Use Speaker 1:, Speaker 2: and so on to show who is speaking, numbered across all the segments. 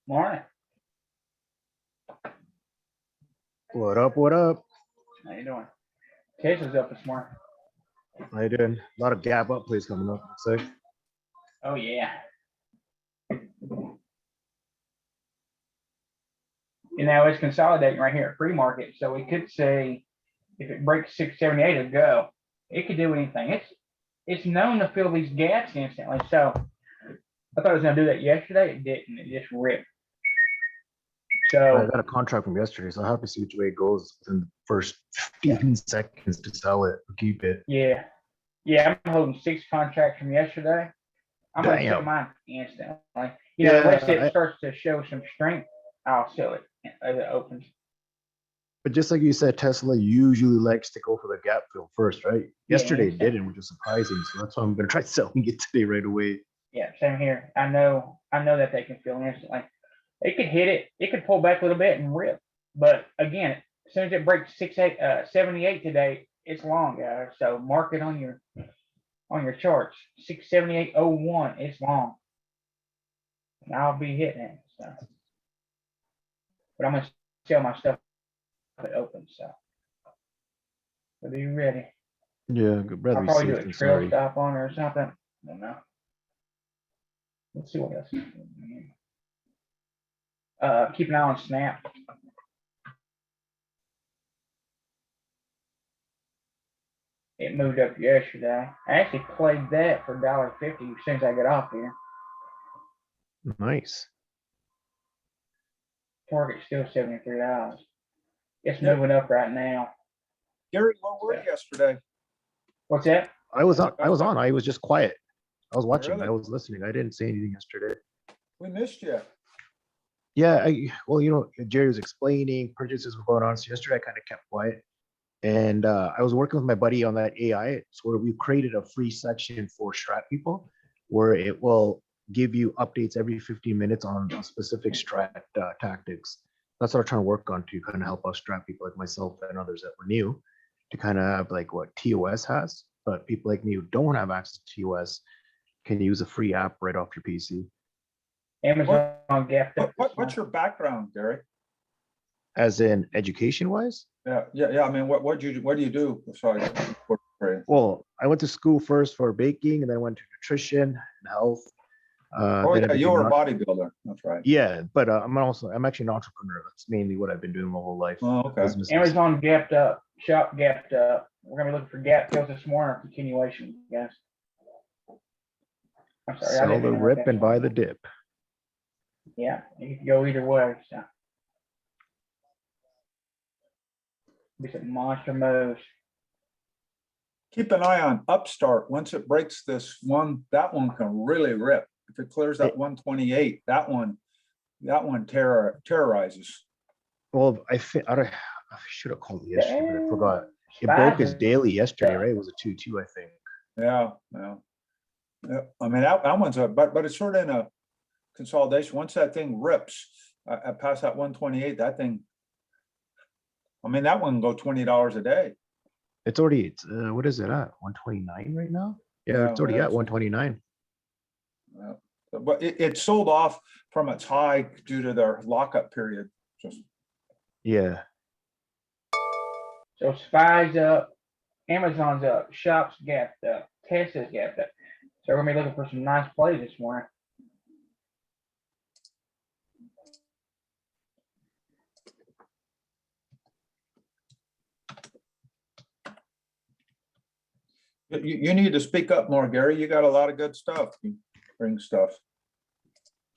Speaker 1: Morning.
Speaker 2: What up? What up?
Speaker 1: How you doing? Tesla's up this morning.
Speaker 2: How you doing? A lot of gap up plays coming up. Looks like.
Speaker 1: Oh yeah. You know, it's consolidating right here at pre-market, so we could say if it breaks 678, it'll go. It could do anything. It's known to fill these gaps instantly. So I thought it was gonna do that yesterday. It didn't. It just ripped.
Speaker 2: I
Speaker 1: So
Speaker 2: got a contract from yesterday, so I'll have to see which way it goes within the first 15 seconds to sell it or keep it.
Speaker 1: yeah, I'm holding 6 contracts from yesterday. I'm gonna sell
Speaker 2: Damn.
Speaker 1: mine instantly. Unless it
Speaker 2: Yeah,
Speaker 1: starts to show some strength, I'll sell it as it opens.
Speaker 2: but just like you said, Tesla usually likes to go for the gap fill first, right?
Speaker 1: Yeah,
Speaker 2: Yesterday it
Speaker 1: instantly.
Speaker 2: didn't, which was surprising. So that's why I'm gonna try selling it today right away.
Speaker 1: Yeah, same here. I know that they can feel instantly. It could hit it. It could pull back a little bit and rip. But again, as soon as it breaks 78 today, it's long, guys. So mark it on your charts. 678.01. It's long. And I'll be hitting it. So, but I'm gonna sell my stuff if it opens. So, be ready.
Speaker 2: Yeah, good brother.
Speaker 1: I'll
Speaker 2: Be
Speaker 1: probably do
Speaker 2: safe
Speaker 1: a
Speaker 2: than
Speaker 1: trail
Speaker 2: sorry.
Speaker 1: stop on or something. I don't know. Let's see what else. Keep an eye on Snap. It moved up yesterday. I actually played that for $1.50 as soon as I get off here.
Speaker 2: Nice.
Speaker 1: Target's still $73. It's
Speaker 3: Yeah.
Speaker 1: moving up right now.
Speaker 3: Gary, where were you yesterday?
Speaker 1: What's that?
Speaker 2: I was on. I was just quiet. I was watching.
Speaker 3: Really?
Speaker 2: I was listening. I didn't say anything yesterday.
Speaker 3: We missed you.
Speaker 2: Yeah, well, Jerry was explaining purchases were going on. So yesterday I kind of kept quiet. And I was working with my buddy on that AI. So we created a free section for strat people where it will give you updates every 15 minutes on specific strat tactics. That's what I'm trying to work on to kind of help us strat people like myself and others that were new to kind of have like what TOS has. But people like me who don't have access to TOS can use a free app right off your PC.
Speaker 1: Amazon gapped up.
Speaker 3: What's your background, Gary?
Speaker 2: As in education wise?
Speaker 3: Yeah. I mean, what do you do? Sorry.
Speaker 2: Well, I went to school first for baking and then I went to nutrition and health.
Speaker 3: Oh
Speaker 2: then I
Speaker 3: yeah, you
Speaker 2: became
Speaker 3: were a
Speaker 2: an
Speaker 3: bodybuilder. That's right.
Speaker 2: Yeah, but I'm actually an entrepreneur. That's mainly what I've been doing my whole life.
Speaker 3: Oh, okay.
Speaker 2: Businesses.
Speaker 1: Amazon gapped up. Shop gapped up. We're gonna be looking for gap fills this morning or continuation, guys. I'm sorry. I
Speaker 2: Sell
Speaker 1: didn't
Speaker 2: the
Speaker 1: mean to
Speaker 2: rip
Speaker 1: make that
Speaker 2: and buy
Speaker 1: sound.
Speaker 2: the dip.
Speaker 1: Yeah, you can go either way. So. Be some monster moves.
Speaker 3: Keep an eye on Upstart. Once it breaks this one, that one can really rip. If it clears that 128, that one terrorizes.
Speaker 2: Well, I should have called it yesterday, but I forgot. It
Speaker 1: Spies
Speaker 2: broke his
Speaker 1: are-
Speaker 2: daily yesterday, right? It was a 2-2, I think.
Speaker 3: Yeah. I mean, that one's but it's sort of in a consolidation. Once that thing rips, I pass that 128, that thing. I mean, that one can go $20 a day.
Speaker 2: It's what is it at? 129 right now? Yeah, it's already at 129.
Speaker 3: But it sold off from its high due to their lockup period.
Speaker 2: Yeah.
Speaker 1: So Spies up, Amazon's up, Shops gapped up, Tesla's gapped up. So we're gonna be looking for some nice plays this morning.
Speaker 3: You need to speak up more, Gary. You got a lot of good stuff. You bring stuff.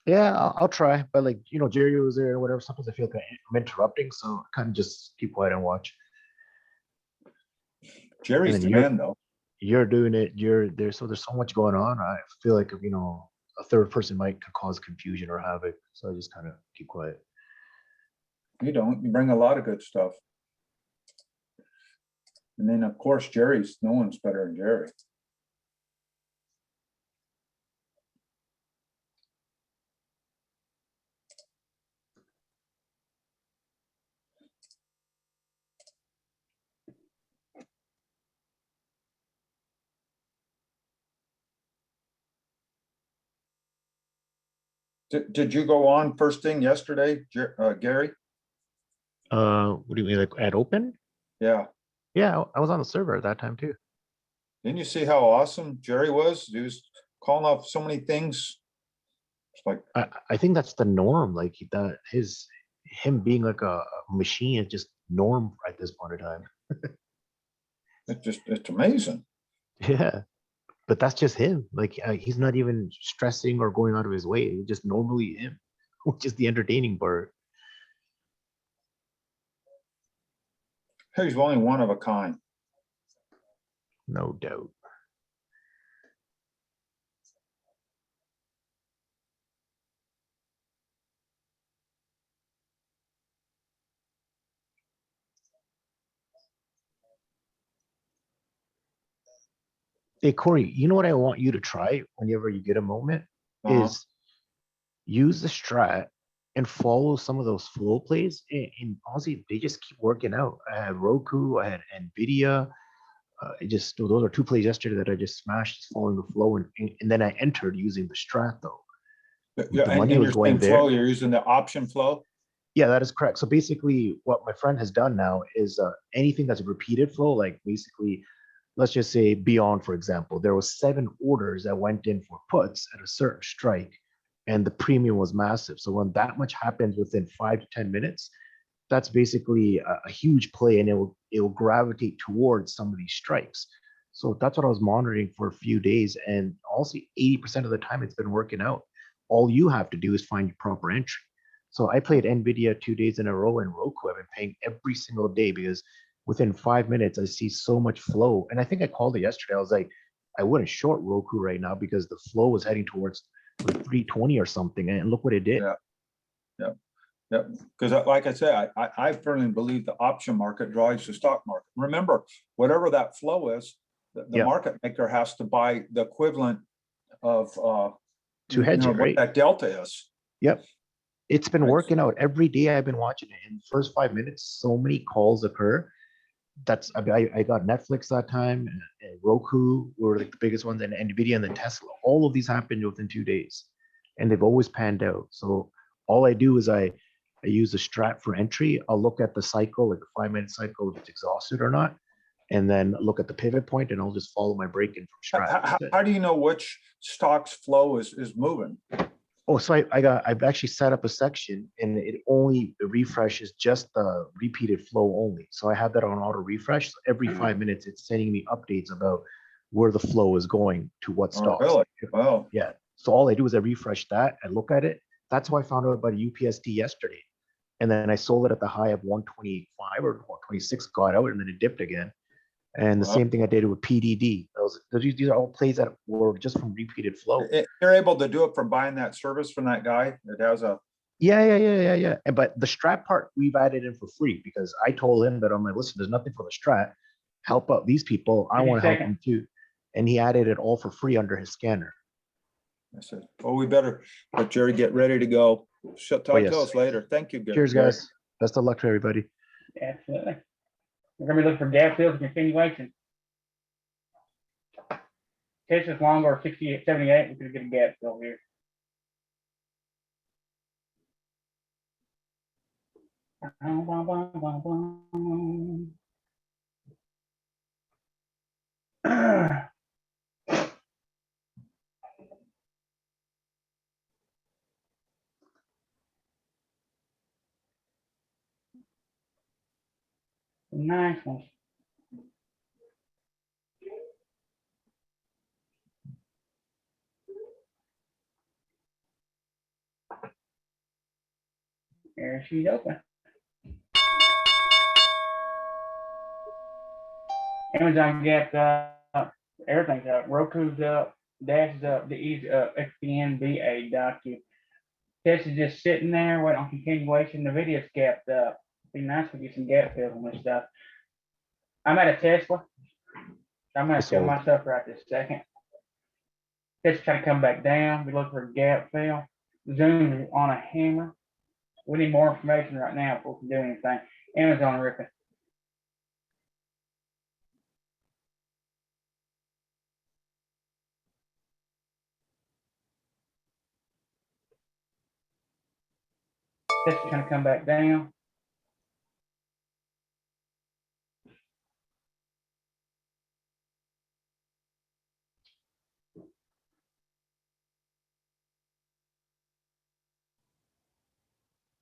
Speaker 2: Yeah, I'll try. But Jerry was there or whatever. Sometimes I feel like I'm interrupting, so I kind of just keep quiet and watch.
Speaker 3: Jerry's the man, though.
Speaker 2: You're doing it. You're there, so there's so much going on. I feel like a third person might cause confusion or havoc, so I just kind of keep quiet.
Speaker 3: You don't. You bring a lot of good stuff. And then, of course, no one's better than Jerry. Did you go on first thing yesterday, Gary?
Speaker 2: What do you mean, like at open?
Speaker 3: Yeah.
Speaker 2: Yeah, I was on the server at that time too.
Speaker 3: Didn't you see how awesome Jerry was? He was calling off so many things. It's like,
Speaker 2: I think that's the norm. Like that him being like a machine is just norm at this point in time.
Speaker 3: it's amazing.
Speaker 2: Yeah, but that's just him. Like he's not even stressing or going out of his way. It's just normally him, which is the entertaining part.
Speaker 3: He's only one of a kind.
Speaker 2: No doubt. Hey Corey, you know what I want you to try whenever you get a moment
Speaker 3: Uh-huh.
Speaker 2: is use the strat and follow some of those flow plays. And honestly, they just keep working out. I had Roku, I had Nvidia. Those are two plays yesterday that I just smashed, just following the flow, and then I entered using the strat though.
Speaker 3: Yeah,
Speaker 2: The
Speaker 3: and
Speaker 2: money was
Speaker 3: you're
Speaker 2: going
Speaker 3: saying
Speaker 2: there.
Speaker 3: flow, you're using the option flow?
Speaker 2: Yeah, that is correct. So basically, what my friend has done now is anything that's a repeated flow, like basically, let's just say Beyond, for example, there was 7 orders that went in for puts at a certain strike, and the premium was massive. So when that much happens within 5 to 10 minutes, that's basically a huge play, and it will gravitate towards some of these strikes. So that's what I was monitoring for a few days, and also 80% of the time it's been working out. All you have to do is find your proper entry. So I played Nvidia 2 days in a row, and Roku I've been paying every single day because within 5 minutes I see so much flow. And I think I called it yesterday. I was like, I wouldn't short Roku right now because the flow was heading towards like 320 or something, and look what it did.
Speaker 3: Yeah. Yeah. Yeah, because like I said, I firmly believe the option market drives the stock market. Remember, whatever that flow is, the
Speaker 2: Yep.
Speaker 3: market maker has to buy the equivalent of
Speaker 2: To hedge it,
Speaker 3: what
Speaker 2: right?
Speaker 3: that delta is.
Speaker 2: Yep. It's been
Speaker 3: Right.
Speaker 2: working out every day. I've been watching it. In the first 5 minutes, so many calls occur. I got Netflix that time, and Roku were like the biggest ones, and Nvidia and then Tesla. All of these happened within 2 days, and they've always panned out. So all I do is I use the strat for entry. I'll look at the cycle, like a 5 minute cycle, if it's exhausted or not, and then look at the pivot point, and I'll just follow my break in from strat. That's it.
Speaker 3: How do you know which stock's flow is moving?
Speaker 2: Oh, so I've actually set up a section, and it only refreshes just the repeated flow only. So I have that on auto refresh. So every 5 minutes, it's sending me updates about where the flow is going to what
Speaker 3: Oh,
Speaker 2: stocks.
Speaker 3: really? Oh,
Speaker 2: Yeah. So all I do is I refresh that, I look at it. That's how I found out about UPST yesterday. And then I sold it at the high of 125 or 126, got out, and then it dipped again. And the
Speaker 3: Wow.
Speaker 2: same thing I did with PDD. These are all plays that were just from repeated flow.
Speaker 3: You're able to do it from buying that service from that guy that has a.
Speaker 2: Yeah. But the strat part we've added in for free because I told him that I'm like, listen, there's nothing for the strat. Help out these people. I want to help them too. And he added it all for free under his scanner.
Speaker 3: I said, oh, we better let Jerry get ready to go. Talk to us later. Thank you.
Speaker 2: Cheers,
Speaker 3: Gary.
Speaker 2: guys. Best of luck to everybody.
Speaker 1: Absolutely. We're gonna be looking for gap fills and continuation. Tesla's long or 68, 78, we're gonna get a gap fill here. Nice one. There she's open. Amazon gapped up. Everything's up. Roku's up. Dash is up. The E's up. XPNBA docu. Test is just sitting there waiting on continuation. The video's gapped up. Be nice to get some gap fills on this stuff. I'm at a Tesla. I'm gonna sell my stuff right this second. Just trying to come back down. We look for a gap fill. Zoom is on a hammer. We need more information right now before we can do anything. Amazon ripping. Just trying to come back down.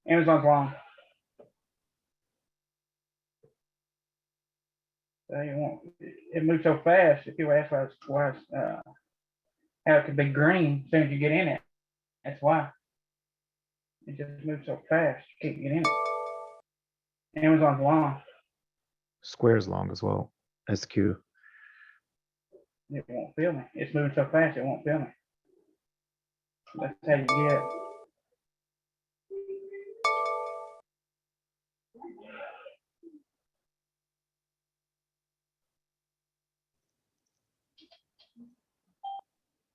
Speaker 1: Amazon's long. It moves so fast. If people ask how it could be green as soon as you get in it, that's why. It just moves so fast. You can't get in it. Amazon's long.
Speaker 2: Square's long as well. SQ.
Speaker 1: It won't feel me. It's moving so fast, it won't feel me. That's how you get.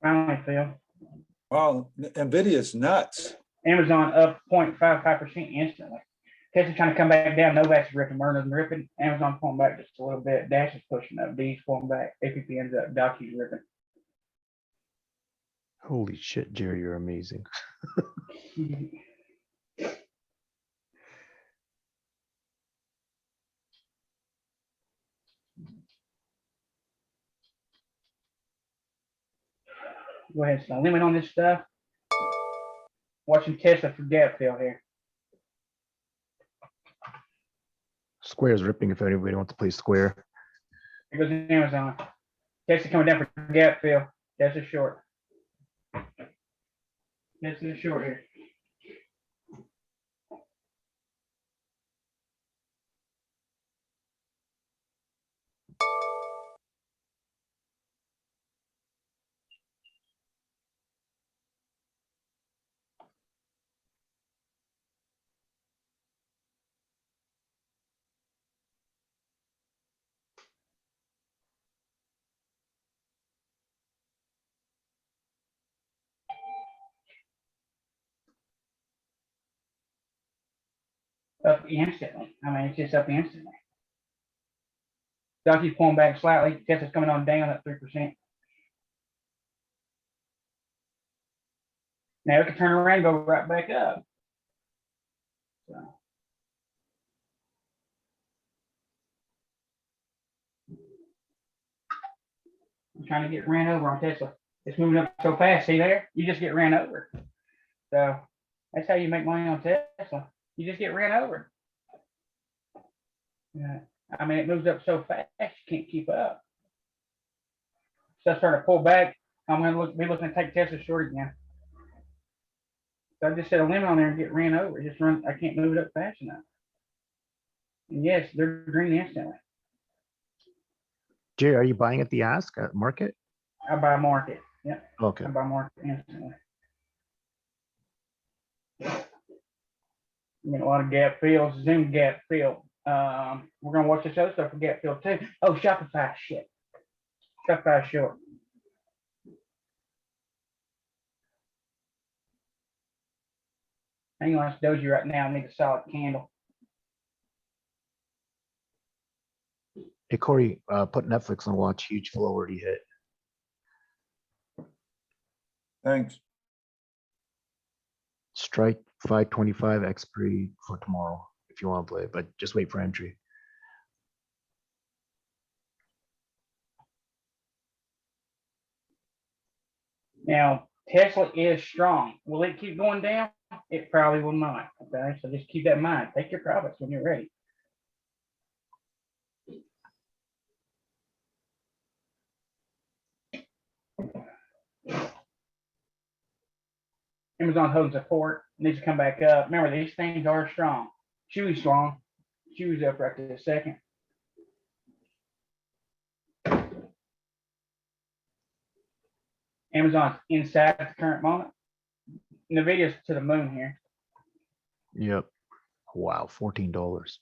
Speaker 1: Finally, Phil.
Speaker 3: Well, NVIDIA's nuts.
Speaker 1: Amazon up 0.55% instantly. Tesla trying to come back down. Novak's ripping, Myrna's ripping. Amazon pulling back just a little bit. Dash is pushing up. D's pulling back. APP ends up. Docu's ripping.
Speaker 2: Holy shit, Jerry, you're amazing.
Speaker 1: Go ahead, so limit on this stuff. Watching Tesla for gap fill here.
Speaker 2: Square's ripping if anybody wants to play square.
Speaker 1: Here goes Amazon. Tesla coming down for gap fill. Tesla short. Tesla short here. Up instantly. I mean, it's just up instantly. Docu's pulling back slightly. Tesla's coming on down at 3%. Now it can turn around and go right back up. So. I'm trying to get ran over on Tesla. It's moving up so fast. See there? You just get ran over. So that's how you make money on Tesla. You just get ran over. Yeah. I mean, it moves up so fast, you can't keep up. So I started to pull back. I'm going to be looking to take Tesla short again. So I just set a limit on there and get ran over. Just run. I can't move it up fast enough. And yes, they're green instantly.
Speaker 2: Jerry, are you buying at the ask at market?
Speaker 1: I buy market. Yeah.
Speaker 2: Okay.
Speaker 1: I buy market instantly. You get a lot of gap fills, Zoom gap fill. We're gonna watch this other stuff for gap fill too. Oh, Shopify shit. Shopify short. Hang on, it's doji right now. I need a solid candle.
Speaker 2: Hey, Corey, put Netflix on watch. Huge flow already hit.
Speaker 3: Thanks.
Speaker 2: Strike 525 expiry for tomorrow if you want to play, but just wait for entry.
Speaker 1: Now, Tesla is strong. Will it keep going down? It probably will not. Okay, so just keep that in mind. Take your profits when you're ready. Amazon holding support, needs to come back up. Remember, these things are strong. Chewy's strong. Chewy's up right this second. Amazon's inside at the current moment. NVIDIA's to the moon here.
Speaker 2: Yep. Wow, $14.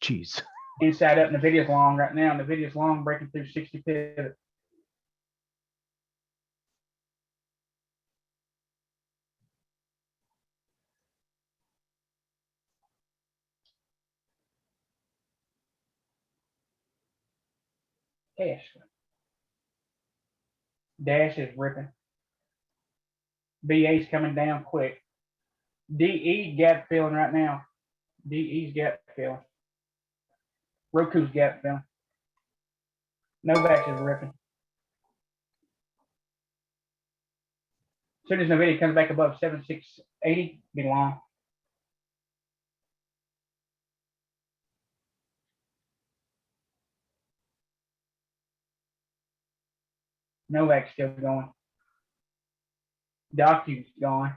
Speaker 2: Jeez.
Speaker 1: Inside up, NVIDIA's long right now. NVIDIA's long, breaking through 60 pivot. Dash is ripping. BA's coming down quick. DE gap filling right now. DE's gap fill. Roku's gap fill. Novak is ripping. As soon as Nvidia comes back above 7680, be long. Novak's still going. Docu's going.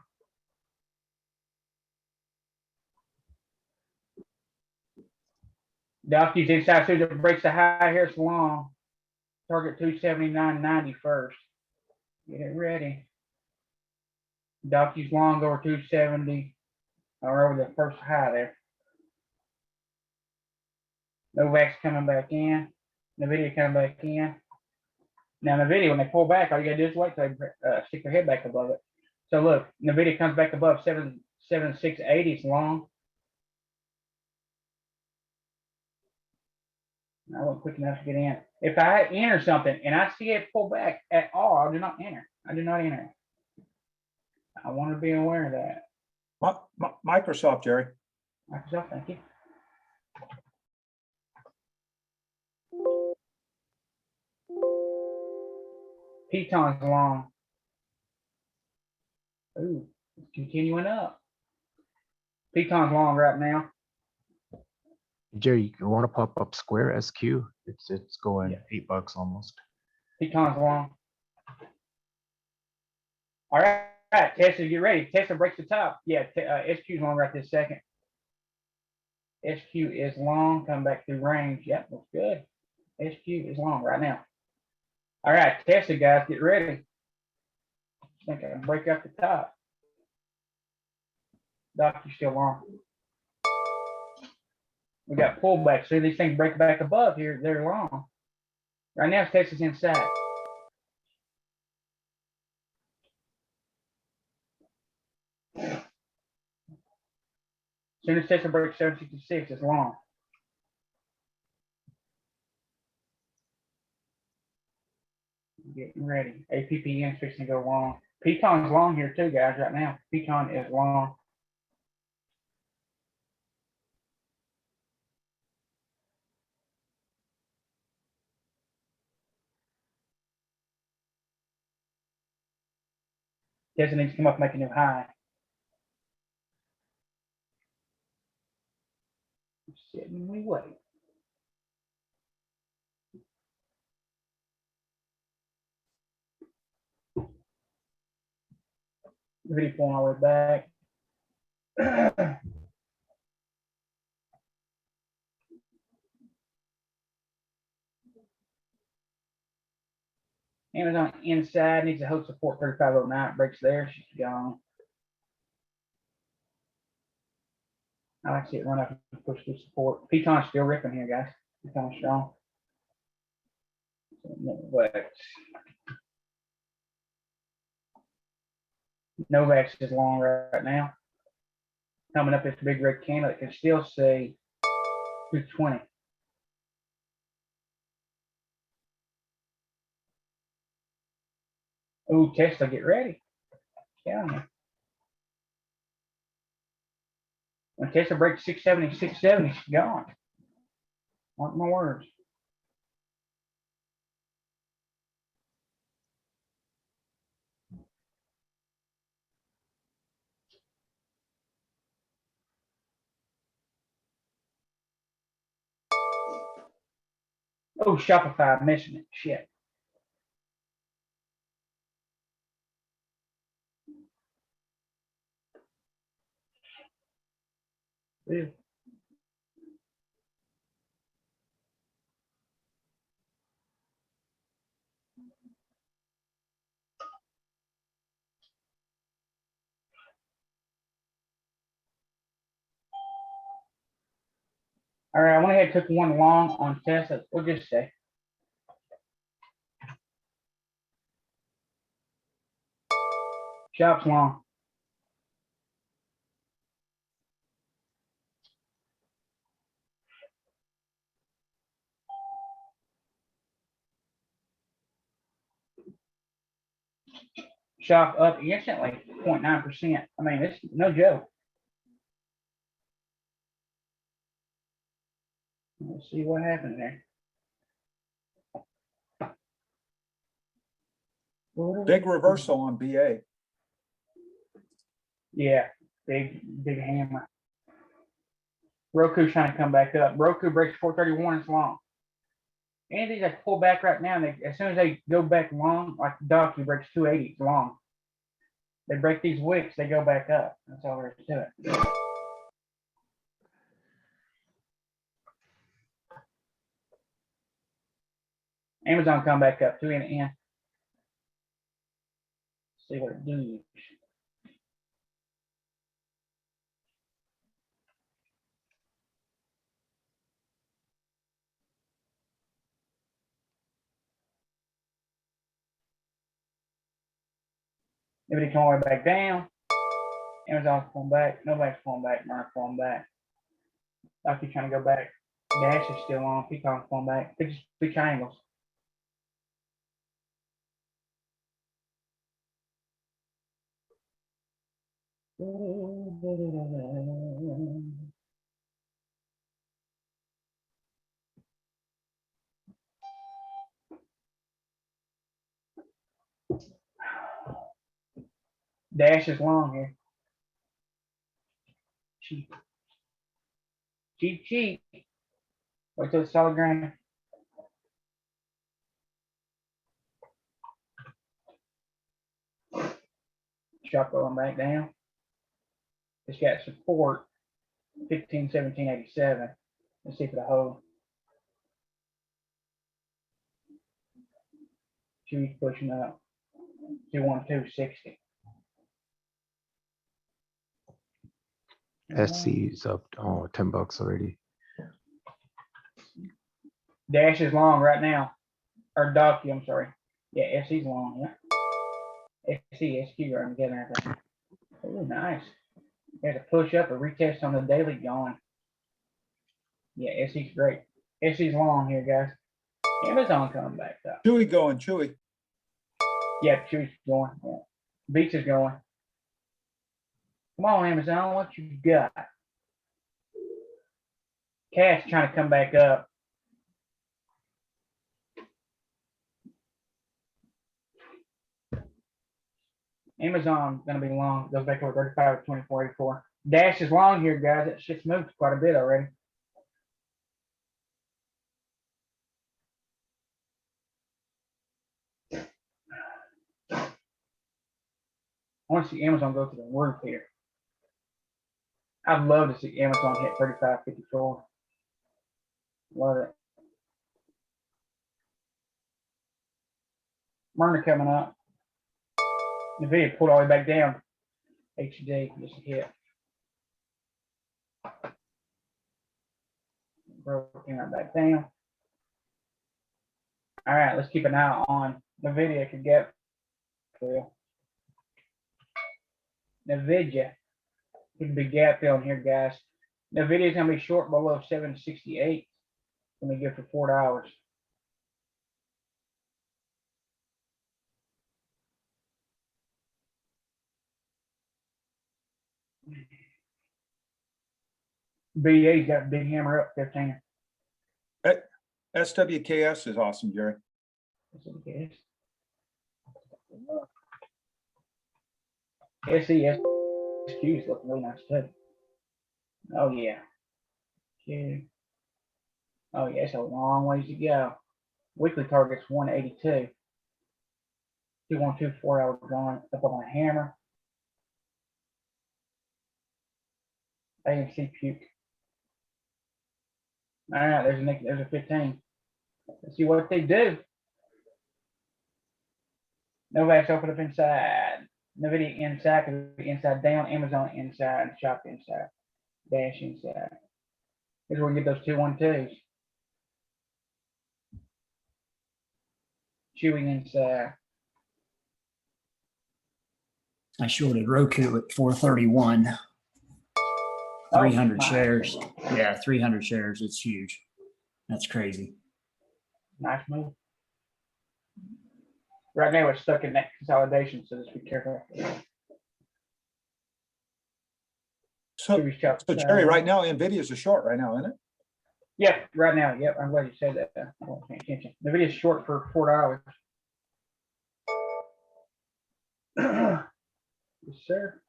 Speaker 1: Docu's inside. As soon as it breaks the high, here's long. Target 279.90 first. Get it ready. Docu's long over 270 or over the first high there. Novak's coming back in. Nvidia coming back in. Now Nvidia, when they pull back, all you gotta do is wait till they stick their head back above it. So look, Nvidia comes back above 7680. It's long. I wasn't quick enough to get in. If I enter something and I see it pull back at all, I do not enter. I do not enter. I want to be aware of that.
Speaker 3: Microsoft, Jerry.
Speaker 1: Microsoft, thank you. Piton's long. Ooh, it's continuing up. Piton's long right now.
Speaker 2: Jerry, you want to pop up Square SQ? It's going
Speaker 1: Yeah.
Speaker 2: $8 almost.
Speaker 1: Piton's long. All right, Tesla, get ready. Tesla breaks the top. Yeah, SQ's long right this second. SQ is long. Come back through range. Yep, looks good. SQ is long right now. All right, Tesla guys, get ready. I think I can break up the top. Doc's still long. We got pullback. So these things break back above here, they're long. Right now, Tesla's inside. As soon as Tesla breaks 766, it's long. Getting ready. APPN is fixing to go long. Piton's long here too, guys, right now. Piton is long. Tesla needs to come up and make a new high. Sitting, we wait. Really pulling all the way back. Amazon inside needs to hold support 3509. Breaks there, she's gone. I like to see it run up and push through support. Piton's still ripping here, guys. Piton's strong. But Novak's is long right now. Coming up this big red candle, it can still see 220. Ooh, Tesla, get ready. Yeah. When Tesla breaks 670, 670, she's gone. Mark my words. Oh, Shopify, missing it. Shit. Ew. All right, I went ahead and took one long on Tesla. We'll just say. Shop's long. Shop up instantly, 0.9%. I mean, it's no joke. Let's see what happened there.
Speaker 3: Big reversal on BA.
Speaker 1: Yeah, big hammer. Roku's trying to come back up. Roku breaks 431, it's long. And these like pull back right now, and as soon as they go back long, like Donkey breaks 280, it's long. They break these wicks, they go back up. That's all there is to it. Amazon come back up, 2 in the end. See what it does. Nobody come all the way back down. Amazon's pulling back. Nobody's pulling back. Merck's pulling back. Donkey trying to go back. Dash is still on. Peacock's pulling back. Big triangles. Dash is long here. Cheap. Cheap. Wait till it's solid ground. Shop going back down. It's got support 15, 17, 87. Let's see if it'll hold. Chewy's pushing up. 21260.
Speaker 2: SC's up, oh, $10 already.
Speaker 1: Dash is long right now. Or Donkey, I'm sorry. Yeah, SC's long, yeah. SC, SQ are together. Oh, nice. There's a push up, a retest on the daily going. Yeah, SC's great. SC's long here, guys. Amazon coming back up.
Speaker 3: Chewy going, Chewy.
Speaker 1: Yeah, Chewy's going. Yeah. Beats is going. Come on, Amazon, what you got? Cash trying to come back up. Amazon gonna be long. Goes back over 35 24.84. Dash is long here, guys. That shit's moved quite a bit already. I want to see Amazon go to the roof here. I'd love to see Amazon hit 35.54. Love it. Myrna coming up. NVIDIA pulled all the way back down. HD just a hit. Broken right back down. All right, let's keep an eye on NVIDIA could get. NVIDIA could be gap filling here, guys. NVIDIA is gonna be short below 768. Gonna be good for $4. BA's got a big hammer up 15.
Speaker 3: SWKS is awesome, Jerry.
Speaker 1: That's what it is. SESQ's looking really nice too. Oh yeah. Q. Oh yeah, it's a long ways to go. Weekly target's 182. 212 4-hour going up on a hammer. AMC puke. All right, there's a 15. Let's see what they do. Novax open up inside. NVIDIA inside down. Amazon inside. Shop inside. Dash inside. Here's where we get those 212s. Chewing inside.
Speaker 4: I shorted Roku at 431. 300 shares. Yeah, 300 shares. It's huge. That's crazy.
Speaker 1: Nice move. Right now we're stuck in that consolidation, so just be careful.
Speaker 3: So Jerry, right now, NVIDIA's a short right now, isn't it?
Speaker 1: Yep, right now. Yep, I'm glad you said that. I wasn't paying attention. The video's short for $4. Yes, sir.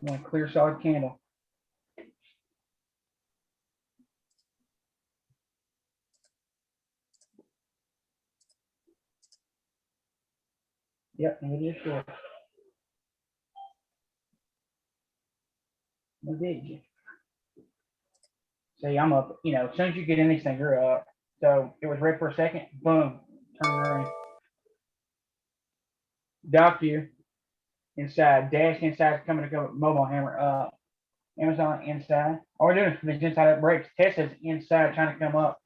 Speaker 1: I want a clear, solid candle. Yep, the video's short. What did you? See, I'm up. You know, as soon as you get in these things, you're up. So it was red for a second. Boom. Turn around. Dock you inside. Dash inside is coming to go. Mobile hammer up. Amazon inside. All we're doing is this inside up breaks. Tesla's inside trying to come up.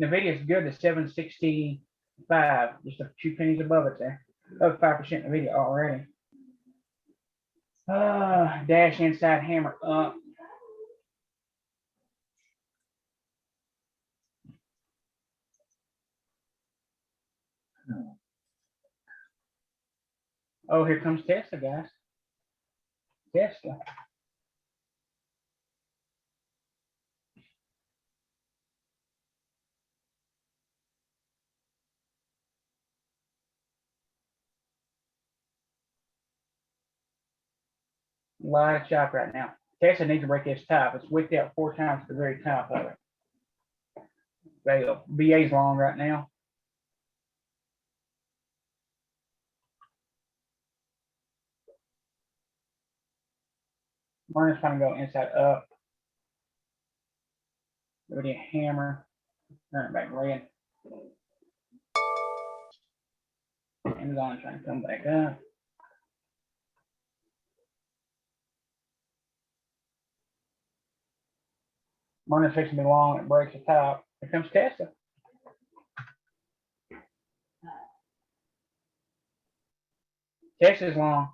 Speaker 1: Nvidia's good to 765. Just a few pennies above it there. Up 5% Nvidia already. Dash inside hammer up. Oh, here comes Tesla, guys. Tesla. A lot of chop right now. Tesla needs to break this top. It's wicked out 4 times at the very top of it. Fail. BA's long right now. Martin's trying to go inside up. Nvidia hammer. Turn it back red. Amazon trying to come back up. Martin's fixing to be long. It breaks the top. Here comes Tesla. Tesla's long.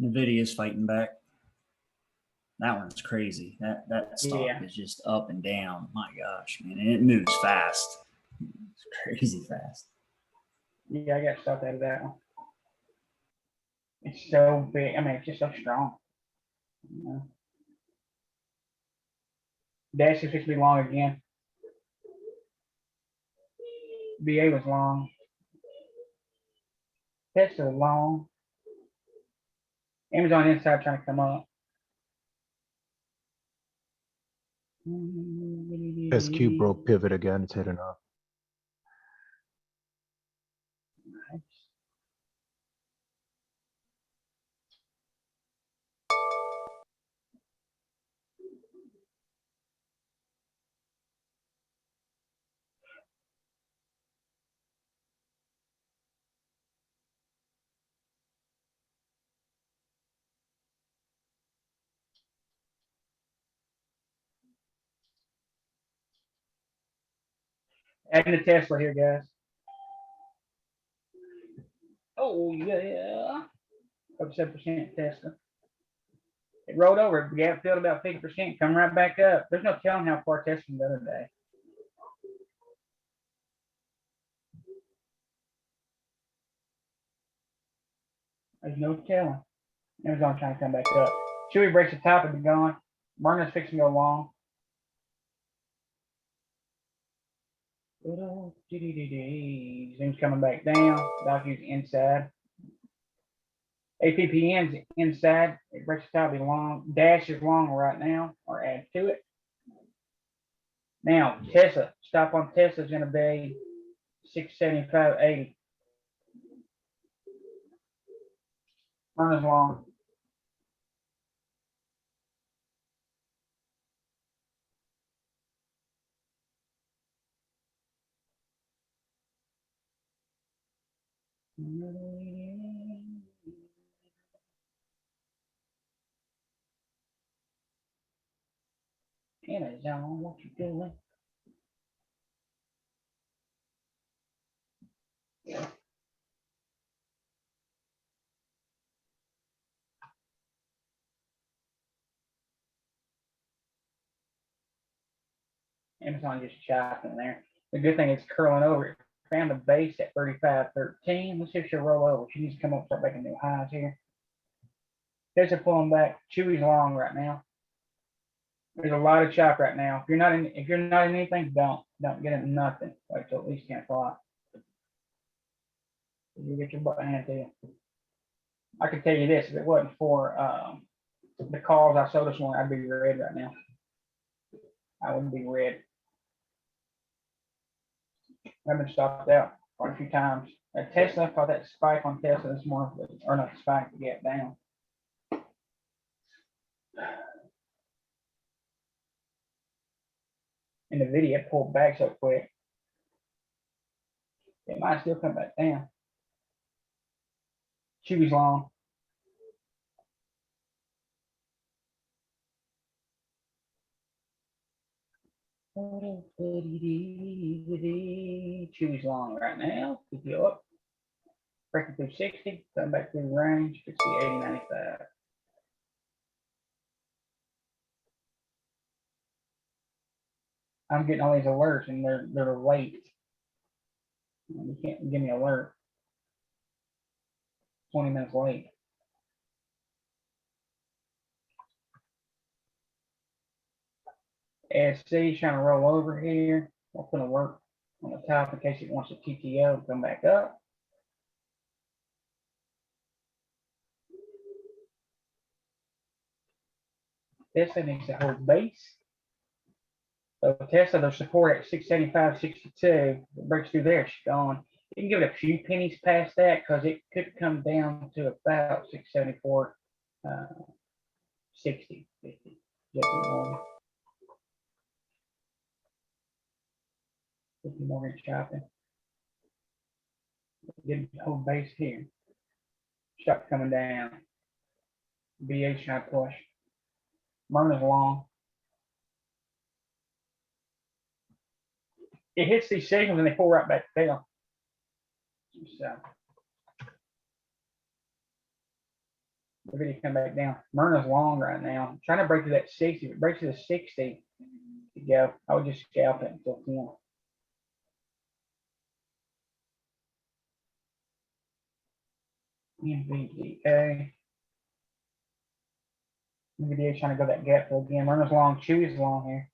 Speaker 4: Nvidia is fighting back. That one's crazy. That stock
Speaker 1: Yeah.
Speaker 4: is just up and down. My gosh, man, and it moves fast. It's crazy fast.
Speaker 1: Yeah, I got stuff out of that one. It's so big. I mean, it's just so strong. You know? Dash is fixing to be long again. BA was long. Tesla long. Amazon inside trying to come up.
Speaker 2: SQ broke pivot again. It's heading up.
Speaker 1: Adding the Tesla here, guys. Oh, yeah. Up 7% Tesla. It rolled over. The gap filled about 50%. Come right back up. There's no telling how far Tesla from the other day. There's no telling. Amazon trying to come back up. Chewy breaks the top and be gone. Martin's fixing to go long. Zoom's coming back down. Docu's inside. APPN's inside. It breaks the top, be long. Dash is long right now, or add to it. Now, Tesla. Stop on Tesla is going to be 675.80. Run as long. Amazon, what you doing? Amazon just chopping there. The good thing is curling over. It found the base at 35.13. Let's see if she'll roll over. She needs to come up and start making new highs here. There's a pulling back. Chewy's long right now. There's a lot of chop right now. If you're not in anything, don't get into nothing. Wait till at least 10 o'clock. You get your butt handed to you. I can tell you this, if it wasn't for the calls I sold this morning, I'd be red right now. I wouldn't be red. I've been stopped out quite a few times. Tesla, caught that spike on Tesla this morning, or not the spike, the gap down. And the video pulled back so quick. It might still come back down. Chewy's long. Chewy's long right now. Could go up. Breaking through 60, coming back through the range. Could see 80, 95. I'm getting all these alerts and they're late. You can't give me an alert 20 minutes late. SC trying to roll over here. I'll put a work on the top in case it wants a TTO to come back up. Tesla needs to hold base. So Tesla, their support at 675.62. It breaks through there, she's gone. You can give it a few pennies past that because it could come down to about 674, 60, 50. Morgan chopping. Didn't hold base here. Shot coming down. BH trying to push. Myrna's long. It hits these signals and they pull right back down. So the video come back down. Myrna's long right now. I'm trying to break to that 60. If it breaks to the 60 to go, I would just scalp it until 10. NVDA. NVDA trying to go that gap fill again. Myrna's long. Chewy's long here.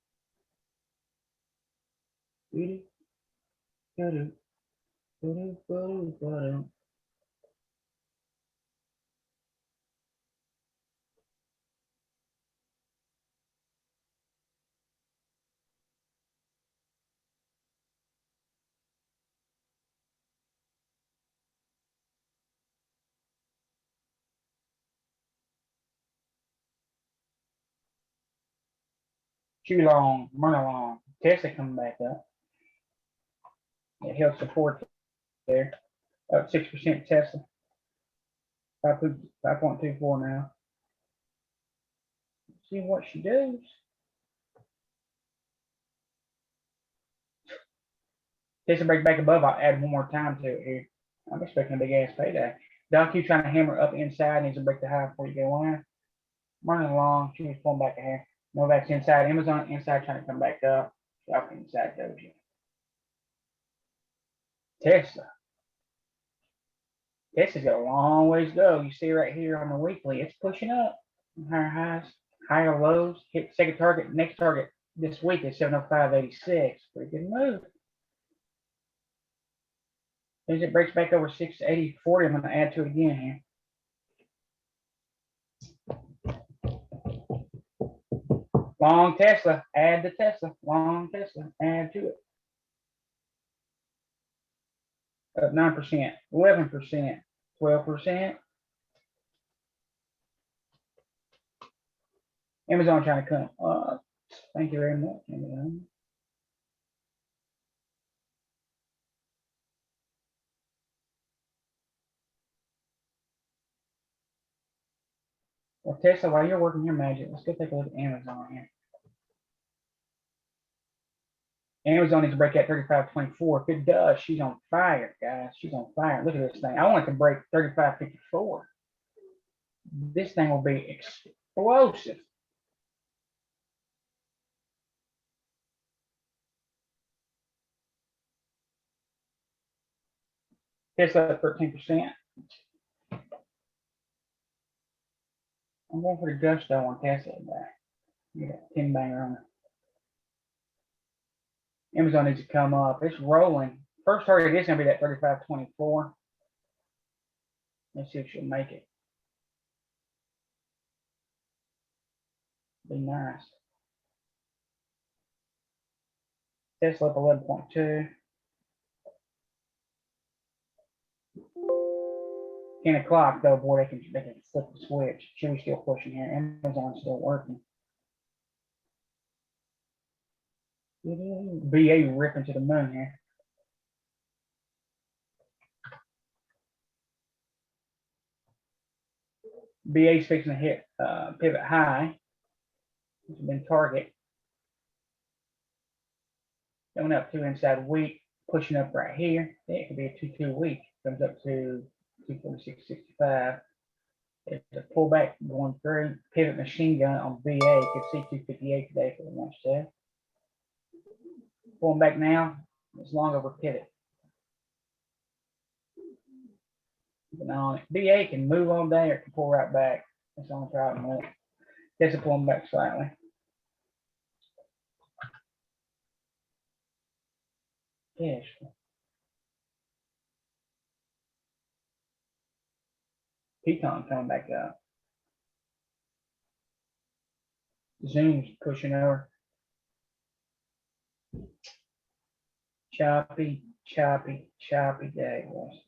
Speaker 1: Chewy long, Myrna long. Tesla coming back up. It held support there. Up 6% Tesla. 5.24 now. Let's see what she does. Tesla break back above. I'll add one more time to it here. I'm expecting a big ass payday. Doc, you trying to hammer up inside, needs to break the high before you go in. Myrna long, she was pulling back a hair. Novak's inside. Amazon inside trying to come back up. Doc inside doji. Tesla. Tesla's got a long ways to go. You see right here on the weekly, it's pushing up. Higher highs, higher lows. Hit second target. Next target this week is 705.86. Pretty good move. As it breaks back over 680.40, I'm going to add to it again here. Long Tesla, add the Tesla. Long Tesla, add to it. Up 9%, 11%, 12%. Amazon trying to come up. Thank you very much, Amazon. Well, Tesla, while you're working your magic, let's go take a look at Amazon here. Amazon needs to break at 35.24. If it does, she's on fire, guys. She's on fire. Look at this thing. I want it to break 35.54. This thing will be explosive. Tesla up 13%. I'm going for the gusto on Tesla today. You got 10 banger on it. Amazon needs to come up. It's rolling. First target is going to be that 35.24. Let's see if she'll make it. Be nice. Tesla up 11.2. 10 o'clock though, boy, they can flip the switch. Chewy's still pushing here. Amazon's still working. BA ripping to the moon here. BA's fixing to hit pivot high. This has been target. Going up to inside week, pushing up right here. It could be a 2-2 week. Comes up to 246.65. It's a pullback going through. Pivot machine gun on BA. Could see 258 today for the lunch too. Pulling back now. It's long over pivot. Keep an eye on it. BA can move all day or it can pull right back. That's the only problem with it. That's a pulling back slightly. Yes. Pecan coming back up. Zoom's pushing over. Choppy day was.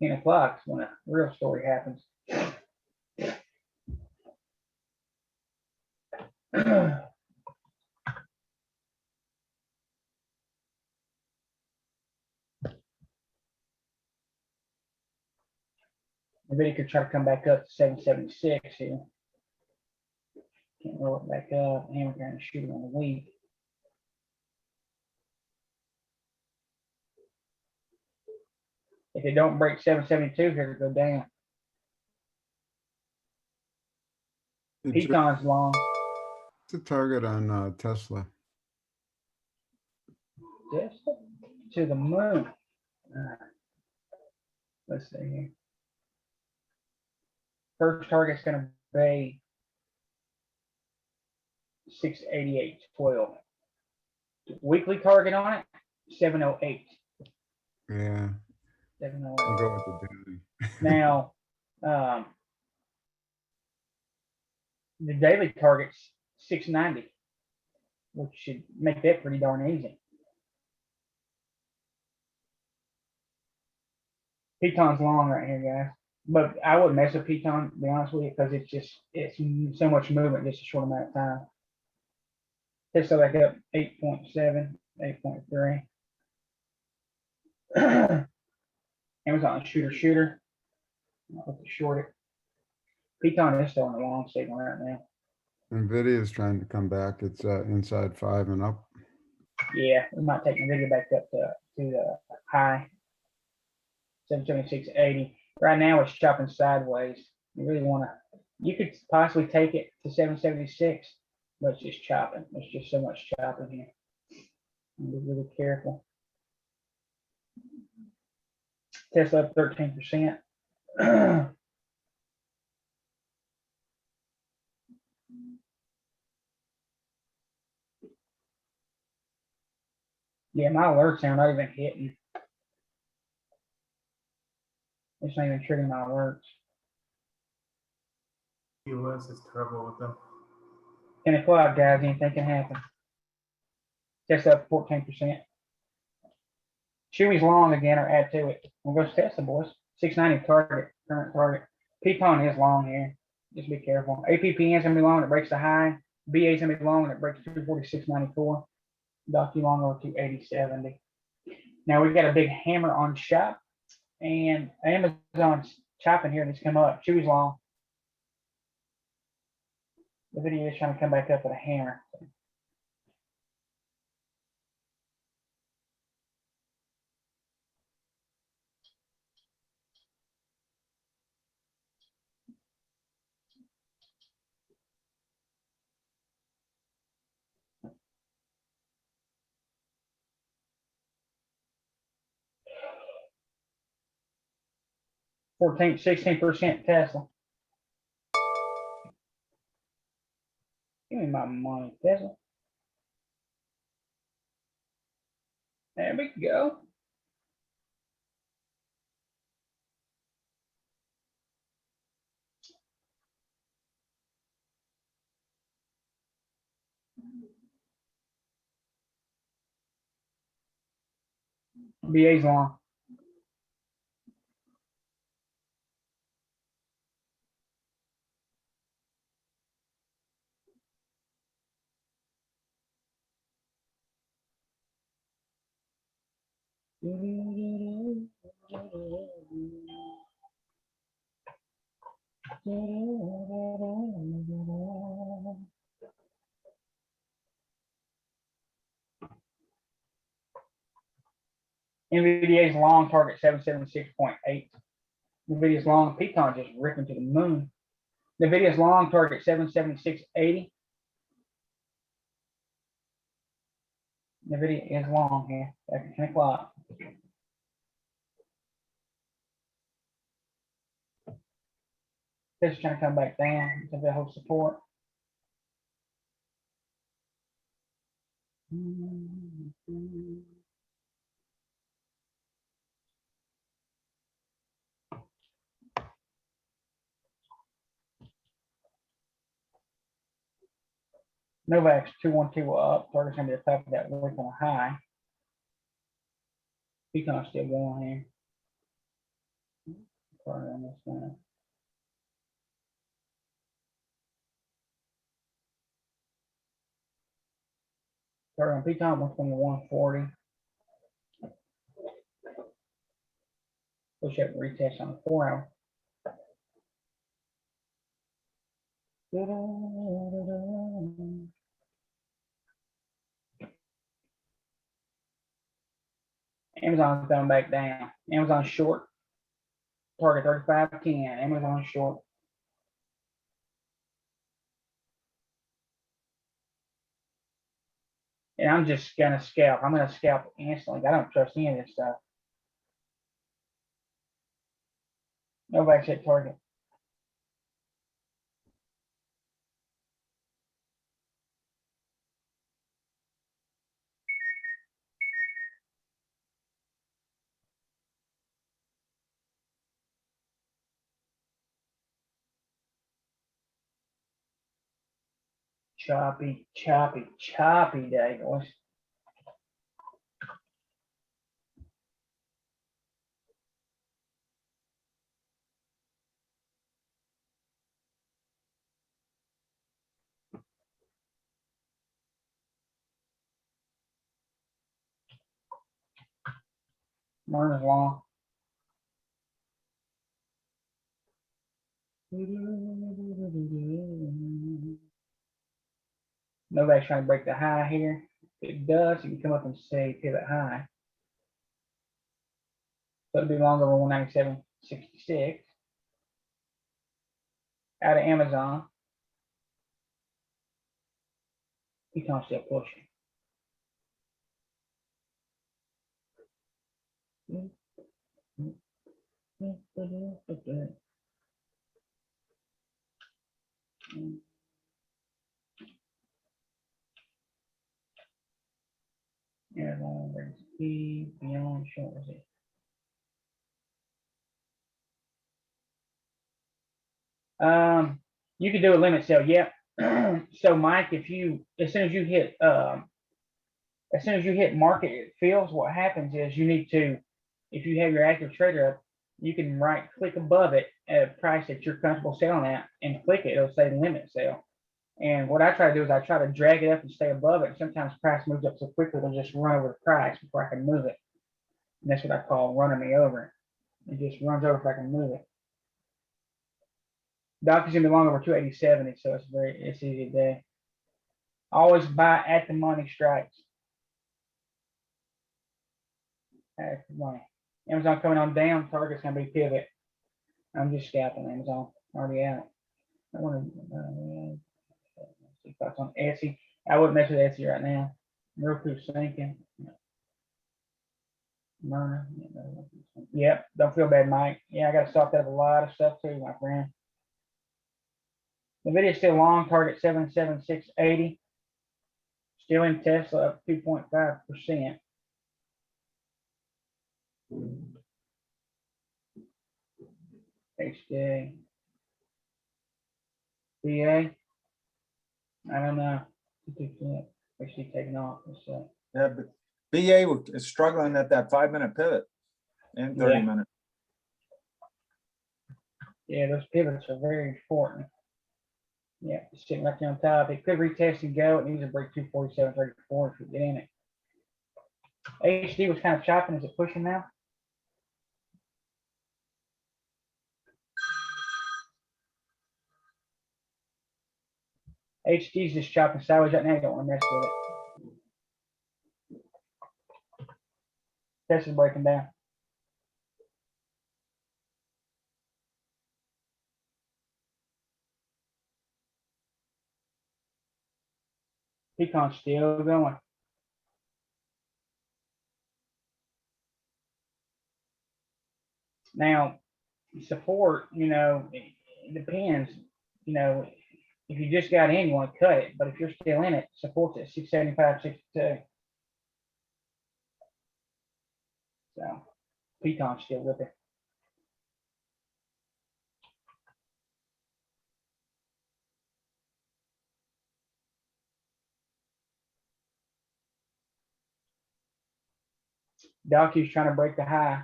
Speaker 1: 10 o'clock is when a real story happens. Maybe it could try to come back up to 776 here. Can't roll it back up. And we're going to shoot it on the week. If it don't break 772 here to go down. Pecan's long.
Speaker 5: It's a target on Tesla.
Speaker 1: Just to the moon. Let's see here. First target's going to be 688.12. Weekly target on it, 708.
Speaker 5: Yeah,
Speaker 1: 708.
Speaker 5: I'll go with the daily.
Speaker 1: Now, the daily target's 690, which should make that pretty darn easy. Pecan's long right here, guys. But I wouldn't mess with Pecan, to be honest with you, because it's so much movement in just a short amount of time. Tesla back up 8.7, 8.3. Amazon shooter. I'll have to short it. Pecan is still on the long signal right now.
Speaker 5: NVIDIA is trying to come back. It's inside 5 and up.
Speaker 1: Yeah, we might take NVIDIA back up to the high 776.80. Right now it's chopping sideways. You really want to, you could possibly take it to 776, but it's just chopping. There's just so much chopping here. Be really careful. Tesla up 13%. Yeah, my alerts are not even hitting. It's not even triggering my alerts.
Speaker 6: US is terrible with them.
Speaker 1: 10 o'clock, guys, anything can happen. Tesla up 14%. Chewy's long again, or add to it. We'll go Tesla, boys. 690 target, current target. Pecan is long here. Just be careful. APPN's gonna be long, it breaks the high. BA's gonna be long, and it breaks 246.94. Docu long over to 80.70. Now we've got a big hammer on shop, and Amazon's chopping here and it's come up. Chewy's long. The video is trying to come back up with a hammer. 16% Tesla. Give me my money, Tesla. There we go. BA's long. NVDA's long target 776.8. NVIDIA's long Pecan just ripping to the moon. NVIDIA's long target 776.80. NVIDIA is long here after 10 o'clock. This is trying to come back down to the whole support. Novak's 212 up. Target's gonna be the top of that wick on a high. Pecan's still going here. Target on this one. Target on Pecan 121.40. Push up retest on the 4 hour. Amazon's coming back down. Amazon short. Target 35.10. Amazon short. And I'm just gonna scalp. I'm gonna scalp instantly. I don't trust any of this stuff. Nobody's hit target. Choppy, choppy, choppy day, boys. Murder's long. Nobody's trying to break the high here. If it does, you can come up and say pivot high. So it'll be long over 197.66. Out of Amazon. Pecan's still pushing. Yeah, long brings speed beyond short was it. You could do a limit sale, yeah. So Mike, if you as soon as you hit market fields, what happens is you need to, if you have your active trader up, you can right click above it at a price that you're comfortable selling at and click it, it'll say limit sale. And what I try to do is I try to drag it up and stay above it. Sometimes price moves up so quickly it'll just run over the price before I can move it. And that's what I call running me over. It just runs over if I can move it. Doc is gonna be long over 280.70, so it's easy to do. Always buy at the money strikes. At the money. Amazon coming on down, target's gonna be pivot. I'm just scalping Amazon, already out. I want to see thoughts on Etsy. I wouldn't mess with Etsy right now. Roku's sinking. Myrna. Yep, don't feel bad, Mike. Yeah, I gotta stop that with a lot of stuff too, my friend. The video's still long, target 77680. Still in Tesla up 2.5%. HJ. BA. I don't know. Actually taking off. So.
Speaker 3: Yeah, but BA is struggling at that 5-minute pivot and 30
Speaker 1: Yeah.
Speaker 3: minute.
Speaker 1: Yeah, those pivots are very important. Yeah, it's sitting right there on top. It could retest and go. It needs to break 247.34 if you get in it. HD was kind of chopping. Is it pushing now? HD's just chopping sideways right now. You don't want to mess with it. Tesla's breaking down. Peacon's still going. Now, support, it depends. If you just got in, you want to cut it. But if you're still in it, support's at 675.62. So, Peacon's still with it. Docu's trying to break the high.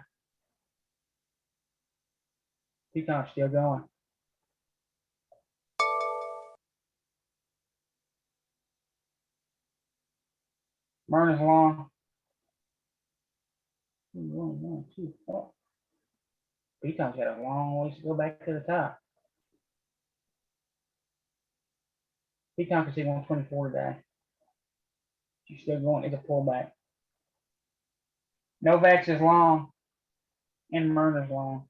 Speaker 1: Peacon's still going. Myrna's long. 1, 2, 4. Peacon's got a long ways to go back to the top. Peacock can see 124 today. She's still going. It's a pullback. Novax is long. And Myrna's long.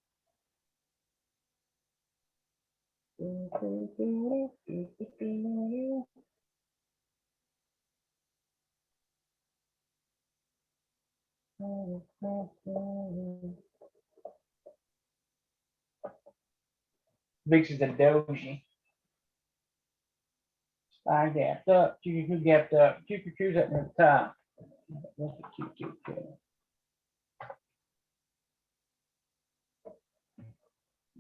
Speaker 1: VIX is a doji. SPY gapped up. QQQ gapped up. QQQ's up near the top. What's the QQQ?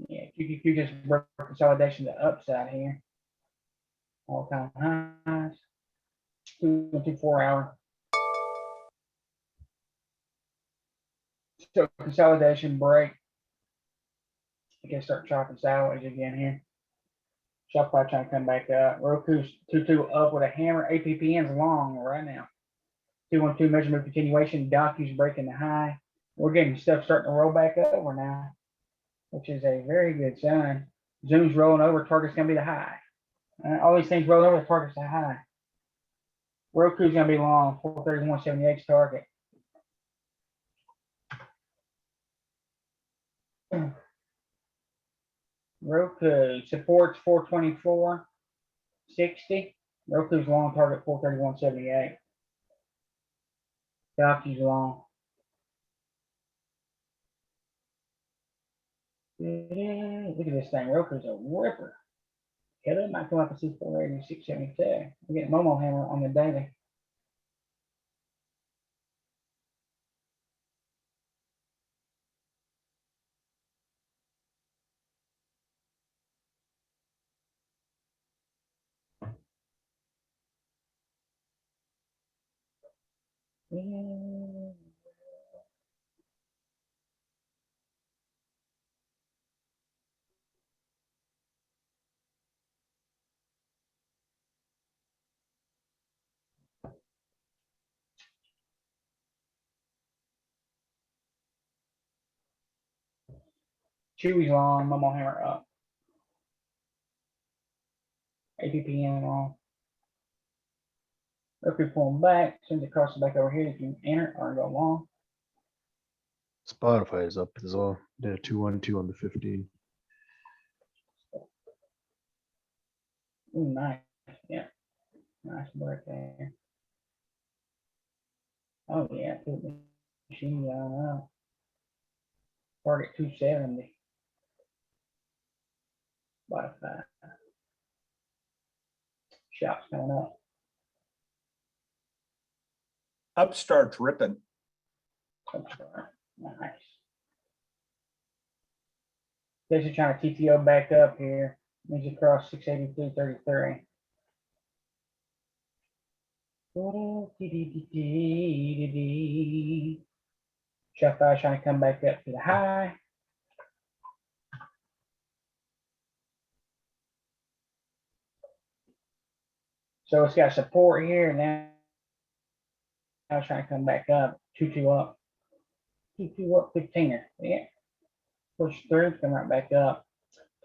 Speaker 1: Yeah, QQQ just broke consolidation to the upside here. All-time highs. 2 hour. So consolidation break. I can start chopping sideways again here. Shopify trying to come back up. Roku's 2-2 up with a hammer. APPN's long right now. 2-1-2 measurement continuation. Docu's breaking the high. We're getting stuff starting to roll back over now, which is a very good sign. Zoom's rolling over. Target's going to be the high. All these things rolling over. The target's the high. Roku's going to be long. 431.78 target. Roku supports 424.60. Roku's long target 431.78. Docu's long. Look at this thing. Roku's a ripper. It might come up and see 480, 672. We're getting Momo hammer on the daily. Chewy's long, Momo hammer up. APPN long. Roku pulling back, sends it crossing back over here. You can enter or go long.
Speaker 2: Spotify is up as well. Did a 2-1-2 on the 15.
Speaker 1: Ooh, nice. Yeah. Nice break there. Oh, yeah. machine gun up. Target 270. Spotify. Shops going up.
Speaker 3: Upstart's ripping.
Speaker 1: Nice. Guess you're trying to TTO back up here. Means across 683.33. Shopify trying to come back up to the high. So it's got support here and now it's trying to come back up. 2-2 up. 2-2 up 15er. Yeah. Push through, come right back up.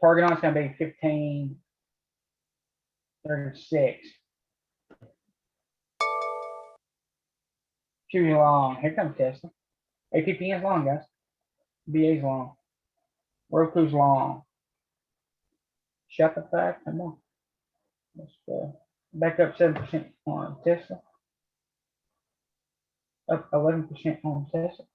Speaker 1: Target on it's gonna be 15.36. Choosing long. Here comes Tesla. APPN's long, guys. BA's long. Roku's long. Shopify, come on. Let's go. Back up 7% on Tesla. Up 11% on Tesla.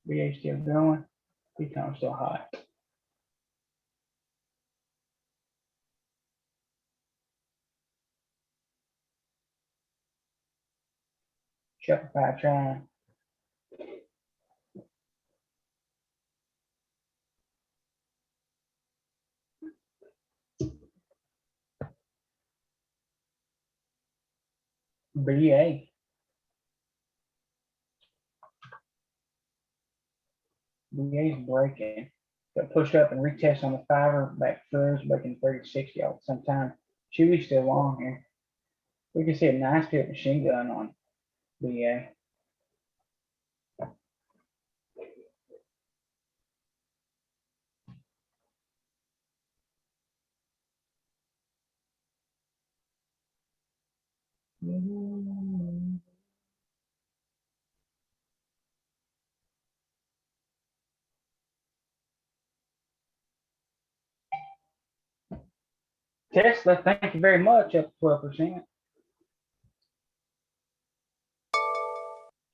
Speaker 1: BA still going. Become still high. Shopify trying. BA. BA's breaking. Got pushed up and retest on the fiver back through, breaking 30-60 all at some time. Chewy's still long here. We can see a nice pit machine gun on BA. Tesla, thank you very much, up 12%.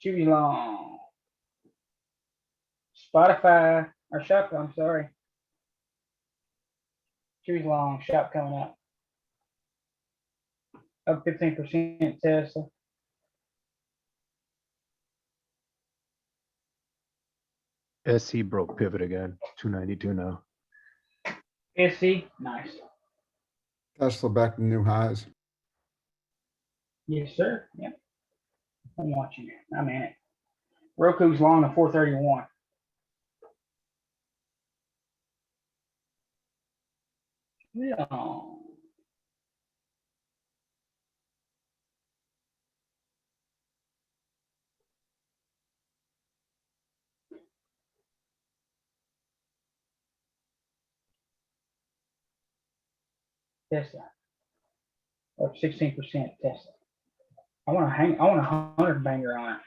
Speaker 1: Chewy long. Spotify, or Shop, I'm sorry. Chewy's long, Shop coming up. Up 15% Tesla.
Speaker 2: SC broke pivot again, 292 now.
Speaker 1: SC, nice.
Speaker 5: Tesla back to new highs.
Speaker 1: Yes, sir. Yep. I'm watching it. I'm in it. Roku's long at 431. Long. Tesla. Up 16% Tesla. I want a 100 banger on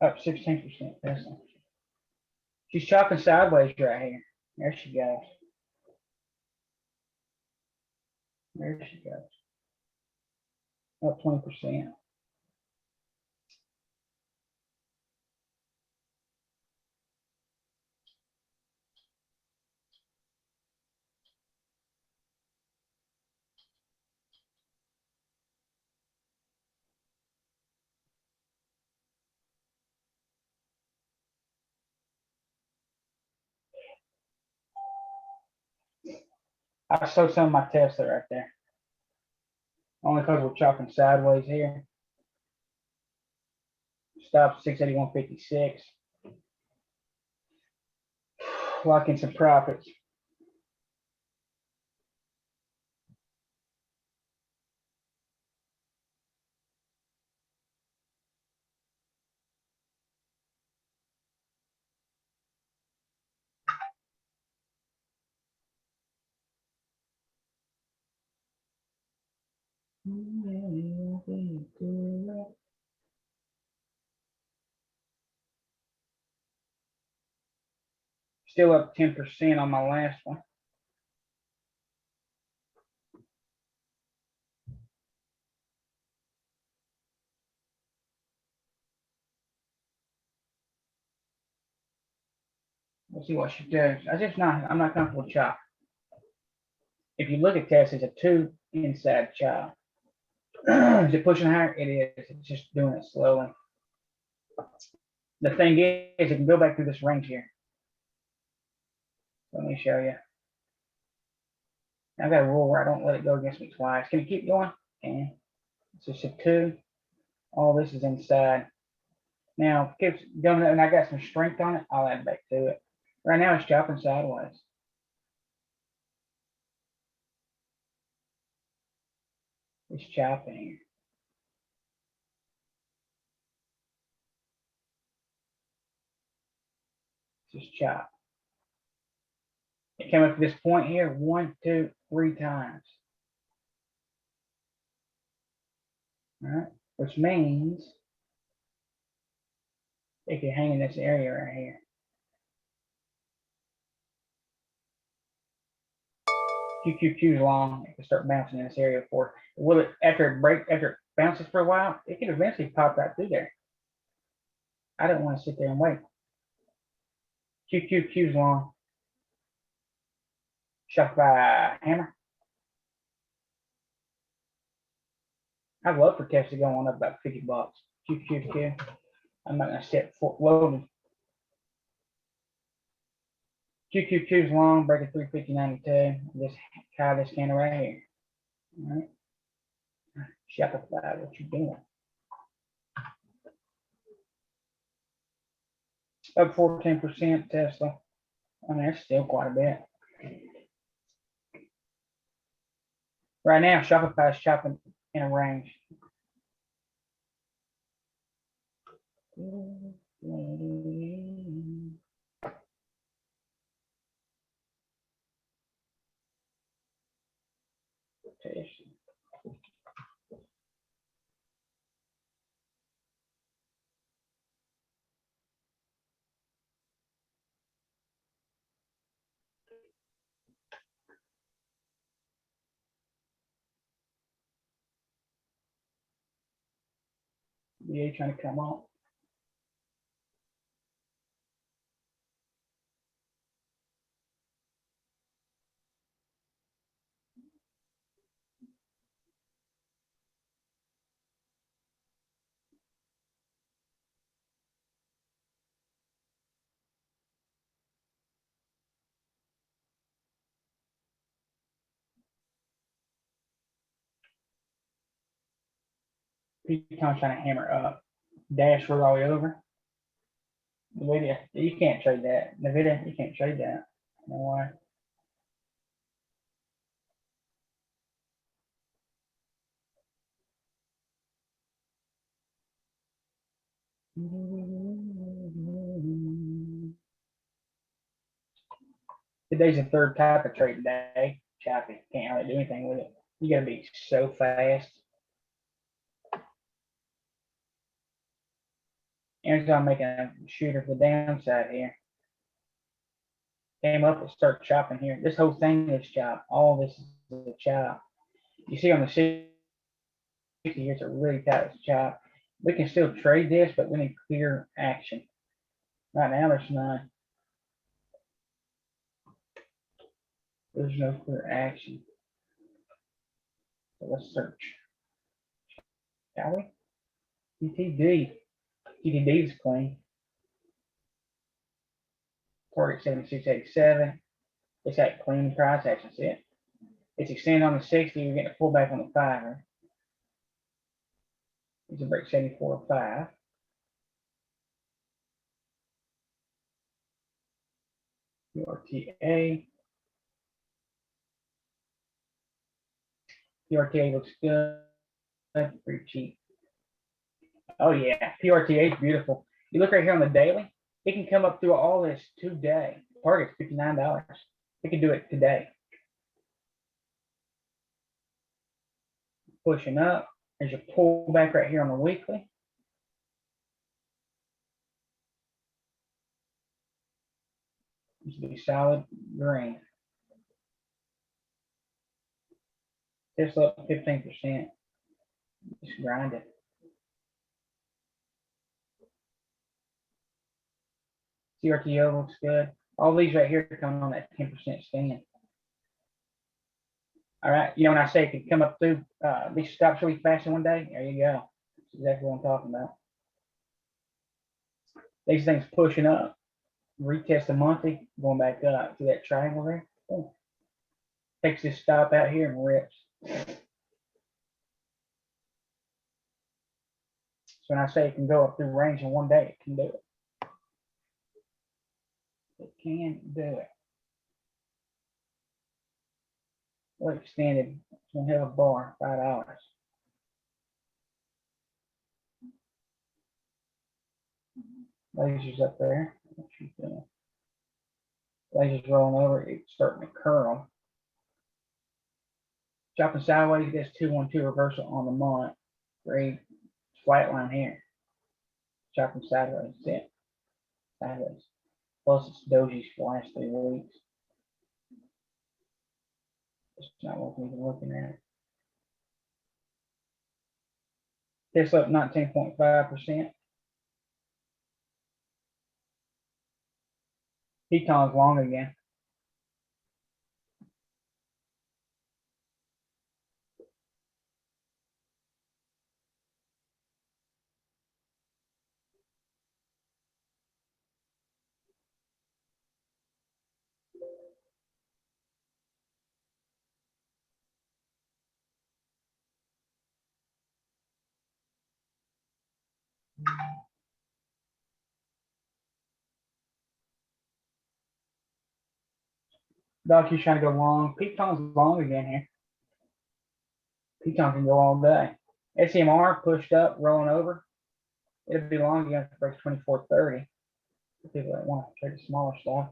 Speaker 1: it. Up 16% Tesla. She's chopping sideways right here. There she goes. There she goes. Up 20%. I sold some of my Tesla right there. Only because we're chopping sideways here. Stop 681.56. Lock in some profits. Still up 10% on my last one. We'll see what she does. I'm not comfortable with chop. If you look at this, it's a 2 inside chop. Is it pushing higher? It is. It's just doing it slowly. The thing is, it can go back through this range here. Let me show you. I've got a rule where I don't let it go against me twice. Can you keep going? And it's just a 2. All this is inside. Now, keeps going, and I got some strength on it. I'll add back to it. Right now, it's chopping sideways. It's chopping. Just chop. It came up to this point here 1, 2, 3 times. All right, which means it can hang in this area right here. QQQ is long. It can start bouncing in this area for. Will it after it bounces for a while? It can eventually pop right through there. I don't want to sit there and wait. QQQ is long. Shot by hammer. I'd love for Tesla to go on up about $50. QQQ. I'm not gonna set loaded. QQQ is long, breaking 350.92. Just tie this candle right here. All right. Shopify, what you doing? Up 14% Tesla. I mean, that's still quite a bit. Right now, Shopify is chopping in a range. Yeah, trying to come on. Peacon's trying to hammer up. Dash roll all the way over. NVIDIA, you can't trade that. NVIDIA, you can't trade that. No why. Today's the third type of trade day. Choppy. Can't really do anything with it. You gotta be so fast. Amazon making a shooter for the downside here. Came up and start chopping here. This whole thing is chop. All this is a chop. You see on the 60 here, it's a really tight chop. We can still trade this, but we need clear action. Right now, there's none. There's no clear action. So let's search. Shall we? TTD. TTD is clean. Target 76.87. It's got clean price action. See it? It's extending on the 60. We're getting a pullback on the 5. It's a break 74.5. PRTA. PRTA looks good. Pretty cheap. Oh yeah, PRTA is beautiful. You look right here on the daily, it can come up through all this today. Target's $59. It can do it today. pushing up. There's a pullback right here on the weekly. Used to be solid green. Tesla up 15%. Just grind it. CRTO looks good. All these right here come on that 10% stand. All right, you know, when I say it could come up through these stops really fast in one day, there you go. That's exactly what I'm talking about. These things pushing up. Retest the monthly, going back up. See that triangle there? Boom. Takes this stop out here and rips. So when I say it can go up through range in one day, it can do it. It can do it. Well, extended. It's gonna have a bar, $5. Lasers up there. What you doing? Lasers rolling over. It's starting to curl. Chopping sideways. That's 212 reversal on the month. Great flat line here. Chopping sideways. That's it. Sideways. Plus it's dojis for the last 3 weeks. It's not what we've been looking at. Tesla up 19.5%. Teton's long again. Docky's trying to go long. Teton's long again here. Teton can go all day. SMR pushed up, rolling over. It'll be long again for breaks 24.30. For people that want to trade the smaller stuff.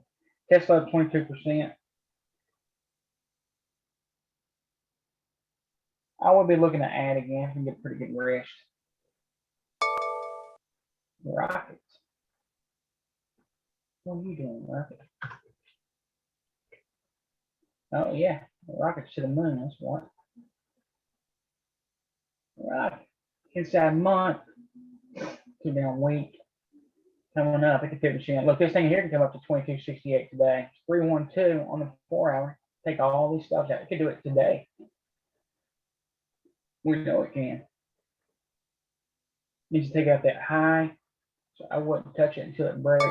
Speaker 1: Tesla up 22%. I would be looking to add again and get pretty good rest. Rockets. What are you doing, Rocket? Oh yeah, rockets to the moon. That's what. Rocket. Inside month. 2 down week. Coming up at the 50%. Look, this thing here can come up to 22.68 today. 312 on the 4 hour. Take all these stops out. It could do it today. We know it can. Needs to take out that high. So I wouldn't touch it until it breaks.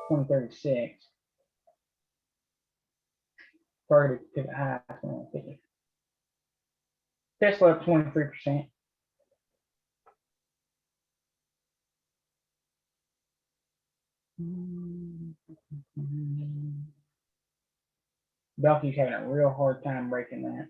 Speaker 1: 2036. Targeted to the high. 2050. Tesla up 23%. Belky's having a real hard time breaking that.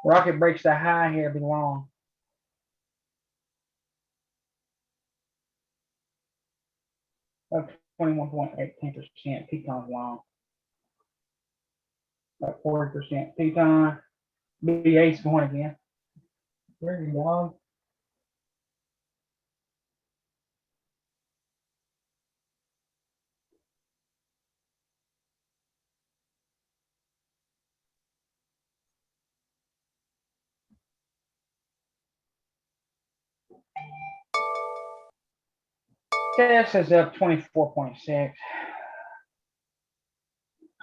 Speaker 1: Rocket breaks the high here, be long. Up 21.18%. Teton's long. About 40%. Teton. BA's going again. Where's your dog? Tesla's up 24.6.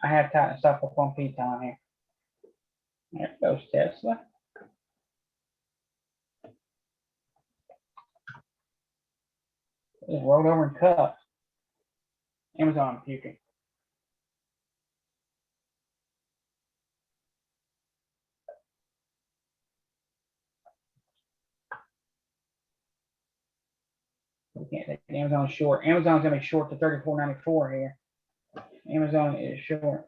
Speaker 1: I have tightened stuff up on Teton here. There goes Tesla. Just rolled over and cut. Amazon puking. We can't take Amazon short. Amazon's gonna be short to 34.94 here. Amazon is short.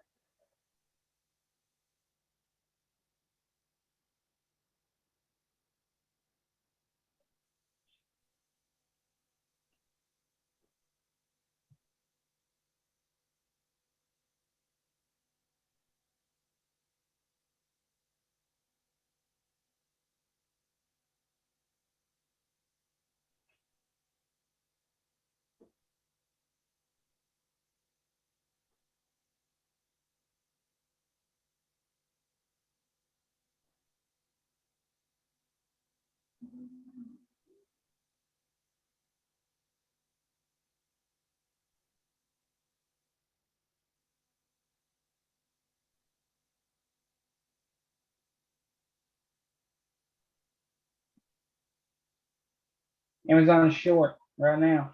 Speaker 1: Amazon is short right now.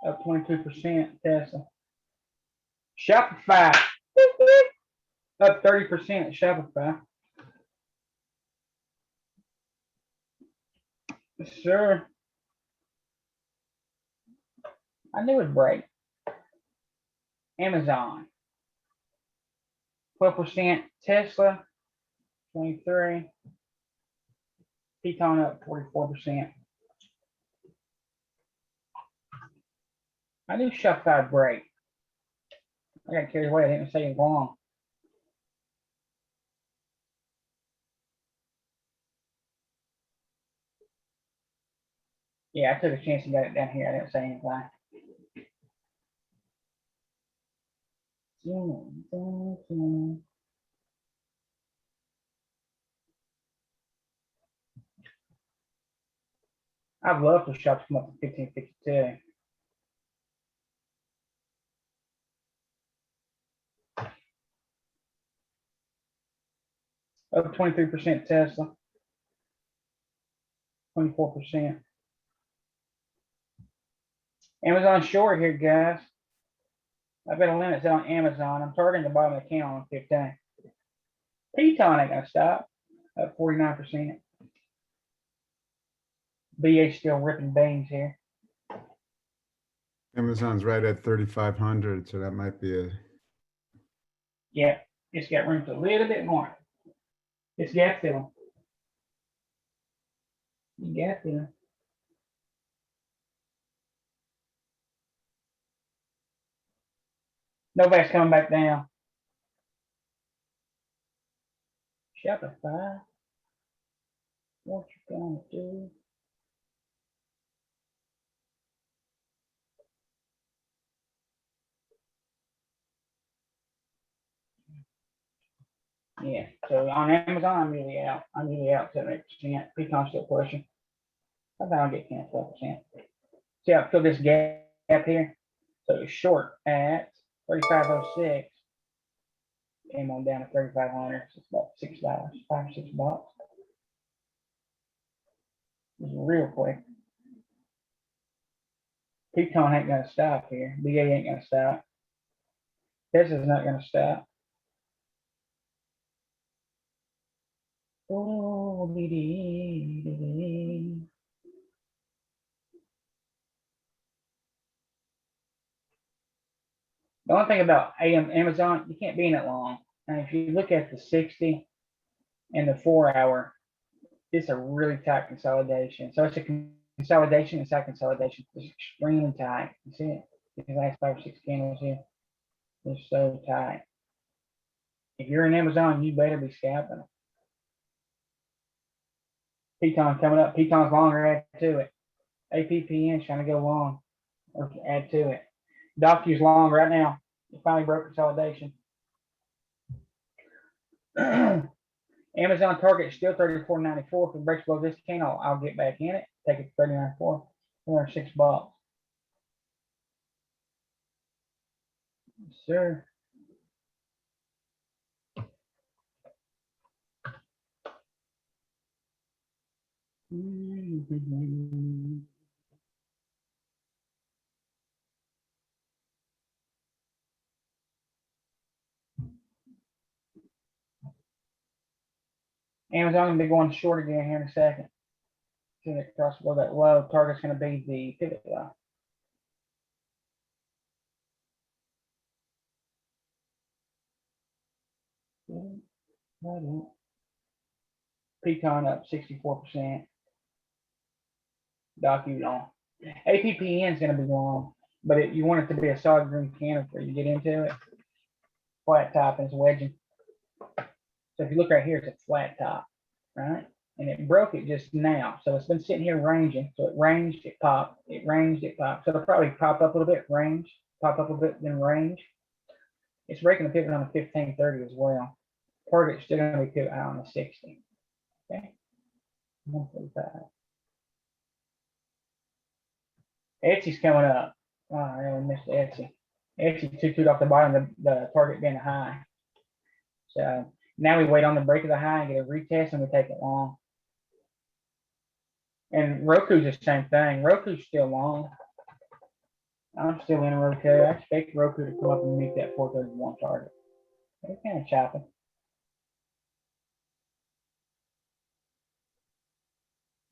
Speaker 1: Up 22%. Tesla. Shopify. Up 30%. Shopify. Sure. I knew it'd break. Amazon. 12%. Tesla. 23. Peloton up 44%. I knew Shopify would break. I got carried away. I didn't say it wrong. Yeah, I took a chance and got it down here. I didn't say anything. I'd love for shops to come up to 1552. Up 23% Tesla. 24%. Amazon short here, guys. I've got a limit set on Amazon. I'm targeting the bottom of the candle on 15. Peloton ain't gonna stop. Up 49%. BA still ripping beans here.
Speaker 5: Amazon's right at 3,500, so that might be a,
Speaker 1: Yeah, it's got room for a little bit more. It's gap filling. Gap filling. Nobody's coming back down. Shopify. What you gonna do? Yeah, so on Amazon, I'm usually out. I'm usually out 70%. Peloton's still pushing. I think I'll get 10 12%. See how I fill this gap here? So it's short at 3506. Came on down to 3,500. So it's about $6, $5 or $6. It's real quick. Peloton ain't gonna stop here. BA ain't gonna stop. Tesla's not gonna stop. Oh, BD. The only thing about Amazon, you can't be in it long. And if you look at the 60 and the 4 hour, it's a really tight consolidation. So it's a consolidation, it's a consolidation. It's extremely tight. You see it? These last 5 or 6 candles here, they're so tight. If you're in Amazon, you better be scalping it. Peloton coming up. Peloton's longer, add to it. APPN trying to go long or add to it. Docu's long right now. It finally broke consolidation. Amazon target is still 34.94. If it breaks below this candle, I'll get back in it. Take it to 39.4. $6. Yes, sir. Amazon gonna be going short again here in a second. Soon it crosses below that low, target's gonna be the pivot low. Pecan up 64%. Docu long. APPN is gonna be long, but you want it to be a solid green candle before you get into it. Flat top and it's wedging. So if you look right here, it's a flat top, right? And it broke it just now. So it's been sitting here ranging. So it ranged, it popped, it ranged, it popped. So it'll probably pop up a little bit, range, pop up a bit, then range. It's breaking the pivot on the 1530 as well. Target's still gonna be pivot high on the 60. Okay. 145. Etsy's coming up. Oh, I really missed Etsy. Etsy took off the bottom, the target being a high. So now we wait on the break of the high and get a retest and we take it long. And Roku's the same thing. Roku's still long. I'm still in Roku. I expect Roku to come up and meet that 431 target. It's kind of chopping.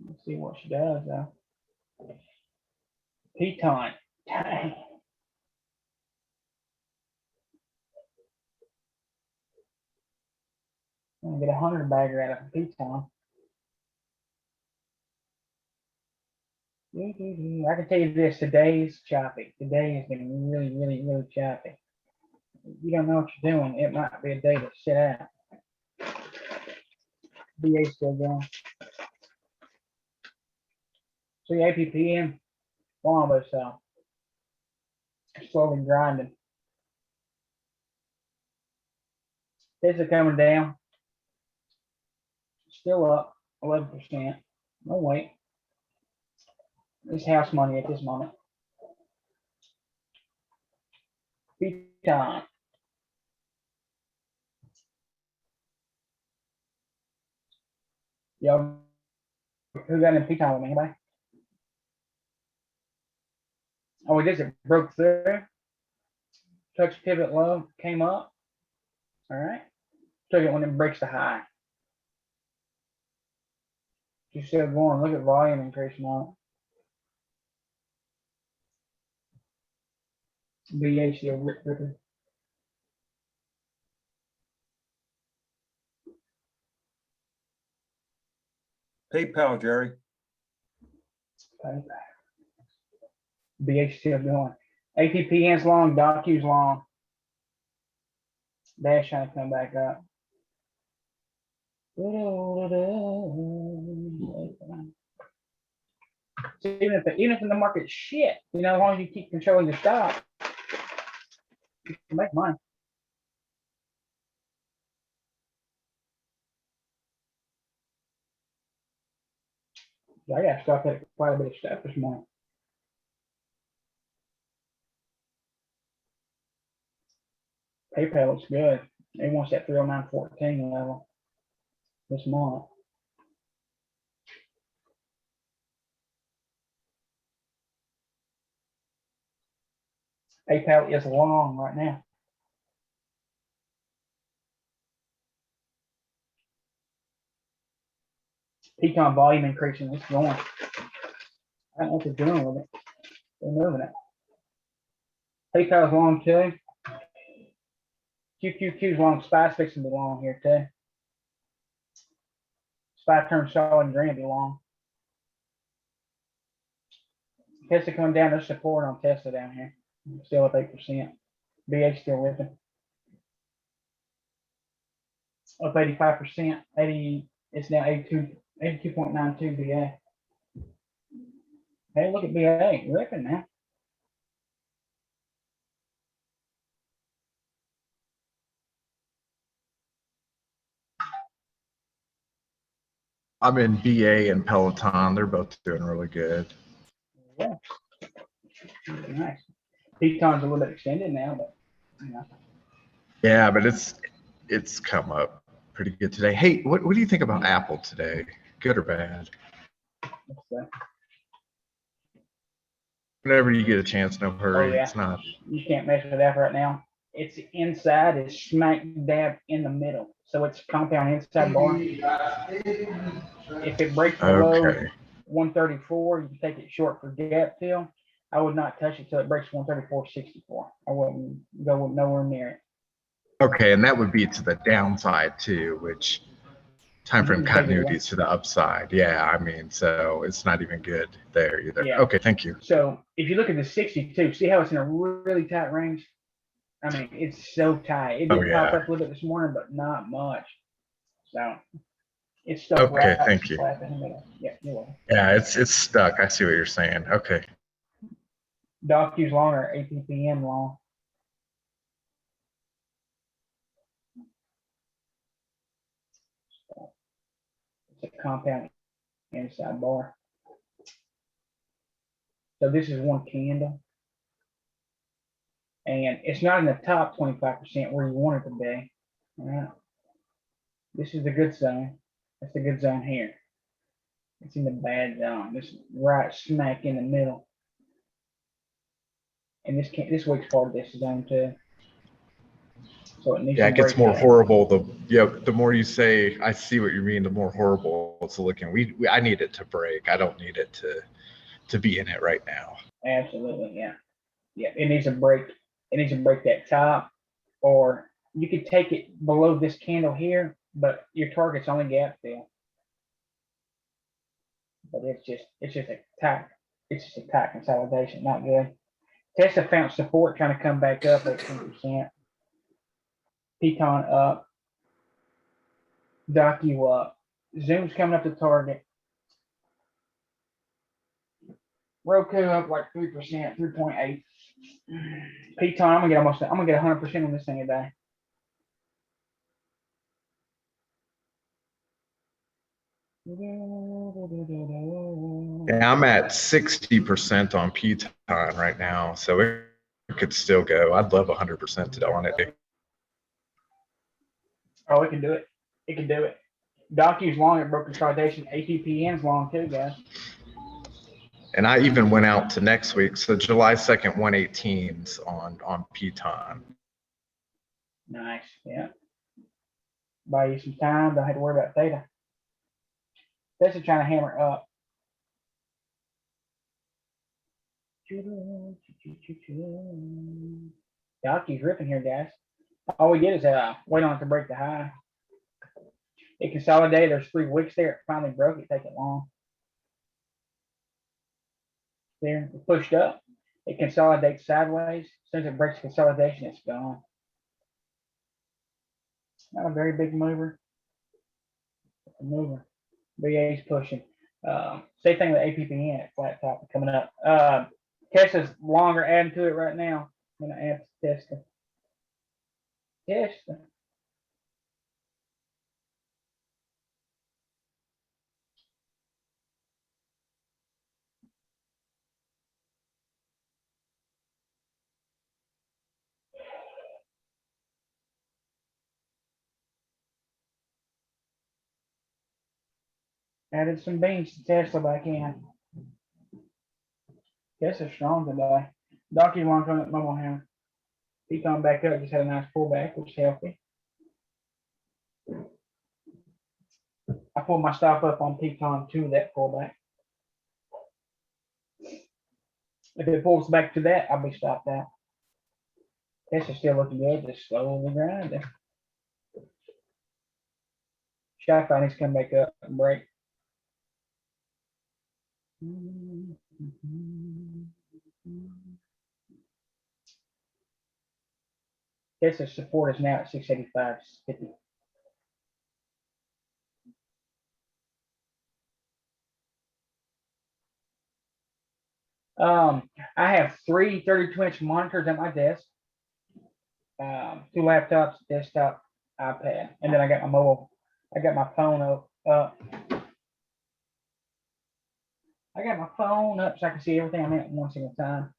Speaker 1: Let's see what she does though. Piton. Dang. I'm gonna get 100 bagger out of Piton. I can tell you this, today's choppy. Today has been really, really, really choppy. If you don't know what you're doing, it might be a day to sit out. BA still going. See APPN, almost slowly grinding. Tesla coming down. Still up 11%. No wait. It's house money at this moment. Pecan. Yo, who got in pecan with me? Anybody? Oh, it is. It broke through. Touch pivot low, came up. All right. Took it when it breaks the high. She's still going. Look at volume increasing on it. BA still ripping.
Speaker 3: PayPal, Jerry.
Speaker 1: BH still going. APPN's long, DocuQ's long. Dash trying to come back up. So even if the market's shit, you know, as long as you keep controlling your stock, you can make money. I got stuck at quite a bit of stuff this morning. PayPal looks good. It wants that 309.14 level this month. PayPal is long right now. Pecan volume increasing. It's going. I don't know what they're doing with it. They're moving it. PayPal's long too. QQQ's long. SPY's fixing to be long here too. SPY turned solid green to be long. Tesla coming down. There's support on Tesla down here. Still up 8%. BH still ripping. Up 85%. 80. It's now 82.92 BA. Hey, look at BA ripping now.
Speaker 7: I'm in BA and Peloton. They're both doing really good.
Speaker 1: Yeah. Nice. Pecan's a little bit extended now, but you know.
Speaker 7: Yeah, but it's come up pretty good today. Hey, what do you think about Apple today? Good or bad? Whenever you get a chance, no hurry.
Speaker 1: Oh, yeah.
Speaker 7: It's not.
Speaker 1: You can't mess with that right now. It's inside is smack dab in the middle. So it's compound inside bar. If it breaks below
Speaker 7: Okay.
Speaker 1: 134, you can take it short for gap fill. I would not touch it till it breaks 134.64. I wouldn't go nowhere near it.
Speaker 7: Okay, and that would be to the downside too, which time frame
Speaker 1: Mhm, take it
Speaker 7: continuity
Speaker 1: away.
Speaker 7: is to the upside. Yeah, I mean, so it's not even good there either.
Speaker 1: Yeah.
Speaker 7: Okay, thank you.
Speaker 1: So if you look at the 62, see how it's in a really tight range? I mean, it's so tight. It
Speaker 7: Oh,
Speaker 1: did pop
Speaker 7: yeah.
Speaker 1: up a little bit this morning, but not much. So it's stuck
Speaker 7: Okay,
Speaker 1: right
Speaker 7: thank you.
Speaker 1: slap in the middle. Yeah, you're welcome.
Speaker 7: Yeah, it's stuck. I see what you're saying. Okay.
Speaker 1: DocuSign long or APPM long. It's a compound inside bar. So this is one candle. And it's not in the top 25% where you want it to be. All right. This is the good zone. That's the good zone here. It's in the bad zone. This right smack in the middle. And this week's part of this zone too. So it needs
Speaker 7: Yeah,
Speaker 1: to
Speaker 7: it gets
Speaker 1: break
Speaker 7: more
Speaker 1: out.
Speaker 7: horrible. The more you say, I see what you mean, the more horrible it's looking. I need it to break. I don't need it to be in it right now.
Speaker 1: Absolutely, yeah. Yeah, it needs to break. It needs to break that top, or you could take it below this candle here, but your target's only gap fill. But it's just a tight consolidation, not good. Tesla found support trying to come back up 18%. Pecan up. Docu up. Zoom's coming up to target. Roku up like 3%, 3.8. Pecan, I'm gonna get 100% on this thing today.
Speaker 7: Yeah, I'm at 60% on Peton right now, so it could still go. I'd love 100% on it.
Speaker 1: Oh, it can do it. It can do it. Docu's long at broken consolidation. APPN's long too, guys.
Speaker 7: And I even went out to next week, so July 2nd, 118s on Peton.
Speaker 1: Nice, yeah. Buy you some time. Don't have to worry about theta. This is trying to hammer up. Docu's ripping here, guys. All we get is wait on it to break the high. It consolidated. There's 3 wicks there. It finally broke it. Take it long. There, it pushed up. It consolidates sideways. As soon as it breaks consolidation, it's gone. Not a very big mover. It's a mover. BA's pushing. Same thing with APPN at flat top coming up. Tesla's longer adding to it right now. I'm gonna add to Tesla. Tesla. Added some beans to Tesla back in. Tesla's strong today. Donkey long coming up mobile hammer. He come back up, just had a nice pullback, which is healthy. I pulled my stop up on Pecan to that pullback. If it pulls back to that, I'll be stopped out. Tesla's still looking good, just slowly grinding. Shopify needs to come back up and break. Tesla's support is now at 685.50. I have 3 32-inch monitors at my desk. 2 laptops, desktop, iPad, and then I got my mobile. I got my phone up. I got my phone up so I can see everything I'm in at one single time.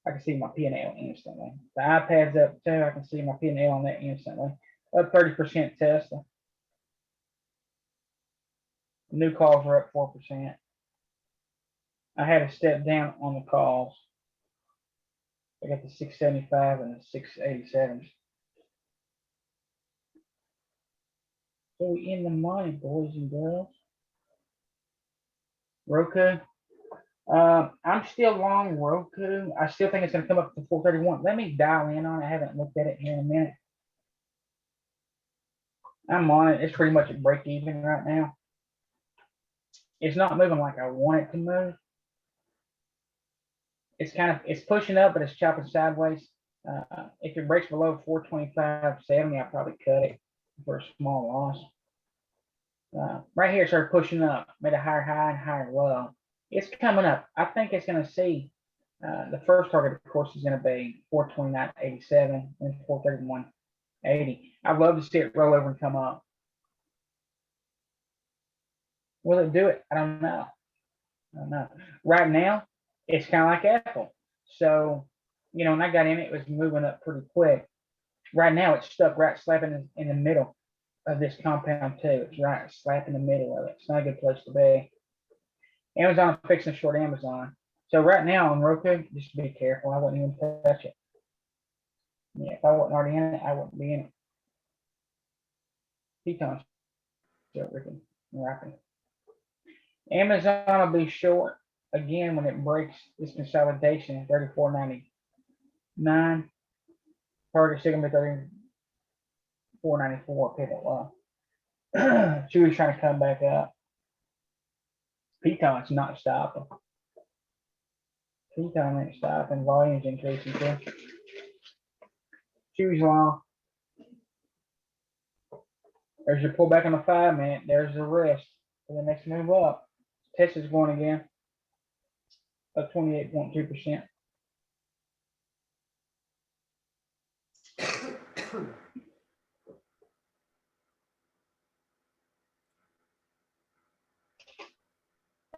Speaker 1: I can see my P&L instantly. The iPad's up too. I can see my P&L on that instantly. Up 30% Tesla. New calls are up 4%. I had to step down on the calls. I got the 675 and the 687s. So we in the money, boys and girls. Roku. I'm still long Roku. I still think it's gonna come up to 431. Let me dial in on it. I haven't looked at it here in a minute. I'm on it. It's pretty much at break even right now. It's not moving like I want it to move. It's pushing up, but it's chopping sideways. If it breaks below 425.70, I'll probably cut it for a small loss. Right here, it started pushing up, made a higher high and higher low. It's coming up. I think it's going to see the first target, of course, is going to be 429.87 and 431.80. I'd love to see it roll over and come up. Will it do it? I don't know. Right now, it's kind of like Apple. So, you know, when I got in, it was moving up pretty quick. Right now, it's stuck right slap in the middle of this compound too. It's right slap in the middle of it. It's not a good place to be. Amazon fixing to short Amazon. So right now on Roku, just be careful. I wouldn't even touch it. Yeah, if I wasn't already in it, I wouldn't be in it. Pecan still wrapping. Amazon will be short again when it breaks this consolidation at 34.99. Target still gonna be 34.94 pivot low. Chewy's trying to come back up. Pecan's not stopping. Pecan ain't stopping. Volume's increasing too. Chewy's long. There's your pullback on the 5-minute. There's the rest for the next move up. Tesla's going again. Up 28.2%.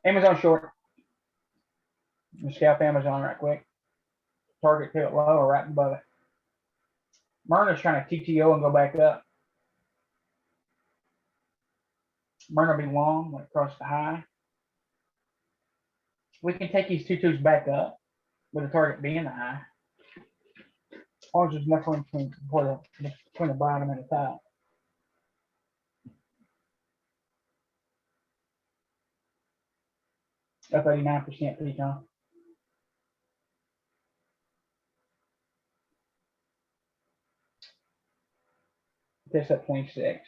Speaker 1: Amazon short. Let's scalp Amazon right quick. Target pivot low or right above it. Myrna's trying to TTO and go back up. Myrna will be long when it crosses the high. We can take these two twos back up with the target being the high. As long as there's enough room between the bottom and the top. Up 89% Pecan. This up 26.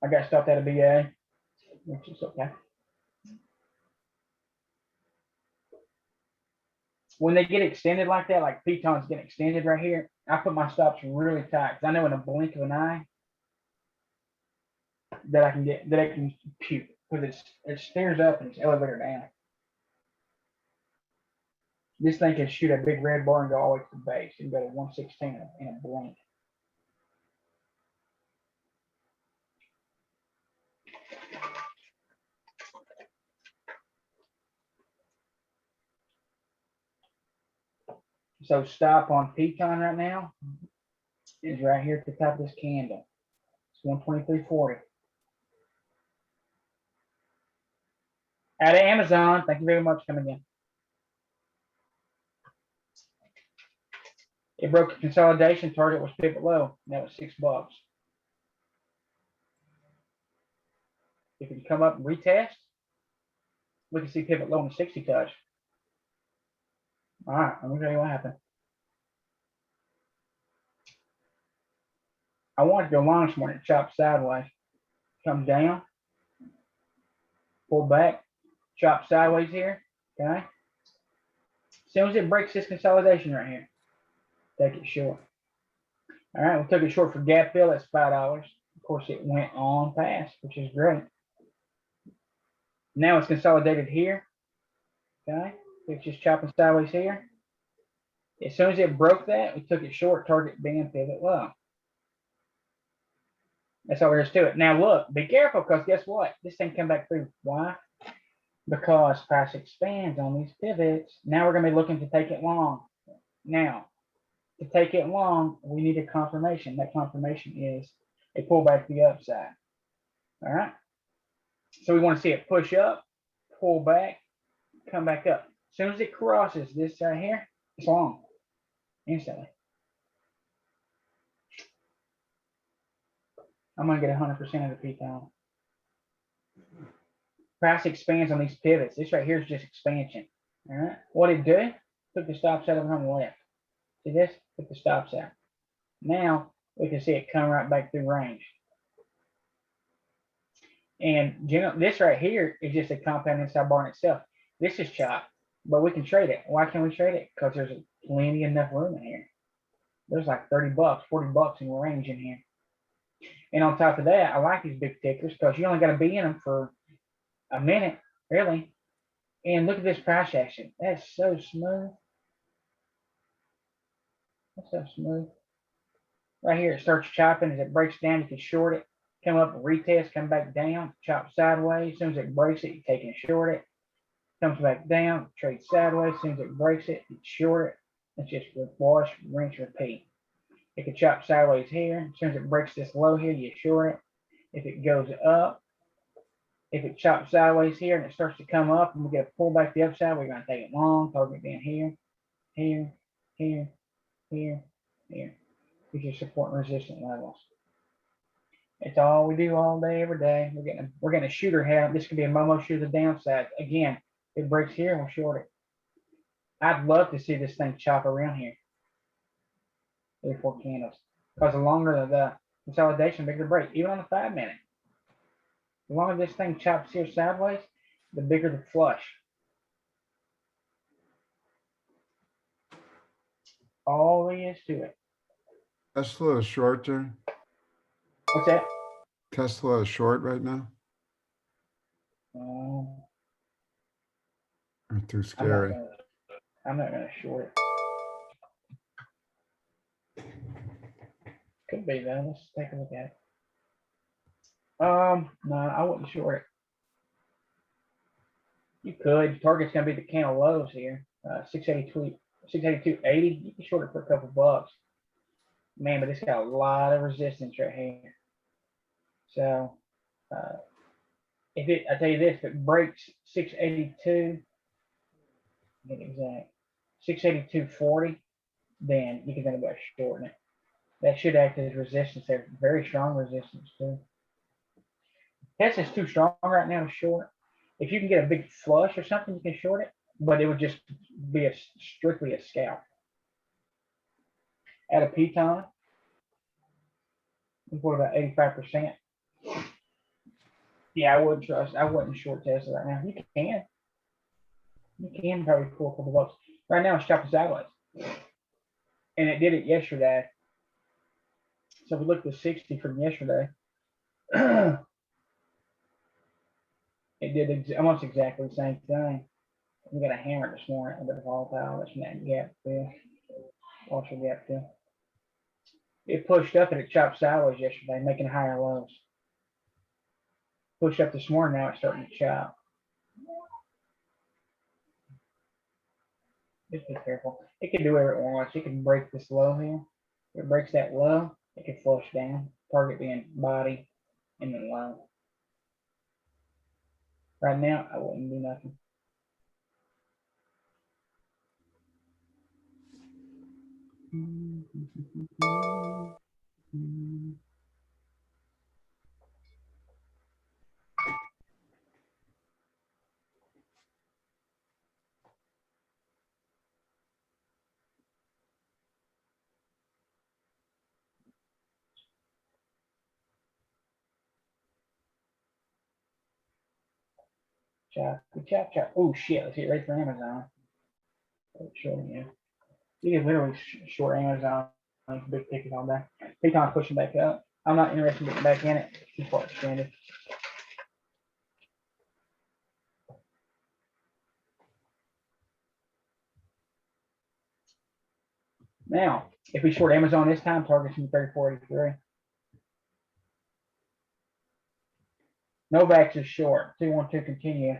Speaker 1: I got stopped at a BA, which is okay. When they get extended like that, like Pecan's getting extended right here, I put my stops really tight because I know in a blink of an eye that I can puke because it stairs up and it's elevator down. This thing can shoot a big red bar and go all the way to the base and go to 116 in a blink. So stop on Pecan right now is right here at the top of this candle. It's 123.40. Out of Amazon, thank you very much for coming in. It broke the consolidation target, was pivot low. That was $6. If it can come up and retest, we can see pivot low on the 60 touch. All right, let me show you what happened. I wanted to go long this morning, chop sideways, come down, pull back, chop sideways here, okay? As soon as it breaks this consolidation right here, take it short. All right, we took it short for gap fill, that's $5. Of course, it went on past, which is great. Now it's consolidated here, okay? It's just chopping sideways here. As soon as it broke that, we took it short, target band, pivot low. That's all there is to it. Now look, be careful because guess what? This thing come back through. Why? Because price expands on these pivots. Now we're going to be looking to take it long. Now, to take it long, we need a confirmation. That confirmation is a pullback to the upside. All right. So we want to see it push up, pull back, come back up. As soon as it crosses this right here, it's long. instantly. I'm gonna get 100% of the P-time. Price expands on these pivots. This right here is just expansion. All right. What it do? Took the stops out over on the left. See this? Took the stops out. Now we can see it come right back through range. And this right here is just a compound inside bar in itself. This is chopped, but we can trade it. Why can we trade it? Because there's plenty enough room in here. There's like 30 bucks, 40 bucks in range in here. And on top of that, I like these big tickers because you only got to be in them for a minute, really. And look at this price action. That's so smooth. That's so smooth. Right here, it starts chopping. As it breaks down, you can short it. Come up, retest, come back down, chop sideways. As soon as it breaks it, you take and short it. Comes back down, trade sideways. As soon as it breaks it, you short it. It's just wash, rinse, repeat. It can chop sideways here. As soon as it breaks this low here, you short it. If it goes up, if it chops sideways here and it starts to come up and we get a pull back the upside, we're going to take it long, target being here, here, here, here, here. These are support and resistance levels. It's all we do all day, every day. We're getting a shooter head. This could be a Momo shooter the downside. Again, it breaks here and we'll short it. I'd love to see this thing chop around here. 3-4 candles. Because the longer the consolidation, the bigger the break. Even on the 5-minute. The longer this thing chops here sideways, the bigger the flush. All there is to it.
Speaker 5: Tesla is short there.
Speaker 1: What's that?
Speaker 5: Tesla is short right now.
Speaker 1: Oh,
Speaker 5: Or too
Speaker 1: I'm not
Speaker 5: scary.
Speaker 1: gonna- I'm not going to short it. Could be though. Let's take a look at it. No, I wouldn't short it. You could. Target's gonna be the candle lows here. 682, 682.80. You can short it for a couple bucks. Man, but it's got a lot of resistance right here. So I tell you this, if it breaks 682, get exact, 682.40, then you can think about shorting it. That should act as resistance there. Very strong resistance too. Tesla's too strong right now to short. If you can get a big flush or something, you can short it, but it would just be strictly a scalp. At a P-time, what about 85%? Yeah, I wouldn't short Tesla right now. You can probably pull a couple bucks. Right now it's chopping sideways. And it did it yesterday. So if we look at the 60 from yesterday, it did almost exactly the same thing. We got a hammer this morning, a bit of volatile. That's from that gap fill. Also gap fill. It pushed up and it chopped sideways yesterday, making higher lows. Pushed up this morning, now it's starting to chop. Just be careful. It can do whatever it wants. It can break this low here. If it breaks that low, it can flush down. Target being body and then low. Right now, I wouldn't do nothing. Chop. Oh shit, let's get right for Amazon. Sure, yeah. You can literally short Amazon, big ticket all day. P-time pushing back up. I'm not interested in getting back in it. Too far extended. Now, if we short Amazon this time, target's from 34.83. Novax is short. 212 continue.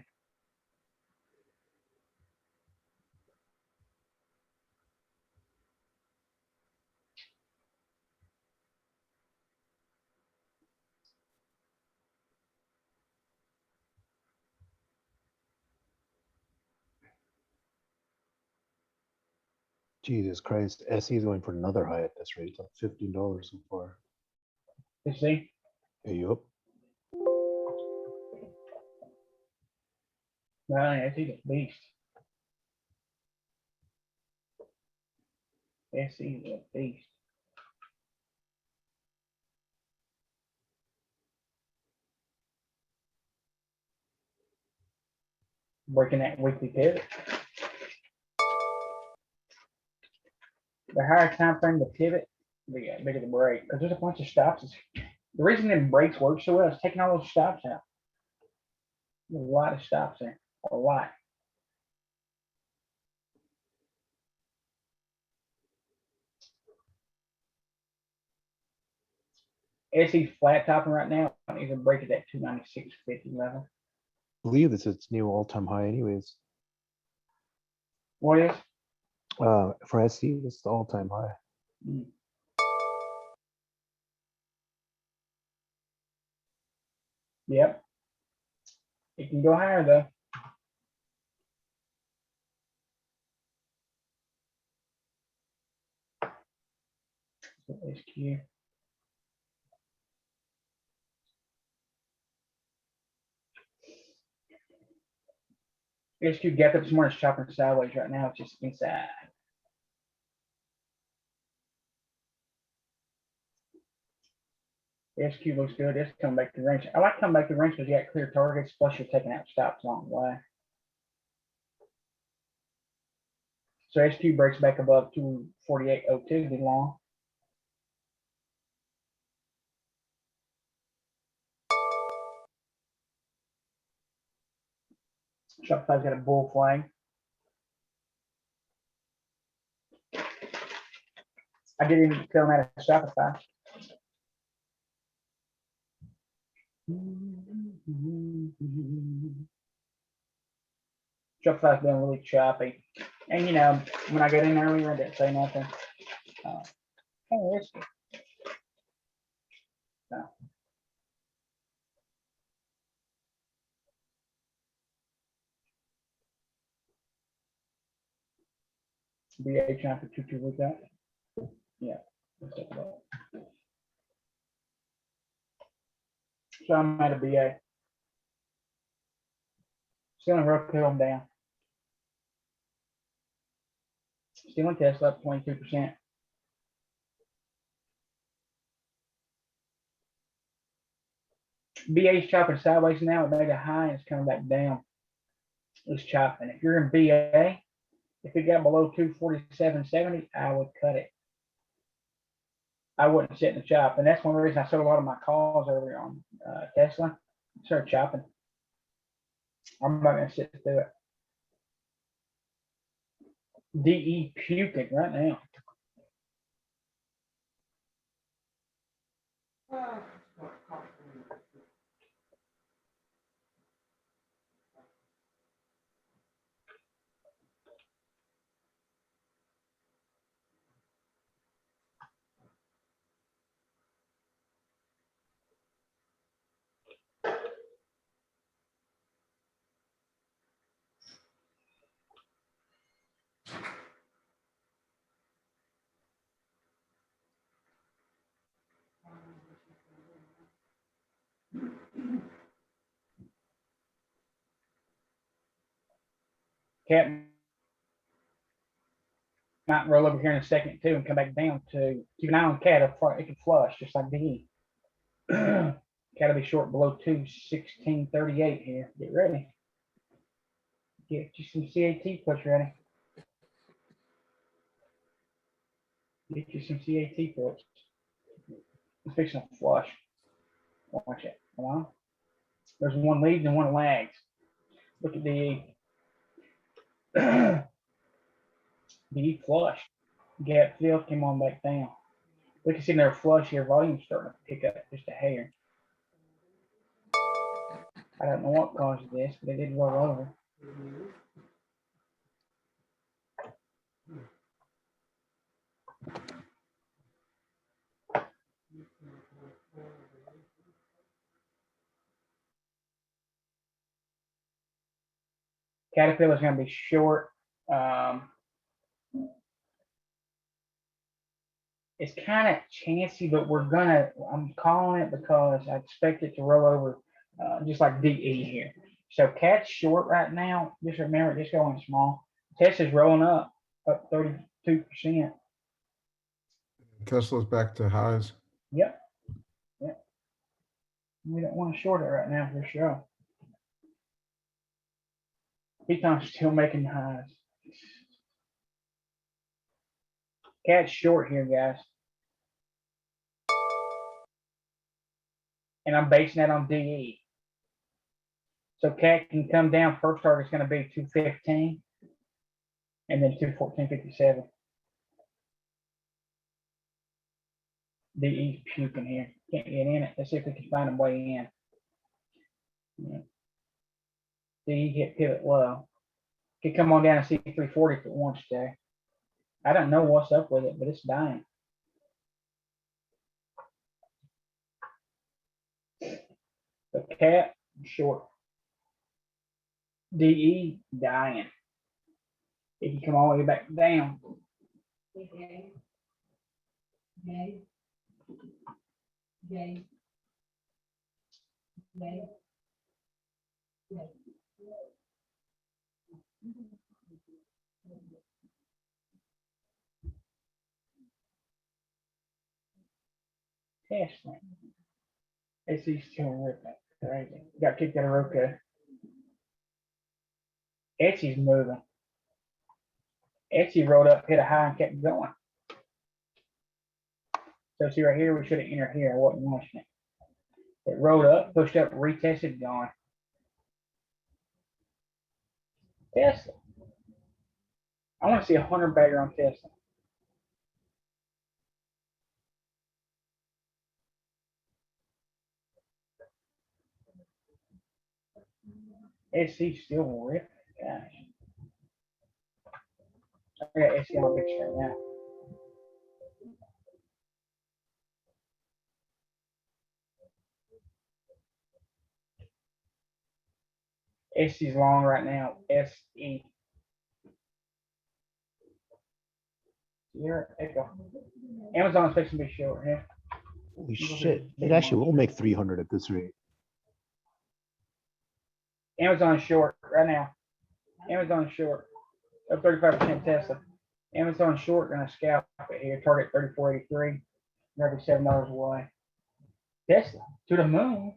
Speaker 2: Jesus Christ, SE is going for another high at this rate. It's up $15 so far.
Speaker 1: You see,
Speaker 2: Yup.
Speaker 1: well, SE's a beast. SE's a beast. Breaking that weekly pivot. The higher time frame the pivot, the bigger the break, because there's a bunch of stops. The reason them breaks work so well is taking all those stops out. There's a lot of stops there, a lot. SE's flat topping right now. He's gonna break it at 296.50 level.
Speaker 2: Believe this is its new all-time high anyways.
Speaker 1: What is?
Speaker 2: For SE, this is the all-time high.
Speaker 1: Mm. Yep. It can go higher though. SQ. SQ gap up this morning is chopping sideways right now. It's just inside. SQ looks good. It's coming back to the range. I like coming back to the range because you got clear targets, plus you're taking out stops along the way. So SQ breaks back above 248.02 be long. Shopify's got a bull flag. I didn't even film that at Shopify. Shopify's been really choppy. And you know, when I got in earlier, I didn't say nothing. Oh, it's good. No. BA trying for 2 weeks out. Yeah. Let's take a look. So I'm at a BA. Still in Roku, I'm down. Still in Tesla up 22%. BA's chopping sideways now. It made a high and it's coming back down. It's chopping. If you're in BA, if it got below 247.70, I would cut it. I wouldn't sit in the chop. And that's one reason I sold a lot of my calls earlier on Tesla. I started chopping. I'm not going to sit through it. DE puking right now. Cat might roll over here in a second too and come back down to keep an eye on cat. It can flush just like DE. Cat will be short below 216.38 here. Get ready. Get you some CAT push ready. Get you some CAT push. It's fixing to flush. Watch it. Come on. There's one leads and one lags. Look at DE. DE flush. Gap fill came on back down. We can see their flush here. Volume starting to pick up just a hair. I don't know what caused this, but it did roll over. Caterpillar's going to be short. It's kind of chancy, but I'm calling it because I expect it to roll over, just like DE here. So cat's short right now. Just remember, just going small. Tesla's rolling up 32%.
Speaker 5: Tesla's back to highs.
Speaker 1: Yep. Yep. We don't want to short it right now for sure. Piton's still making highs. Cat's short here, guys. And I'm basing that on DE. So cat can come down. First target's going to be 215 and then 214.57. DE's puking here. Can't get in it. Let's see if we can find a way in. Yeah. DE hit pivot low. Could come on down to C340 if it wants to. I don't know what's up with it, but it's dying. The cat short. DE dying. If you come all the way back down.
Speaker 8: Okay. Okay. Okay. Okay.
Speaker 1: Tesla. It's still ripping. Crazy. Got kicked out of Roku. Etsy's moving. Etsy rolled up, hit a high, and kept going. So see right here, we should have entered here. I wasn't watching it. It rolled up, pushed up, retested, gone. Tesla. I want to see 100 bagger on Tesla. SC still ripping, gosh. I got SC on a big screen now. SC's long right now. SE. Here, echo. Amazon's fixing to be short here.
Speaker 2: Holy shit, it actually will make 300 at this rate.
Speaker 1: Amazon's short right now. Amazon's short. Up 35% Tesla. Amazon short, gonna scalp it here. Target 34.83. Another $7 away. Tesla to the moon.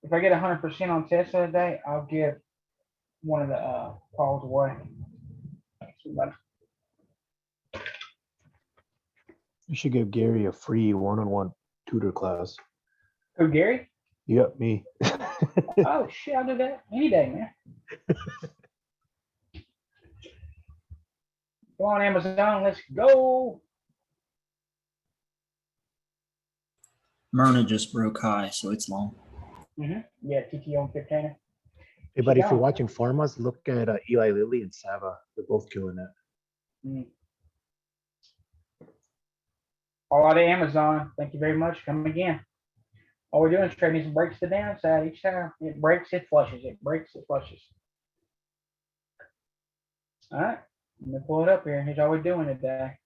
Speaker 1: If I get 100% on Tesla today, I'll give one of the calls away. Somebody.
Speaker 2: You should give Gary a free one-on-one tutor class.
Speaker 1: Who, Gary?
Speaker 2: Yep, me.
Speaker 1: Oh shit, I'll do that any day, man. Go on Amazon, let's go.
Speaker 4: Myrna just broke high, so it's long.
Speaker 1: Yeah, TTO and 15.
Speaker 2: Hey, buddy, if
Speaker 1: Yeah.
Speaker 2: you're watching Pharmas, look at Eli Lilly and Sava. They're both killing it.
Speaker 1: All out of Amazon. Thank you very much. Come again. All we're doing is trading these breaks to the downside each time. It breaks, it flushes. It breaks, it flushes. All right. Let me pull it up here. Here's all we're doing today.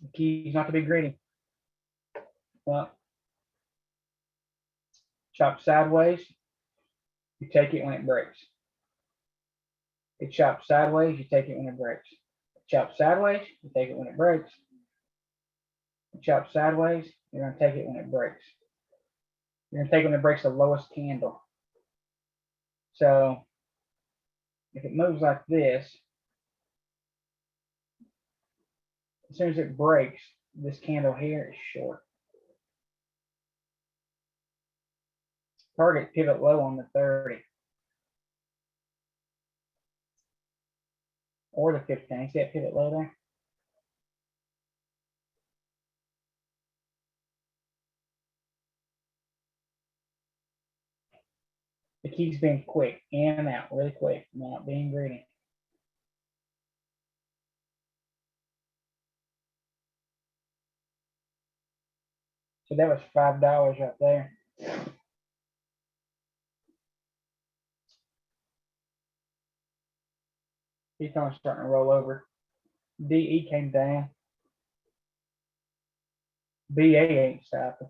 Speaker 1: The key is not to be greedy. Well, chop sideways. You take it when it breaks. It chops sideways. You take it when it breaks. It chops sideways. You take it when it breaks. It chops sideways. You're going to take it when it breaks. You're going to take it when it breaks the lowest candle. So if it moves like this, as soon as it breaks, this candle here is short. Target pivot low on the 30. Or the 15. See that pivot low there? The key's being quick, in and out, really quick, not being greedy. So that was $5 right there. Teton's starting to roll over. DE came down. BA ain't stopping.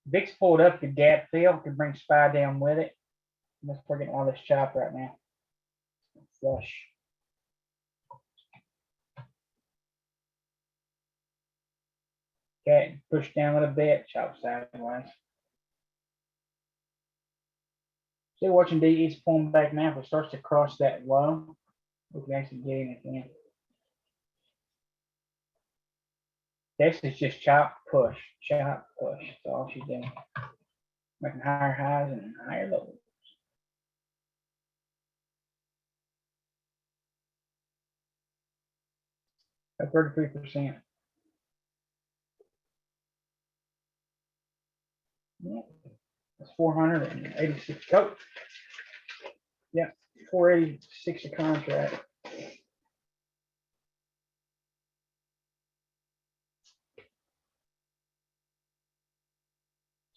Speaker 1: VIX pulled up the gap fill, could bring SPY down with it. We're getting all this chop right now. Flush. Okay, push down a little bit, chop sideways. Still watching DE's pulling back now. If it starts to cross that low, we can actually get in again. This is just chop, push, chop, push. That's all she's doing. Making higher highs and higher lows. At 33%. Yeah, that's 486. Oh, yeah, 486 a contract.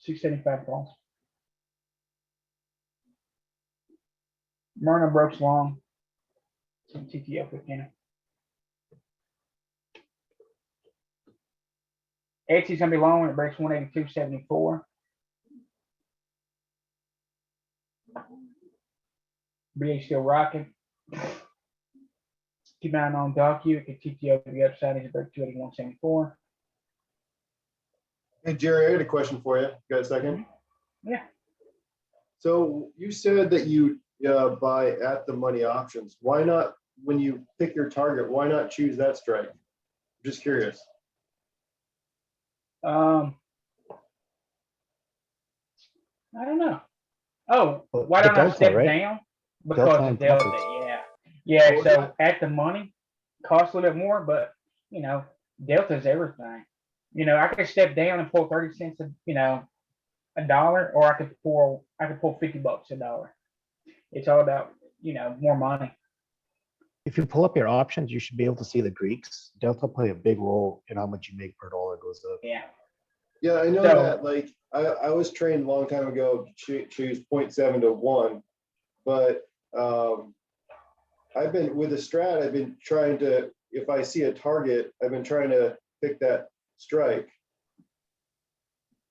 Speaker 1: $675 calls. Myrna broke long. Some TTF with him. Etsy's gonna be long when it breaks 182.74. BA still rocking. Keep an eye on Docu. It could TTO to the upside as it breaks 281.74.
Speaker 9: Hey, Jerry, I had a question for you. You got a second?
Speaker 1: Yeah.
Speaker 9: So you said that you buy at the money options. Why not, when you pick your target, why not choose that strike? Just curious.
Speaker 1: I don't know. Oh,
Speaker 2: Well,
Speaker 1: why
Speaker 2: the
Speaker 1: don't I
Speaker 2: delta,
Speaker 1: step
Speaker 2: right?
Speaker 1: down?
Speaker 2: Delta
Speaker 1: Because
Speaker 2: and
Speaker 1: of Delta,
Speaker 2: profits.
Speaker 1: yeah. Yeah,
Speaker 9: What was
Speaker 1: so
Speaker 9: that?
Speaker 1: at the money, costs a little bit more, but you know, Delta's everything. You know, I could step down and pull 30 cents of, you know, $1, or I could pull $50 $1. It's all about, you know, more money.
Speaker 2: If you pull up your options, you should be able to see the Greeks. Delta play a big role in how much you make per dollar goes up.
Speaker 1: Yeah.
Speaker 9: Yeah, I know
Speaker 1: So-
Speaker 9: that. Like, I was trained a long time ago to choose 0.7 to 1, but I've been with a strat. I've been trying to, if I see a target, I've been trying to pick that strike.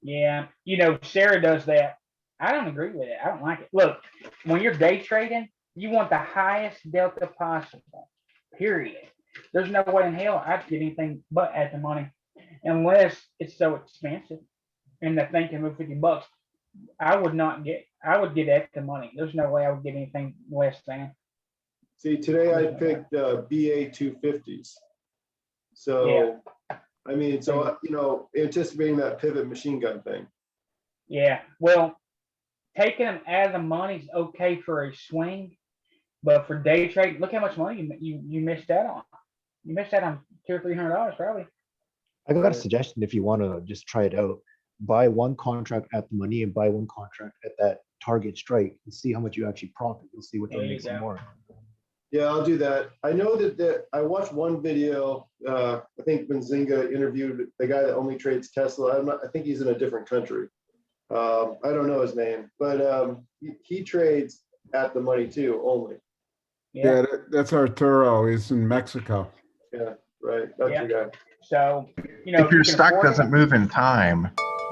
Speaker 1: Yeah, you know, Sarah does that. I don't agree with it. I don't like it. Look, when you're day trading, you want the highest delta possible, period. There's no way in hell I'd get anything but at the money unless it's so expensive and the thing can move $50. I would get at the money. There's no way I would get anything less than.
Speaker 9: See, today I picked BA 250s. So, I mean, so, you know, anticipating that pivot machine gun thing.
Speaker 1: Yeah, well, taking them out of the money is okay for a swing, but for day trade, look how much money you missed out on. You missed out on $200 or $300 probably.
Speaker 2: I got a suggestion if you want to just try it out. Buy one contract at the money and buy one contract at that target strike and see how much you actually profit. You'll see which
Speaker 1: There
Speaker 2: one
Speaker 1: you
Speaker 2: makes you
Speaker 1: go.
Speaker 2: more.
Speaker 9: Yeah, I'll do that. I know that I watched one video. I think Benzinga interviewed the guy that only trades Tesla. I think he's in a different country. I don't know his name, but he trades at the money too, only.
Speaker 5: Yeah, that's Arturo. He's in Mexico.
Speaker 9: Yeah, right. That's
Speaker 1: Yeah.
Speaker 9: the guy.
Speaker 1: So, you know,
Speaker 7: If your
Speaker 1: you can
Speaker 7: stock
Speaker 1: afford it.
Speaker 7: doesn't move in time,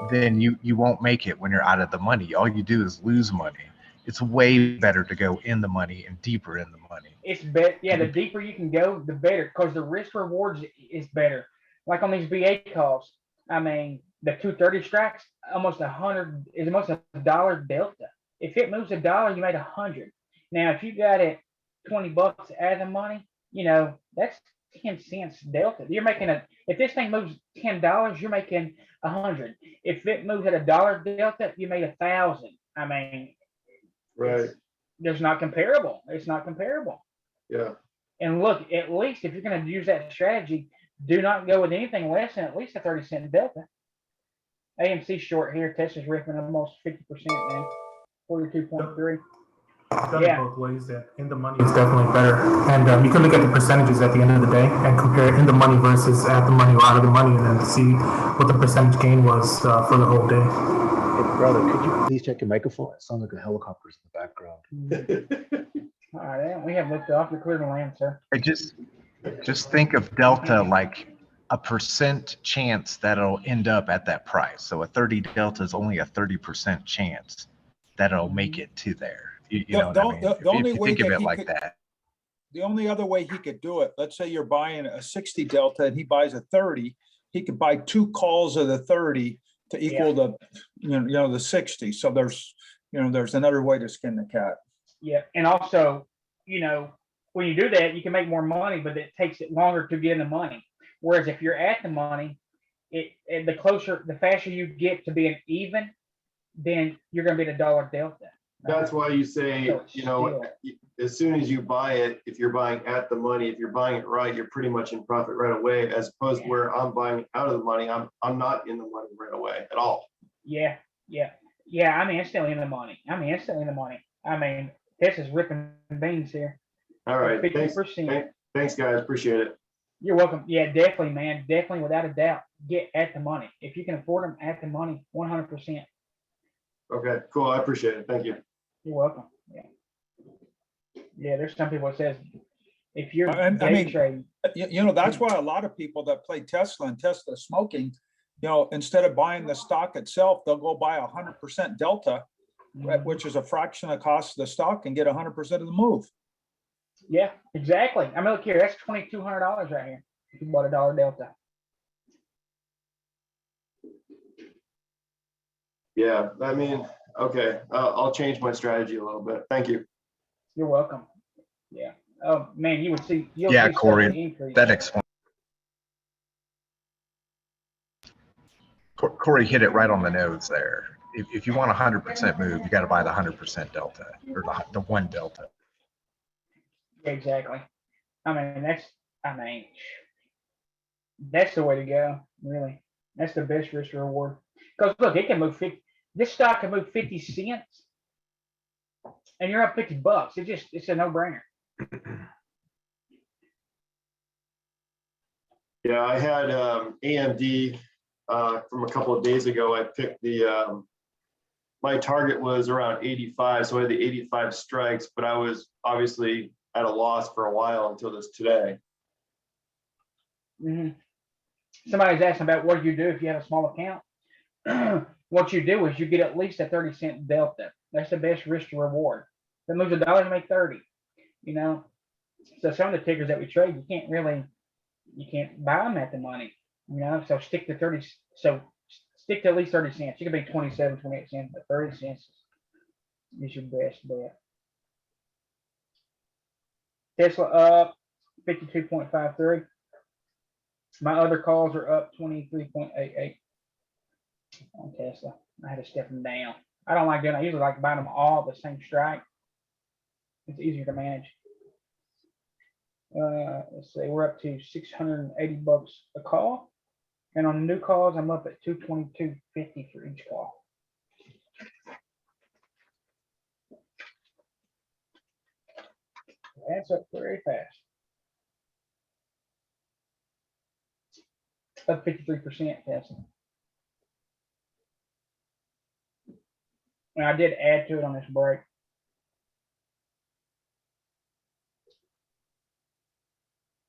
Speaker 7: then you won't make it when you're out of the money. All you do is lose money. It's way better to go in the money and deeper in the money.
Speaker 1: It's better. Yeah, the deeper you can go, the better, because the risk rewards is better. Like on these BA calls, I mean, the 230 strikes, almost $100 is almost $1 delta. If it moves $1, you made $100. Now, if you got it $20 as the money, you know, that's 10 cents delta. You're making if this thing moves $10, you're making 100. If it moves at $1 delta, you made 1,000. I mean,
Speaker 9: Right.
Speaker 1: there's not comparable. It's not comparable.
Speaker 9: Yeah.
Speaker 1: And look, at least if you're going to use that strategy, do not go with anything less than at least a 30-cent delta. AMC short here. Tesla's ripping almost 50% now, 42.3.
Speaker 6: It's done
Speaker 1: Yeah.
Speaker 6: both ways. That in the money is definitely better, and you can look at the percentages at the end of the day and compare in the money versus at the money or out of the money, and then see what the percentage gain was for the whole day.
Speaker 2: Hey, brother, could you please check your microphone? It sounds like a helicopter's in the background.
Speaker 1: All right, we have looked off the clear the land, sir.
Speaker 7: I just think of delta like a percent chance that it'll end up at that price. So a 30 delta is only a 30% chance that it'll make it to there. You know what I mean?
Speaker 3: The only
Speaker 7: If you
Speaker 3: way
Speaker 7: think of
Speaker 3: that
Speaker 7: it
Speaker 3: he
Speaker 7: like
Speaker 3: could,
Speaker 7: that.
Speaker 3: the only other way he could do it, let's say you're buying a 60 delta and he buys a 30, he could buy 2 calls of the 30 to equal the, the 60. So there's another way to skin the cat.
Speaker 1: Yeah, and also, when you do that, you can make more money, but it takes it longer to get in the money. Whereas if you're at the money, the faster you get to being even, then you're going to be at a dollar delta.
Speaker 9: That's why you say,
Speaker 1: So still-
Speaker 9: as soon as you buy it, if you're buying at the money, if you're buying it right, you're pretty much in profit right away, as opposed to where I'm buying out of the money, I'm not in the money right away at all.
Speaker 1: Yeah. I'm instantly in the money. I mean, this is ripping beans here.
Speaker 9: All right, thanks,
Speaker 1: 50%.
Speaker 9: thanks, guys, appreciate it.
Speaker 1: You're welcome. Yeah, definitely, man. Definitely, without a doubt, get at the money. If you can afford them, at the money, 100%.
Speaker 9: Okay, cool, I appreciate it, thank you.
Speaker 1: You're welcome. Yeah, there's some people that says if you're
Speaker 3: I
Speaker 1: day
Speaker 3: mean,
Speaker 1: trading,
Speaker 3: That's why a lot of people that play Tesla and Tesla smoking, instead of buying the stock itself, they'll go buy 100% delta, which is a fraction of the cost of the stock, and get 100% of the move.
Speaker 1: yeah, exactly. I mean, look here, that's $2,200 right here. If you bought a dollar delta.
Speaker 9: Yeah, I mean, okay, I'll change my strategy a little bit, thank you.
Speaker 1: You're welcome. Yeah. Oh man, you'll see
Speaker 7: Yeah,
Speaker 1: such
Speaker 7: Corey,
Speaker 1: an increase.
Speaker 7: that explains. Corey hit it right on the nose there. If you want a 100% move, you got to buy the 100% delta or the 1 delta.
Speaker 1: Exactly. I mean, that's the way to go. Really, that's the best risk reward. Because look, it can move 50. This stock can move 50 cents, and you're up $50. It's a no-brainer.
Speaker 9: Yeah, I had AMD from a couple of days ago. I picked my target was around 85, so I had the 85 strikes, but I was obviously at a loss for a while until this today.
Speaker 1: Mm-hmm. Somebody's asking about what do you do if you have a small account. What you do is you get at least a 30-cent delta. That's the best risk to reward. If it moves $1, make 30. So some of the tickers that we trade, you can't buy them at the money. So stick to 30. So stick to at least 30 cents. You can be 27, 28 cents, but 30 cents is your best bet. Tesla up 52.53. My other calls are up 23.88 on Tesla. I had to step them down. I don't like doing. I usually like buying them all at the same strike. It's easier to manage. Let's see, we're up to $680 a call, and on the new calls, I'm up at $222.50 for each call. That's up very fast. Up 53%, Tesla. And I did add to it on this break.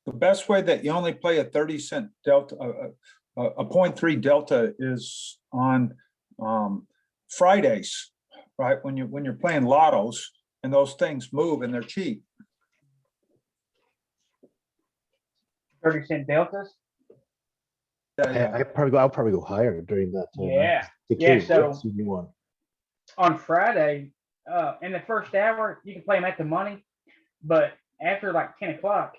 Speaker 3: The best way that you only play a 30-cent delta, a 0.3 delta, is on Fridays, right? When you're playing lottos and those things move and they're cheap.
Speaker 1: 30-cent deltas.
Speaker 2: I'll probably go higher during that time.
Speaker 1: Yeah. So on Friday, in the first hour, you can play them at the money, but after like 10 o'clock,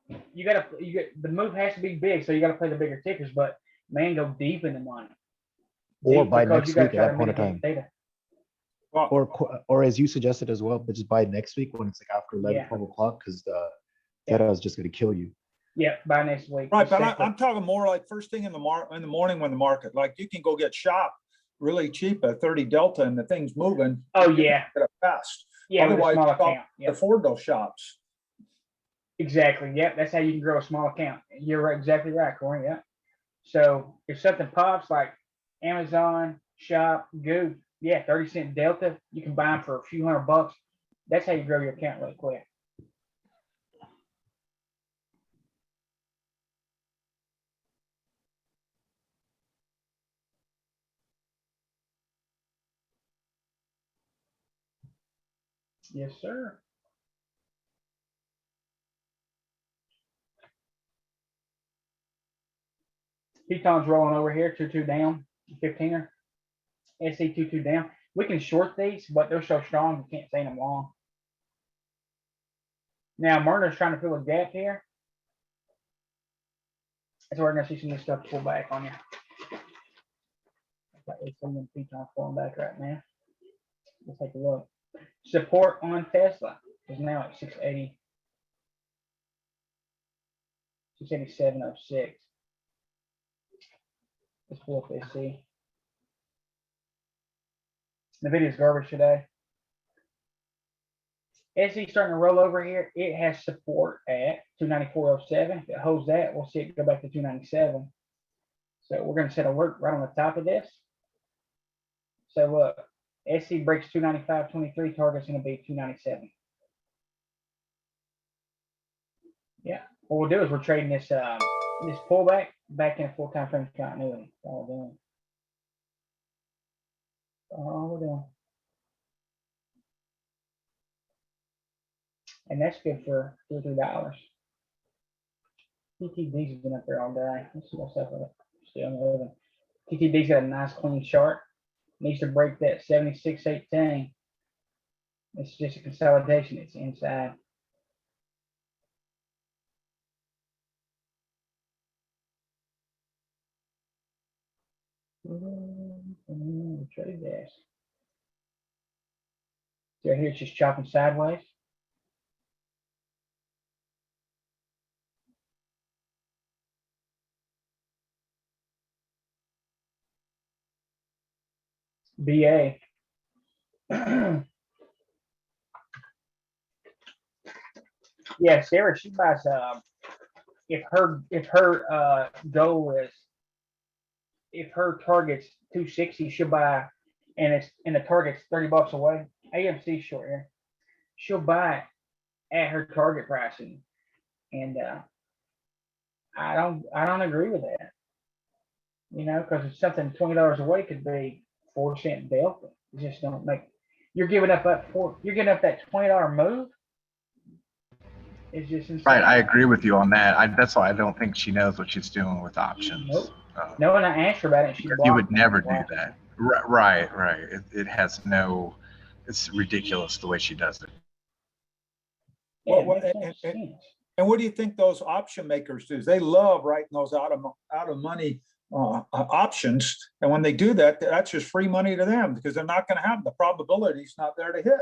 Speaker 1: the move has to be big, so you got to play the bigger tickers. But man, go deep in the money.
Speaker 2: Or by next week at that point of time.
Speaker 3: Well,
Speaker 2: Or as you suggested as well, but just buy next week when it's like after 11, 12 o'clock, because the data is just going to kill you.
Speaker 1: Yeah, by next week.
Speaker 3: right, but I'm talking more like first thing in the morning when the market, like you can go get shop really cheap at 30 delta and the thing's moving.
Speaker 1: Oh yeah,
Speaker 3: fast.
Speaker 1: Yeah, with a
Speaker 3: Otherwise,
Speaker 1: small
Speaker 3: you don't
Speaker 1: account. Yep.
Speaker 3: afford those shops.
Speaker 1: Exactly. Yep, that's how you can grow a small account. You're right, exactly right, Corey. Yeah. So if something pops like Amazon, Shop, Goop, yeah, 30-cent delta, you can buy them for a few $100. That's how you grow your account really quick. Yes, sir. Teton's rolling over here, 2-2 down, 15er. SC 2-2 down. We can short these, but they're so strong you can't stay them long. Now Murder's trying to fill a gap here. So we're gonna see some of this stuff pull back on you. Got Teton pulling back right now. Let's take a look. Support on Tesla is now at 680. 687.06. Let's pull up SC. The video's garbage today. SC starting to roll over here. It has support at 294.07. If it holds that, we'll see it go back to 297. So we're going to set a alert right on the top of this. So look, SC breaks 295.23. Target's going to be 297. Yeah. What we'll do is we're trading this this pullback back in a full time frame continuity. That's all we're doing. All we're doing. And that's good for $2 or $3. TTD's has been up there all day. Let's see what's up with it. Still moving. TTD's got a nice clean chart. Needs to break that 76.18. It's just a consolidation. It's inside. Trade this. So here it's just chopping sideways. BA. Yeah, Sarah, she buys if her goal is if her target's 260, she'll buy, and the target's $30 away. AMC short here. She'll buy it at her target pricing. And I don't agree with that. You know, because it's something $20 away could be 4% delta. It just don't make. You're giving up that $20 move. It's just insane.
Speaker 7: Right, I agree with you on that. That's why I don't think she knows what she's doing with options.
Speaker 1: Nope. No, and I asked her about it. She
Speaker 7: You would never do that. Right. It has no. It's ridiculous the way she does it.
Speaker 1: Yeah,
Speaker 3: Well, and what do you think those option makers do? They love writing those out of money options, and when they do that, that's just free money to them because they're not going to have the probability's not there to hit.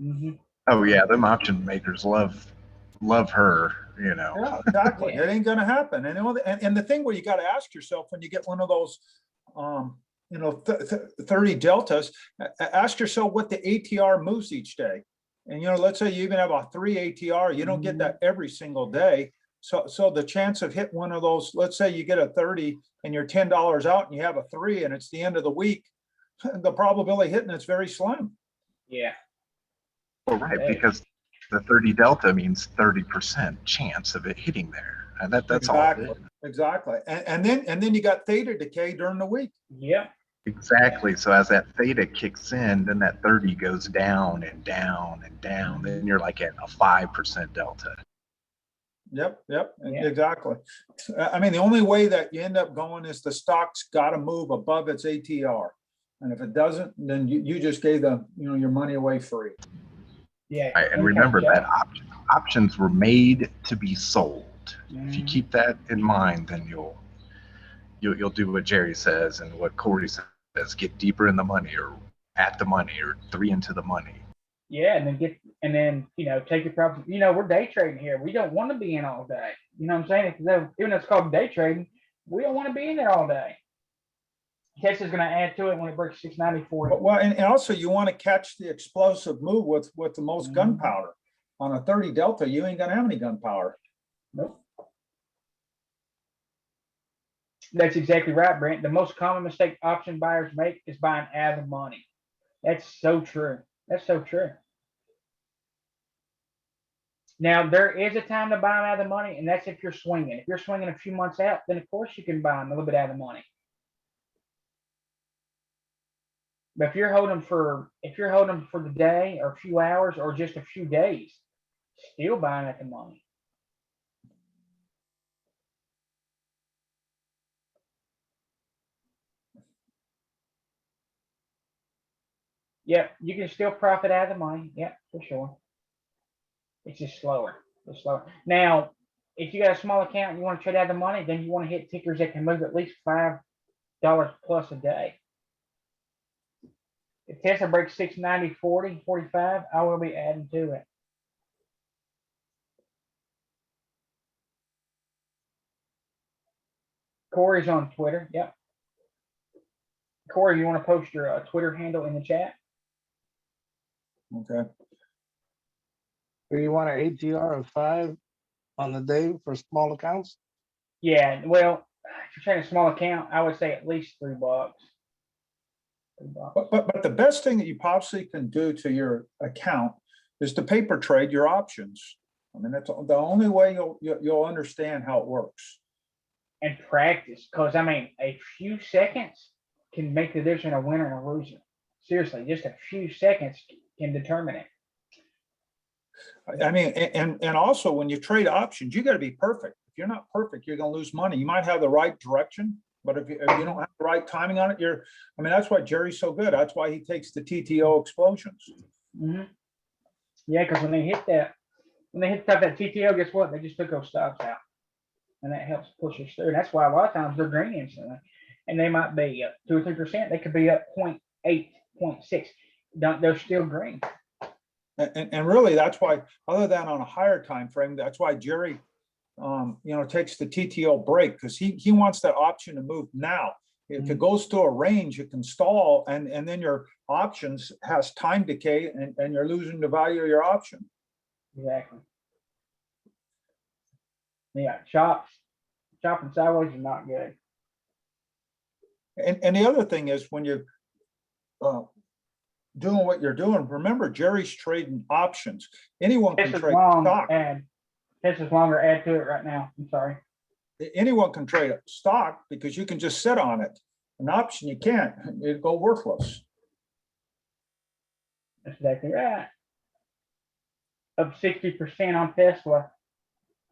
Speaker 1: Mm-hmm.
Speaker 7: Oh yeah, them option makers love her. You know.
Speaker 3: Yeah, exactly. It ain't going to happen. And the thing where you got to ask yourself when you get one of those, 30 deltas, ask yourself what the ATR moves each day. And, let's say you even have a 3 ATR, you don't get that every single day. So the chance of hitting one of those, let's say you get a 30 and you're $10 out and you have a 3 and it's the end of the week, the probability hitting it's very slim.
Speaker 1: Yeah.
Speaker 7: Well, right, because the 30 delta means 30% chance of it hitting there. And that's
Speaker 3: exactly,
Speaker 7: all.
Speaker 3: Exactly. And then you got theta decay during the week.
Speaker 1: Yeah.
Speaker 7: Exactly. So as that theta kicks in, then that 30 goes down and down and down. Then you're like at a 5% delta.
Speaker 3: Yep. Exactly. I mean, the only way that you end up going is the stock's got to move above its ATR. And if it doesn't, then you just gave your money away free.
Speaker 1: Yeah.
Speaker 7: Right. And remember that options were made to be sold. If you keep that in mind, then you'll do what Jerry says and what Corey says, get deeper in the money or at the money or 3 into the money.
Speaker 1: Yeah, and then take your profit. We're day trading here. We don't want to be in all day. You know what I'm saying? Even though it's called day trading, we don't want to be in there all day. Tesla's going to add to it when it breaks 694.
Speaker 3: Well, and also you want to catch the explosive move with the most gunpowder. On a 30 delta, you ain't going to have any gunpowder.
Speaker 1: Nope. That's exactly right, Brent. The most common mistake option buyers make is buying out of the money. That's so true. That's so true. Now there is a time to buy them out of the money, and that's if you're swinging. If you're swinging a few months out, then of course you can buy them a little bit out of the money. But if you're holding for the day or a few hours or just a few days, still buying at the money. Yep, you can still profit out of the money. Yep, for sure. It's just slower. It's slower. Now, if you got a small account and you want to trade out of the money, then you want to hit tickers that can move at least $5 plus a day. If Tesla breaks 690, 40, 45, I will be adding to it. Corey's on Twitter. Yep. Corey, you want to post your Twitter handle in the chat?
Speaker 3: Okay.
Speaker 10: Do you want an ATR of 5 on the day for small accounts?
Speaker 1: Yeah. Well, if you're trading a small account, I would say at least $3. $3.
Speaker 3: But the best thing that you possibly can do to your account is to paper trade your options. I mean, that's the only way you'll understand how it works.
Speaker 1: And practice, because I mean, a few seconds can make the difference in a winner and a loser. Seriously, just a few seconds can determine it.
Speaker 3: I mean, and also when you trade options, you got to be perfect. If you're not perfect, you're going to lose money. You might have the right direction, but if you don't have the right timing on it, I mean, that's why Jerry's so good. That's why he takes the TTO explosions.
Speaker 1: Mm-hmm. Yeah, because when they hit that TTO, guess what? They just took those stops out. And that helps push us through. That's why a lot of times they're green instantly. And they might be 2 or 3%. They could be up 0.8, 0.6. They're still green.
Speaker 3: And really, that's why, other than on a higher time frame, that's why Jerry, takes the TTO break, because he wants that option to move now. If it goes to a range, it can stall, and then your options has time decay, and you're losing the value of your option.
Speaker 1: Exactly. Yeah, chopping sideways is not good.
Speaker 3: And the other thing is, when you're doing what you're doing, remember Jerry's trading options. Anyone can trade stock.
Speaker 1: This is longer. Add to it right now. I'm sorry.
Speaker 3: Anyone can trade a stock because you can just sit on it. An option you can't. It'd go worthless.
Speaker 1: That's exactly right. Up 60% on Tesla.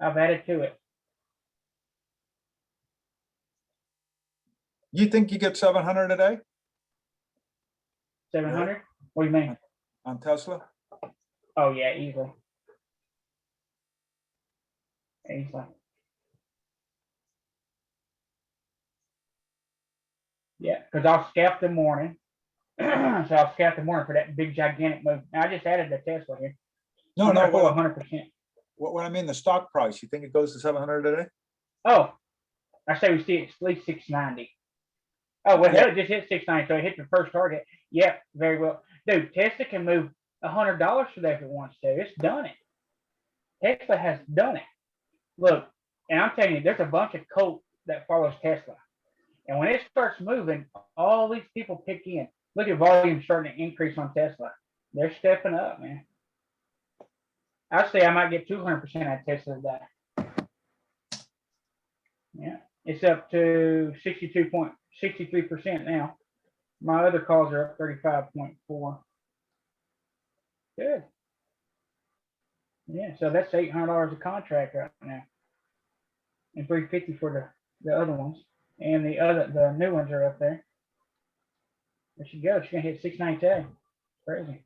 Speaker 1: I've added to it.
Speaker 3: You think you get 700 a day
Speaker 1: 700? What do you mean?
Speaker 3: on Tesla?
Speaker 1: Oh yeah, easily. Yeah, because I'll scalp the morning. So I'll scalp the morning for that big gigantic move. Now, I just added the Tesla here.
Speaker 3: No,
Speaker 1: 100%.
Speaker 3: What I mean, the stock price. You think it goes to 700 a day?
Speaker 1: Oh, I say we see it at least 690. Oh, well, hell, it just hit 690, so it hit the first target. Yep, very well. Dude, Tesla can move $100 today if it wants to. It's done it. Tesla has done it. Look, and I'm telling you, there's a bunch of cult that follows Tesla. And when it starts moving, all these people pick in. Look at volume starting to increase on Tesla. They're stepping up, man. I'd say I might get 200% out of Tesla today. Yeah, it's up to 63% now. My other calls are up 35.4. Good. Yeah, so that's $800 a contract right now, and $350 for the other ones, and the new ones are up there. There she goes. She's gonna hit 692. Crazy.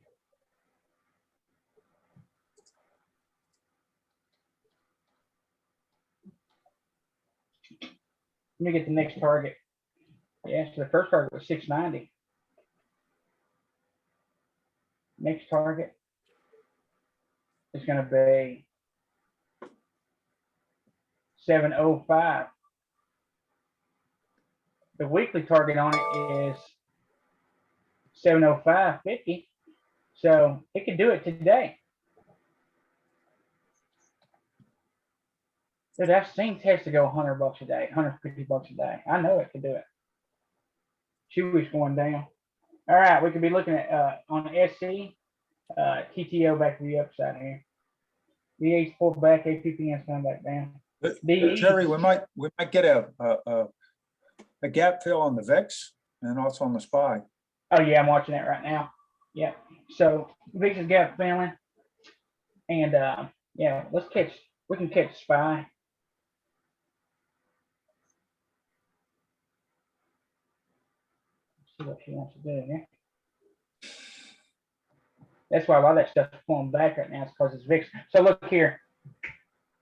Speaker 1: Let me get the next target. Yeah, so the first target was 690. Next target is going to be 705. The weekly target on it is 705.50. So it could do it today. Dude, I've seen Tesla go $100 a day, $150 a day. I know it could do it. She was going down. All right, we could be looking at on SC, TTO back to the upside here. VA's pulled back, APPN's coming back down. DE.
Speaker 3: Jerry, we might get a gap fill on the VIX and also on the SPY.
Speaker 1: Oh yeah, I'm watching that right now. Yeah. So VIX has got filling. And yeah, we can catch SPY. See what she wants to do here. That's why a lot of that stuff's pulling back right now, is because it's VIX. So look here.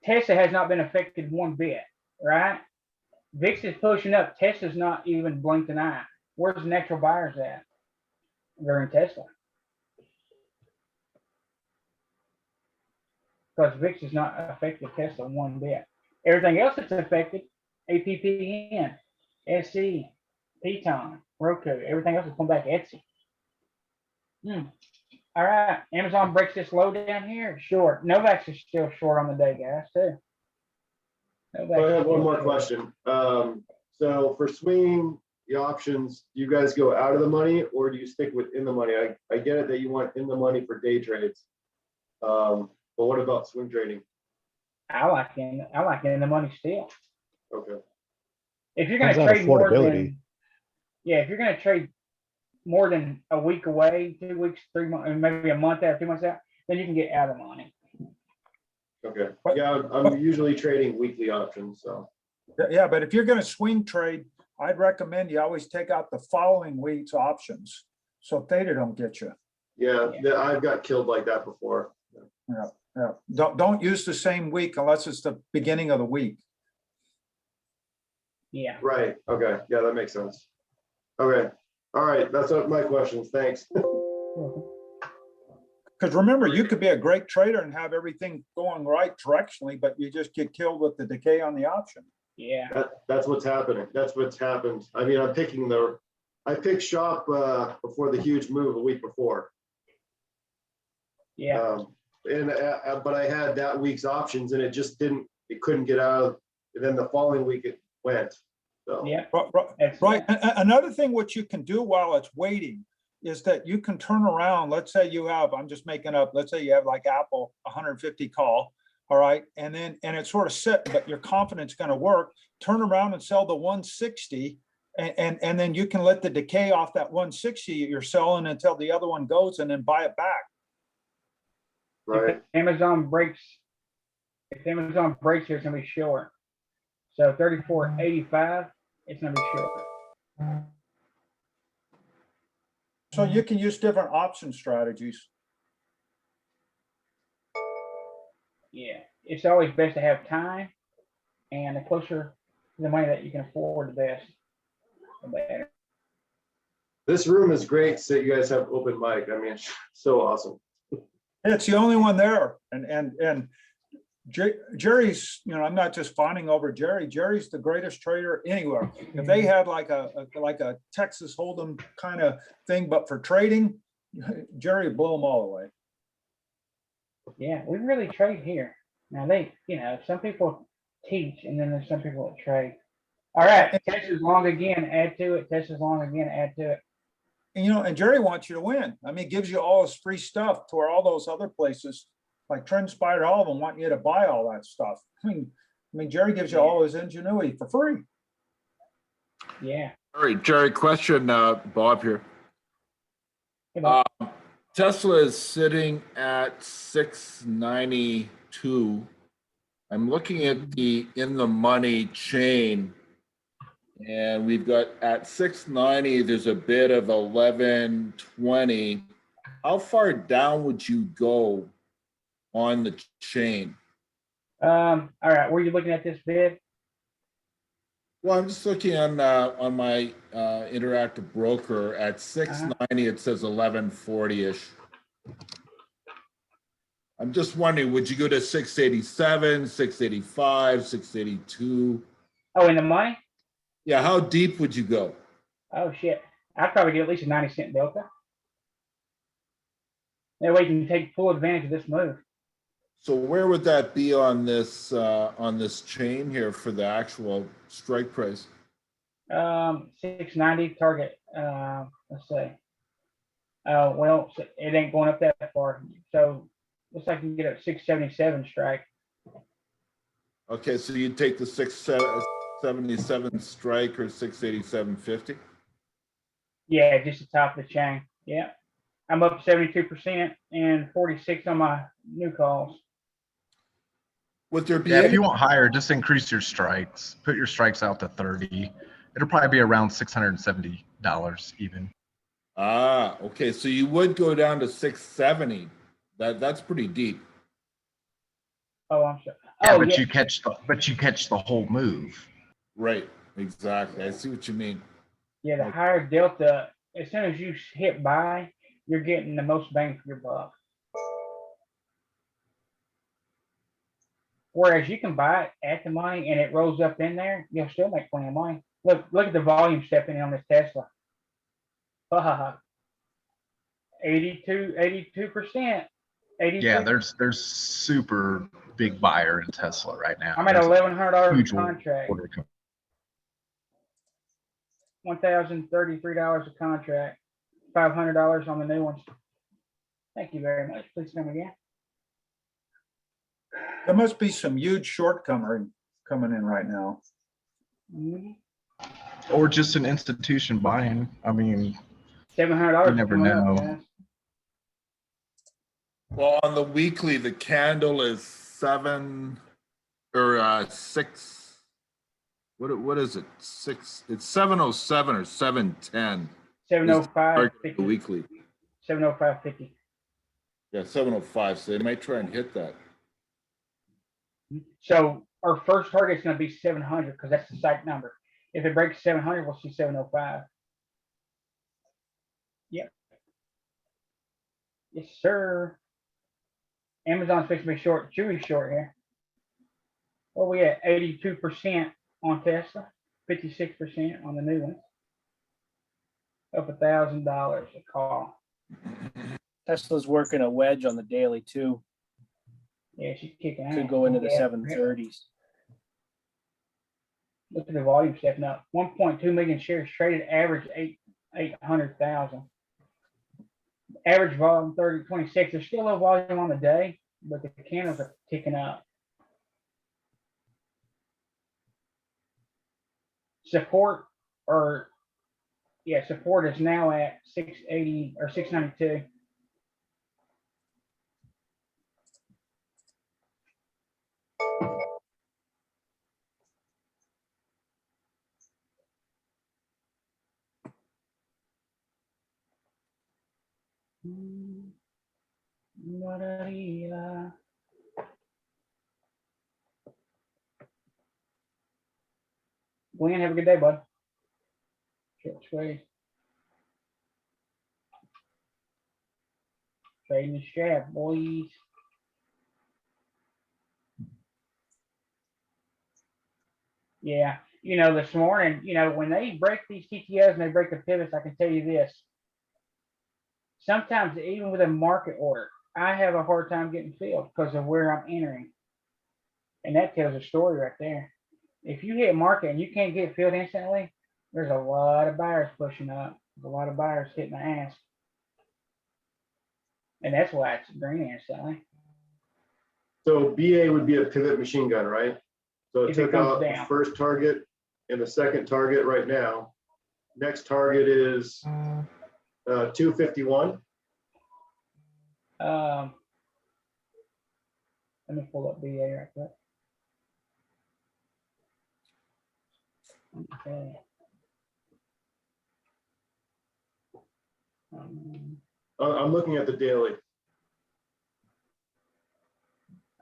Speaker 1: Tesla has not been affected one bit, right? VIX is pushing up. Tesla's not even blinked an eye. Where's the natural buyers at? They're in Tesla. Because VIX is not affected Tesla one bit. Everything else that's affected, APPN, SC, Piton, Roku, everything else is coming back Etsy. All right, Amazon breaks this low down here. Short. Novak's is still short on the day, guys, too.
Speaker 9: I have one more question. So for swinging the options, do you guys go out of the money or do you stick with in the money? I get it that you want in the money for day trades. But what about swing trading?
Speaker 1: I like in the money still.
Speaker 9: Okay.
Speaker 1: If you're going to
Speaker 2: Depends on
Speaker 1: trade more
Speaker 2: affordability.
Speaker 1: than, yeah, if you're going to trade more than a week away, 2 weeks, 3 months, maybe a month out, 2 months out, then you can get out of the money.
Speaker 9: Okay. Yeah, I'm usually trading weekly options, so.
Speaker 3: Yeah, but if you're gonna swing trade, I'd recommend you always take out the following week's options. So theta don't get you.
Speaker 9: Yeah, I've got killed like that before.
Speaker 3: Yeah, don't use the same week unless it's the beginning of the week.
Speaker 1: Yeah.
Speaker 9: Right. Okay. Yeah, that makes sense. Okay. All right. That's my questions. Thanks.
Speaker 3: Because remember, you could be a great trader and have everything going right directionally, but you just get killed with the decay on the option.
Speaker 1: Yeah.
Speaker 9: That's what's happening. That's what's happened. I mean, I picked shop before the huge move a week before.
Speaker 1: Yeah.
Speaker 9: But I had that week's options and it couldn't get out of, and then the following week it went. So.
Speaker 1: Yeah.
Speaker 3: Right. Another thing which you can do while it's waiting is that you can turn around. Let's say you have, I'm just making up, let's say you have like Apple 150 call. All right. And it's sort of set, but your confidence going to work. Turn around and sell the 160. And then you can let the decay off that 160 you're selling until the other one goes and then buy it back.
Speaker 9: Right.
Speaker 1: If Amazon breaks, it's going to be short. So 34.85, it's going to be short.
Speaker 3: So you can use different option strategies.
Speaker 1: Yeah. It's always best to have time, and the closer to the money that you can afford, the best. The better.
Speaker 9: This room is great. So you guys have open mic. I mean, so awesome.
Speaker 3: It's the only one there. And Jerry's, I'm not just fawning over Jerry. Jerry's the greatest trader anywhere. If they had like a Texas Hold'em kind of thing, but for trading, Jerry would blow them all away.
Speaker 1: Yeah, we really trade here. Now some people teach, and then there's some people that trade. All right, Tesla's long again, add to it. Tesla's long again, add to it.
Speaker 3: And Jerry wants you to win. I mean, gives you all his free stuff to where all those other places like Trendspire, all of them want you to buy all that stuff. I mean, Jerry gives you all his ingenuity for free.
Speaker 1: Yeah.
Speaker 11: All right, Jerry, question, Bob here.
Speaker 1: Hey, Bob.
Speaker 11: Tesla is sitting at 692. I'm looking at the in the money chain, and we've got at 690, there's a bid of 1120. How far down would you go on the chain?
Speaker 1: All right, were you looking at this bid?
Speaker 11: Well, I'm just looking on my interactive broker at 690. It says 1140-ish. I'm just wondering, would you go to 687, 685, 682?
Speaker 1: Oh, in the money?
Speaker 11: Yeah, how deep would you go?
Speaker 1: Oh shit, I'd probably get at least a 90-cent delta. That way you can take full advantage of this move.
Speaker 11: So where would that be on this chain here for the actual strike price?
Speaker 1: 690 target. Let's see. Well, it ain't going up that far. So looks like you can get a 677 strike.
Speaker 11: Okay, so you take the 677 strike or 687.50?
Speaker 1: Yeah, just the top of the chain. Yeah. I'm up 72% and 46 on my new calls.
Speaker 11: Would there be
Speaker 7: Yeah, if
Speaker 11: any,
Speaker 7: you want higher, just increase your strikes. Put your strikes out to 30. It'll probably be around $670 even.
Speaker 11: okay, so you would go down to 670. That's pretty deep.
Speaker 1: Oh, I'm sorry.
Speaker 7: Yeah,
Speaker 1: Oh,
Speaker 7: but
Speaker 1: yeah.
Speaker 7: you catch the whole move.
Speaker 11: Right, exactly. I see what you mean.
Speaker 1: Yeah, the higher delta, as soon as you hit buy, you're getting the most bang for your buck. Whereas you can buy it at the money and it rolls up in there, you'll still make plenty of money. Look at the volume stepping in on this Tesla. 82%. 82.
Speaker 7: Yeah, there's super big buyer in Tesla right now.
Speaker 1: I'm at
Speaker 7: There's a
Speaker 1: $1,100
Speaker 7: huge
Speaker 1: a contract.
Speaker 7: order coming.
Speaker 1: $1,033 a contract. $500 on the new ones. Thank you very much. Please come again.
Speaker 3: There must be some huge short coming in right now.
Speaker 1: Mhm.
Speaker 7: Or just an institution buying. I mean,
Speaker 1: $700.
Speaker 7: You never
Speaker 1: coming up,
Speaker 7: know.
Speaker 1: guys.
Speaker 11: Well, on the weekly, the candle is 6. What is it? 6. It's 707 or 710.
Speaker 1: 705.50.
Speaker 11: The weekly.
Speaker 1: 705.50.
Speaker 11: Yeah, 705. So they might try and hit that.
Speaker 1: So our first target is going to be 700 because that's the psych number. If it breaks 700, we'll see 705. Yep. Yes, sir. Amazon's fixing to be short. Chewy's short here. Well, we at 82% on Tesla, 56% on the new one. Up $1,000 a call.
Speaker 12: Tesla's working a wedge on the daily too.
Speaker 1: Yeah, she's kicking ass.
Speaker 12: Could go into the
Speaker 1: Yeah.
Speaker 12: 730s.
Speaker 1: Look at the volume stepping up. 1.2 million shares traded, average 800,000. Average volume 30.26. There's still low volume on the day, but the candles are ticking up. Support is now at 680 or 692. Glenn, have a good day, bud. Short squeeze. Trading the strap, boys. Yeah, this morning, when they break these TTOs and they break the pivots, I can tell you this. Sometimes even with a market order, I have a hard time getting filled because of where I'm entering. And that tells a story right there. If you hit market and you can't get filled instantly, there's a lot of buyers pushing up. There's a lot of buyers hitting the ass. And that's why it's green instantly.
Speaker 9: So BA would be a pivot machine gun, right? So it
Speaker 1: If it
Speaker 9: took
Speaker 1: comes
Speaker 9: out the
Speaker 1: down.
Speaker 9: first target and the second target right now. Next target is 251.
Speaker 1: Let me pull up BA right quick. Okay.
Speaker 9: I'm looking at the daily.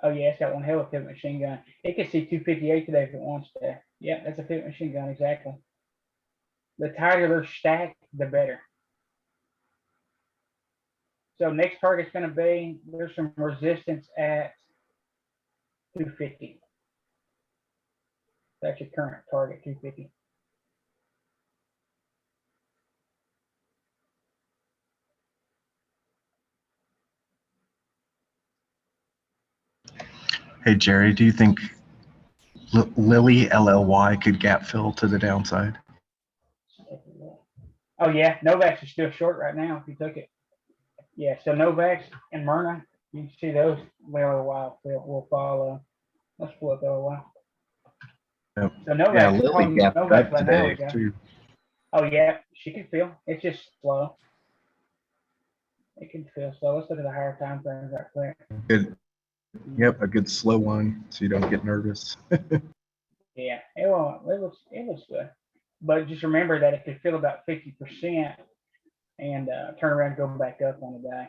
Speaker 1: Oh yeah, it's got one hell of a pivot machine gun. It can see 258 today if it wants to. Yeah, that's a pivot machine gun, exactly. The tighter they're stacked, the better. So next target's going to be, there's some resistance at 250. That's your current target, 250.
Speaker 7: Hey, Jerry, do you think Lily, LLY, could gap fill to the downside?
Speaker 1: Oh yeah, Novaks is still short right now if you took it. Yeah, so Novaks and Myrna, You can see those LOY will follow. Let's pull up LOY.
Speaker 7: Yep.
Speaker 1: So
Speaker 7: Yeah,
Speaker 1: Novak's
Speaker 7: Lily
Speaker 1: on
Speaker 7: gapped
Speaker 1: Novak's
Speaker 7: up
Speaker 1: right now.
Speaker 7: today
Speaker 1: We got.
Speaker 7: too.
Speaker 1: Oh yeah, she can feel. It's just slow. It can feel slow. Let's look at the higher time frames right quick.
Speaker 7: Good. Yep, a good slow one so you don't get nervous.
Speaker 1: Yeah, it looks good. But just remember that it could feel about 50% and turn around and go back up on the day.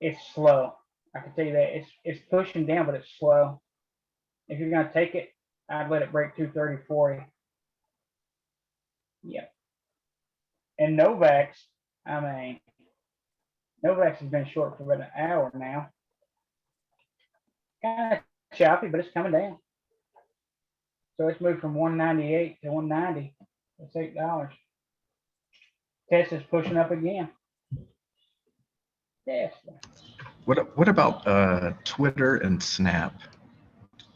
Speaker 1: It's slow. I can tell you that it's pushing down, but it's slow. If you're gonna take it, I'd let it break 230.40. Yeah. And Novak's, I mean, Novak's has been short for about an hour now. Kind of choppy, but it's coming down. So it's moved from 198 to 190. That's $8. Tesla's pushing up again. Tesla.
Speaker 7: What about Twitter and Snap?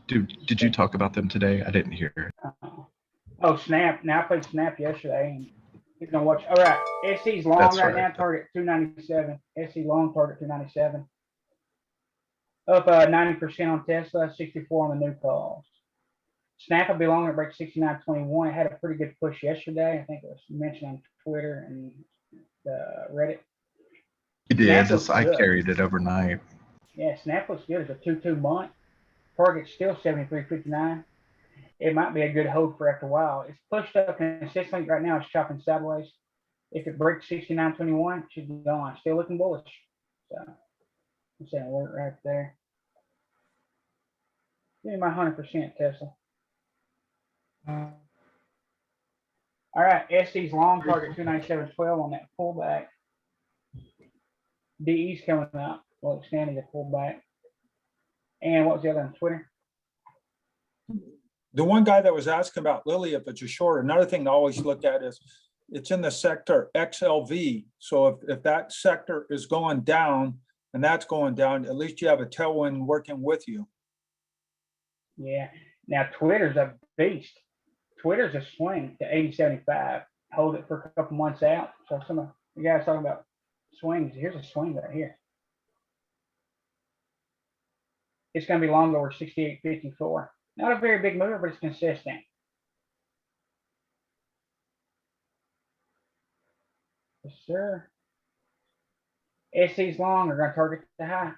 Speaker 7: Did you talk about them today? I didn't hear.
Speaker 1: Oh, Snap. Now I played Snap yesterday and you're gonna watch. All right. SC's long
Speaker 7: That's
Speaker 1: right
Speaker 7: right.
Speaker 1: now, target 297. SC long target 297. Up 90% on Tesla, 64 on the new calls. Snap will be long at break 69.21. It had a pretty good push yesterday. I think it was mentioned on Twitter and Reddit.
Speaker 7: You did.
Speaker 1: Snap looks
Speaker 7: I
Speaker 1: good.
Speaker 7: carried it overnight.
Speaker 1: Yeah, Snap looks good. It's a 2-2 month. Target's still 73.59. It might be a good hold for after a while. It's pushed up consistently right now. It's chopping sideways. If it breaks 69.21, it should be gone. Still looking bullish. So I'm saying alert right there. Give me my 100% Tesla. All right, SC's long target 297.12 on that pullback. DE's coming up. Well, extending the pullback. And what was the other on Twitter?
Speaker 3: The one guy that was asking about Lily, if it's a short, another thing to always look at is it's in the sector XLV. So if that sector is going down and that's going down, at least you have a tailwind working with you.
Speaker 1: Yeah. Now Twitter's a beast. Twitter's a swing to 80.75. Hold it for a couple months out. So some of you guys talking about swings. Here's a swing right here. It's going to be long over 68.54. Not a very big mover, but it's consistent. Yes, sir. SC's long. We're going to target the high.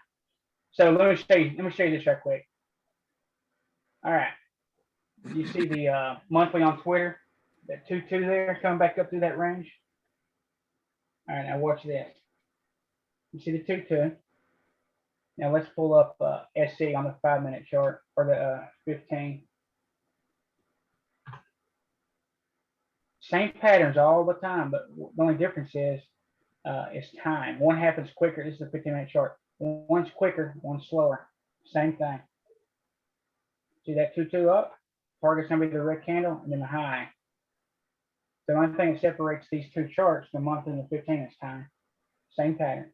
Speaker 1: So let me show you this right quick. All right. You see the monthly on Twitter, that 2-2 there coming back up through that range. All right, now watch this. You see the 2-2. Now let's pull up SC on the 5-minute chart or the 15. Same patterns all the time, but the only difference is time. One happens quicker. This is a 15-minute chart. One's quicker, one's slower. Same thing. See that 2-2 up? Target's gonna be the red candle and then the high. The only thing that separates these two charts, the monthly and the 15, is time. Same pattern.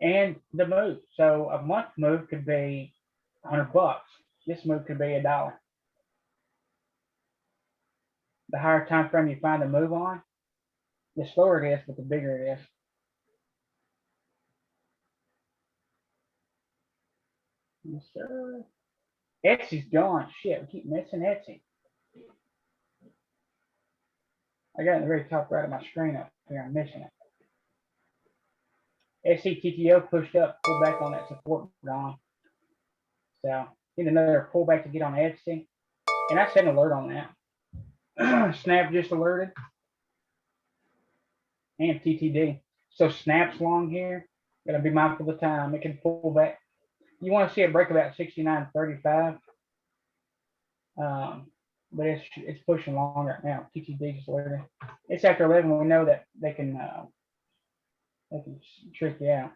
Speaker 1: And the move. So a month move could be $100. This move could be $1. The higher time frame you find the move on, the slower it is, but the bigger it is. Yes, sir. Etsy's gone. Shit, we keep missing Etsy. I got it in the very top right of my screen up here. I'm missing it. SCTTO pushed up, pulled back on that support, gone. So need another pullback to get on Etsy. And I set an alert on that. Snap just alerted. And TTD. So Snap's long here. Gotta be mindful of the time. It can pull back. You want to see it break about 69.35. But it's pushing long right now. TTD just alerted. It's after 11. We know that they can trick you out.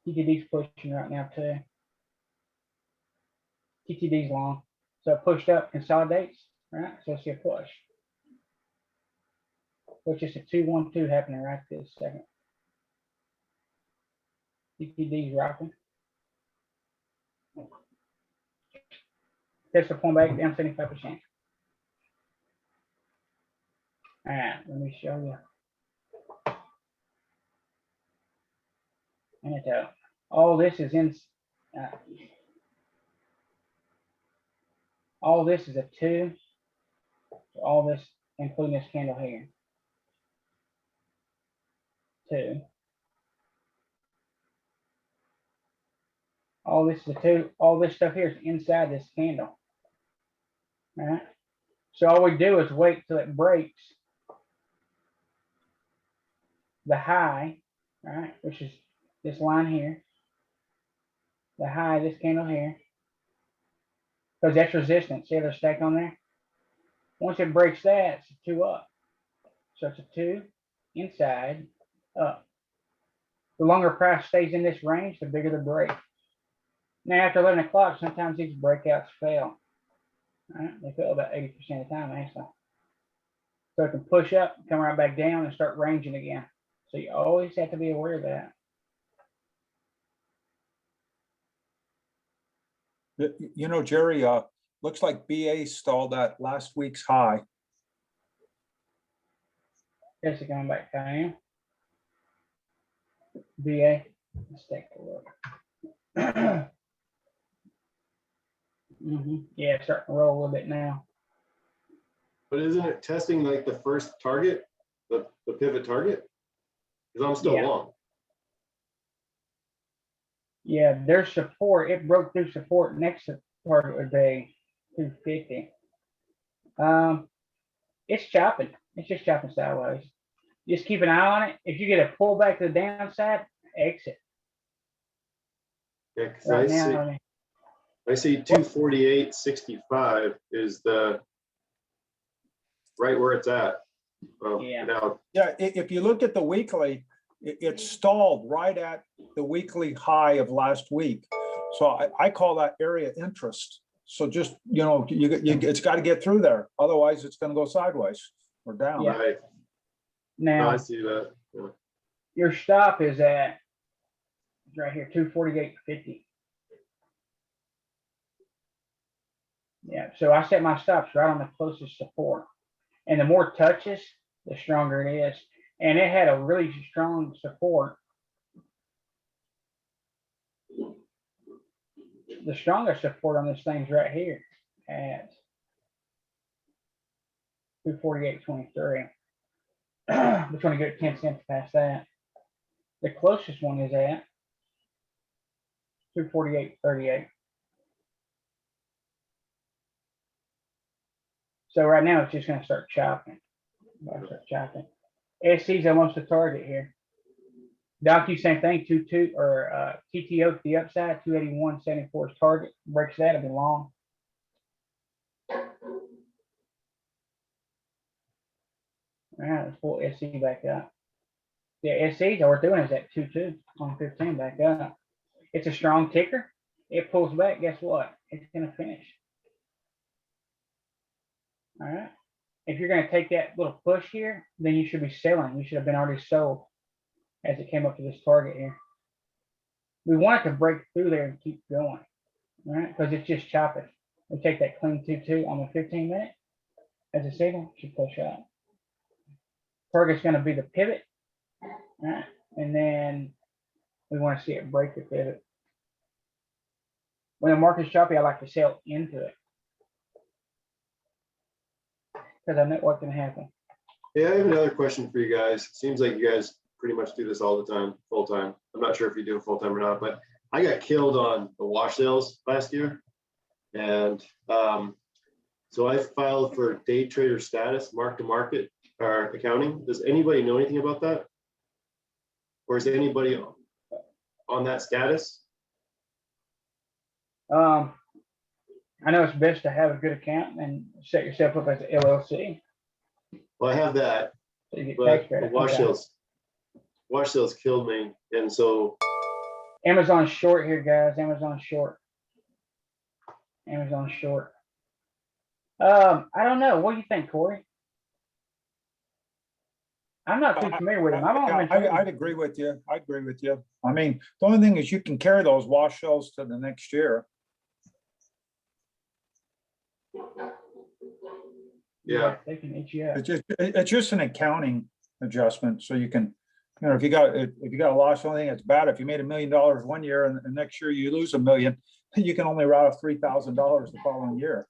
Speaker 1: TTD's pushing right now too. TTD's long. So it pushed up, consolidates, right? So it's a push. So it's just a 2-1-2 happening right this second. TTD's rocking. Tesla pulling back down 75%. All right, let me show you. And it, all this is in, uh, all this is a 2. All this, including this candle here. 2. All this is a 2. All this stuff here is inside this candle. All right. So all we do is wait till it breaks the high, right, which is this line here. The high, this candle here. Because that's resistance. See how they're stacked on there? Once it breaks that, it's a 2 up. So it's a 2 inside, up. The longer price stays in this range, the bigger the break. Now after 11 o'clock, sometimes these breakouts fail. Right? They fail about 80% of the time, actually. So it can push up, come right back down, and start ranging again. So you always have to be aware of that.
Speaker 3: You know, Jerry, looks like BA stalled at last week's high.
Speaker 1: Guess it's going back down. BA, let's take a look. Yeah, it's starting to roll a little bit now.
Speaker 9: But isn't it testing like the first target, the pivot target? Because I'm still long.
Speaker 1: Yeah, there's support. It broke through support. Next target would be 250. It's chopping. It's just chopping sideways. Just keep an eye on it. If you get a pullback to the downside, exit.
Speaker 9: Yeah, because
Speaker 1: Right now,
Speaker 9: I see 248.65 is the right where it's at.
Speaker 1: Yeah.
Speaker 9: Now,
Speaker 3: Yeah, if you look at the weekly, it stalled right at the weekly high of last week. So I call that area interest. So just, you know, it's got to get through there. Otherwise, it's going to go sideways or down.
Speaker 1: Yeah.
Speaker 9: right.
Speaker 1: now
Speaker 9: I see that. Yeah.
Speaker 1: your stop is at right here, 248.50. Yeah, so I set my stops right on the closest support. And the more touches, the stronger it is. And it had a really strong support. The strongest support on this thing's right here at 248.23. We're trying to get 10 cents past that. The closest one is at 248.38. So right now it's just going to start chopping. SC's almost a target here. Docu, same thing, 2-2 or TTO to the upside, 281.74 is target. Breaks that, it'll be long. All right, let's pull SC back up. Yeah, SC's all we're doing is that 2-2 on 15 back up. It's a strong ticker. It pulls back. Guess what? It's going to finish. All right. If you're going to take that little push here, then you should be selling. You should have been already sold as it came up to this target here. We want it to break through there and keep going, right? Because it's just chopping. We take that clean 2-2 on the 15 minute as a signal, should push up. Target's going to be the pivot, right? And then we want to see it break the pivot. When the market's choppy, I like to sell into it, because I know what's going to happen.
Speaker 9: Yeah, I have another question for you guys. Seems like you guys pretty much do this all the time, full time. I'm not sure if you do it full time or not, but I got killed on the wash sales last year. And so I filed for day trader status, mark to market or accounting. Does anybody know anything about that? Or is anybody on that status?
Speaker 1: I know it's best to have a good account and set yourself up as an LLC.
Speaker 9: Well, I have that,
Speaker 1: So you get
Speaker 9: but
Speaker 1: tax
Speaker 9: the
Speaker 1: credit.
Speaker 9: wash sales killed me. And so
Speaker 1: Amazon short here, guys. Amazon short. Amazon short. I don't know. What do you think, Corey? I'm not too familiar with them.
Speaker 3: I'd agree with you. I agree with you. I mean, the only thing is you can carry those wash shells to the next year.
Speaker 9: Yeah,
Speaker 1: they can eat you up.
Speaker 3: It's just an accounting adjustment, so you can You know, if you got a loss, the only thing that's bad, if you made $1 million one year and next year you lose $1 million, you can only write off $3,000 the following year.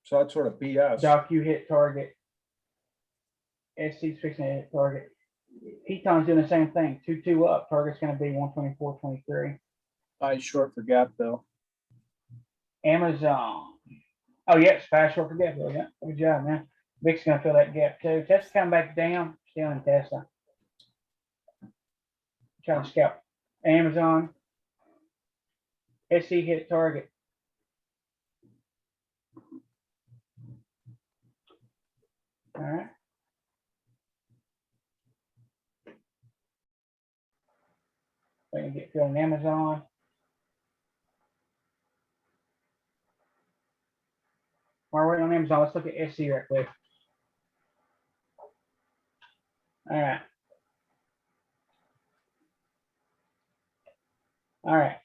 Speaker 3: So that's sort of BS.
Speaker 1: Doc, you hit target. SC's fixing to hit target. Eton's doing the same thing, 2-2 up. Target's gonna be 124.23.
Speaker 12: I short for gap though.
Speaker 1: Amazon. Oh, yeah, it's fast short for gap. Yeah, good job, man. Vic's gonna fill that gap too. Tesla coming back down, still in Tesla. Trying to scalp Amazon. SC hit target. All right. We can get filled on Amazon. While we're on Amazon, let's look at SC right quick. All right. All right.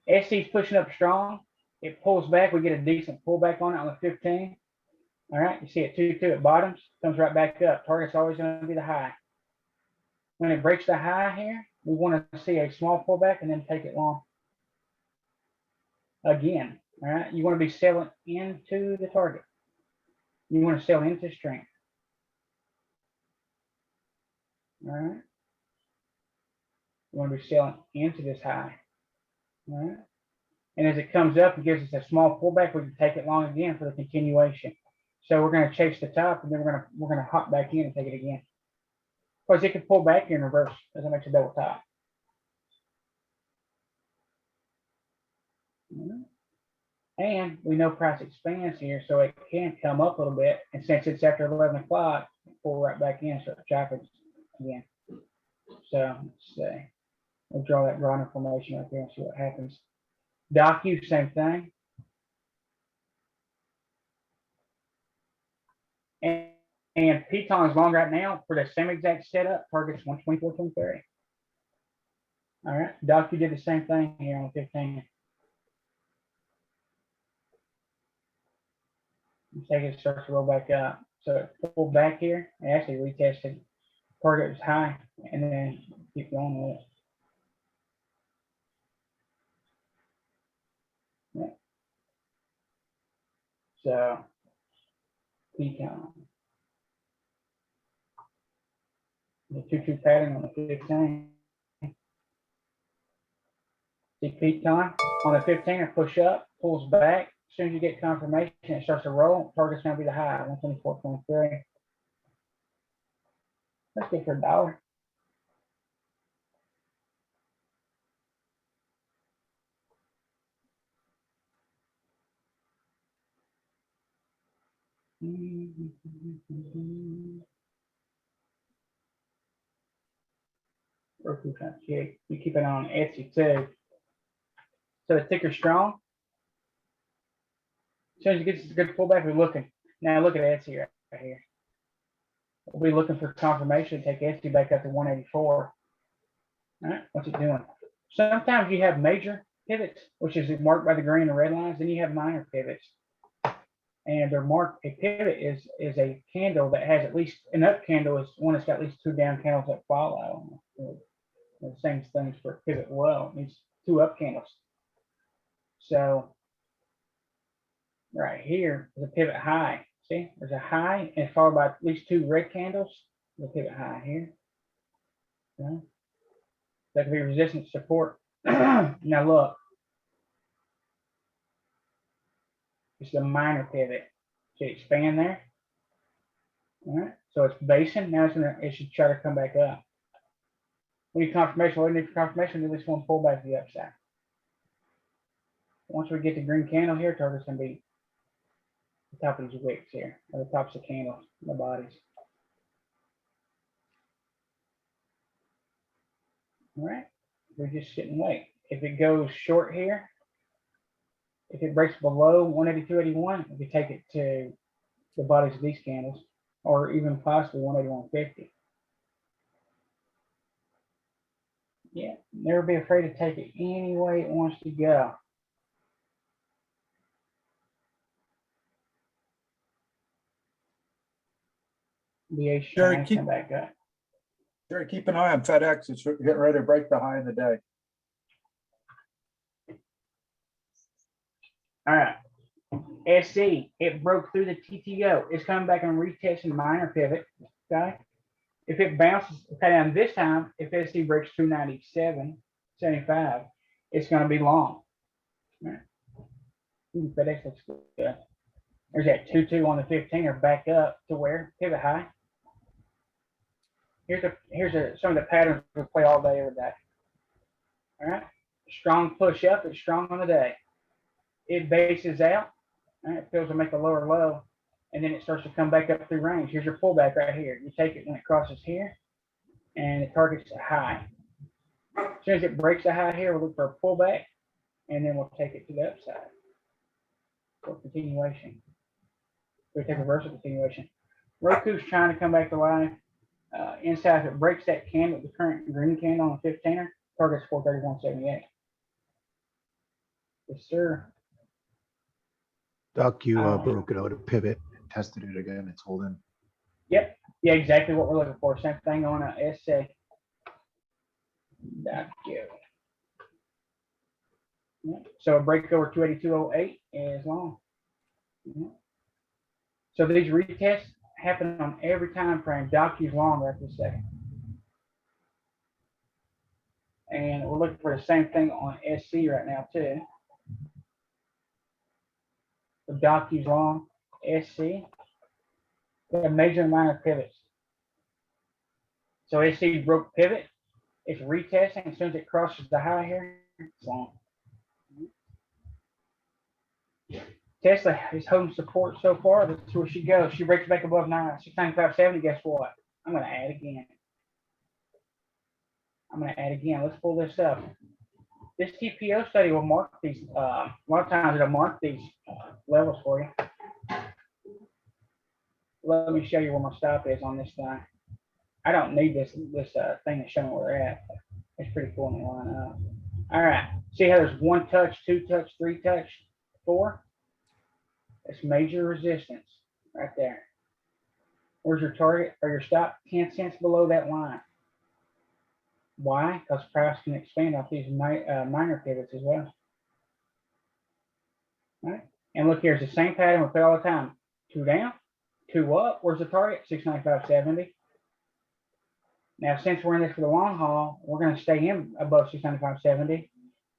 Speaker 1: SC's pushing up strong. It pulls back. We get a decent pullback on it on the 15. All right. You see it 2-2 at bottoms, comes right back up. Target's always going to be the high. When it breaks the high here, we want to see a small pullback and then take it long. Again, all right. You want to be selling into the target. You want to sell into strength. All right. You want to be selling into this high. All right. And as it comes up, it gives us a small pullback. We can take it long again for the continuation. So we're going to chase the top, and then we're going to hop back in and take it again. Because it could pull back here in reverse as it makes a double top. And we know price expands here, so it can come up a little bit. And since it's after 11 o'clock, pull right back in, so chopping again. So let's see. We'll draw that broad information right there and see what happens. Docu, same thing. And Piton is long right now for the same exact setup. Target's 124.23. All right. Docu did the same thing here on 15. You take it, starts to roll back up. So it pulled back here and actually retested. Target was high, and then keep going with it. Yeah. So, Piton. The 2-2 pattern on the 15. See Piton on the 15, it push up, pulls back. As soon as you get confirmation, it starts to roll. Target's going to be the high, 124.3. Let's get for $1. Roku trying to check. You keep it on Etsy too. So the ticker's strong. As soon as it gets a good pullback, we're looking. Now look at Etsy right here. We'll be looking for confirmation to take Etsy back up to 184. All right, what's it doing? Sometimes you have major pivots, which is marked by the green and red lines, then you have minor pivots. And they're marked, a pivot is a candle that has at least, an up candle is one that's got at least 2 down candles that follow. The same things for a pivot well, it needs 2 up candles. So right here is a pivot high. See, there's a high and followed by at least 2 red candles. The pivot high here. Okay. That could be resistance support. Now look, it's the minor pivot. See, expand there. All right, so it's basing. Now it should try to come back up. We need confirmation. What do we need for confirmation? At least one pull back to the upside. Once we get the green candle here, target's gonna be the top of these wicks here, or the tops of candles, the bodies. All right, we're just sit and wait. If it goes short here, if it breaks below 182.81, we can take it to the bodies of these candles, or even possibly 181.50. Yeah, never be afraid to take it any way it wants to go. BA
Speaker 3: Jerry,
Speaker 1: come back up.
Speaker 3: Jerry, keep an eye on FedEx. It's getting ready to break the high in the day.
Speaker 1: All right. SC, it broke through the TTO. It's coming back and retesting minor pivot. Okay. If it bounces, okay, and this time, if SC breaks 297.75, it's going to be long. All right. Ooh, FedEx looks good. There's that 2-2 on the 15 or back up to where? Pivot high. Here's some of the patterns we play all day, every day. All right. Strong push up. It's strong on the day. It bases out. All right, it feels to make a lower low, and then it starts to come back up through range. Here's your pullback right here. You take it when it crosses here, and it targets a high. As soon as it breaks the high here, we'll look for a pullback, and then we'll take it to the upside for continuation. We'll take a reversal continuation. Roku's trying to come back to life. Inside, if it breaks that candle, the current green candle on the 15er, targets 431.78. Yes, sir.
Speaker 2: Doc, you broke it out a pivot, tested it again, it's holding.
Speaker 1: Yep. Yeah, exactly what we're looking for. Same thing on a SA. Yep. So a break over 282.08 is long. Yep. So these retests happen on every time frame. Docu's long right this second. And we're looking for the same thing on SC right now too. The Docu's long, SC. They have major and minor pivots. So SC broke pivot. It's retesting. As soon as it crosses the high here, it's long. Tesla is holding support so far. That's where she goes. She breaks back above 695.70. Guess what? I'm going to add again. Let's pull this up. This TPO study will mark these. A lot of times it'll mark these levels for you. Let me show you where my stop is on this thing. I don't need this thing to show me where we're at. It's pretty cool in the line up. All right. See how there's 1 touch, 2 touch, 3 touch, 4? It's major resistance right there. Where's your target or your stop? 10 cents below that line. Why? Because price can expand off these minor pivots as well. All right. And look, here's the same pattern we play all the time. 2 down, 2 up. Where's the target? 695.70. Now, since we're in this for the long haul, we're going to stay in above 695.70.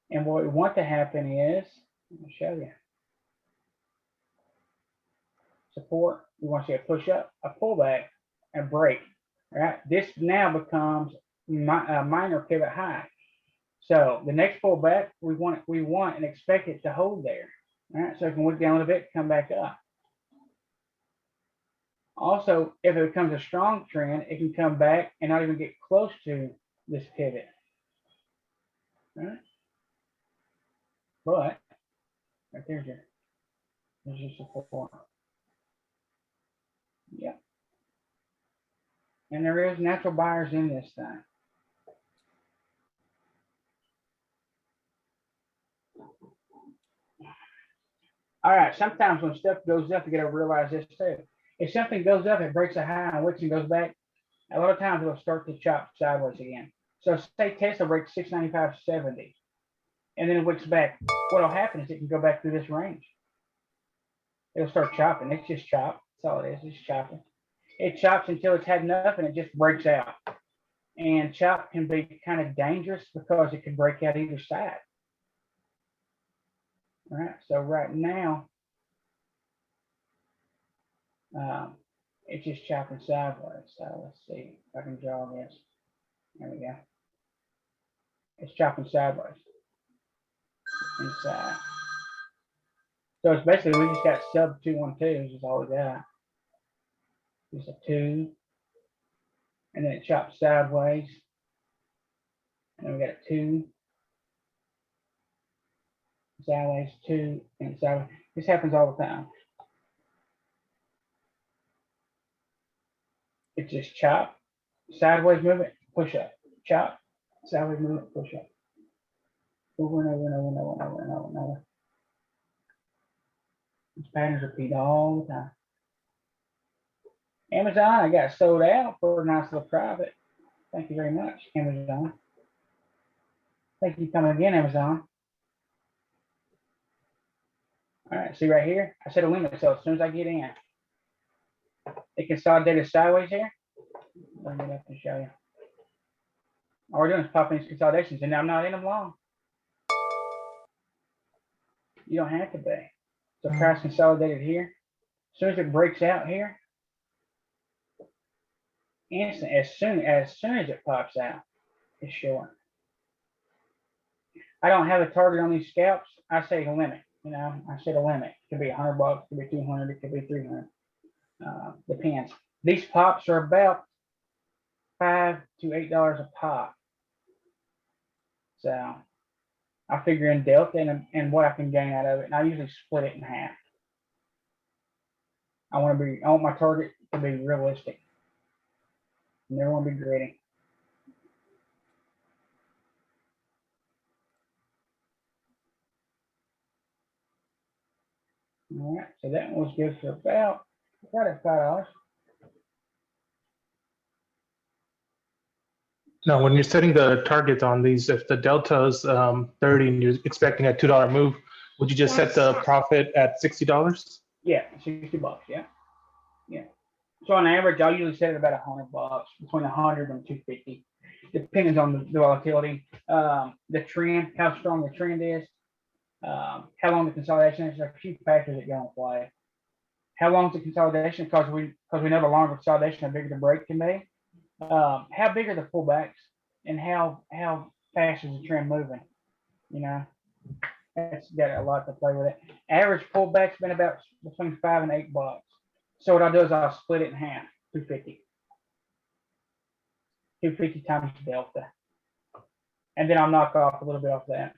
Speaker 1: And what we want to happen is, let me show you. Support. We want to see a push up, a pullback, and break. All right. This now becomes a minor pivot high. So the next pullback, we want and expect it to hold there. All right. So it can look down a little bit, come back up. Also, if it becomes a strong trend, it can come back and not even get close to this pivot. All right. But right there's your support. Yeah. And there is natural buyers in this thing. All right. Sometimes when stuff goes up, you got to realize this too. If something goes up, it breaks a high and wicks and goes back, a lot of times it'll start to chop sideways again. So say Tesla breaks 695.70 and then it wicks back. What'll happen is it can go back through this range. It'll start chopping. It's just chop. That's all it is. It's chopping. It chops until it's had enough and it just breaks out. And chop can be kind of dangerous because it can break out either side. All right. So right now, it's just chopping sideways. So let's see if I can draw this. There we go. It's chopping sideways inside. So it's basically we just got sub 212, which is all we got. Just a 2, and then it chops sideways, and then we got a 2, sideways 2, and sideways. This happens all the time. It's just chop, sideways movement, push up, chop, sideways movement, push up. Over and over and over and over and over and over and over. These patterns repeat all the time. Amazon, I got sold out for a nice little profit. Thank you very much, Amazon. Thank you for coming again, Amazon. All right, see right here, I set a limit, so as soon as I get in, it consolidated sideways here. Let me get up and show you. All we're doing is popping these consolidations, and I'm not in them long. You don't have to be. So price consolidated here. As soon as it breaks out here, instant, as soon as it pops out, it's short. I don't have a target on these scalps. I say the limit. You know, I set a limit. It could be $100, it could be 200, it could be 300. Depends. These pops are about $5 to $8 a pop. So I figure in delta and what I can gain out of it, and I usually split it in half. I want my target to be realistic. I never want to be greedy. All right, so that one was good for about at $5.
Speaker 6: Now, when you're setting the targets on these, if the delta is 30 and you're expecting a $2 move, would you just set the profit at $60?
Speaker 1: Yeah, $60. Yeah, yeah. So on average, I'll usually set it about $100, between 100 and 250, depending on the volatility, the trend, how strong the trend is, how long the consolidation is. There's a few factors that go into play. How long is the consolidation? Because we know the longer consolidation, the bigger the break can be. How big are the pullbacks, and how fast is the trend moving? You know, that's got a lot to play with it. Average pullback's been about between $5 and $8. So what I'll do is I'll split it in half, 250. 250 times delta, and then I'll knock off a little bit off that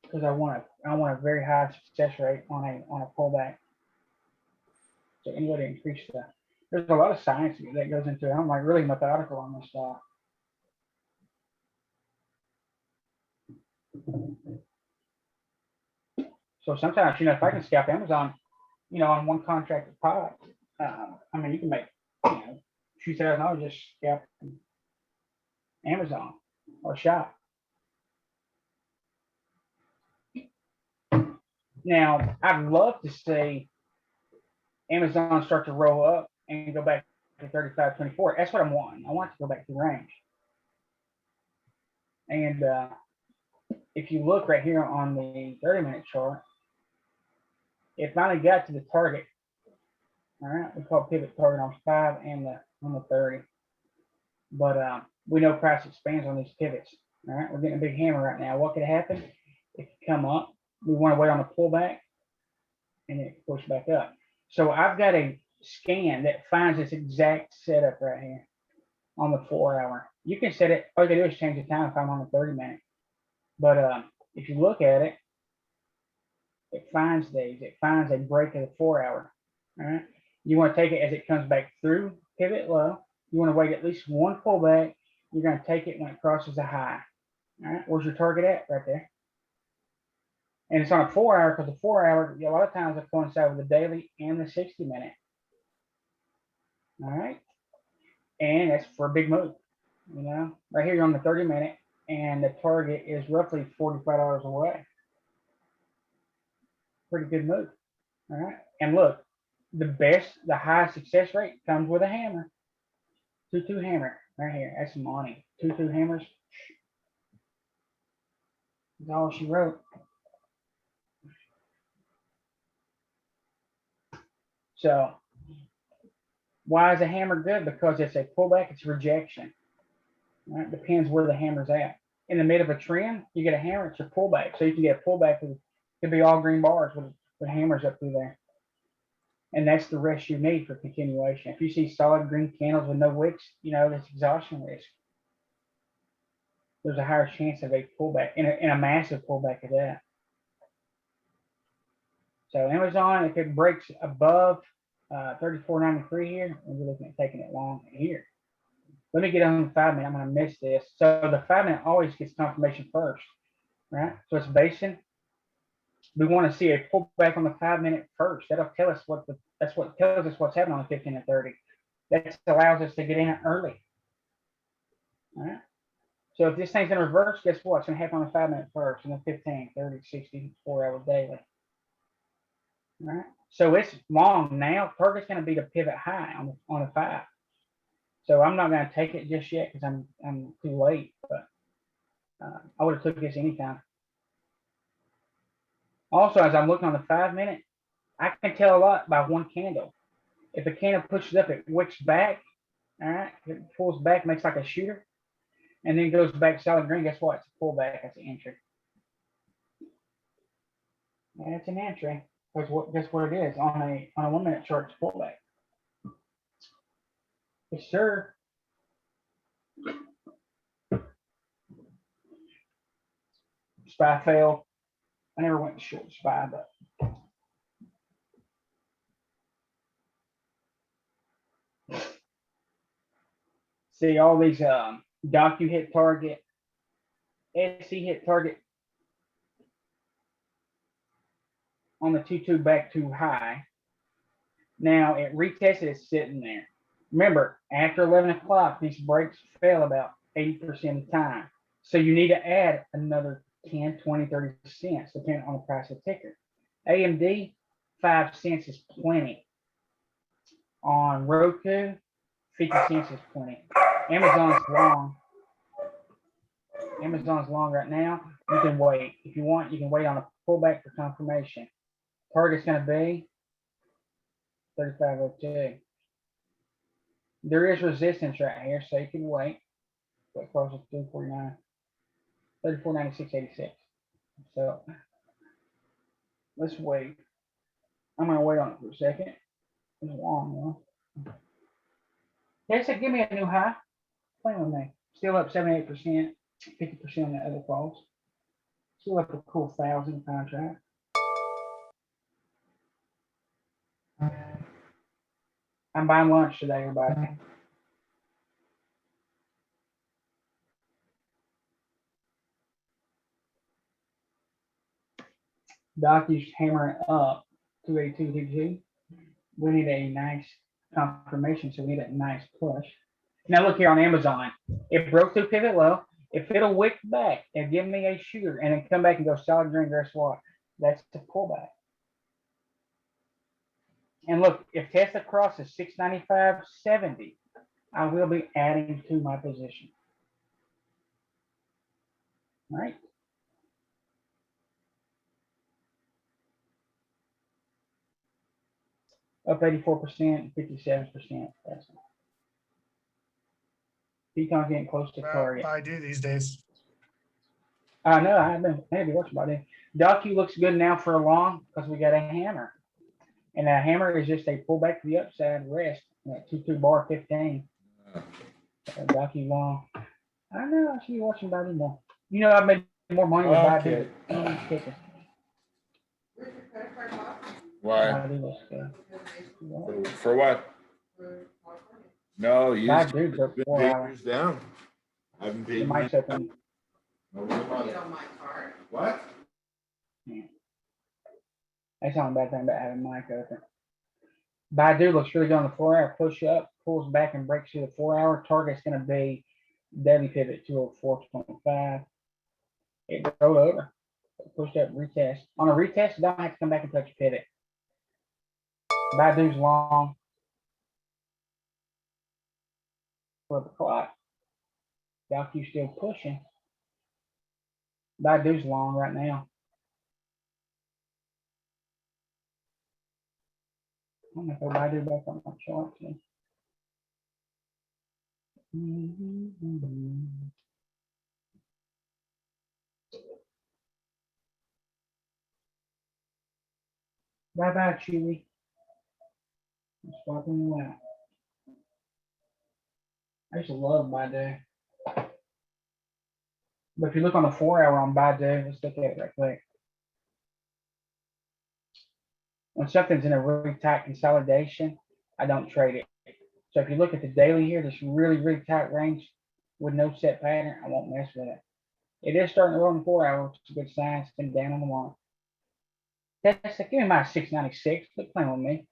Speaker 1: because I want a very high success rate on a pullback. So anybody increase that. There's a lot of science that goes into it. I'm like really methodical on this stuff. So sometimes, you know, if I can scalp Amazon, you know, on one contracted pot, I mean, you can make, you know, $2,000 just scalp Amazon or shop. Now, I'd love to see Amazon start to roll up and go back to 35.24. That's what I'm wanting. I want to go back to range. And if you look right here on the 30-minute chart, it finally got to the target. All right, we call pivot target on 5 and on the 30. But we know price expands on these pivots. All right, we're getting a big hammer right now. What could happen if you come up? We want to wait on the pullback and then it push back up. So I've got a scan that finds this exact setup right here on the 4-hour. You can set it, all you can do is change the time if I'm on the 30-minute. But if you look at it, it finds these. It finds a break of the 4-hour. All right. You want to take it as it comes back through pivot low. You want to wait at least one pullback. You're going to take it when it crosses a high. All right. Where's your target at? Right there. And it's on a 4-hour because the 4-hour, a lot of times it coincide with the daily and the 60-minute. All right. And that's for a big move. You know, right here you're on the 30-minute and the target is roughly $45 away. Pretty good move. All right. And look, the highest success rate comes with a hammer. 2-2 hammer right here. That's money. 2-2 hammers. That's all she wrote. So why is a hammer good? Because it's a pullback, it's rejection. Right? Depends where the hammer's at. In the middle of a trend, you get a hammer, it's a pullback. So you can get a pullback with, it could be all green bars with hammers up through there. And that's the rest you need for continuation. If you see solid green candles with no wicks, you know, that's exhaustion risk. There's a higher chance of a pullback and a massive pullback of that. So Amazon, if it breaks above 34.93 here, we're looking at taking it long here. Let me get on the 5-minute. I'm going to miss this. So the 5-minute always gets confirmation first, right? So it's basing. We want to see a pullback on the 5-minute first. That'll tell us that's what tells us what's happening on the 15 and 30. That allows us to get in early. All right. So if this thing's in reverse, guess what? It's gonna happen on the 5-minute first, and then 15, 30, 60, 4 hour daily. All right. So it's long now. Target's gonna be the pivot high on the 5. So I'm not gonna take it just yet because I'm too late. But I would have took this anytime. Also, as I'm looking on the 5-minute, I can tell a lot by one candle. If a candle pushes up, it wicks back. All right, it pulls back, makes like a shooter, and then goes back solid green. Guess what? It's a pullback. That's an entry. And it's an entry. Guess what it is on a 1-minute chart? It's pullback. Yes, sir. SPY failed. I never went short SPY, but see all these docu hit target, SC hit target on the 2-2 back too high. Now it retested, it's sitting there. Remember, after 11 o'clock, these breaks fail about 80% of the time. So you need to add another 10, 20, 30 cents, depending on the price of the ticker. AMD, 5 cents is plenty. On Roku, 50 cents is plenty. Amazon's long. Amazon's long right now. You can wait. If you want, you can wait on a pullback for confirmation. Target's going to be 3502. There is resistance right here, so you can wait. Get close to 349. 3496.86. So let's wait. I'm going to wait on it for a second. It's long one. They said, give me a new high. Play with me. Still up 78%, 50% on the other calls. Still up a cool 1,000 contract. I'm buying lunch today, everybody. Docu's hammering up 282 We need a nice confirmation, so we need a nice push. Now look here on Amazon. It broke through pivot low. If it'll wick back and give me a shooter and then come back and go solid green, guess what? That's the pullback. And look, if Tesla crosses 695.70, I will be adding to my position. All right. Up 84%, 57%. That's Peacon's getting close to target.
Speaker 13: I do these days.
Speaker 1: I know. I haven't maybe watched about it. Docu looks good now for a long because we got a hammer, and a hammer is just a pullback to the upside rest. 2-2 bar 15. Docu long. I know. I should be watching about it more. You know, I made more money with Baidu.
Speaker 11: Why?
Speaker 1: Baidu looks good.
Speaker 11: For what? No, you
Speaker 1: Baidu's up
Speaker 11: been
Speaker 1: 4
Speaker 11: paying
Speaker 1: hours.
Speaker 11: yours down. I haven't paid
Speaker 1: The
Speaker 11: mine.
Speaker 1: mic's open.
Speaker 11: What?
Speaker 1: Yeah. That's not a bad thing about having mic open. Baidu looks really good on the 4 hour. Push up, pulls back and breaks through the 4 hour. Target's going to be daily pivot 204.25. It rolled over. Pushed up, retest. On a retest, you don't have to come back and touch pivot. Baidu's long. 12 o'clock. Docu's still pushing. Baidu's long right now. I'm gonna throw Baidu back on my chart too. Bye bye, Chewy. I'm swapping you out. I used to love Baidu. But if you look on the 4 hour on Baidu, let's look at it right quick. When something's in a really tight consolidation, I don't trade it. So if you look at the daily here, this really, really tight range with no set pattern, I won't mess with it. It is starting to roll in 4 hours, which is a good sign. It's been down on the one. That's like, give me my 696. Quit playing with me.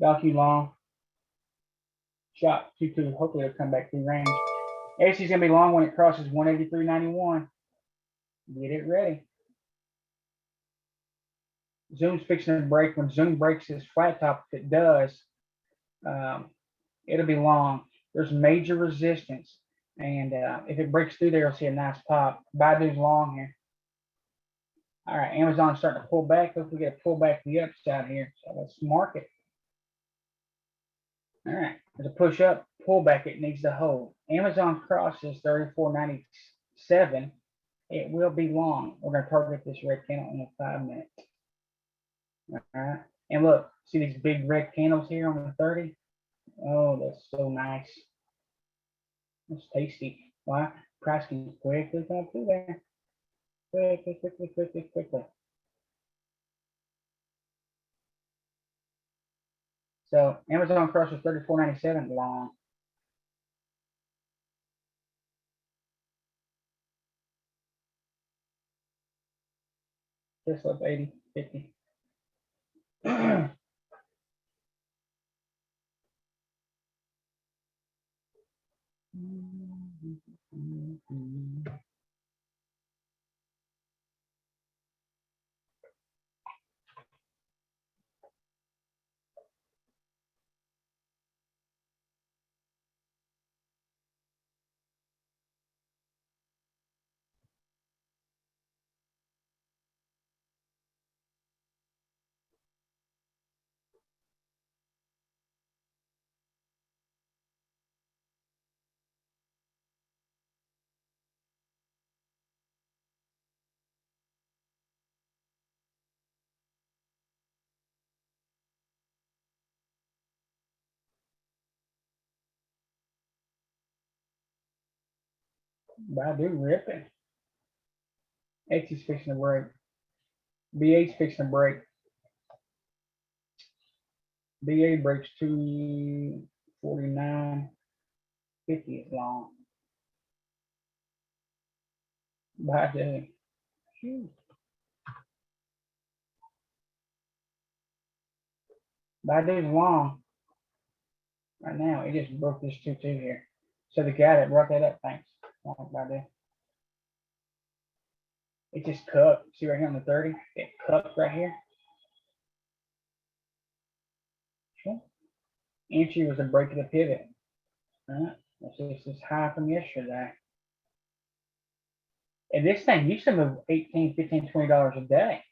Speaker 1: Docu long. Shot 2-2. Hopefully it'll come back through range. AC's gonna be long when it crosses 183.91. Get it ready. Zoom's fixing to break. When Zoom breaks this flat top, if it does, it'll be long. There's major resistance, and if it breaks through there, you'll see a nice pop. Baidu's long here. All right, Amazon's starting to pull back. Let's get a pullback to the upside here. So let's mark it. All right, there's a push up, pullback. It needs to hold. Amazon crosses 34.97. It will be long. We're going to target this red candle in a 5 minute. All right, and look, see these big red candles here on the 30? Oh, that's so nice. That's tasty. Why? Price can quickly come through there. Quickly. So Amazon crosses 34.97 long. Just up 80, 50. Baidu ripping. X is fixing to break. BA's fixing to break. BA breaks 249.50 is long. Baidu. Baidu's long. Right now, it just broke this 2-2 here. So the guy that brought that up, thanks. Baidu. It just cupped. See right here on the 30? It cupped right here. Sure. Entry was a break of the pivot. All right. That's just this high from yesterday. And this thing used to move $18, $15, $20 a day.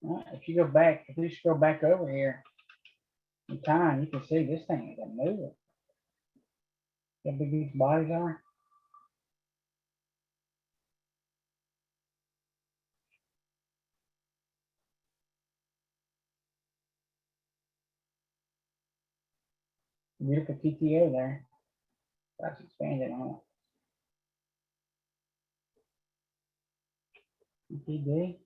Speaker 1: All right. If you go back, if you scroll back over here in time, you can see this thing is a mover. See how big these bodies are? Beautiful TTO there. That's expanded on it. TTD.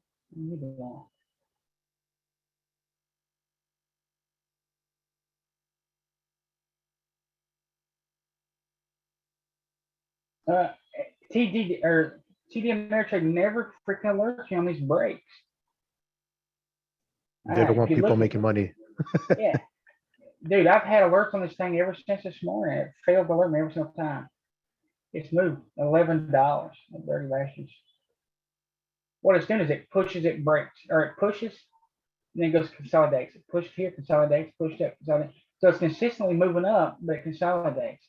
Speaker 1: TD or TD Ameritrade never freaking alerts you on these breaks.
Speaker 2: They don't want people making money.
Speaker 1: Yeah. Dude, I've had alerts on this thing ever since this morning. It failed to alert me every single time. It's moved $11 at Dirty Bastards. What it's doing is it pushes, it breaks, or it pushes, and then goes consolidates. It pushed here, consolidates, pushed up, consolidates. So it's consistently moving up, but it consolidates.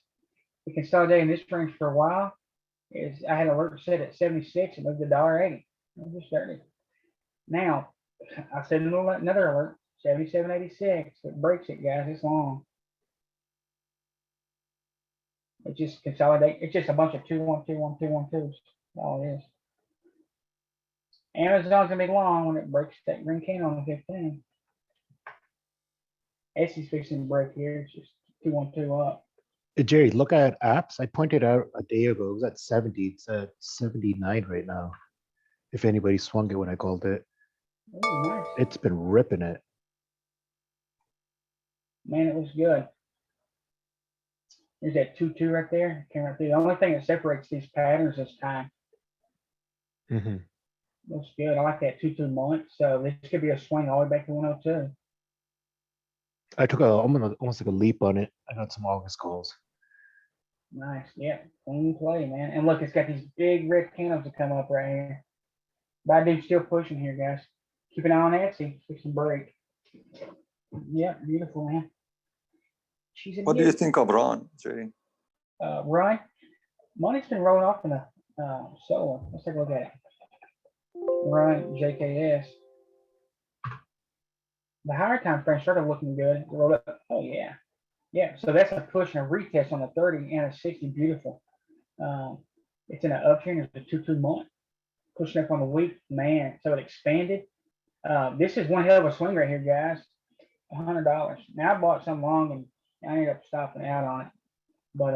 Speaker 1: It consolidated in this range for a while. I had an alert set at 76, it moved to $1.80. I just started. Now, I said another alert. 77.86. It breaks it, guys. It's long. It just consolidate. It's just a bunch of 2-1-2-1-2-1-2s. All it is. Amazon's gonna be long when it breaks that green candle on the 15. Etsy's fixing to break here. It's just 2-1-2 up.
Speaker 2: Jerry, look at apps. I pointed out a day ago. It was at 70. It's at 79 right now. If anybody swung it when I called it.
Speaker 1: Oh, nice.
Speaker 2: It's been ripping it.
Speaker 1: Man, it was good. There's that 2-2 right there. Came right through. The only thing that separates these patterns is time.
Speaker 2: Mm-hmm.
Speaker 1: Looks good. I like that 2-2 month. So this could be a swing all the way back to 102.
Speaker 2: I took almost like a leap on it. I got some August calls.
Speaker 1: Nice. Yeah. Clean play, man. And look, it's got these big red candles that come up right here. Baidu's still pushing here, guys. Keep an eye on Etsy. Fix some break. Yeah, beautiful, man. She's a
Speaker 13: What do you think of Ron, Jerry?
Speaker 1: Ryan, money's been rolling off in the solar. Let's take a look at it. Ryan, JKS. The higher time frame started looking good. It rolled up. Oh yeah. Yeah, so that's a push and a retest on the 30 and a 60. Beautiful. It's in an uptrend. It's a 2-2 month. Pushing up on the week, man. So it expanded. This is one hell of a swing right here, guys. $100. Now I bought some long and I ended up stopping out on it. But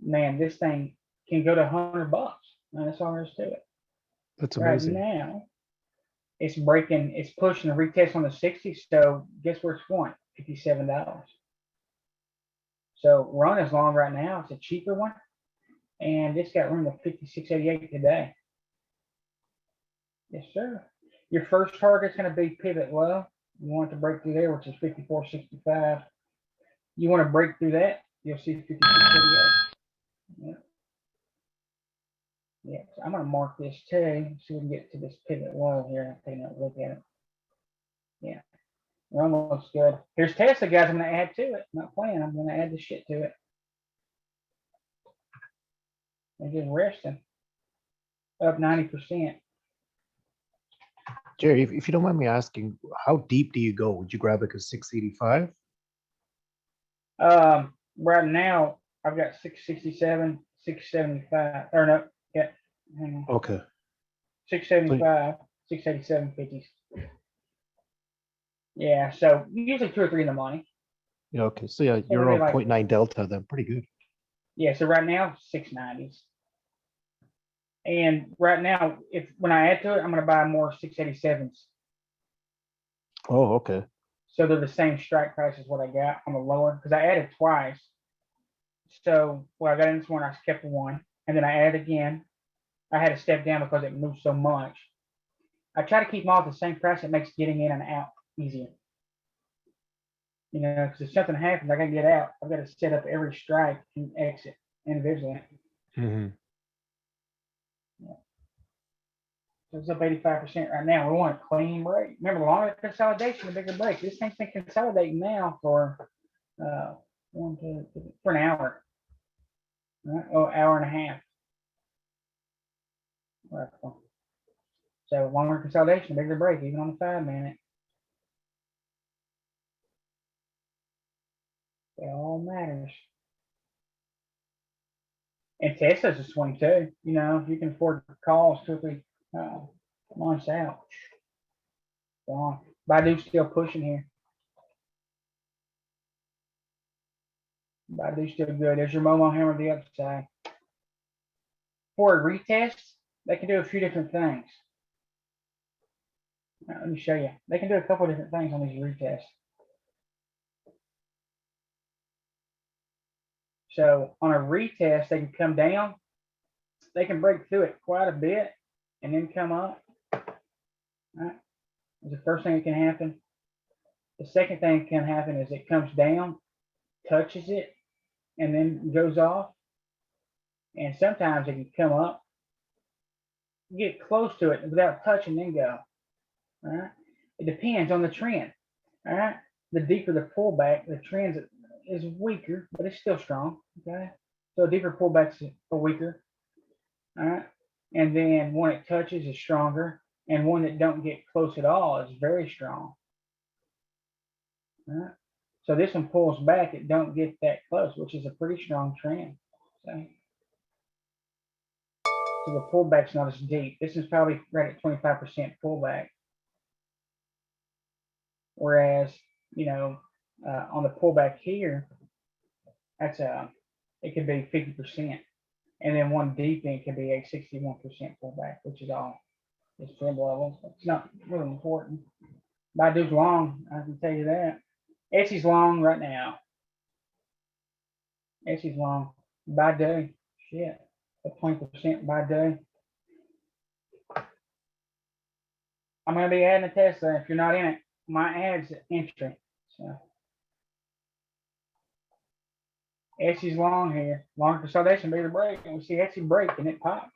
Speaker 1: man, this thing can go to $100. Man, that's all there is to it.
Speaker 2: That's
Speaker 1: Right
Speaker 2: amazing.
Speaker 1: now, it's breaking. It's pushing a retest on the 60. So guess where it's going? $57. So run is long right now. It's a cheaper one, and it's got room to 56.88 today. Yes, sir. Your first target's going to be pivot low. You want it to break through there, which is 54.65. You want to break through that, you'll see 56.88. Yeah. Yeah, so I'm going to mark this too, so we can get to this pivot low here. Take a look at it. Yeah. Run looks good. Here's Tesla, guys. I'm going to add to it. I'm not playing. I'm going to add the shit to it. And just resting. Up 90%.
Speaker 2: Jerry, if you don't mind me asking, how deep do you go? Would you grab like a 685?
Speaker 1: Right now, I've got 667, 675. Or no, yeah. Hang on.
Speaker 2: Okay.
Speaker 1: 675, 687, 50s. Yeah, so usually 2 or 3 in the money.
Speaker 2: Yeah, okay. So yeah, you're
Speaker 1: Maybe
Speaker 2: on
Speaker 1: like-
Speaker 2: 0.9 delta then. Pretty good.
Speaker 1: Yeah, so right now 690s. And right now, when I add to it, I'm going to buy more 687s.
Speaker 2: Oh, okay.
Speaker 1: So they're the same strike price as what I got on the lower, because I added twice. So when I got in this one, I kept the one, and then I added again. I had to step down because it moved so much. I try to keep them all at the same price. It makes getting in and out easier. You know, because if something happens, I got to get out. I've got to set up every strike and exit individually.
Speaker 2: Mm-hmm.
Speaker 1: So it's up 85% right now. We want a clean break. Remember, the longer the consolidation, the bigger break. This thing's been consolidating now for for an hour. Right? Oh, hour and a half. Right. So longer consolidation, bigger break, even on the 5-minute. It all matters. And Tesla's a swing too. You know, if you can afford calls 2 or 3 months out. Go Baidu's still pushing here. Baidu's still good. There's your Momo hammer on the other side. For a retest, they can do a few different things. Now, let me show you. They can do a couple of different things on these retests. So on a retest, they can come down. They can break through it quite a bit and then come up. Right? That's the first thing that can happen. The second thing that can happen is it comes down, touches it, and then goes off. And sometimes it can come up, get close to it without touching, then go. All right. It depends on the trend. All right. The deeper the pullback, the trend is weaker, but it's still strong. Okay. So deeper pullbacks are weaker. All right. And then one it touches is stronger, and one that don't get close at all is very strong. All right. So this one pulls back, it don't get that close, which is a pretty strong trend. So the pullback's not as deep. This is probably right at 25% pullback. Whereas, you know, on the pullback here, that's it could be 50%. And then one deep in could be a 61% pullback, which is all it's trend levels. It's not really important. Baidu's long, I can tell you that. Etsy's long right now. Etsy's long. Baidu, shit. 20% Baidu. I'm going to be adding a Tesla. If you're not in it, my ad's entry. So Etsy's long here, long consolidation, bigger break, and we see Etsy break and it pops.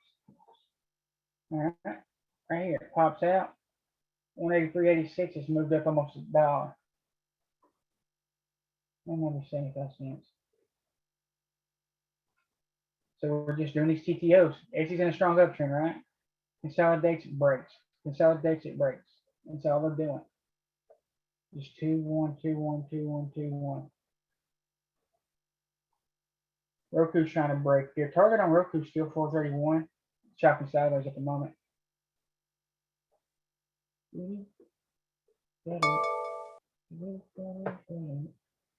Speaker 1: All right, right here, it pops out. 183.86 has moved up almost $1. 175 cents. So we're just doing these TTOs. Etsy's in a strong uptrend, right? Consolidates, it breaks. Consolidates, it breaks. That's all they're doing. Just 2, 1, 2, 1, 2, 1, 2, 1. Roku's trying to break here. Target on Roku still 431. Chopping sideways at the moment.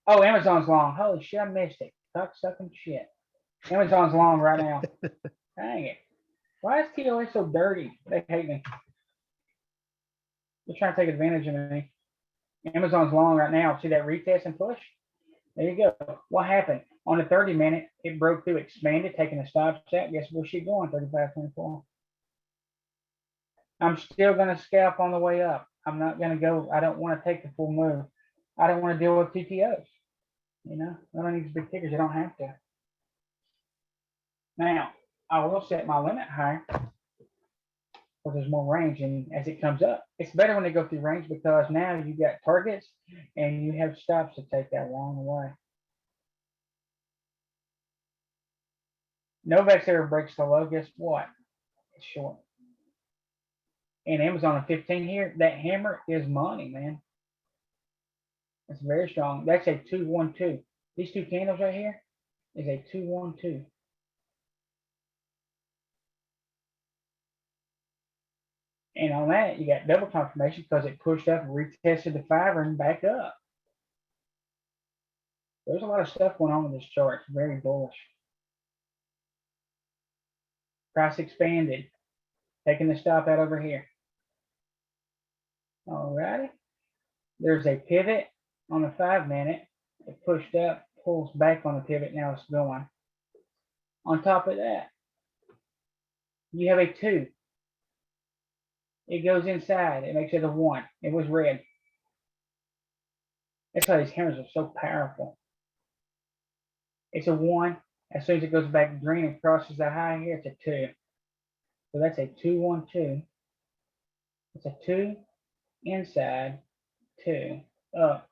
Speaker 1: Oh, Amazon's long. Holy shit, I missed it. Cock sucking shit. Amazon's long right now. Dang it. Why is TOA so dirty? They hate me. They're trying to take advantage of me. Amazon's long right now. See that retest and push? There you go. What happened? On the 30-minute, it broke through, expanded, taking a stop set. Guess where she going? 35.24. I'm still going to scalp on the way up. I'm not going to go. I don't want to take the full move. I don't want to deal with TTOs. You know, I don't need these big tickers. I don't have to. Now, I will set my limit higher because there's more range, and as it comes up, it's better when they go through range because now you got targets and you have stops to take that long way. Novex ever breaks the low, guess what? It's short. And Amazon at 15 here, that hammer is money, man. It's very strong. That's a 2-1-2. These two candles right here is a 2-1-2. And on that, you got double confirmation because it pushed up and retested the 5 and back up. There's a lot of stuff going on with this chart. It's very bullish. Price expanded. Taking the stop out over here. All righty. There's a pivot on the 5-minute. It pushed up, pulls back on the pivot. Now it's going. On top of that, you have a 2. It goes inside. It makes it a 1. It was red. That's why these hammers are so powerful. It's a 1. As soon as it goes back green and crosses the high here, it's a 2. So that's a 2-1-2. It's a 2 inside, 2 up,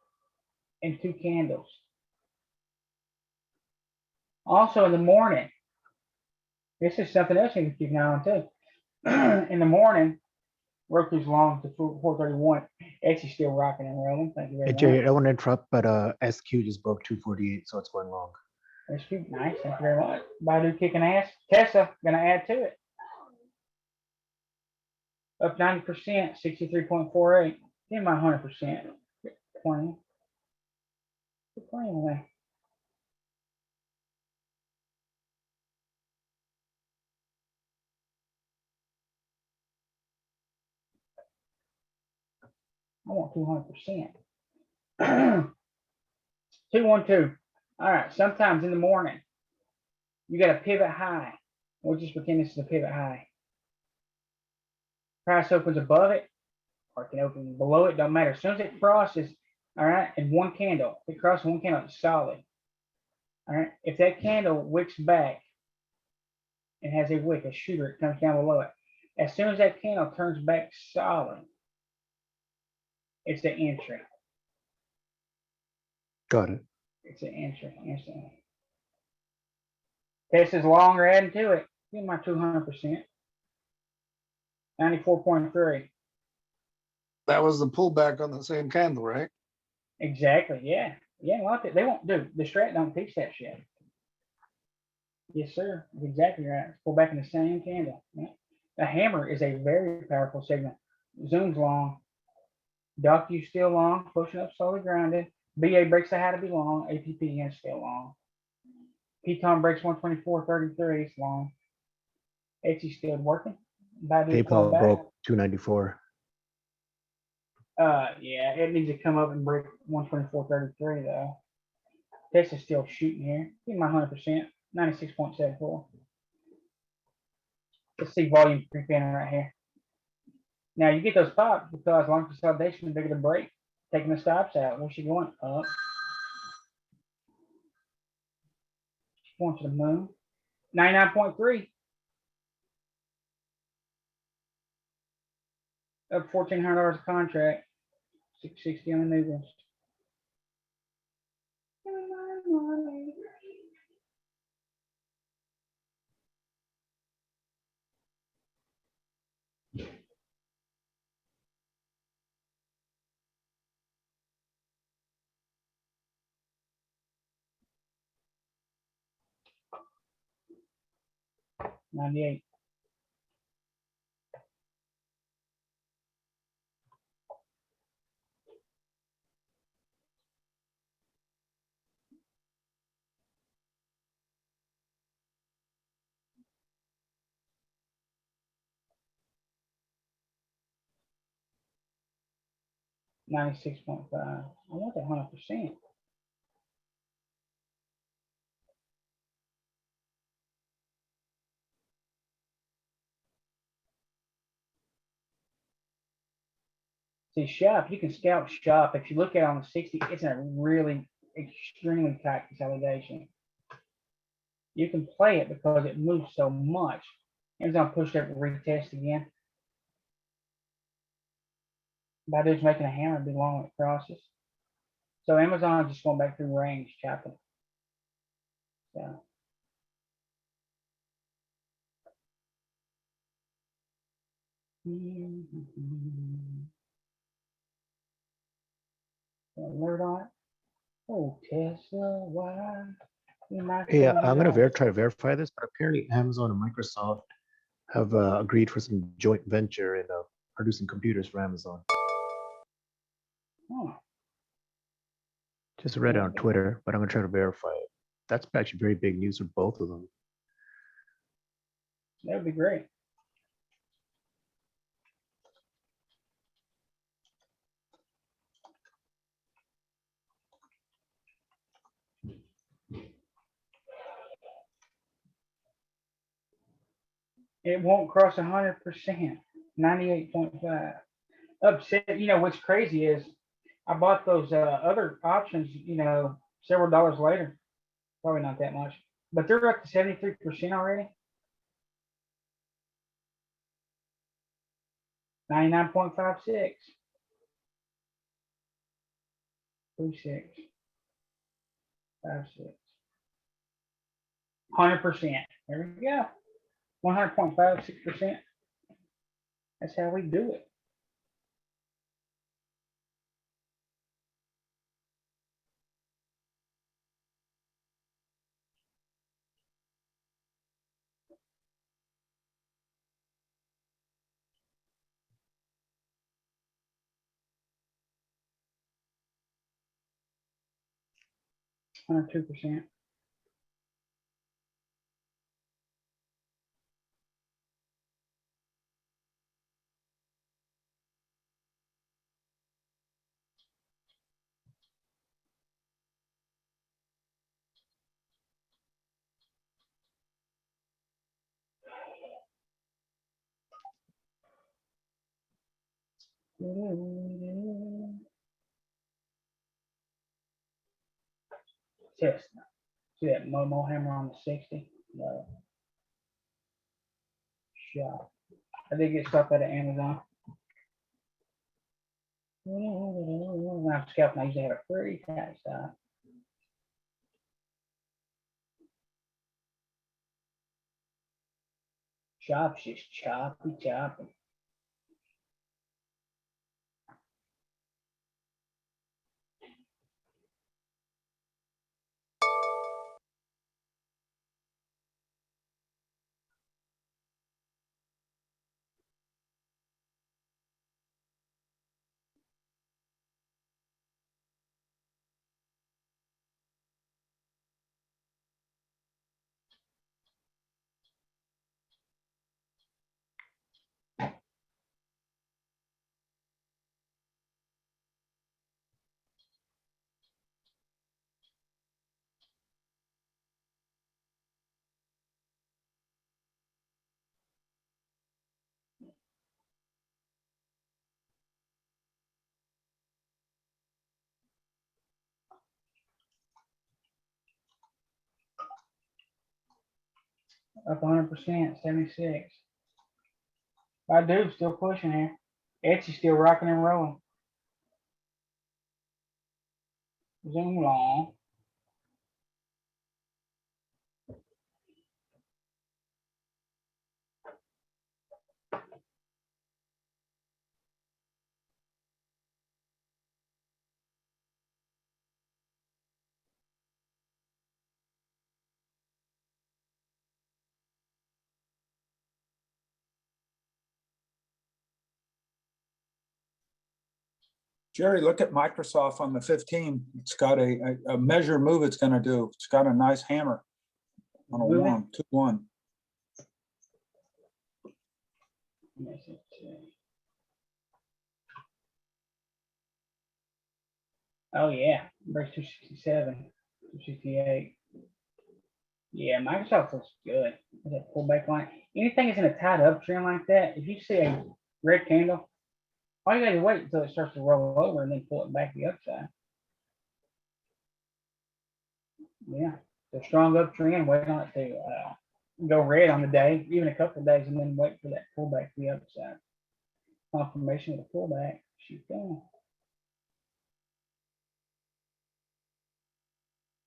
Speaker 1: and 2 candles. Also in the morning, this is something else you can keep an eye on too. In the morning, Roku's long to 431. Etsy's still rocking and rolling. Thank you very
Speaker 2: Hey,
Speaker 1: much.
Speaker 2: Jerry, I want to interrupt, but SQ just broke 248, so it's going long.
Speaker 1: That's good. Nice. Thank you very much. Baidu kicking ass. Tesla gonna add to it. Up 90%, 63.48. Give my 100%. 20. Quit playing with me. I want 200%. 2-1-2. All right. Sometimes in the morning, you got a pivot high. We'll just pretend this is a pivot high. Price opens above it, or it can open below it. Don't matter. As soon as it crosses, all right, in one candle, it crosses one candle, it's solid. All right. If that candle wicks back and has a wick, a shooter, it comes down below it. As soon as that candle turns back solid, it's the entry.
Speaker 2: Got it.
Speaker 1: It's an entry instantly. Tesla's longer adding to it. Give my 200%. 94.3.
Speaker 10: That was the pullback on the same candle, right?
Speaker 1: Exactly. Yeah. Yeah. Well, they won't do. The strat don't teach that shit. Yes, sir. That's exactly right. Pull back in the same candle. Yeah. The hammer is a very powerful signal. Zoom's long. Docu still long. Pushing up, slowly grinding. BA breaks the high to be long. APPN still long. Piton breaks 124.33. It's long. Etsy still working.
Speaker 2: PayPal broke 294.
Speaker 1: Yeah, it needs to come up and break 124.33 though. Tesla's still shooting here. Give me my 100%. 96.74. Let's see volume creep in right here. Now you get those pops because long consolidation, bigger the break. Taking the stops out. Where's she going? Up. Going to the moon. 99.3. Up $1,400 a contract. 660 on the new list. $98. $96.5. I want that 100%. See, shop, you can scout shop. If you look at it on the 60, it's in a really extremely tight consolidation. You can play it because it moves so much. Amazon pushed up retest again. Badu's making a hammer be long when it crosses. So Amazon is just going back through range, chopping. So. Alert on it. Oh, Tesla, why?
Speaker 2: Yeah, I'm gonna try to verify this, but apparently Amazon and Microsoft have agreed for some joint venture in producing computers for Amazon.
Speaker 1: Huh.
Speaker 2: Just read it on Twitter, but I'm gonna try to verify it. That's actually very big news for both of them.
Speaker 1: That would be great. It won't cross 100%. 98.5. Upset. You know what's crazy is I bought those other options. Several dollars later. Probably not that much, but they're up to 73% already. 99.56. 36. 56. 100%. There we go. 100.56%. That's how we do it. Under 2%. Test. See that Momo hammer on the 60? No. Shot. I did get stuff out of Amazon. I'm scalping. I usually have a pretty tight style. Chop's just choppy. up 100%, 76. Badu's still pushing here. Etsy's still rocking and rolling. Zoom long.
Speaker 3: Jerry, look at Microsoft on the 15. It's got a measure move it's gonna do. It's got a nice hammer on a
Speaker 1: Really?
Speaker 3: 1, 2-1.
Speaker 1: Oh yeah, breaks 267, 268. Yeah, Microsoft looks good. That pullback line. Anything that's in a tied up trend like that, if you see a red candle, all you gotta wait until it starts to roll over and then pull it back the upside. Yeah, the strong uptrend, wait on it to go red on the day, even a couple of days, and then wait for that pullback to the upside. Confirmation of the pullback. Shoot down.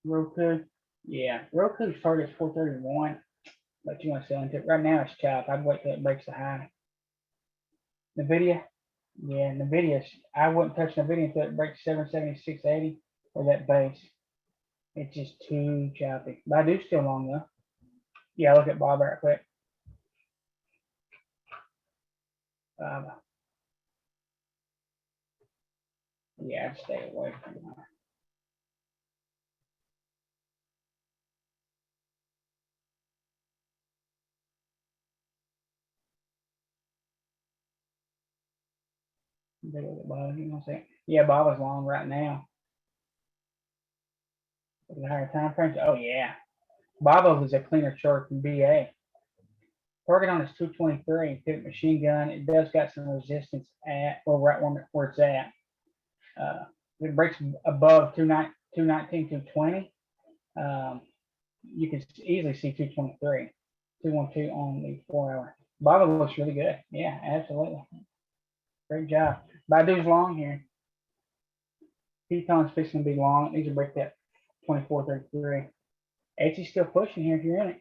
Speaker 1: Roku. Yeah, Roku's target's 431, but you want to sell into it. Right now it's chopped. I'd wait till it breaks the high. NVIDIA. Yeah, NVIDIA. I wouldn't touch NVIDIA until it breaks 776.80 or that base. It's just too choppy. Badu's still long though. Yeah, look at Bob right quick. Yeah, I'd stay away from that. Bob, you know say, yeah, Bob is long right now. The higher time frames. Oh yeah, Bob is a cleaner chart than BA. Target on is 223. Pivot machine gun. It does got some resistance at or right where it's at. It breaks above 219, 220. You can easily see 223, 212 on the 4 hour. Bob looks really good. Yeah, absolutely. Great job. Badu's long here. Python's fixing to be long. It needs to break that 24.33. Etsy's still pushing here if you're in it.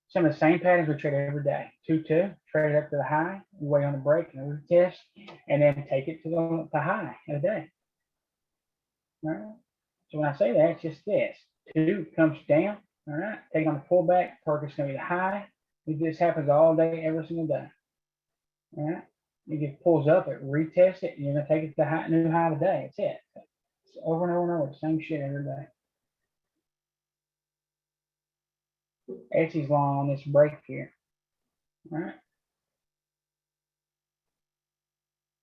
Speaker 1: Some of the same patterns we trade every day. 2-2, trade it up to the high, wait on the break and retest, and then take it to the high of the day. All right. So when I say that, it's just this. 2 comes down. All right. Take on the pullback. Target's going to be the high. This happens all day, every single day. All right. It just pulls up, it retests it, and you're going to take it to the high, new high today. That's it. It's over and over and over. Same shit every day. Etsy's long on this break here. All right.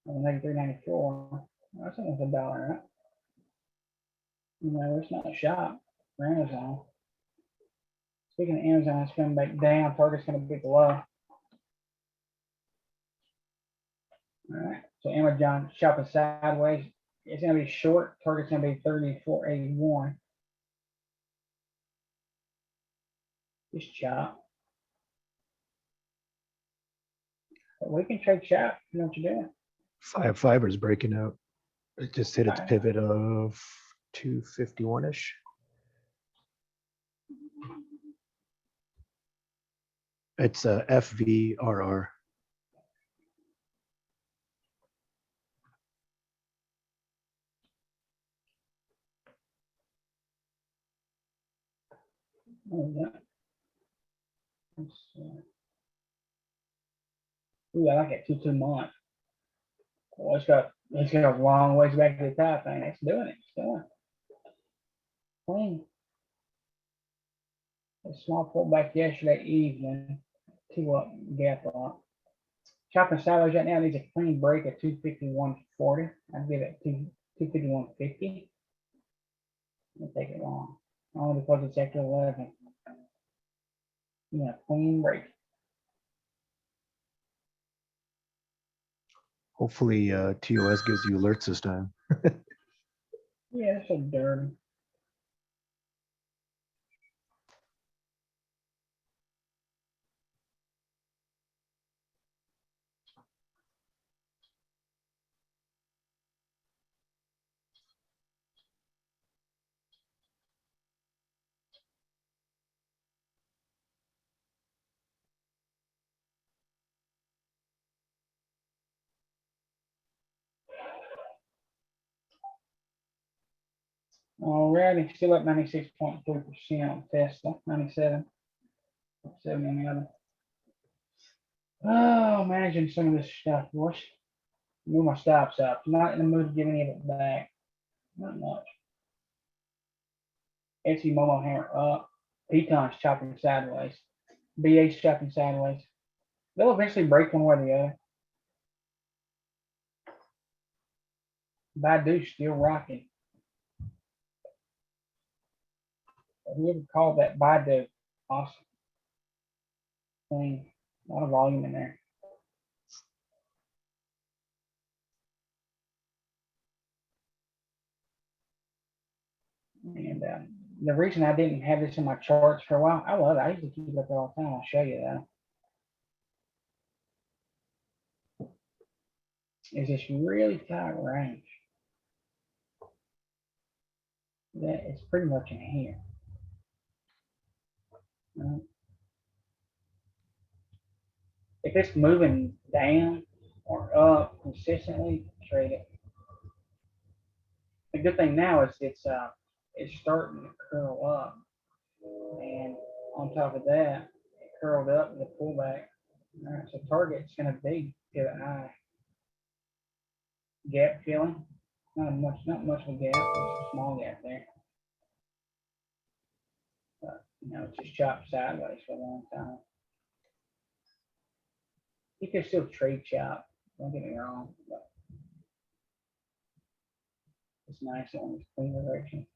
Speaker 1: $3.94. That's almost $1, right? You know, it's not a shop for Amazon. Speaking of Amazon, it's coming back down. Target's going to be below. All right. So Amazon shopping sideways. It's going to be short. Target's going to be 34.81. Just chop. But we can trade chop. You know what you're doing.
Speaker 2: Fiber's breaking out. It just hit its pivot of 251-ish. It's a FVRR.
Speaker 1: Oh, yeah. Ooh, I like it. 2 month. Well, it's got a long ways back to the top, and it's doing it. It's doing it. Clean. A small pullback yesterday evening. 2 up gap up. Chopping sideways right now needs a clean break at 251.40. I'd give it 251.50. It'll take it long. Only because it's after 11. Yeah, clean break.
Speaker 2: Hopefully TOS gives you alerts this time.
Speaker 1: Yeah, it's so dirty. Alrighty, still at 96.3% on Tesla, 97. 70 on the other. Oh, managing some of this stuff, boys. Move my stops up. Not in the mood to give any of it back. Not much. Etsy Momo hammer up. Peton's chopping sideways. BA's chopping sideways. They'll eventually break one way or the other. Baidu's still rocking. Whoever called that Baidu, awesome. Thing. A lot of volume in there. And the reason I didn't have this in my charts for a while, I love it. I usually keep it up there all the time. I'll show you that. Is this really tight range? That is pretty much in here. If it's moving down or up consistently, trade it. The good thing now is it's starting to curl up, and on top of that, it curled up with a pullback. All right, so target's going to be pivot high. Gap filling, not much of a gap, just a small gap there. But it's just chopped sideways for a long time. You can still trade chop, don't get me wrong, but it's nice on this clean direction.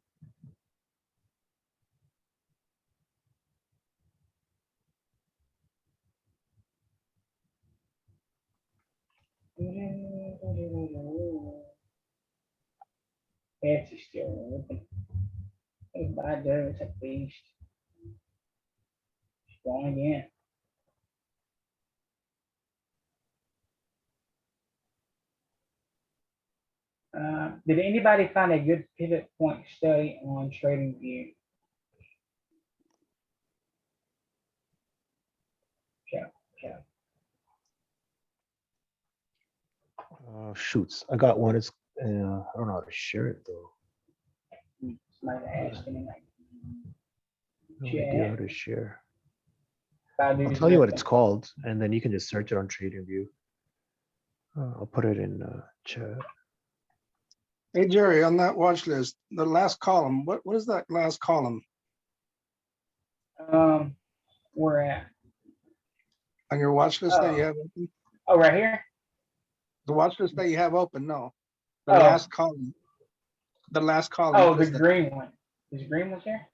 Speaker 1: It's still open. Hey, Baidu, it's a beast. It's going again. Did anybody find a good pivot point study on TradingView? Yeah.
Speaker 2: Shoots. I got one. It's I don't know how to share it though.
Speaker 1: Somebody asked me.
Speaker 2: No idea how to share.
Speaker 1: Baidu
Speaker 2: I'll tell you what it's called, and then you can just search it on TradingView. I'll put it in chat.
Speaker 10: Hey, Jerry, on that watch list, the last column, what is that last column
Speaker 1: Where at?
Speaker 10: on your watch list that you have open?
Speaker 1: Oh, right here?
Speaker 10: The watch list that you have open, no. The
Speaker 1: Oh.
Speaker 10: last column. The last column.
Speaker 1: Oh,
Speaker 10: what
Speaker 1: the
Speaker 10: is that?
Speaker 1: green one. Is the green one here?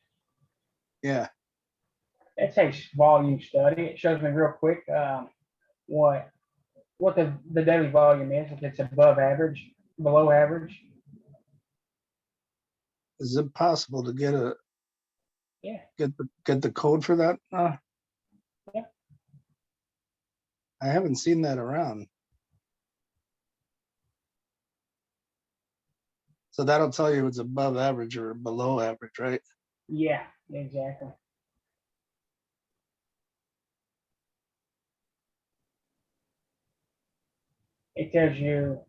Speaker 10: Yeah.
Speaker 1: It's a volume study. It shows me real quick what the daily volume is, if it's above average, below average.
Speaker 10: Is it possible to get
Speaker 1: Yeah.
Speaker 10: get the code for that?
Speaker 1: Yeah.
Speaker 10: I haven't seen that around. So that'll tell you it's above average or below average, right?
Speaker 1: Yeah, exactly. It tells you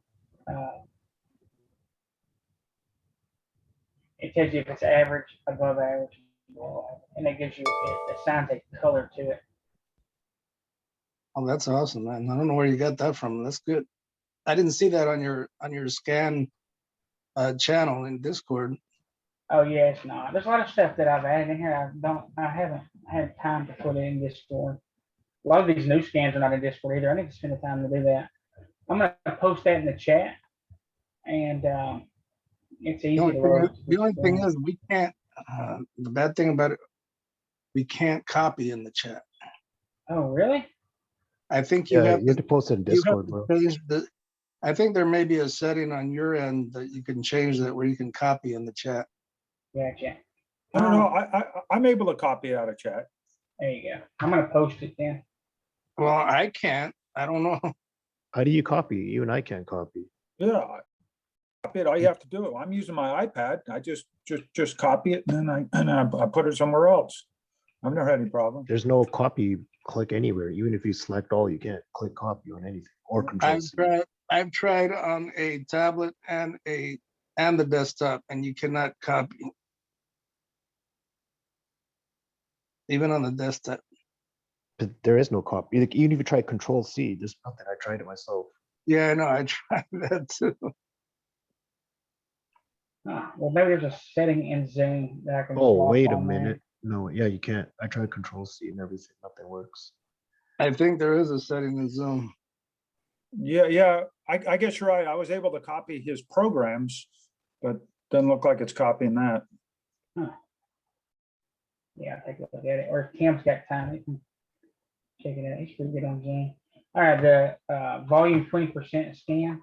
Speaker 1: if it's average, above average, below average, and it gives you it assigns a color to it.
Speaker 10: Oh, that's awesome, man. I don't know where you got that from. That's good. I didn't see that on your scan channel in Discord.
Speaker 1: Oh yeah, it's not. There's a lot of stuff that I've added in here. I haven't had time to put it in Discord. A lot of these new scans are not in Discord either. I need to spend the time to do that. I'm gonna post that in the chat, and it's easy to load.
Speaker 10: The only thing is we can't. The bad thing about it, we can't copy in the chat.
Speaker 1: Oh really?
Speaker 10: I think you have
Speaker 2: to post it in Discord, bro.
Speaker 10: I think there may be a setting on your end that you can change that where you can copy in the chat.
Speaker 1: Gotcha.
Speaker 3: I don't know. I'm able to copy out of chat.
Speaker 1: There you go. I'm gonna post it then.
Speaker 10: Well, I can't. I don't know.
Speaker 2: How do you copy? You and I can't copy.
Speaker 3: Yeah. Copy it. All you have to do, I'm using my iPad. I just copy it and then I put it somewhere else. I've never had any problem.
Speaker 2: There's no copy click anywhere. Even if you select all, you can't click copy on anything or control.
Speaker 10: I've tried on a tablet and a and the desktop, and you cannot copy. Even on the desktop.
Speaker 2: But there is no copy. Even if you try Control C, there's nothing. I tried it myself.
Speaker 10: Yeah, I know, I tried that too.
Speaker 1: Well, maybe there's a setting in Zoom that I can.
Speaker 2: Oh,
Speaker 1: swap
Speaker 2: wait a
Speaker 1: on there.
Speaker 2: minute. No, yeah, you can't. I tried Control C and everything. Nothing works.
Speaker 10: I think there is a setting in Zoom.
Speaker 3: Yeah, I guess you're right. I was able to copy his programs, but doesn't look like it's copying that.
Speaker 1: Yeah, take a look at it. Or if Cam's got time, he can check it out. He's pretty good on Zoom. All right, the volume 20% scan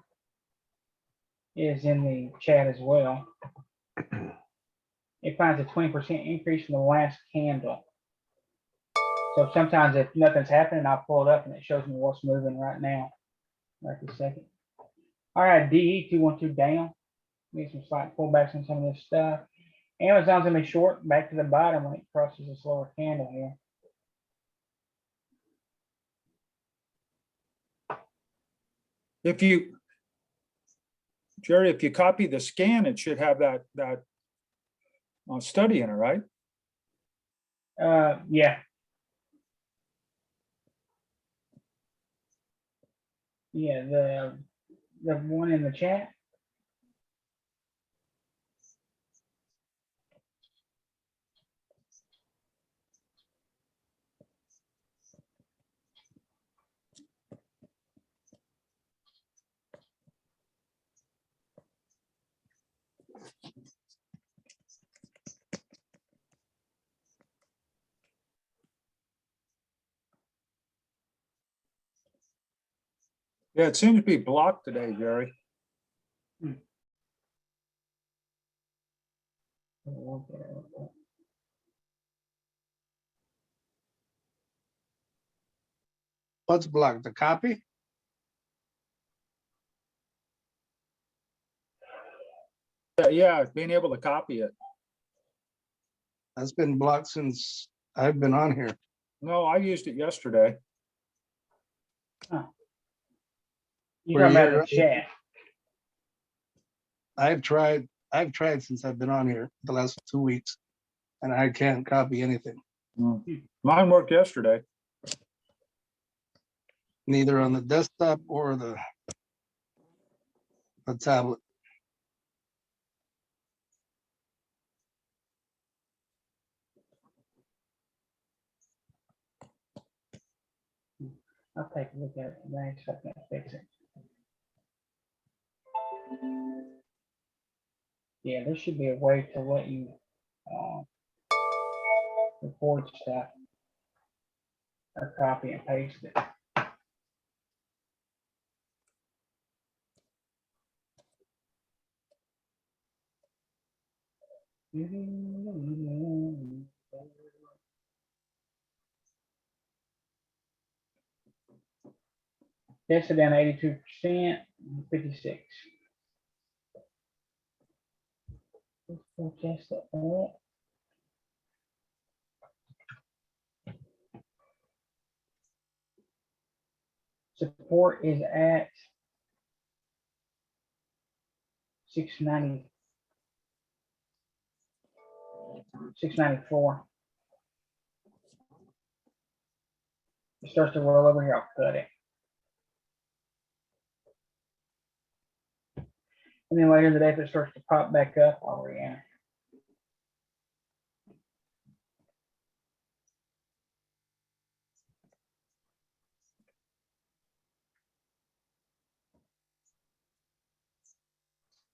Speaker 1: is in the chat as well. It finds a 20% increase from the last candle. So sometimes if nothing's happening, I'll pull it up and it shows me what's moving right now. Right this second. All right, DE 212 down. Need some slight pullbacks on some of this stuff. Amazon's gonna be short back to the bottom when it crosses a slower candle here.
Speaker 3: If you, Jerry, if you copy the scan, it should have that study in it, right?
Speaker 1: Yeah. Yeah, the one in the chat.
Speaker 3: Yeah, it seems to be blocked today, Jerry.
Speaker 10: What's blocked? The copy?
Speaker 3: Yeah, being able to copy it.
Speaker 10: That's been blocked since I've been on here.
Speaker 3: No, I used it yesterday.
Speaker 1: You talking about the chat?
Speaker 10: I've tried since I've been on here the last 2 weeks, and I can't copy anything.
Speaker 3: Mine worked yesterday.
Speaker 10: Neither on the desktop or the tablet.
Speaker 1: I'll take a look at it today so I can fix it. Yeah, there should be a way to let you record stuff or copy and paste it. Tesla down 82%, 56. Let's go Tesla up. Support is at 690, 694. It starts to roll over here, I'll cut it. And then later in the day, if it starts to pop back up, I'll react.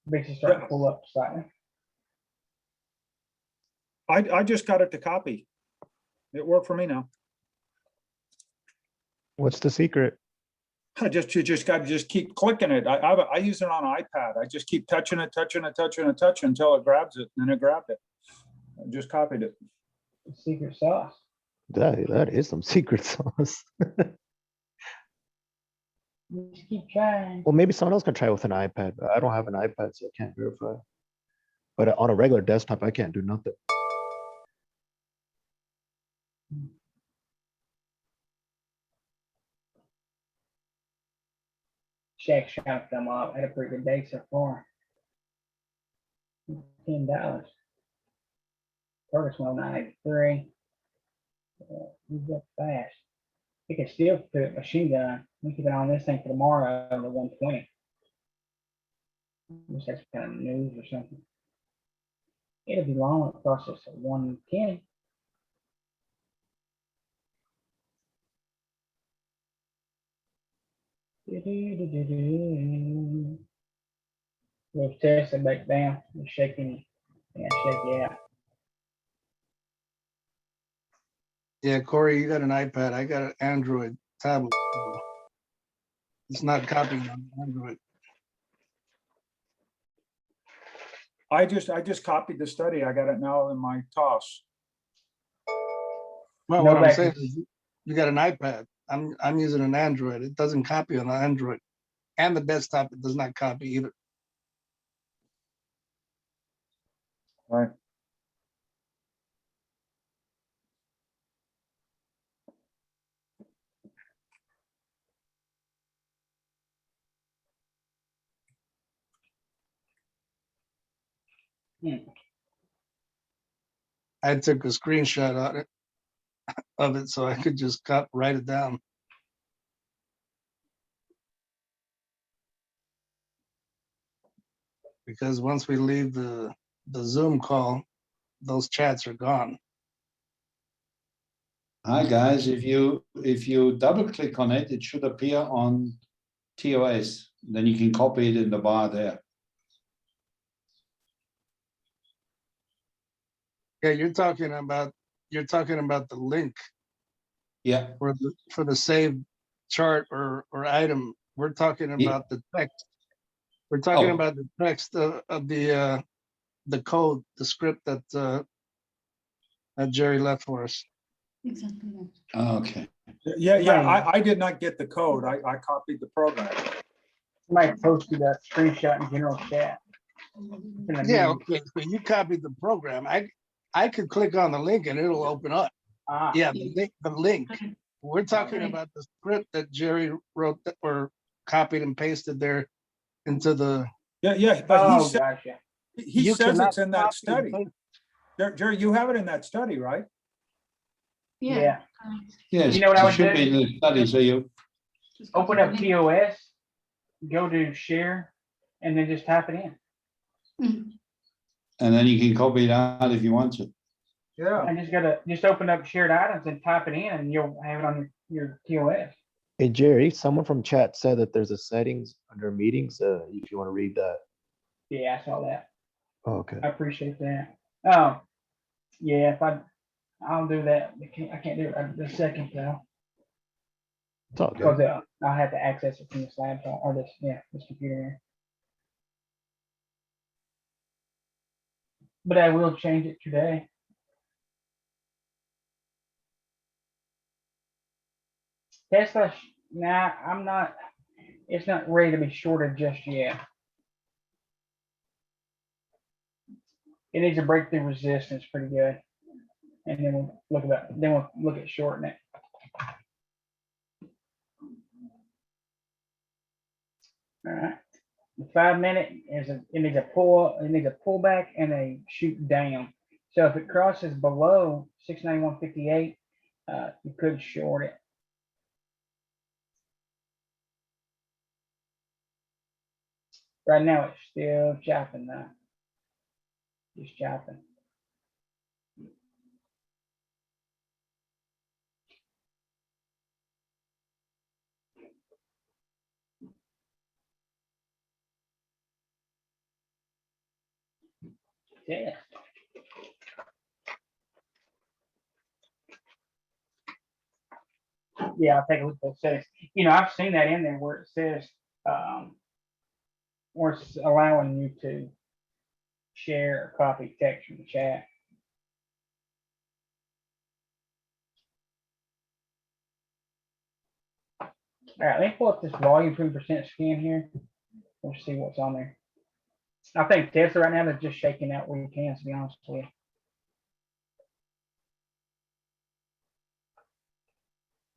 Speaker 1: Basically start to pull up slightly.
Speaker 3: I just got it to copy. It worked for me now.
Speaker 2: What's the secret?
Speaker 3: You just got to just keep clicking it. I use it on an iPad. I just keep touching it until it grabs it, and then it grabbed it. I just copied it.
Speaker 1: Secret sauce.
Speaker 2: That is some secret sauce.
Speaker 1: Just keep trying.
Speaker 2: Well, maybe someone else can try with an iPad, but I don't have an iPad, so I can't verify. But on a regular desktop, I can't do nothing.
Speaker 1: Shaq's trying to come up. Had a pretty good day so far. $10. Ferguson 983. Moved up fast. We can still put a machine gun. We keep it on this thing for tomorrow, the 120. Wish that's kind of news or something. It'll be long process at 110. We'll test it back down. We're shaking. Yeah, shake it out.
Speaker 10: Yeah, Corey, you got an iPad. I got an Android tablet. So it's not copying on Android.
Speaker 3: I just copied the study. I got it now in my TOS.
Speaker 10: Well,
Speaker 1: No
Speaker 10: what I'm
Speaker 1: back-
Speaker 10: saying is you got an iPad. I'm using an Android. It doesn't copy on the Android. And the desktop, it does not copy either.
Speaker 3: Right.
Speaker 10: I took a screenshot of it so I could just write it down. Because once we leave the Zoom call, those chats are gone.
Speaker 14: Hi, guys. If you double click on it, it should appear on TOS. Then you can copy it in the bar there.
Speaker 10: Yeah, you're talking about the link
Speaker 14: Yeah.
Speaker 10: for the saved chart or item. We're talking about the text. We're talking
Speaker 14: Oh.
Speaker 10: about the text of the code, the script that Jerry left for us.
Speaker 8: Exactly.
Speaker 14: Okay.
Speaker 3: Yeah, I did not get the code. I copied the program.
Speaker 1: Somebody posted a screenshot in general chat.
Speaker 10: Yeah, okay. So you copied the program. I could click on the link and it'll open up.
Speaker 1: Ah,
Speaker 10: Yeah, the link. We're talking about the script that Jerry wrote or copied and pasted there into the.
Speaker 3: Yeah, but
Speaker 1: oh, gotcha.
Speaker 3: he
Speaker 10: You
Speaker 3: says
Speaker 10: cannot
Speaker 3: it's in that
Speaker 10: copy and
Speaker 3: study.
Speaker 10: paste.
Speaker 3: Jerry, you have it in that study, right?
Speaker 1: Yeah.
Speaker 14: Yes,
Speaker 1: You know what I
Speaker 14: it
Speaker 1: would
Speaker 14: should be
Speaker 1: do?
Speaker 14: in the study. So you.
Speaker 1: Open up TOS, go to share, and then just type it in.
Speaker 14: And then you can copy it out if you want to.
Speaker 3: Yeah.
Speaker 1: And just open up shared items and type it in, and you'll have it on your TOS.
Speaker 2: Hey, Jerry, someone from chat said that there's a settings under meetings, if you want to read that.
Speaker 1: Yeah, I saw that.
Speaker 2: Oh, okay.
Speaker 1: I appreciate that. Yeah, I'll do that. I can't do it right this second though,
Speaker 2: It's all
Speaker 1: because
Speaker 2: good.
Speaker 1: I'll have to access it from this laptop or this computer here. But I will change it today. Tesla, nah, I'm not. It's not ready to be shorted just yet. It needs to break through resistance pretty good, and then we'll look at shortening it. All right, the 5 minute it needs a pullback and a shoot down. So if it crosses below 691.58, you could short it. Right now it's still chopping though. Just chopping. Yeah. Yeah, I'll take a look at those settings. You know, I've seen that in there where it says, where it's allowing you to share or copy text from the chat. All right, let me pull up this volume 2% scan here. We'll see what's on there. I think Tesla right now they're just shaking out where you can, to be honest with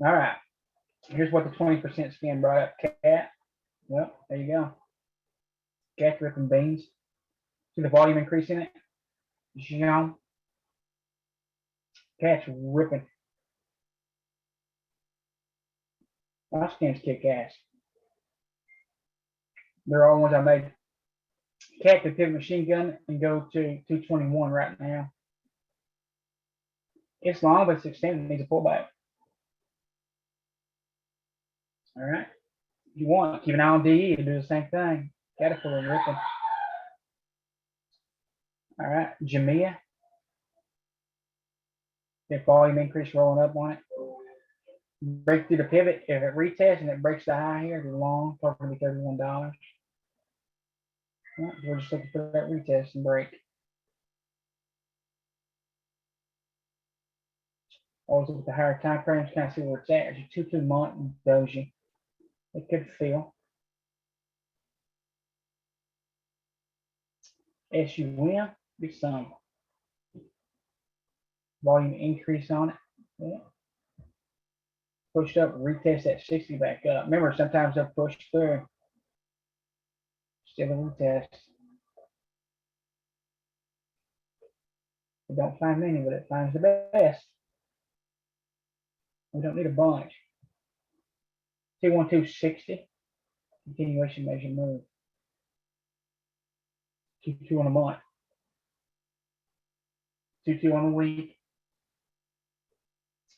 Speaker 1: you. All right. Here's what the 20% scan brought up. Cat. Well, there you go. Cat ripping beans. See the volume increase in it? Xiaom. Cat's ripping. My skins kick ass. They're all ones I made. Cat could pivot machine gun and go to 221 right now. It's long, but it's extended. It needs a pullback. All right. If you want, keep an eye on DE to do the same thing. Caterpillar ripping. All right. Jamia. If volume increase rolling up on it. Break through the pivot. If it retests and it breaks the high here, the long, probably $31. Well, we're just looking for that retest and break. Always look at the higher time frames, kind of see where it's at. There's a 2-2 month and doji. It could feel. SUM, be some. Volume increase on it. Yeah. Pushed up, retest that 60 back up. Remember, sometimes they'll push through. Still a retest. We don't find many, but it finds the best. We don't need a bunch. 21260. Continuation measure move. 2-2 on a month. 2-2 on a week.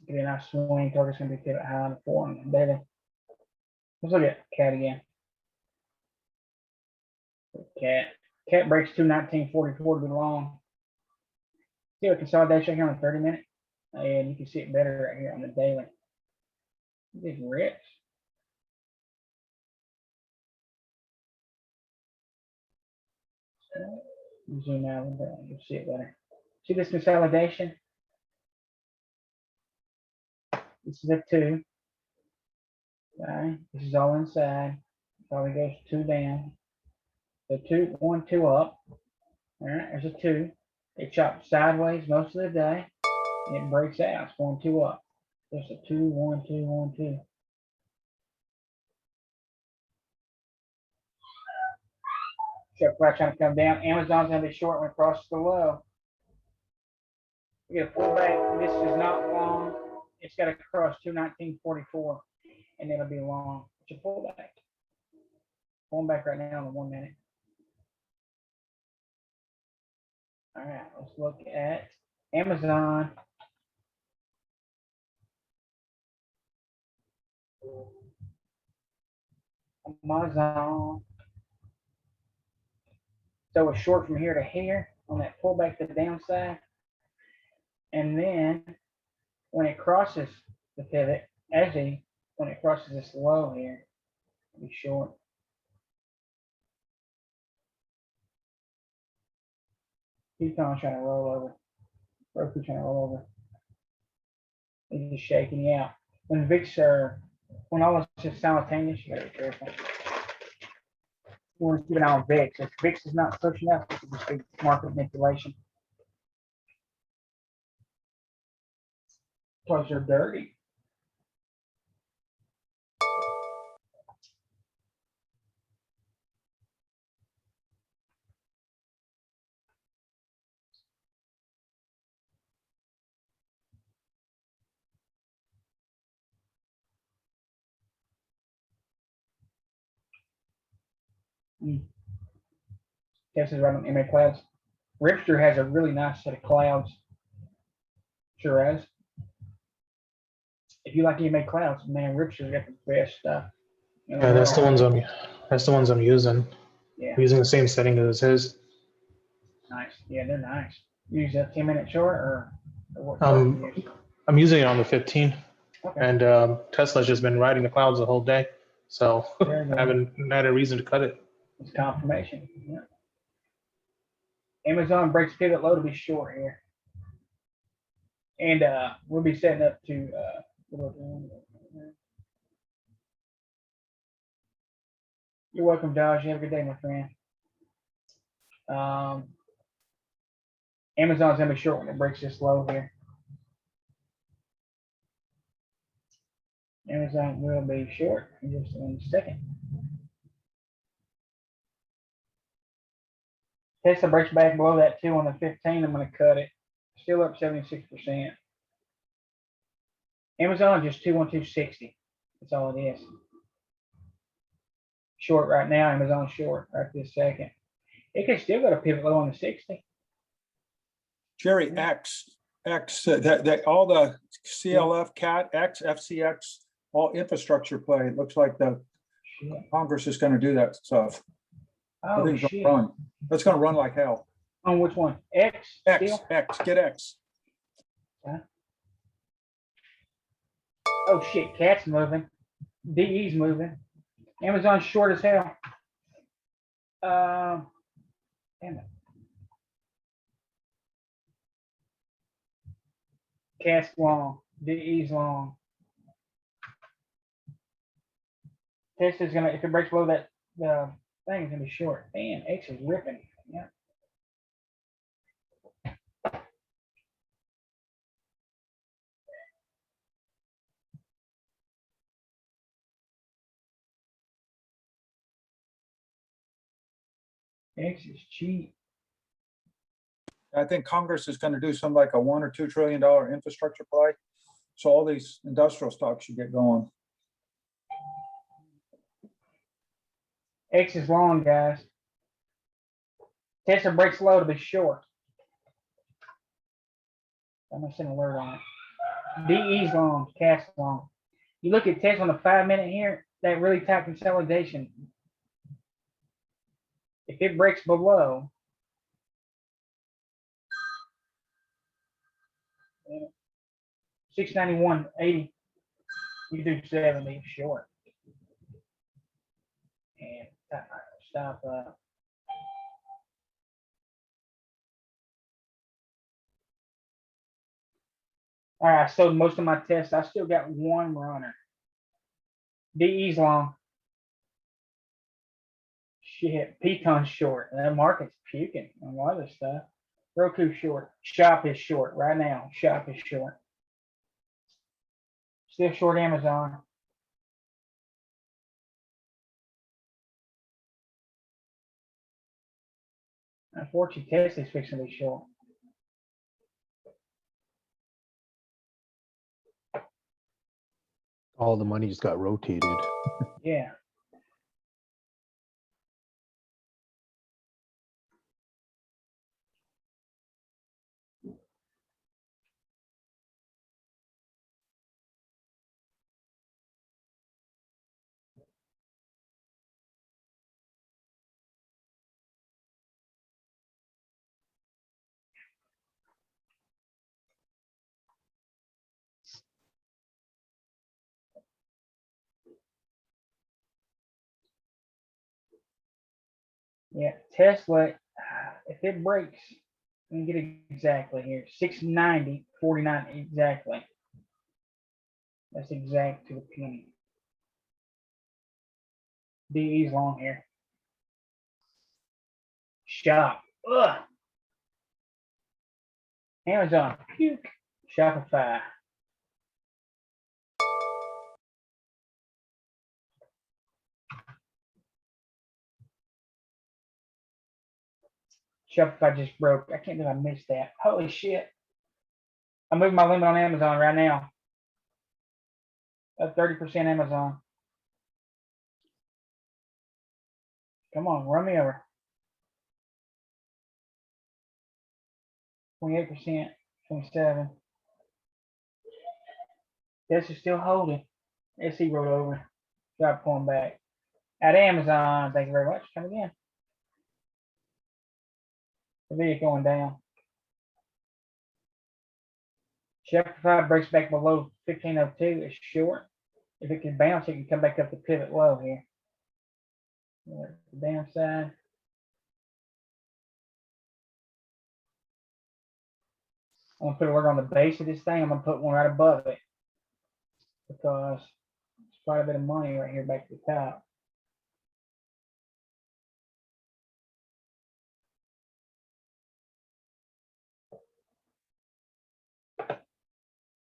Speaker 1: Get a nice swing. Target's going to be pivot high on the 4 on the daily. Let's look at cat again. Cat breaks 219.44 to be long. See a consolidation here on the 30-minute, and you can see it better right here on the daily. These rips. Zoom out a little bit, you'll see it better. See this consolidation? This is a 2. Okay, this is all inside. Probably goes 2 down. So 2, 1, 2 up. All right, there's a 2. It chops sideways most of the day. And it breaks out. It's going 2 up. There's a 2, 1, 2, 1, 2. Short price trying to come down. Amazon's gonna be short when it crosses the low. We get a pullback. This is not long. It's got to cross 219.44, and it'll be long. It's a pullback. Pulling back right now in the 1 minute. All right, let's look at Amazon. Amazon. So it's short from here to here on that pullback to the downside. And then when it crosses the pivot, when it crosses this low here, it'll be short. Peacon's trying to roll over. Roku trying to roll over. He's just shaking you out. When VIX are, when all this is simultaneous, you gotta be careful. You want to keep an eye on VIX. If VIX is not pushing up, it could just be market manipulation. Because they're dirty. This is right on MA clouds. Ripster has a really nice set of clouds. Sure has. If you like MA clouds, man, Ripster's got the best stuff.
Speaker 15: Yeah, that's the ones I'm using.
Speaker 1: Yeah.
Speaker 15: I'm using the same setting as his.
Speaker 1: Nice. Yeah, they're nice. You use a 10-minute short or what?
Speaker 15: I'm using it on the 15,
Speaker 1: Okay.
Speaker 15: and Tesla's just been riding the clouds the whole day, so I haven't had a reason to cut it.
Speaker 1: It's confirmation. Yeah. Amazon breaks pivot low to be short here. And we'll be setting up to you're welcome, Josh. You have a good day, my friend. Amazon's gonna be short when it breaks this low here. Amazon will be short in just a second. Tesla breaks back below that 2 on the 15, I'm gonna cut it. Still up 76%. Amazon just 21260. That's all it is. Short right now, Amazon short right this second. It could still go to pivot low on the 60.
Speaker 3: Jerry, X, that all the CLF, CAT, X, FCX, all infrastructure play. It looks like the Congress is gonna do that stuff.
Speaker 1: Oh,
Speaker 3: Everything's
Speaker 1: shit.
Speaker 3: gonna run. That's gonna run like hell.
Speaker 1: On which one? X?
Speaker 3: X,
Speaker 1: Still?
Speaker 3: X, get X.
Speaker 1: Huh? Oh shit, cat's moving. DE's moving. Amazon's short as hell. Damn it. Cat's long. DE's long. Tesla's gonna, if it breaks below that, the thing is gonna be short. Damn, X is ripping. Yeah. X is cheap.
Speaker 3: I think Congress is gonna do something like a $1 or $2 trillion infrastructure play. So all these industrial stocks should get going.
Speaker 1: X is long, guys. Tesla breaks low to be short. I'm gonna send an alert on it. DE's long, cat's long. You look at Tesla on the 5-minute here, that really tight consolidation. If it breaks below, 691.80, you do 70 short. And stop. All right, I sold most of my tests. I still got one runner. DE's long. Shit, Peaton's short. That market's puking on a lot of this stuff. Roku short. Shop is short right now. Shop is short. Still short Amazon. Unfortunately, Tesla's fixing to be short.
Speaker 2: All the money just got rotated.
Speaker 1: Yeah. Yeah, Tesla, if it breaks, let me get it exactly here. 690.49 exactly. That's exact to the penny. DE's long here. Shop. Ugh. Amazon. Puke. Shopify. Shopify just broke. I can't believe I missed that. Holy shit. I'm moving my limit on Amazon right now. At 30% Amazon. Come on, run me over. 28%, 27. This is still holding. SE rolled over. Start pulling back. At Amazon, thank you very much. Come again. The video going down. Shopify breaks back below 1502. It's short. If it can bounce, it can come back up to pivot low here. The downside. I'm gonna put a alert on the base of this thing. I'm gonna put one right above it because it's quite a bit of money right here back to the top.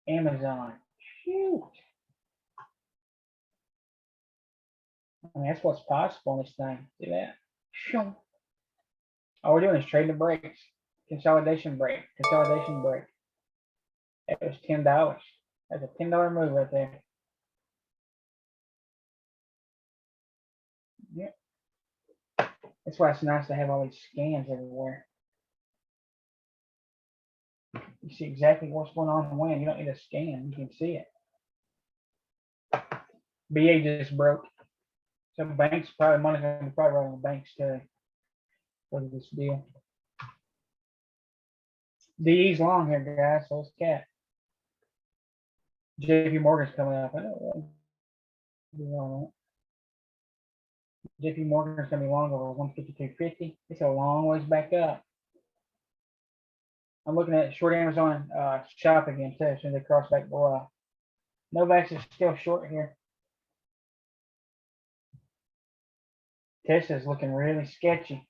Speaker 1: Amazon. Shoot. I mean, that's what's possible in this thing. See that? Shoot. All we're doing is trading the breaks. Consolidation break. Consolidation break. It was $10. That's a $10 move right there. Yep. That's why it's nice to have all these scans everywhere. You see exactly what's going on and when. You don't need a scan. You can see it. BA just broke. So banks probably money's gonna be probably right on the banks too. For this deal. DE's long here, guys. So it's cat. JP Morgan's coming up. JP Morgan's gonna be long over 152.50. It's a long ways back up. I'm looking at short Amazon shop again too. As soon as they cross back below. Novavax is still short here. Tesla's looking really sketchy.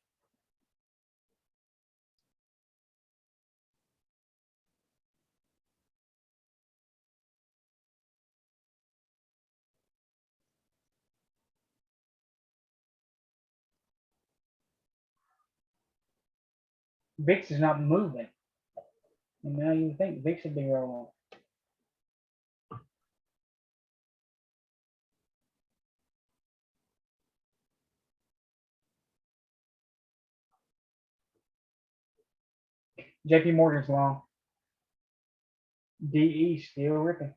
Speaker 1: VIX is not moving. And now you think VIX would be rolling. JP Morgan's long. DE still ripping.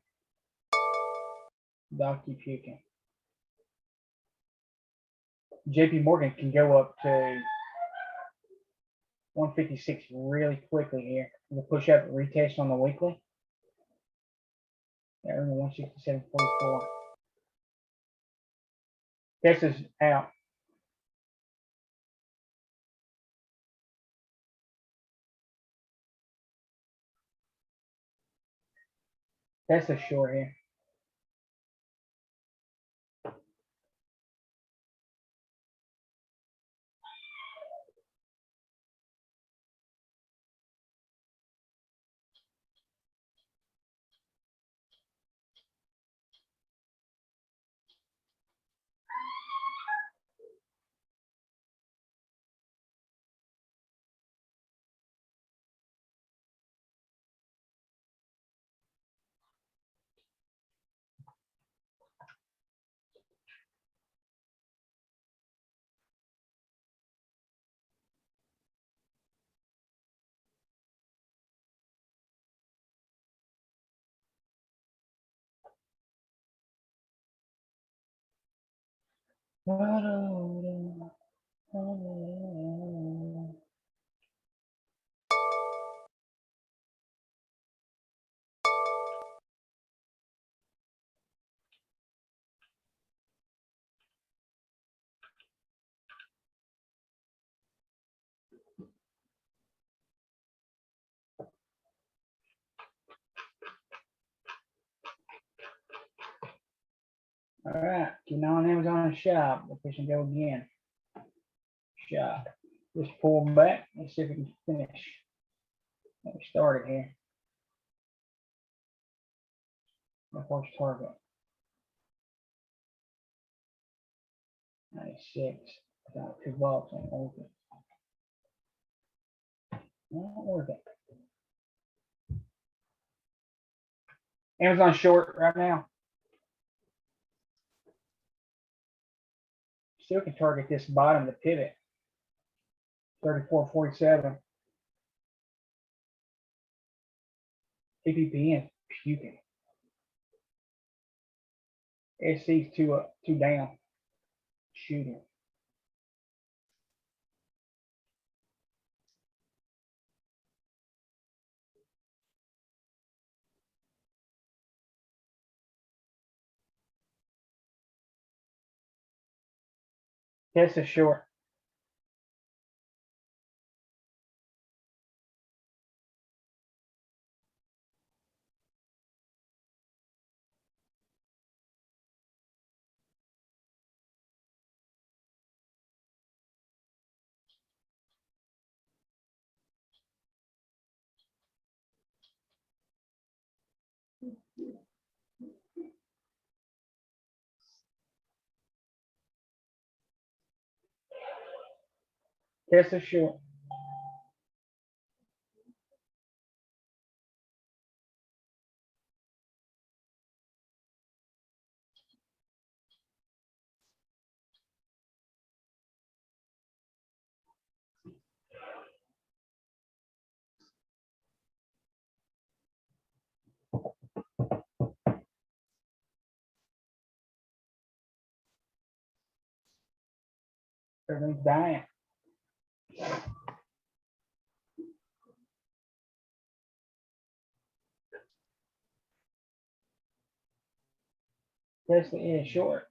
Speaker 1: Doc keep puking. JP Morgan can go up to 156 really quickly here. The push up retest on the weekly. Yeah, 167.44. Tesla's out. Tesla's short here. All right, getting on Amazon shop. Let's push and go again. Shop. Just pull back. Let's see if we can finish. Let me start it here. The first target. 96. Got $2 ain't worth it. Not worth it. Amazon short right now. Still can target this bottom to pivot. 34.47. TPP is puking. SC's two up, two down. Shooting. Tesla short. Tesla short. Everything's dying. Tesla is short.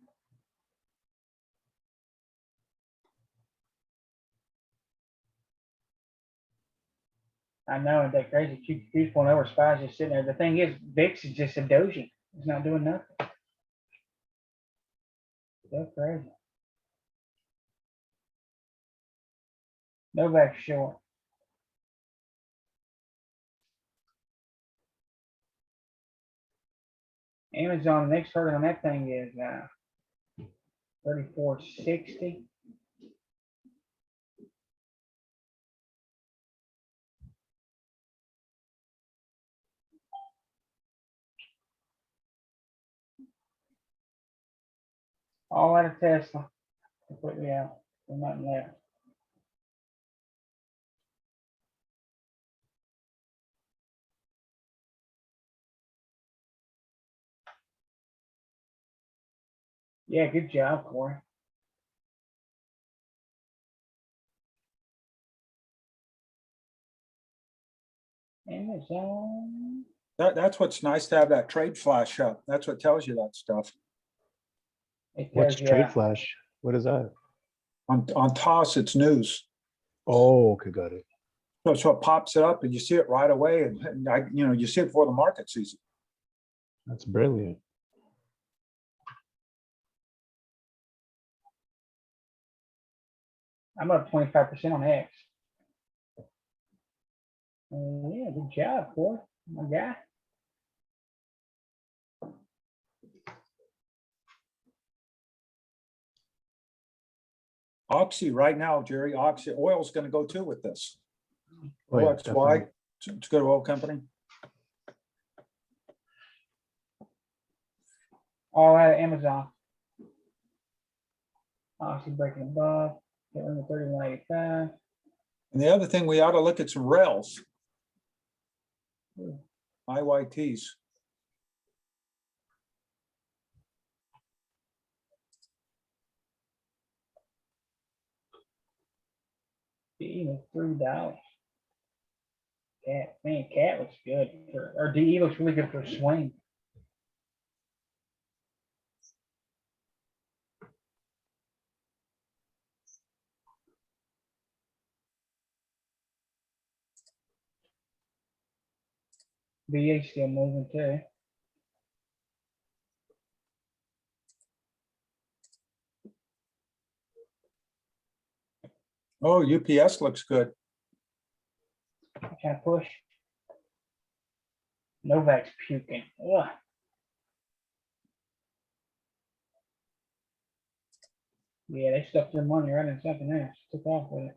Speaker 1: I know, and that crazy Q 2.0 SPY is just sitting there. The thing is, VIX is just a doji. It's not doing nothing. That's crazy. Novak short. Amazon, the next target on that thing is 34.60. All out of Tesla. Completely out. There's nothing there. Yeah, good job, Corey. Amazon.
Speaker 3: That's what's nice to have that trade flash up. That's what tells you that stuff.
Speaker 1: It
Speaker 2: What's
Speaker 1: tells you,
Speaker 2: trade flash? What is that?
Speaker 3: On TOS, it's news.
Speaker 2: Oh, okay, got it.
Speaker 3: So it pops it up and you see it right away, and you see it before the market sees it.
Speaker 2: That's brilliant.
Speaker 1: I'm up 25% on X. Yeah, good job, Corey. My guy.
Speaker 3: Oxy right now, Jerry, Oxy oil's gonna go too with this.
Speaker 2: Oh, yeah,
Speaker 3: OXY,
Speaker 2: definitely.
Speaker 3: it's a good oil company.
Speaker 1: All out of Amazon. Obviously breaking above. Get rid of 31.85.
Speaker 3: And the other thing, we ought to look at some rails. IYTs.
Speaker 1: DE was $3. Cat, man, cat looks good for, or DE looks really good for a swing. VA still moving too.
Speaker 3: Oh, UPS looks good.
Speaker 1: Can I push? Novak's puking. Ugh. Yeah, they stuffed their money right in something else. Took off with it.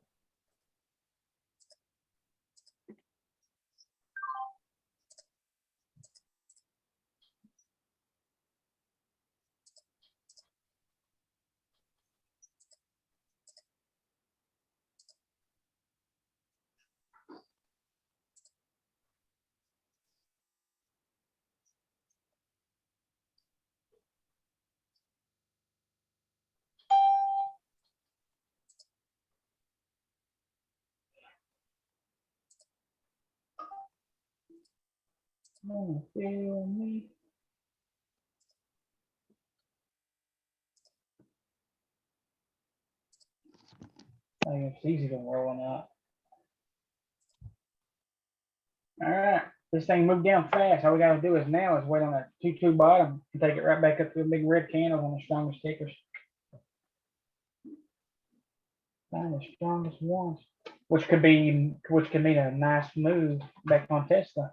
Speaker 1: Oh, feel me. I think it's easy to roll on out. All right, this thing moved down fast. All we gotta do is now is wait on that 2-2 bottom and take it right back up to a big red candle on the strongest tickers. Find the strongest ones, which could mean a nice move back on Tesla.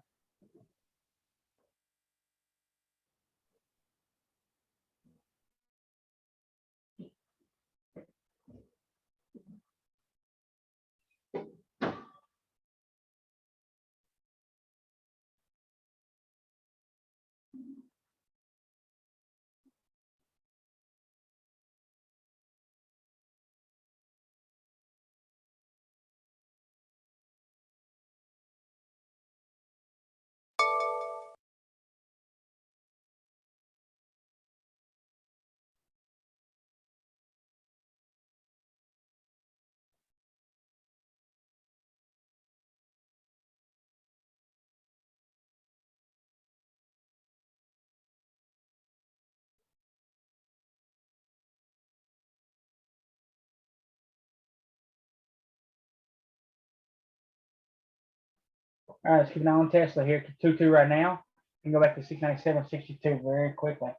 Speaker 1: All right, let's keep an eye on Tesla here. 2.2 right now. You can go back to 697.62 very quickly.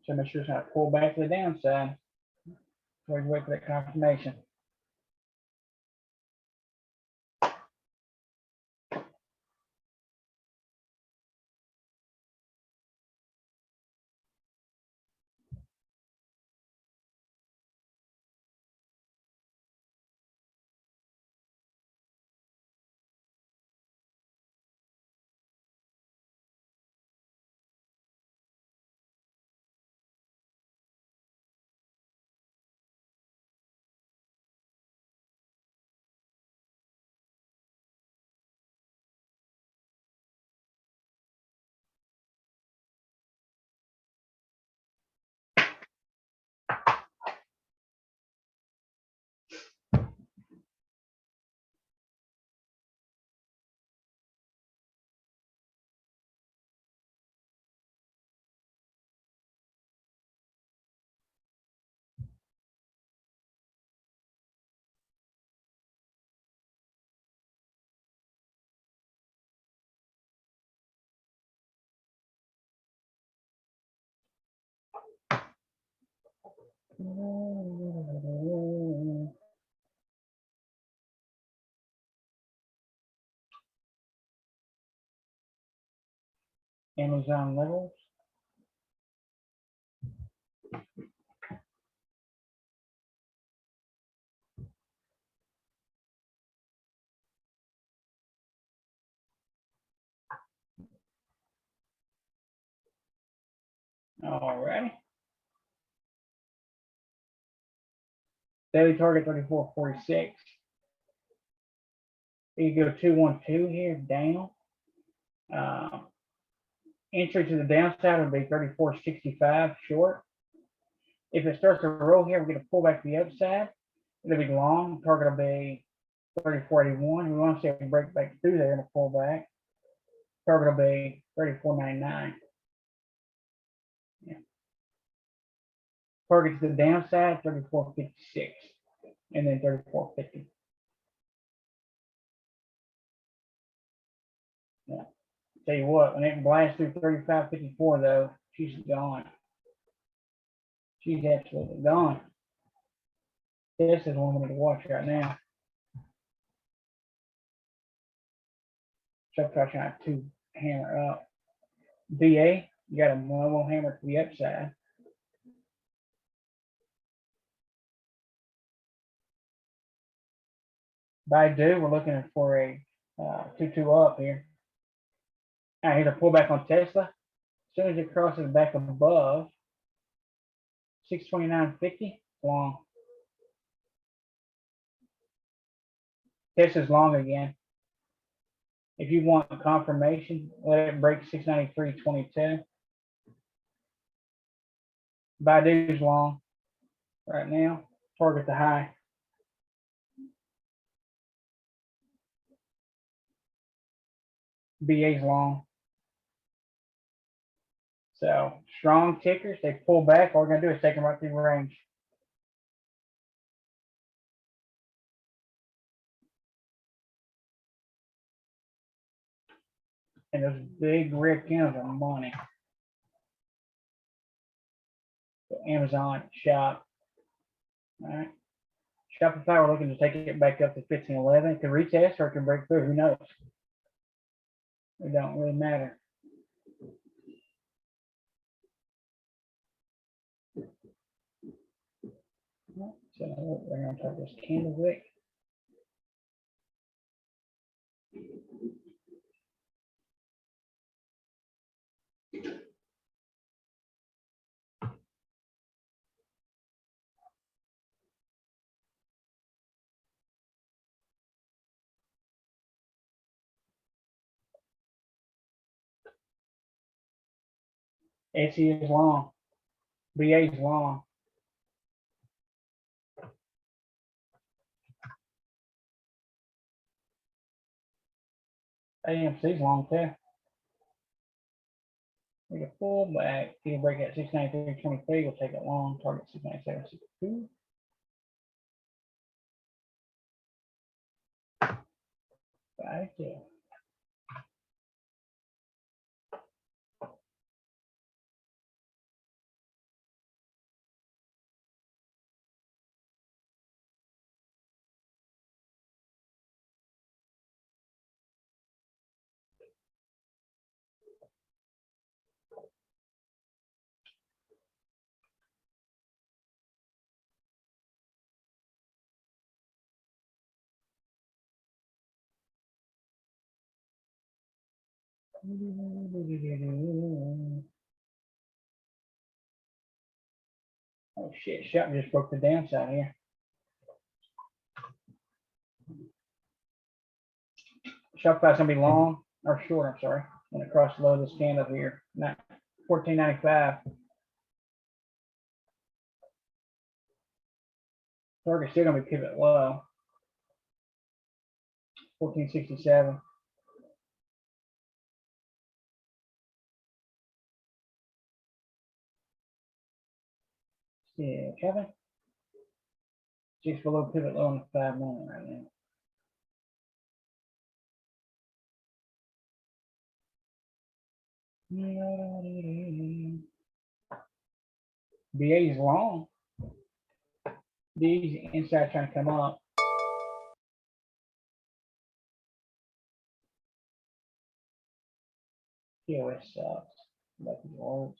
Speaker 1: So make sure it's not pulled back to the downside. So we wait for that confirmation. Amazon levels. All righty. Daily target 34.46. You go 212 here down. Entry to the downside would be 34.65 short. If it starts to roll here, we're going to pull back to the upside. It'll be long. Target will be 34.81. We want to see if we break back through there and a pullback. Target will be 34.99. Yeah. Target to the downside 34.56 and then 34.50. Yeah. Tell you what, when it blasts through 35.54 though, she's gone. She's absolutely gone. This is one we need to watch right now. So far trying to hammer up. VA, you got a normal hammer to the upside. Baidu, we're looking for a 2-2 up here. All right, here's a pullback on Tesla. As soon as it crosses back above 629.50, long. Tesla's long again. If you want confirmation, let it break 693.22. Baidu's long right now. Target the high. BA's long. So strong tickers, they pull back. All we're gonna do is take them right through range. And those big red candles are money. So Amazon, Shop. All right. Shopify, we're looking to take it back up to 1511. It can retest or it can break through. Who knows? It don't really matter. So we're going to try this candlewick. SE is long. BA is long. AMC is long too. We can pull back. You can break at 693.23. We'll take it long. Target 697.62. Right there. Oh shit, shot just broke the downside here. Shop price gonna be long or short, I'm sorry, when it crosses low of this candle here. Not 14.95. 30 still gonna be pivot low. 14.67. Yeah, Kevin. Just below pivot low on the 5 minute right now. BA is long. These inside trying to come up. POS sucks. Like the words.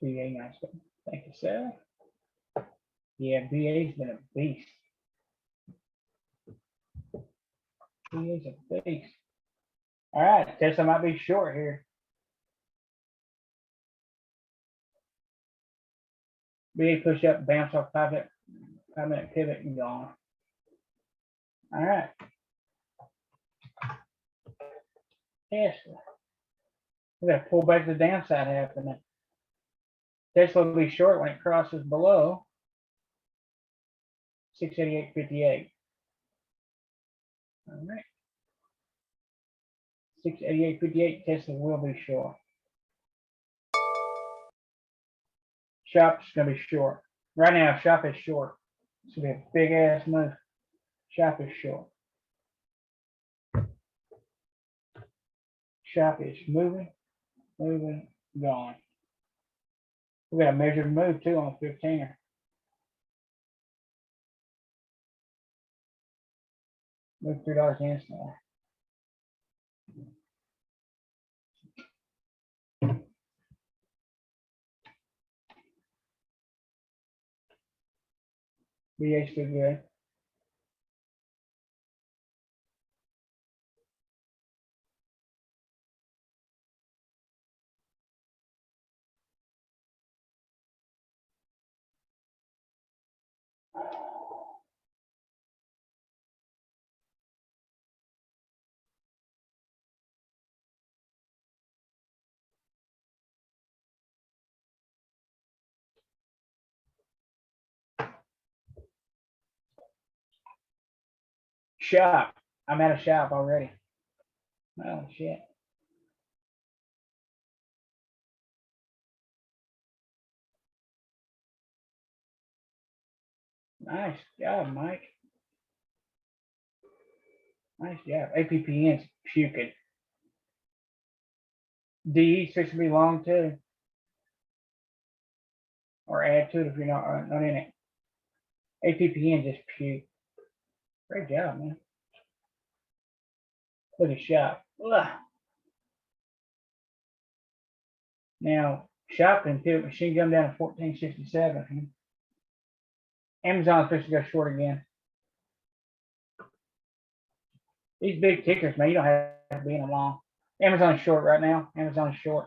Speaker 1: BA nice one. Thank you, sir. Yeah, BA's been a beast. BA's a beast. All right, Tesla might be short here. BA push up, bounce off 5 minute pivot and gone. All right. Tesla. We got to pull back the downside happening. Tesla will be short when it crosses below 688.58. All right. 688.58, Tesla will be short. Shop's going to be short. Right now, Shop is short. It's going to be a big ass move. Shop is short. Shop is moving, gone. We got a measured move too on the 15er. Move $3 instantly. BA still good. Shop. I'm at a shop already. Oh shit. Nice job, Mike. Nice job. APPN's puking. DE supposed to be long too. Or add to it if you're not in it. APPN just puke. Great job, man. Look at Shop. Ugh. Now, Shop and pivot machine gun down to 14.67. Amazon's supposed to go short again. These big tickers, man, you don't have to be in them long. Amazon's short right now. Amazon's short.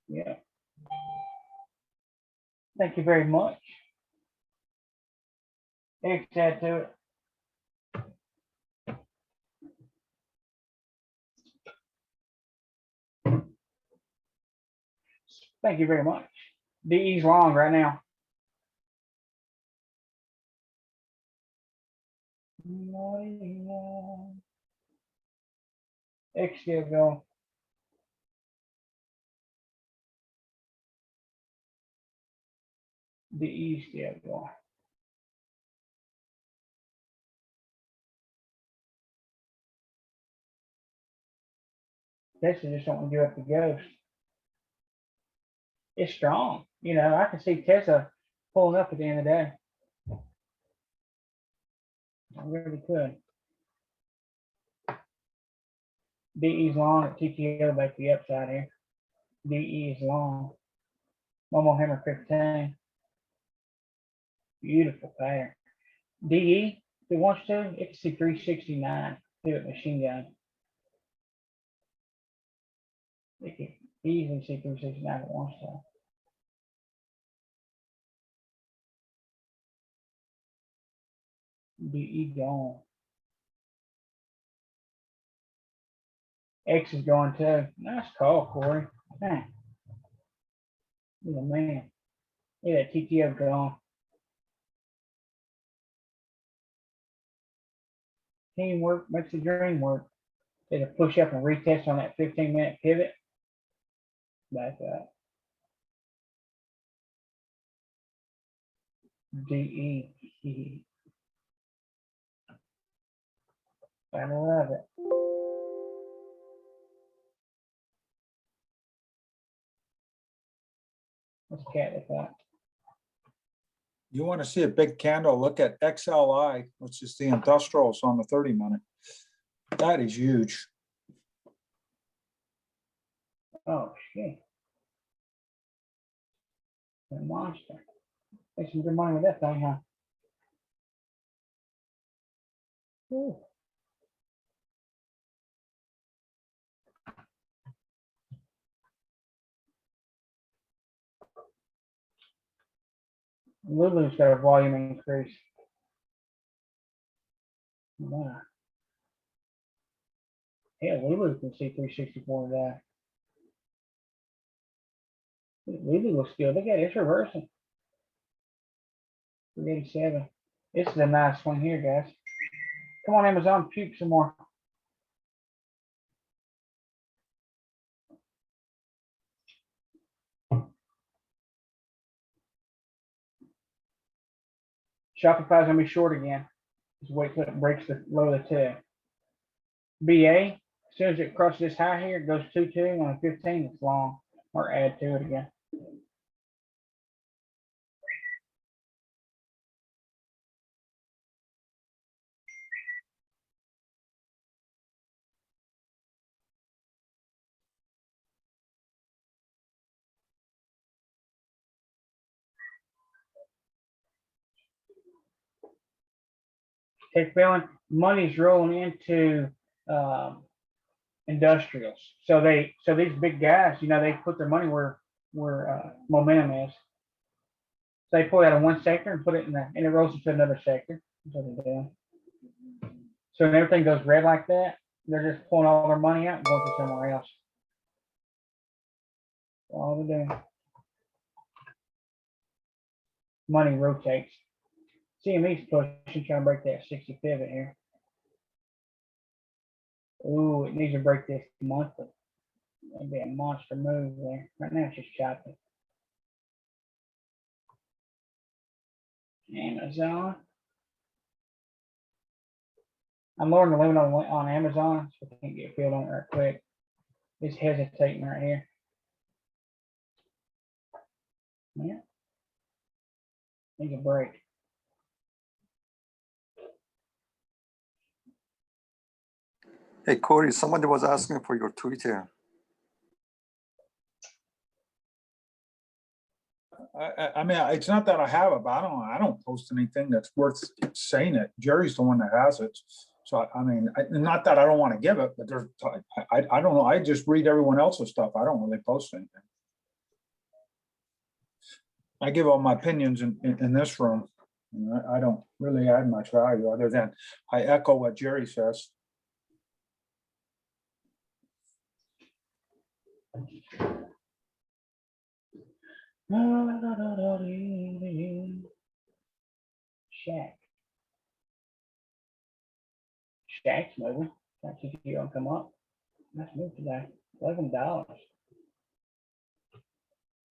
Speaker 1: Yeah. Thank you very much. Thanks, add to it. Thank you very much. DE's long right now. X still going. DE still going. Tesla just don't give up the ghost. It's strong. You know, I can see Tesla pulling up at the end of the day. I really could. DE's long at TTL back to the upside here. DE is long. Momo Hammer 15. Beautiful pattern. DE, if it wants to, it can see 369. Do it machine gun. It can easily see 369 if it wants to. DE gone. X is going too. Nice call, Corey. Man. You're a man. Yeah, TTO gone. Teamwork makes the dream work. Did a push up and retest on that 15-minute pivot. Back up. DE. I love it. What's cat with that?
Speaker 3: You want to see a big candle, look at XLI, which is the industrials on the 30-minute. That is huge.
Speaker 1: Oh shit. A monster. Make some good money with that thing, huh? Ooh. Lulu's got a volume increase. Wow. Yeah, Lulu can see 364 today. Lulu looks good. Look at it, it's reversing. 387. This is a nice one here, guys. Come on, Amazon, puke some more. Shopify's gonna be short again. Just wait till it breaks the low of the 2. BA, as soon as it crosses this high here, it goes 2-2 on a 15. It's long, or add to it again. Hey, feeling money's rolling into industrials. So these big guys, you know, they put their money where momentum is. So they pull it out of one sector and put it in there, and it rolls into another sector. That's what they're doing. So when everything goes red like that, they're just pulling all their money out and going to somewhere else. That's all they're doing. Money rotates. CME's pushing, trying to break that 60 pivot here. Ooh, it needs to break this monthly. That'd be a monster move there. Right now it's just chopping. Amazon. I'm lowering the limit on Amazon, so I can't get filled on it right quick. It's hesitating right here. Yeah. Needs a break.
Speaker 13: Hey, Corey, somebody was asking for your Twitter.
Speaker 3: I mean, it's not that I have it, but I don't post anything that's worth saying it. Jerry's the one that has it. So, I mean, not that I don't want to give it, but there's, I don't know. I just read everyone else's stuff. I don't really post anything. I give all my opinions in this room. I don't really add much value other than I echo what Jerry says.
Speaker 1: Shack. Shack's moving. Can't see if you don't come up. Let's move today. $11.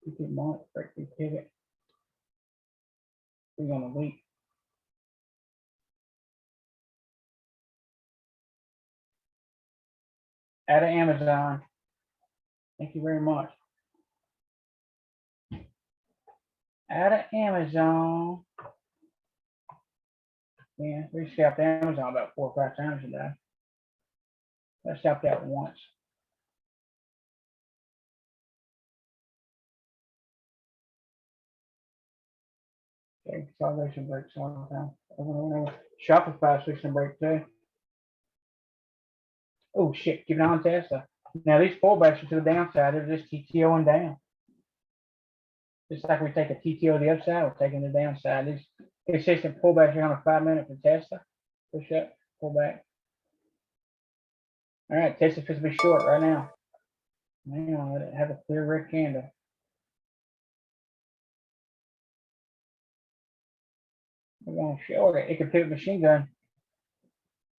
Speaker 1: You get month, break through pivot. We're on a week. Out of Amazon. Thank you very much. Out of Amazon. Yeah, we scalped Amazon about 4 or 5 times today. I scalped that once. Okay, consolidation breaks all the time. Over and over. Shopify switching break too. Oh shit, keep it on Tesla. Now these pullbacks are to the downside, they're just TTOing down. Just like we take a TTO to the upside, we're taking the downside. These consistent pullbacks here on a 5-minute for Tesla. Push up, pull back. All right, Tesla's supposed to be short right now. Hang on, let it have a clear red candle. We're going to short it. It can pivot machine gun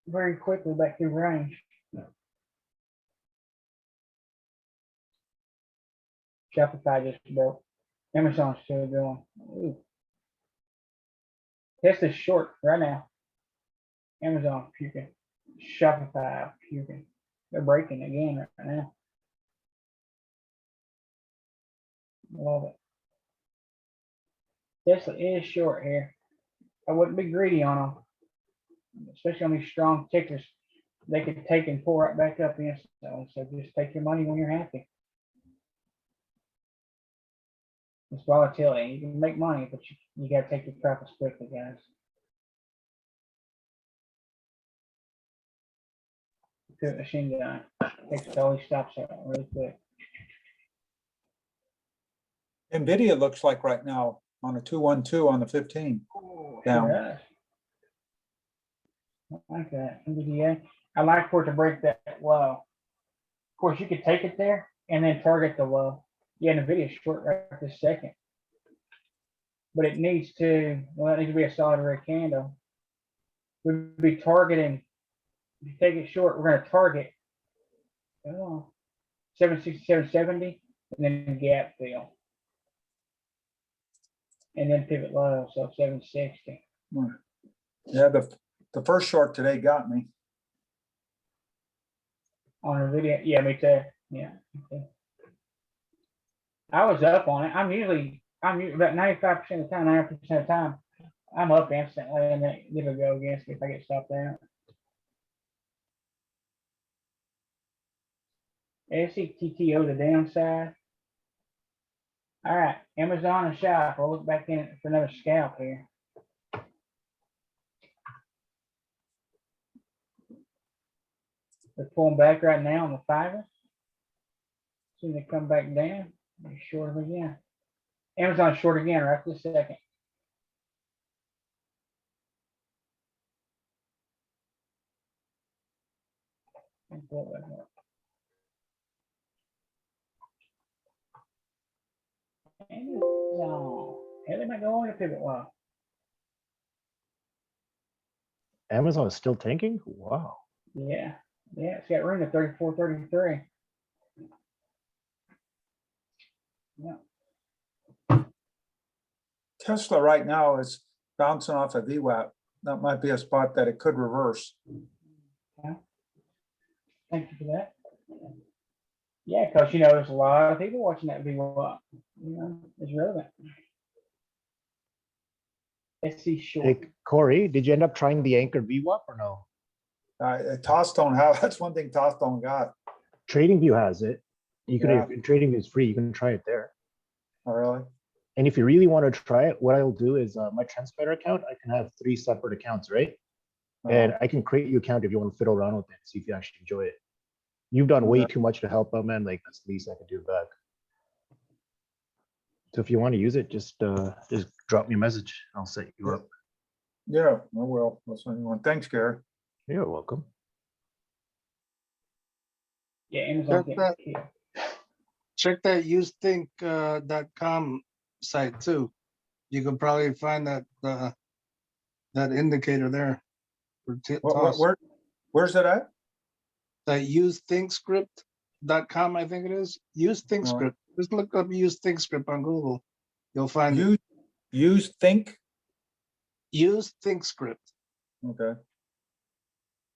Speaker 1: very quickly back through range. Shopify just broke. Amazon's still going. Ooh. Tesla's short right now. Amazon puking. Shopify puking. They're breaking again right now. Love it. Tesla is short here. I wouldn't be greedy on them, especially on these strong tickers. They could take and pull right back up instantly. So just take your money when you're happy. It's volatility. You can make money, but you got to take your profits quickly, guys. Good machine gun. Takes all these stops out really quick.
Speaker 3: NVIDIA looks like right now on a 212 on the 15. Down.
Speaker 1: Sure I like that. NVIDIA. I like for it to break that low. Of course, you could take it there and then target the low. Yeah, NVIDIA is short right this second. But it needs to, well, it needs to be a solid red candle. We'd be targeting, if you take it short, we're going to target 760, 770, and then gap fill. And then pivot low, so 760.
Speaker 3: Yeah, the first short today got me.
Speaker 1: On a video, yeah, me too. Yeah. Okay. I was up on it. I'm usually about 95% of the time, 90% of the time, I'm up instantly and then it'll go against me if I get stopped out. SCTTO the downside. All right, Amazon and Shop. We'll look back in for another scalp here. They're pulling back right now on the fiver. Soon they come back down. They're short again. Amazon short again right this second. Amazon. Hell, they might go on a pivot low.
Speaker 2: Amazon is still tanking? Wow.
Speaker 1: Yeah. Yeah, it's got room to 34, 33. Yeah.
Speaker 3: Tesla right now is bouncing off a VWAP. That might be a spot that it could reverse.
Speaker 1: Yeah. Thank you for that. Yeah, because there's a lot of people watching that VWAP. It's relevant. SC short.
Speaker 2: Hey, Corey, did you end up trying the anchored VWAP or no?
Speaker 3: Toss don't have, that's one thing Toss don't got.
Speaker 2: TradingView has it. You can,
Speaker 3: Yeah.
Speaker 2: if TradingView is free, you can try it there.
Speaker 3: Oh, really?
Speaker 2: And if you really want to try it, what I'll do is my TransMeta account, I can have 3 separate accounts, right? And I can create your account if you want to fiddle around with it, see if you actually enjoy it. You've done way too much to help out, man. Like, that's the least I can do back. So if you want to use it, just drop me a message. I'll set you up.
Speaker 3: Yeah, I will. That's what you want. Thanks, Gary.
Speaker 2: You're welcome.
Speaker 1: Yeah, Amazon.
Speaker 10: Check that usethink.com site too. You could probably find that, that indicator there. For toss.
Speaker 3: Where's it at?
Speaker 10: That usethinkscript.com, I think it is. Use ThinkScript. Just look up use ThinkScript on Google. You'll find it.
Speaker 3: Use think?
Speaker 10: Use ThinkScript.
Speaker 3: Okay.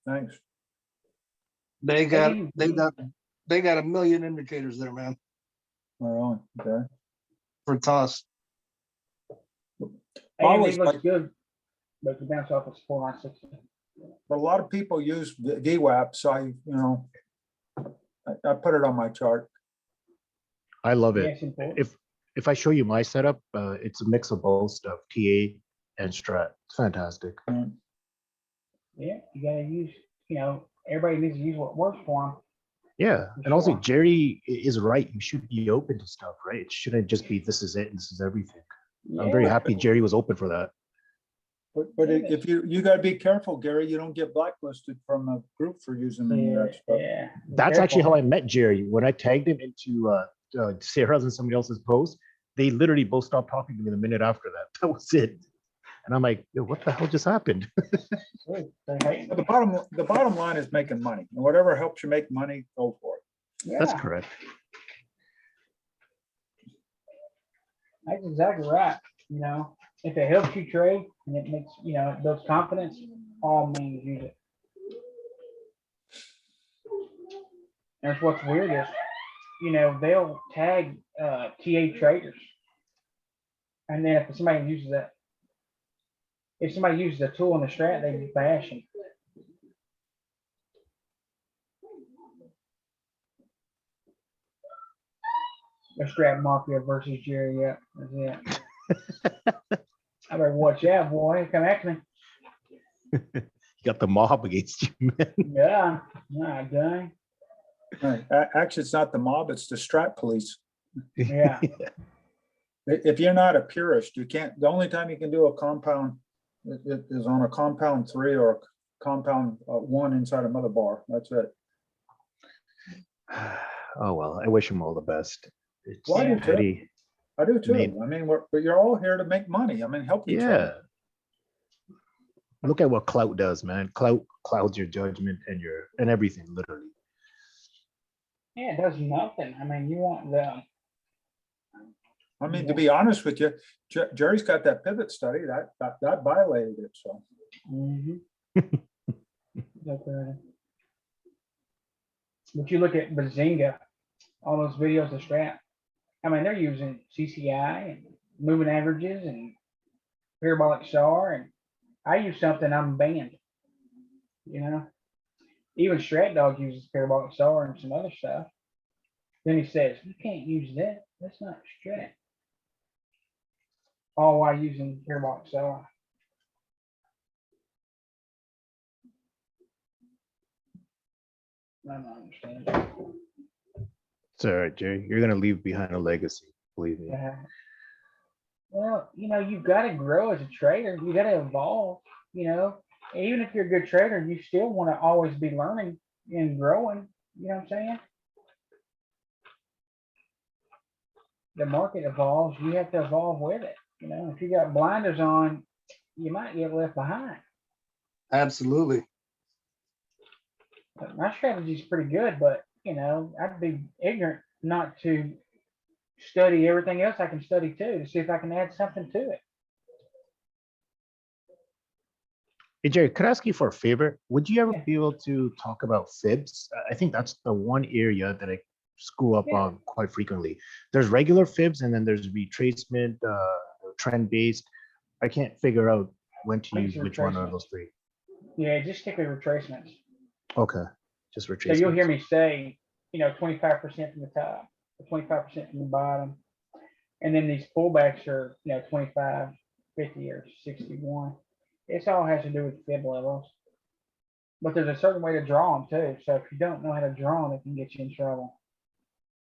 Speaker 3: Thanks.
Speaker 10: They got a million indicators there, man,
Speaker 3: All right, okay.
Speaker 10: for toss.
Speaker 3: Always
Speaker 1: AMD looks
Speaker 3: like-
Speaker 1: good, but the bounce off is 4.60.
Speaker 3: But a lot of people use VWAP, so I put it on my chart.
Speaker 2: I love
Speaker 1: Yeah,
Speaker 2: it.
Speaker 1: it's important.
Speaker 2: If I show you my setup, it's a mix of both stuff, TA and Strat. It's fantastic.
Speaker 1: Yeah, you gotta use, everybody needs to use what works for them.
Speaker 2: Yeah,
Speaker 1: For
Speaker 2: and also
Speaker 1: sure.
Speaker 2: Jerry is right. You should be open to stuff, right? It shouldn't just be this is it and this is everything. I'm very happy Jerry was open for that.
Speaker 3: But if you gotta be careful, Gary, you don't get blacklisted from a group for using that stuff.
Speaker 1: Yeah.
Speaker 2: That's actually how I met Jerry. When I tagged him into Sarah's and somebody else's post, they literally both stopped talking to me the minute after that. That was it. And I'm like, yo, what the hell just happened?
Speaker 3: The bottom line is making money, and whatever helps you make money, go for it.
Speaker 2: That's
Speaker 1: Yeah,
Speaker 2: correct.
Speaker 1: that's exactly right. If it helps you trade and it makes, it builds confidence, all means use it. That's what's weird is, they'll tag TA traders. And then if somebody uses the tool in the strat, they just bash them. The strat mafia versus Jerry, yeah, that's it. I better watch out, boy. Come at me.
Speaker 2: You got the mob against you, man.
Speaker 1: Yeah, not dang.
Speaker 3: Right. Actually, it's not the mob, it's the strat police.
Speaker 1: Yeah.
Speaker 3: If you're not a purist, you can't, the only time you can do a compound is on a compound 3 or a compound 1 inside a mother bar. That's it.
Speaker 2: Oh well, I wish him all the best. It's
Speaker 3: Well, I do too.
Speaker 2: pretty.
Speaker 3: I do too.
Speaker 2: Made-
Speaker 3: I mean, but you're all here to make money. I mean, help each
Speaker 2: Yeah.
Speaker 3: other.
Speaker 2: Look at what clout does, man. Clout clouds your judgment and everything, literally.
Speaker 1: Yeah, it does nothing. I mean, you want the.
Speaker 3: I mean, to be honest with you, Jerry's got that pivot study that violated it. So
Speaker 1: Mhm. Okay. But you look at Bazinga, all those videos of strat. I mean, they're using CCI and moving averages and parabolic SAR, and I use something I'm banned. Even Strat Dog uses parabolic SAR and some other stuff. Then he says, you can't use that. That's not strat. All while using parabolic SAR. I don't understand.
Speaker 2: It's all right, Jerry. You're gonna leave behind a legacy, believe me.
Speaker 1: Yeah. Well, you've got to grow as a trader. You got to evolve. Even if you're a good trader, you still want to always be learning and growing. You know what I'm saying? The market evolves. You have to evolve with it. If you got blinders on, you might get left behind.
Speaker 10: Absolutely.
Speaker 1: But my strategy is pretty good, but I'd be ignorant not to study everything else I can study too, to see if I can add something to it.
Speaker 2: Hey, Jerry, could I ask you for a favor? Would you ever be able to talk about fibs? I think that's the one area that I screw up on quite frequently. There's regular fibs and then there's retracement, trend-based. I can't figure out when to use which one of those three.
Speaker 1: Yeah, just stick with retracements.
Speaker 2: Okay, just
Speaker 1: So
Speaker 2: retracement.
Speaker 1: you'll hear me say, 25% from the top, 25% from the bottom. And then these pullbacks are, 25, 50, or 61. It all has to do with fib levels. But there's a certain way to draw them too. So if you don't know how to draw them, it can get you in trouble.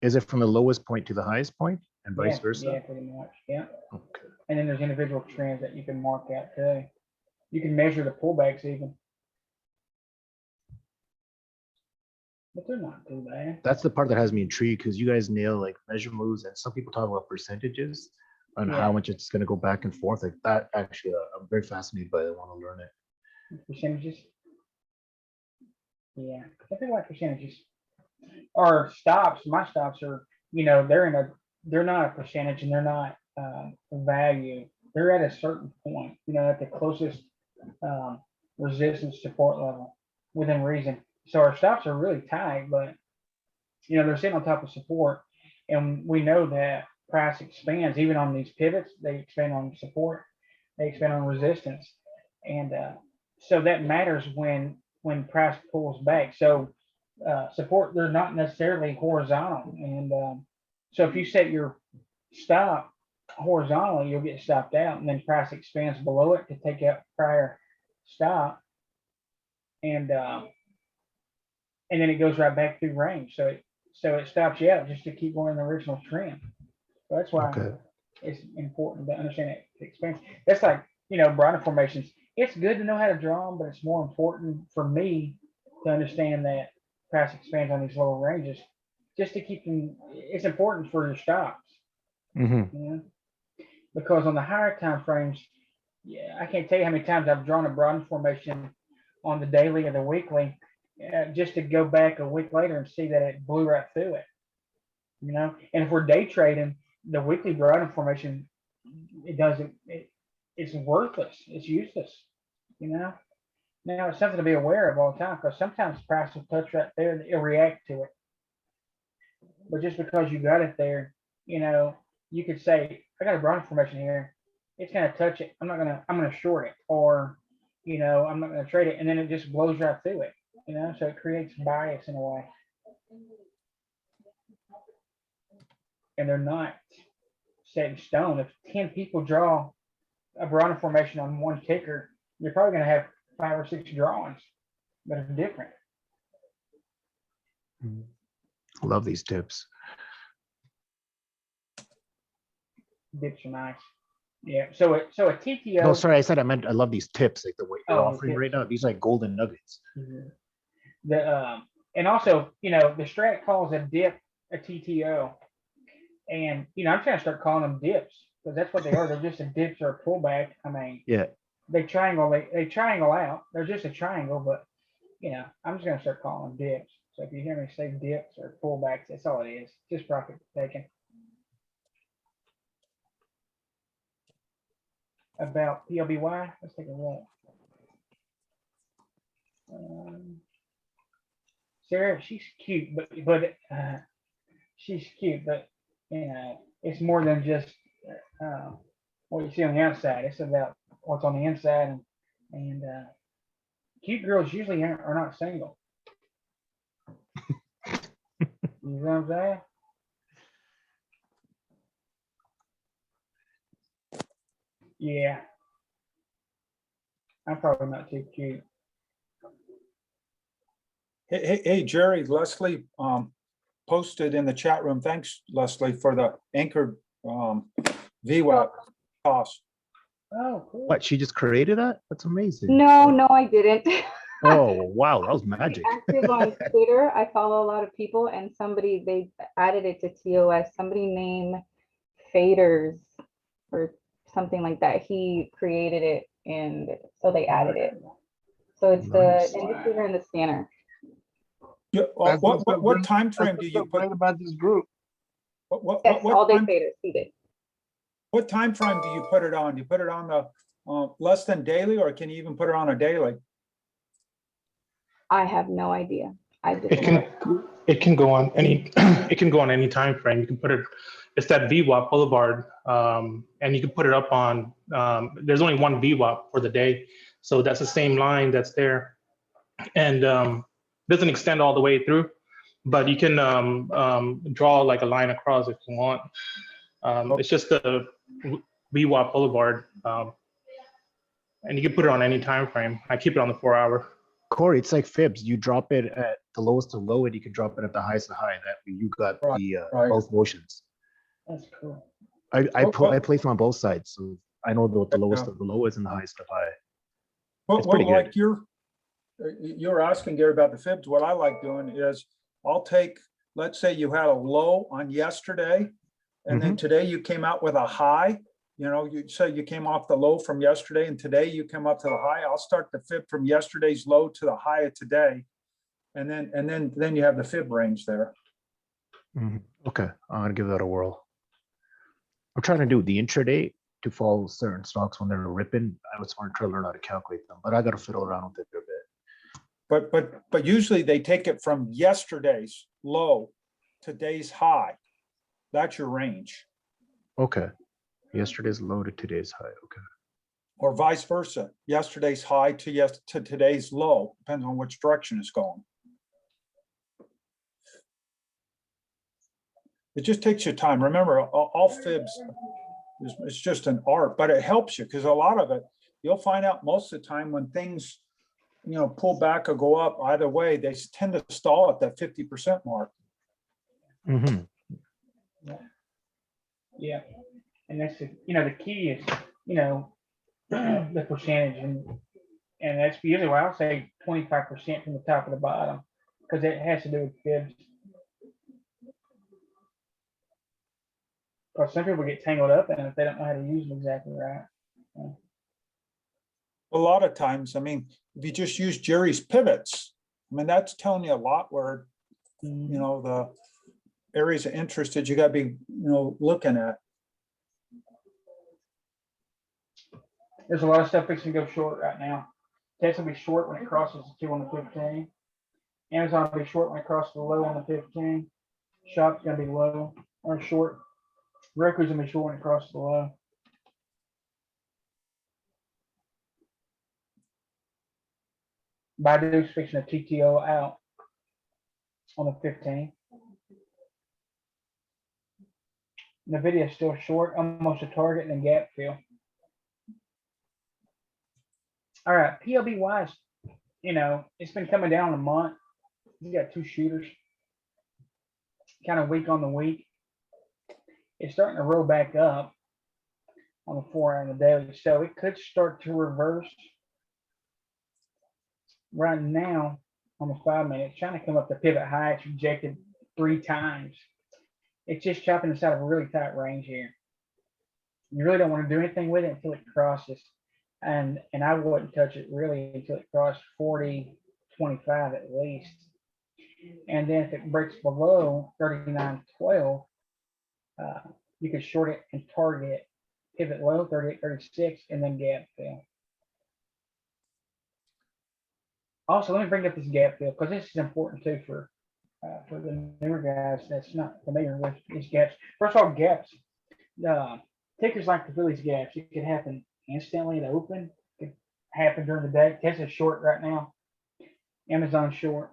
Speaker 2: Is it from the lowest point to the highest point and vice
Speaker 1: Yeah,
Speaker 2: versa?
Speaker 1: Yeah, pretty much. Yeah.
Speaker 2: Okay.
Speaker 1: And then there's individual trends that you can mark out too. You can measure the pullbacks even. But they're not too bad.
Speaker 2: That's the part that has me intrigued because you guys nail like measure moves and some people talk about percentages. on
Speaker 1: Yeah.
Speaker 2: how much it's gonna go back and forth like that. Actually, I'm very fascinated by it. I want to learn it.
Speaker 1: Percentages. Yeah, I think like percentages. Or stops, my stops are, they're not a percentage and they're not a value. They're at a certain point, at the closest resistance support level within reason. So our stops are really tight, but they're sitting on top of support. And we know that price expands even on these pivots, they expand on support, they expand on resistance. And so that matters when price pulls back. So support, they're not necessarily horizontal. And so if you set your stop horizontally, you'll get stopped out, and then price expands below it to take out prior stop. And then it goes right back through range. So it stops you out just to keep going in the original trend. So that's why it's important to understand it expands. That's like, broader formations. It's good to know how to draw them, but it's more important for me to understand that price expands on these lower ranges, just to keep them. It's important for your stops, because on the higher time frames, I can't tell you how many times I've drawn a broader formation on the daily or the weekly, just to go back a week later and see that it blew right through it. And if we're day trading, the weekly broader formation, it's worthless. It's useless. Now it's something to be aware of all the time, because sometimes price will touch right there and it'll react to it. But just because you got it there, you could say, I got a broader formation here. It's gonna touch it. I'm gonna short it, or I'm not gonna trade it, and then it just blows right through it. So it creates bias in a way. And they're not set in stone. If 10 people draw a broader formation on one ticker, you're probably going to have 5 or 6 drawings that are different.
Speaker 2: Love these tips.
Speaker 1: Dips are nice. Yeah. So a TTO.
Speaker 2: No, sorry, I meant I love these tips, like the way you're offering
Speaker 1: tips.
Speaker 2: right now. These are like golden nuggets.
Speaker 1: And also, the strat calls a dip a TTO, and I'm trying to start calling them dips, because that's what they are. They're just a dips or a pullback. I mean,
Speaker 2: yeah,
Speaker 1: they triangle out. They're just a triangle, but I'm just gonna start calling them dips. So if you hear me say dips or pullbacks, that's all it is. Just profit taking. About PLBY, let's take a look. Sarah, she's cute, but she's cute, but it's more than just what you see on the outside. It's about what's on the inside, and cute girls usually are not single. You know what I'm saying? Yeah, I'm probably not too cute.
Speaker 3: Hey, Jerry, Leslie posted in the chat room. Thanks, Leslie, for the anchored VWAP cost.
Speaker 1: Oh, cool.
Speaker 2: What, she just created that? That's amazing.
Speaker 16: No, I didn't.
Speaker 2: Oh, wow, that was magic.
Speaker 16: Active on Twitter. I follow a lot of people, and they added it to TOS. Somebody named Faders or something like that. He created it, and so they added it. So it's the indicator and the scanner.
Speaker 3: Yeah, what time frame do you put
Speaker 10: about this group?
Speaker 16: Yes, all day traders. He did.
Speaker 3: What time frame do you put it on? Do you put it on the less than daily, or can you even put it on a daily?
Speaker 16: I have no idea.
Speaker 15: It can go on any time frame. You can put it. It's that VWAP Boulevard, and you can put it up on. There's only one VWAP for the day, so that's the same line that's there, and doesn't extend all the way through, but you can draw like a line across if you want. It's just the VWAP Boulevard, and you can put it on any time frame. I keep it on the 4-hour.
Speaker 2: Corey, it's like fibs. You drop it at the lowest to low, and you can drop it at the highest to high. That way you got both motions.
Speaker 1: That's cool.
Speaker 2: I place them on both sides, so I know what the lowest of the low is and the highest of high. It's pretty good.
Speaker 3: Like you're asking, Gary, about the fibs. What I like doing is I'll take, let's say you had a low on yesterday, and then today you came out with a high, you know, you say you came off the low from yesterday and today you come up to the high. I'll start the fib from yesterday's low to the high of today. And then you have the fib range there.
Speaker 2: Okay, I'm gonna give that a whirl. I'm trying to do the intraday to follow certain stocks when they're ripping. I was trying to learn how to calculate them, but I got to fiddle around with it a bit.
Speaker 3: But usually they take it from yesterday's low to today's high. That's your range,
Speaker 2: Okay, yesterday's low to today's high. Okay.
Speaker 3: or vice versa. Yesterday's high to today's low, depends on which direction it's going. It just takes you time. Remember, all fibs, it's just an art, but it helps you because a lot of it, you'll find out most of the time when things, you know, pull back or go up either way, they tend to stall at that 50% mark.
Speaker 1: Yeah, and that's you know, the key is, you know, the percentage, and that's usually why I'll say 25% from the top to the bottom, because it has to do with fibs. Because some people get tangled up in it if they don't know how to use them exactly right.
Speaker 3: A lot of times, I mean, if you just use Jerry's pivots, I mean, that's telling you a lot where, you know, the areas of interest that you got to be, you know, looking at.
Speaker 1: There's a lot of stuff fixing to go short right now. Tesla will be short when it crosses the 2 on the 15. Amazon will be short when it crosses the low on the 15. Shop's gonna be low or short. Roku's gonna be short when it crosses the low. Baidu's fixing a TTO out on the 15. Nvidia's still short, almost a target and a gap fill. All right, PLBY is, you know, it's been coming down a month. You got two shooters, kind of weak on the week. It's starting to roll back up on the 4 hour and the daily, so it could start to reverse. Right now, on the 5 minute, trying to come up the pivot high. It's rejected 3 times. It's just chopping inside of a really tight range here. You really don't want to do anything with it until it crosses. And I wouldn't touch it really until it crossed 40.25 at least. And then if it breaks below 39.12, you could short it and target pivot low 38.36 and then gap fill. Also, let me bring up this gap fill because this is important too for the newer guys that's not familiar with these gaps. First of all, gaps. Tickers like to fill these gaps. It could happen instantly at open. It could happen during the day. Tesla's short right now. Amazon short.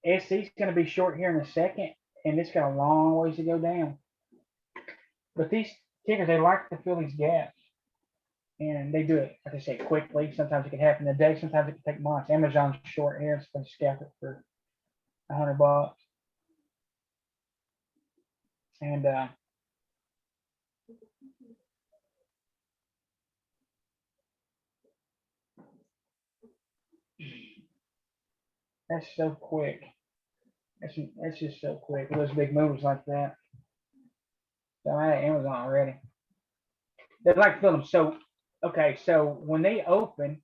Speaker 1: SC's going to be short here in a second, and it's got a long ways to go down. But these tickers, they like to fill these gaps. And they do it, like I say, quickly. Sometimes it can happen in a day. Sometimes it can take months. Amazon's short here. It's going to scalp it for $100. And that's so quick. That's just so quick. Those big moves like that. So I had Amazon already. They like to fill them. So okay, so when they open,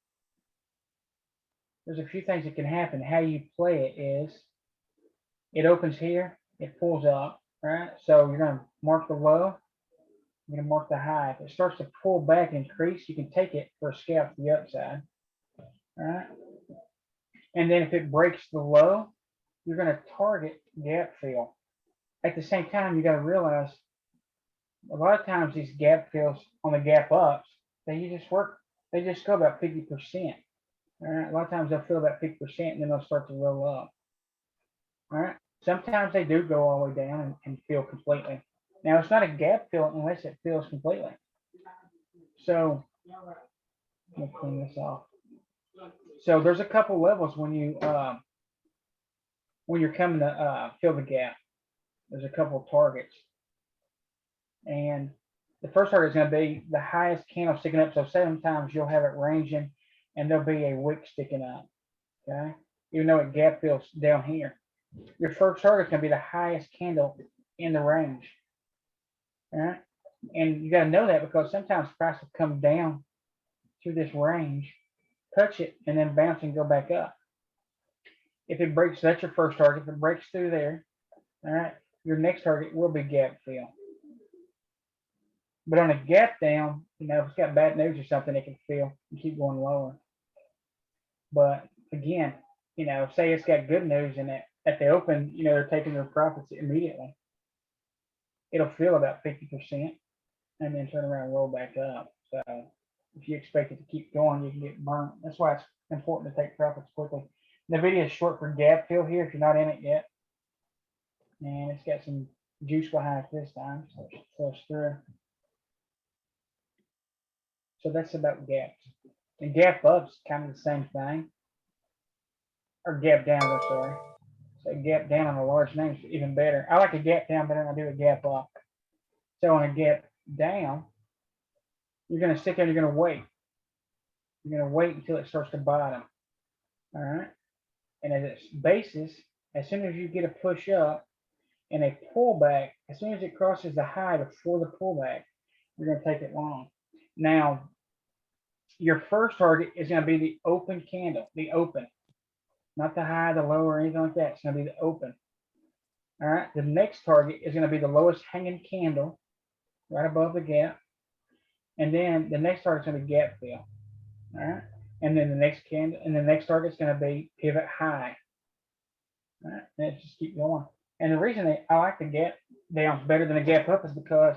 Speaker 1: there's a few things that can happen. How you play it is, it opens here, it pulls up, right? So you're gonna mark the low, you're gonna mark the high. If it starts to pull back and increase, you can take it for a scalp to the upside, right? And then if it breaks the low, you're gonna target gap fill. At the same time, you gotta realize a lot of times these gap fills on the gap ups, they just go about 50%. All right. A lot of times they'll fill about 50% and then they'll start to roll up. All right. Sometimes they do go all the way down and fill completely. Now it's not a gap fill unless it fills completely. So let me clean this off. So there's a couple levels when you're coming to fill the gap. There's a couple of targets. And the first target is going to be the highest candle sticking up. So sometimes you'll have it ranging and there'll be a wick sticking up. Okay. Even though it gap fills down here. your first target's gonna be the highest candle in the range. All right, and you gotta know that because sometimes price will come down through this range, touch it, and then bounce and go back up. If it breaks, that's your first target. If it breaks through there, all right, your next target will be gap fill. But on a gap down, you know, if it's got bad news or something, it can fill and keep going lower. But again, you know, say it's got good news in it at the open, you know, they're taking their profits immediately. It'll fill about 50% and then turn around and roll back up. So if you expect it to keep going, you can get burnt. That's why it's important to take profits quickly. The video is short for gap fill here if you're not in it yet. And it's got some juice behind it this time, so it flows through. So that's about gaps. And gap up's kind of the same thing. Or gap down, I'm sorry. So gap down on a large name is even better. I like a gap down better than I do a gap up. So on a gap down, you're going to sit there and you're going to wait. You're going to wait until it starts to bottom. All right. And at its basis, as soon as you get a push up and a pullback, as soon as it crosses the high before the pullback, you're going to take it long. Now, your first target is going to be the open candle, the open, not the high, the low, or anything like that. It's going to be the open. All right. The next target is going to be the lowest hanging candle right above the gap. And then the next target is going to be gap fill. All right. And then the next candle and the next target is going to be pivot high. All right. And it just keep going. And the reason I like the gap downs better than the gap up is because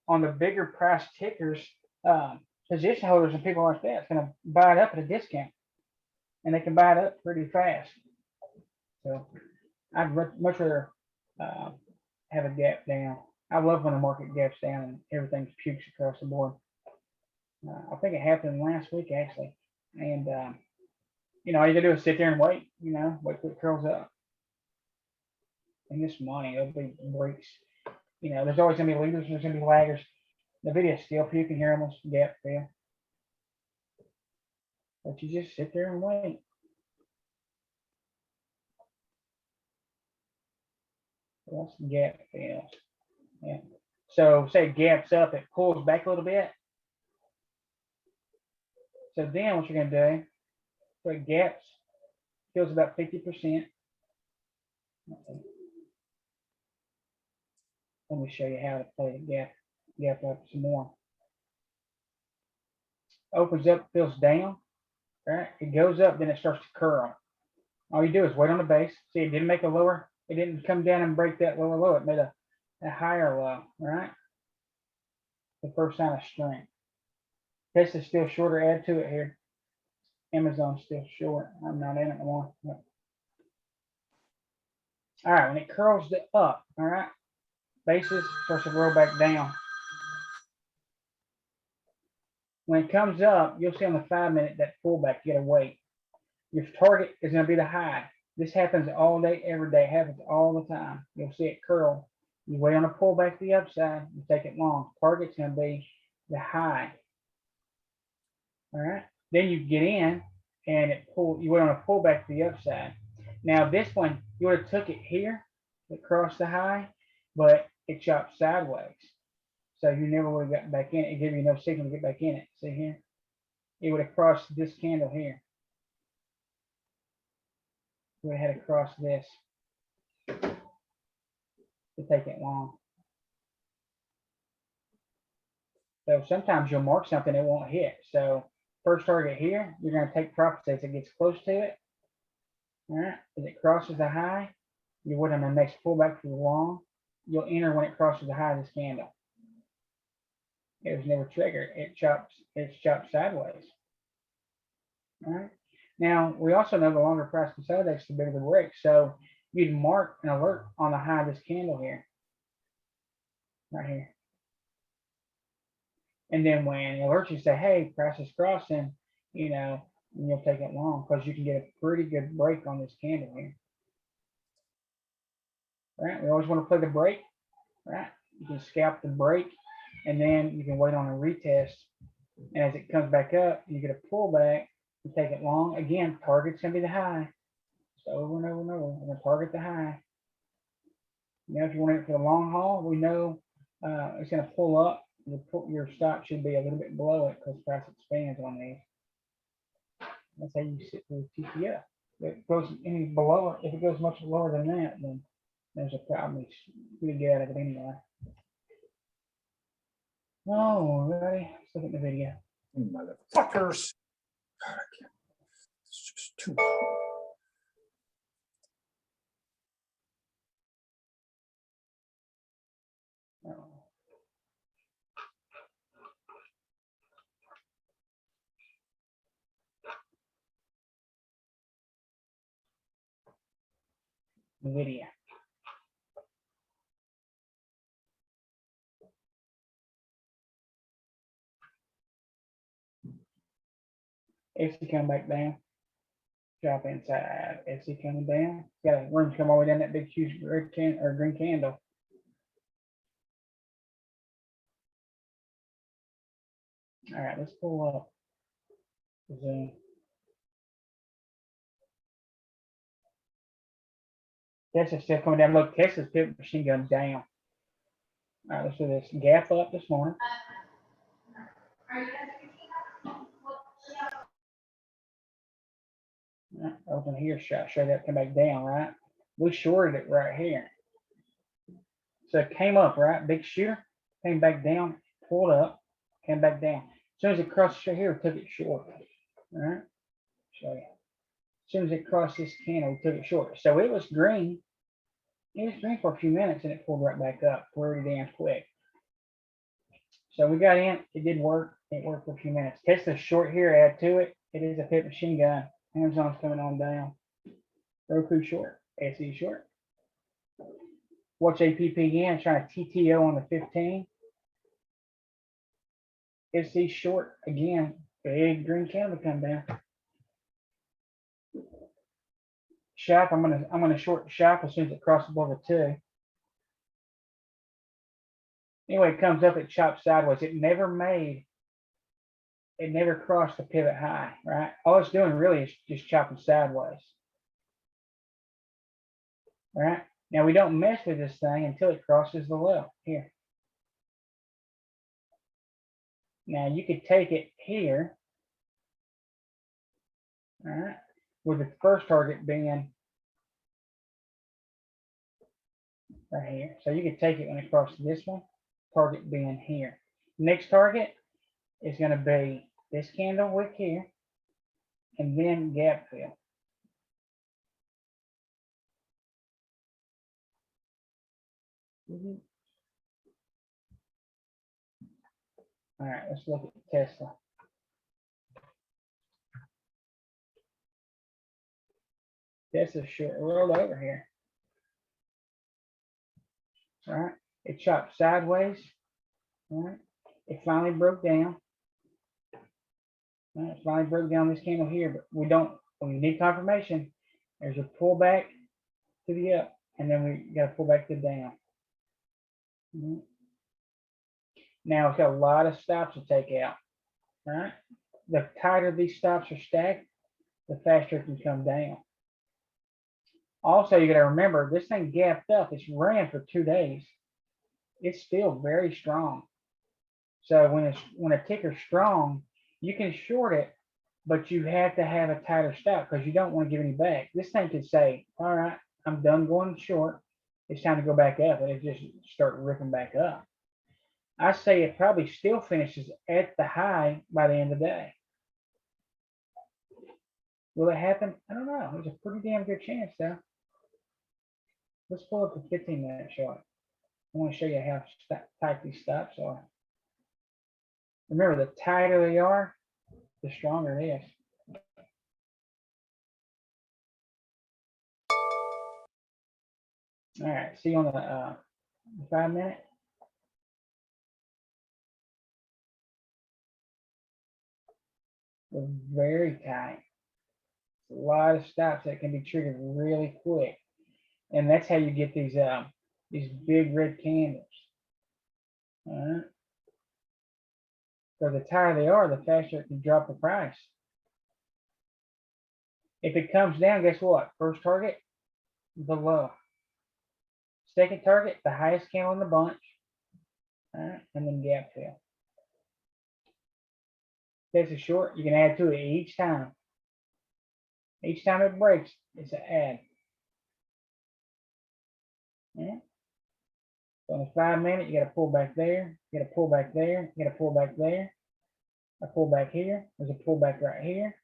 Speaker 1: on the bigger price tickers, position holders and people like that, it's going to buy it up at a discount. And they can buy it up pretty fast. So I'd much rather have a gap down. I love when the market gaps down and everything pukes across the board. I think it happened last week actually. And you know, all you gotta do is sit there and wait, you know, wait till it curls up. And this money, there'll be breaks. You know, there's always gonna be leaders, there's gonna be laggers. The video's still puking here almost gap fill. But you just sit there and wait. That's gap fills. Yeah. So say it gaps up, it pulls back a little bit. So then what you're gonna do, so it gaps, fills about 50%. Let me show you how to play the gap up some more. Opens up, fills down. Right, it goes up, then it starts to curl. All you do is wait on the base. See, it didn't make a lower, it didn't come down and break that lower low. It made a higher low, right? The first sign of strength. This is still shorter, add to it here. Amazon's still short. I'm not in it anymore. All right, when it curls it up, all right, basis starts to roll back down. When it comes up, you'll see on the 5-minute that pullback, you gotta wait. Your target is gonna be the high. This happens all day, every day. It happens all the time. You'll see it curl. You wait on a pullback to the upside, you take it long. Target's gonna be the high. All right. Then you get in and you went on a pullback to the upside. Now this one, you would have took it here, it crossed the high, but it chopped sideways. So you never would have gotten back in it. It gave you no signal to get back in it. See here? It would have crossed this candle here. We would have had to cross this to take it long. So sometimes you'll mark something it won't hit. So first target here, you're going to take profits as it gets close to it. All right. As it crosses the high, you would on the next pullback for the long. You'll enter when it crosses the high of this candle. It was never triggered. It's chopped sideways. All right. Now we also know the longer price consolidates, the bigger the break. So you'd mark an alert on the high of this candle here, right here. And then when it alerts you, say, hey, price is crossing, you know, and you'll take it long because you can get a pretty good break on this candle here. All right. We always want to play the break. Right. You can scalp the break. And then you can wait on a retest. And as it comes back up, you get a pullback, you take it long. Again, target's gonna be the high. So over and over and over. We're gonna target the high. You know, if you want it for the long haul, we know it's going to pull up. Your stop should be a little bit below it because price expands on these. That's how you sit with TTF. If it goes any below it, if it goes much lower than that, then there's a problem. You get out of it anyway. Oh, ready? Let's look at the video.
Speaker 3: Motherfuckers. God, I can't. It's just too.
Speaker 1: Oh. The video. If you come back down, drop inside. If you coming down, got a room come all the way down that big huge red can or green candle. All right, let's pull up. Zoom. Tesla's still coming down. Look, Tesla's pivot machine gun down. All right, let's do this. Gap up this morning. Open here, show that come back down, right? We shorted it right here. So it came up, right? Big shooter, came back down, pulled up, came back down. As soon as it crossed here, we took it short. All right, show you. As soon as it crossed this candle, we took it short. So it was green. It was green for a few minutes and it pulled right back up pretty damn quick. So we got in, it did work. It worked for a few minutes. Tesla short here, add to it. It is a pit machine gun. Amazon's coming on down. Roku short, SE short. Watch APP again, trying to TTO on the 15. SE short again, big green candle come down. Shop, I'm gonna short the shop as soon as it crosses above the 2. Anyway, it comes up, it chops sideways. It never crossed the pivot high, right? All it's doing really is just chopping sideways. All right. Now we don't mess with this thing until it crosses the low here. Now you could take it here. All right. With the first target being right here. So you could take it when it crosses this one, target being here. Next target is going to be this candle wick here, and then gap fill. All right, let's look at Tesla. Tesla short rolled over here. All right, it chopped sideways. All right, it finally broke down. All right, it finally broke down this candle here, but we need confirmation. There's a pullback to the up, and then we got to pull back to the down. All right. Now it's got a lot of stops to take out. All right, the tighter these stops are stacked, the faster it can come down. Also, you got to remember this thing gapped up. It's ran for 2 days. It's still very strong. So when a ticker's strong, you can short it, but you have to have a tighter stop because you don't want to give any back. This thing could say, "All right, I'm done going short. It's time to go back up," and it just start ripping back up. I say it probably still finishes at the high by the end of the day. Will it happen? I don't know. There's a pretty damn good chance though. Let's pull up the 15-minute chart. I want to show you how tight these stops are. Remember, the tighter they are, the stronger it is. All right, see you on the 5-minute. They're very tight. A lot of stops that can be triggered really quick, and that's how you get these big red candles. All right. So the tighter they are, the faster it can drop the price. If it comes down, guess what? First target, the low. second target, the highest candle in the bunch. All right, and then gap fill. That's a short, you can add to it each time. Each time it breaks, it's an add. Yeah. So on the 5 minute, you got to pull back there, you got to pull back there, you got to pull back there. I pull back here, there's a pullback right here.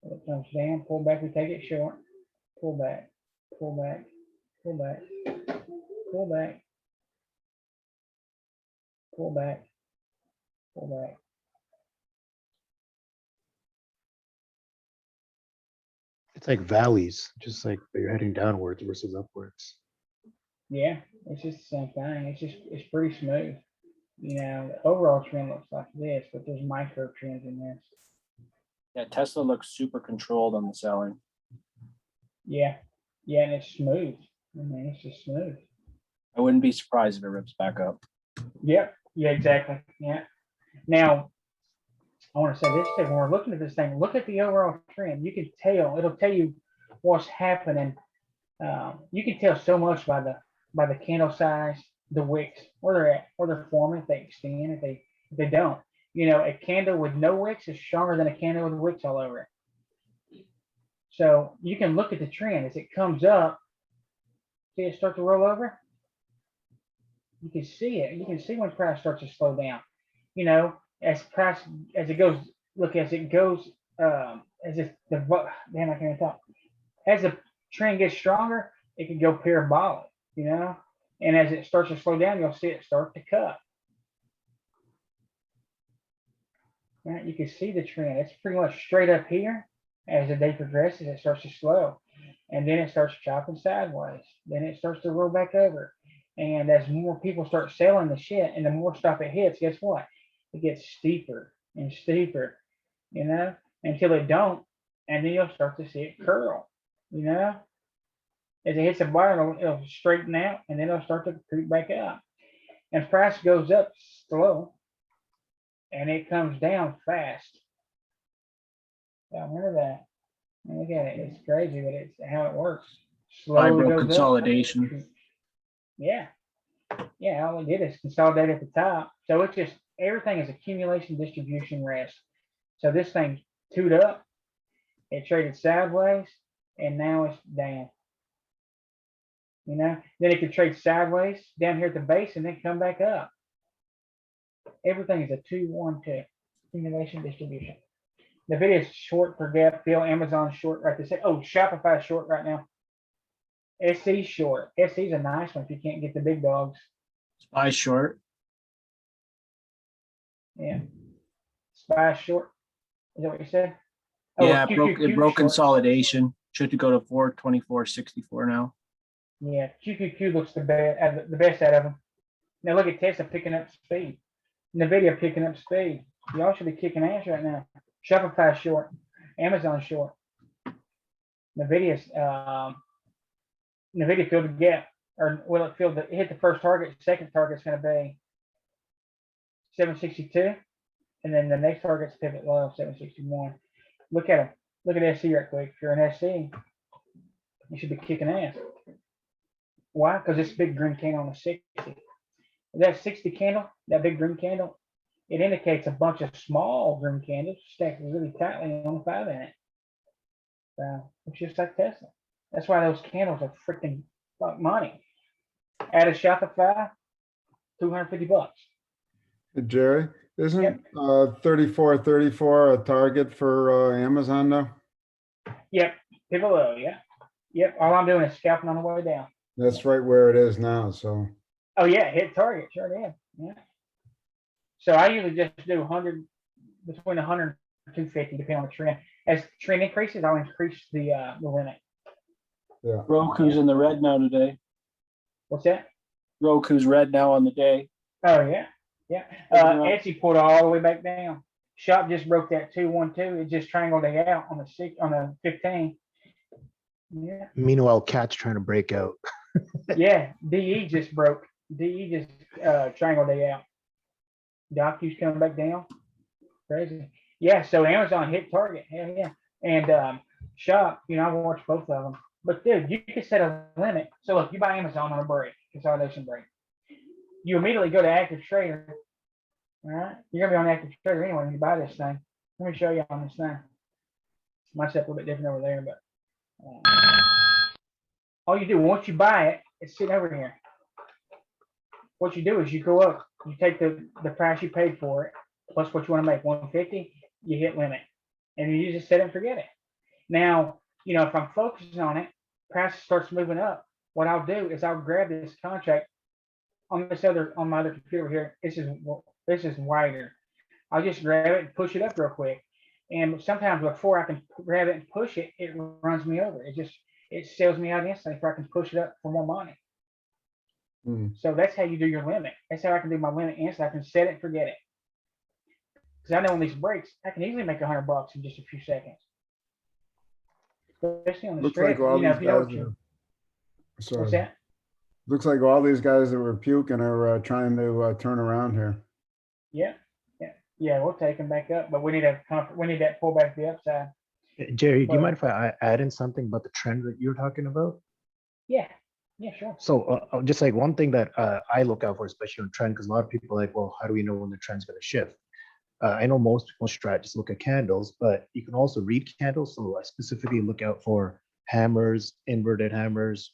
Speaker 1: It comes down, pull back, we take it short, pull back, pull back, pull back, pull back, pull back, pull back.
Speaker 2: It's like valleys, just like you're heading downwards versus upwards.
Speaker 1: Yeah, it's just the same thing. It's pretty smooth. You know, the overall trend looks like this, but there's micro trends in this.
Speaker 12: Yeah, Tesla looks super controlled on the selling.
Speaker 1: Yeah, yeah, and it's smooth. I mean, it's just smooth.
Speaker 12: I wouldn't be surprised if it rips back up.
Speaker 1: Yep. Yeah, exactly. Yeah. Now, I want to say this thing, when we're looking at this thing, look at the overall trend. You can tell, it'll tell you what's happening. You can tell so much by the candle size, the wicks, where they're at, where they're forming, if they extend, if they don't. You know, a candle with no wicks is stronger than a candle with wicks all over it. So you can look at the trend as it comes up. See it start to roll over? You can see it. You can see when price starts to slow down. You know, as it goes, look, as it goes, as if damn, I can't even talk. As the trend gets stronger, it can go parabolic, you know, and as it starts to slow down, you'll see it start to cut. Right, you can see the trend. It's pretty much straight up here. As the day progresses, it starts to slow, and then it starts chopping sideways. Then it starts to roll back over. And as more people start selling the shit, and the more stuff it hits, guess what? It gets steeper and steeper, you know, until it don't, and then you'll start to see it curl, you know. As it hits the bottom, it'll straighten out, and then it'll start to creep back up. And price goes up slow, and it comes down fast. Yeah, remember that. Look at it. It's crazy, but it's how it works.
Speaker 12: Buy
Speaker 1: Slowly
Speaker 12: broke
Speaker 1: goes up.
Speaker 12: consolidation.
Speaker 1: Yeah. Yeah, all it did is consolidate at the top. So it's just everything is accumulation, distribution, rest. So this thing tuned up, it traded sideways, and now it's down. You know, then it could trade sideways down here at the base and then come back up. Everything is a 2-1-2 accumulation, distribution. The video is short per gap fill. Amazon short right this. Oh, Shopify short right now. SC short. SC's a nice one if you can't get the big dogs.
Speaker 12: SPY short.
Speaker 1: Yeah. SPY short. Is that what you said? Oh,
Speaker 12: Yeah,
Speaker 1: QQQ
Speaker 12: it broke
Speaker 1: short.
Speaker 12: consolidation. Should go to 424.64 now.
Speaker 1: Yeah, QQQ looks the best out of them. Now look at Tesla picking up speed. NVIDIA picking up speed. Y'all should be kicking ass right now. Shopify short. Amazon short. NVIDIA filled the gap, or will it hit the first target? Second target's going to be 762, and then the next target's pivot low 761. Look at them. Look at SC right quick. If you're an SC, you should be kicking ass. Why? Because this big green candle on the 60. That 60 candle, that big green candle, it indicates a bunch of small green candles stacked really tightly on the 5 minute. So it's just like Tesla. That's why those candles are freaking like money. Add a Shopify, $250.
Speaker 5: Hey, Jerry, isn't 34.34 a target for Amazon now?
Speaker 1: Yep, pivot low. Yeah, yep. All I'm doing is scalping on the way down.
Speaker 5: That's right where it is now, so.
Speaker 1: Oh yeah, hit target. Sure did. Yeah. So I usually just do 100, between 100 and 250, depending on the trend. As the trend increases, I'll increase the limit.
Speaker 5: Yeah.
Speaker 12: Roku's in the red now today.
Speaker 1: What's that?
Speaker 12: Roku's red now on the day.
Speaker 1: Oh yeah, yeah. Etsy pulled all the way back down. Shop just broke that 212. It just triangled it out on the 15. Yeah.
Speaker 2: Meanwhile, Cat's trying to break out.
Speaker 1: Yeah, DE just broke. DE just triangled it out. DocuQ's coming back down. Crazy. Yeah, so Amazon hit target. Hell yeah. And Shop, you know, I watched both of them. But dude, you can set a limit. So look, you buy Amazon on a break, consolidation break. You immediately go to active trader. All right, you're gonna be on active trader anyway when you buy this thing. Let me show you on this thing. Might set a little bit different over there, but all you do once you buy it, it's sitting over here. What you do is you go up, you take the price you paid for it, plus what you want to make, 150, you hit limit. And you just set it and forget it. Now, you know, if I'm focusing on it, price starts moving up. What I'll do is I'll grab this contract on my other computer here. This is wider. I'll just grab it and push it up real quick. And sometimes before I can grab it and push it, it runs me over. It sells me out instantly before I can push it up for more money. So that's how you do your limit. That's how I can do my limit instantly. I can set it and forget it. Because I know on these breaks, I can easily make $100 in just a few seconds. Especially on the
Speaker 5: Looks
Speaker 1: strip,
Speaker 5: like all
Speaker 1: you know,
Speaker 5: these
Speaker 1: if you know
Speaker 5: guys
Speaker 1: what
Speaker 5: are,
Speaker 1: what's
Speaker 5: sorry.
Speaker 1: that?
Speaker 5: Looks like all these guys that were puking are trying to turn around here.
Speaker 1: Yeah, we'll take them back up, but we need that pullback to the upside.
Speaker 2: Jerry, do you
Speaker 1: But-
Speaker 2: mind if I add in something about the trend that you're talking about?
Speaker 1: Yeah, sure.
Speaker 2: So just like one thing that I look out for, especially on trend, because a lot of people are like, well, how do we know when the trend's going to shift? I know most strategists look at candles, but you can also read candles. So I specifically look out for hammers, inverted hammers,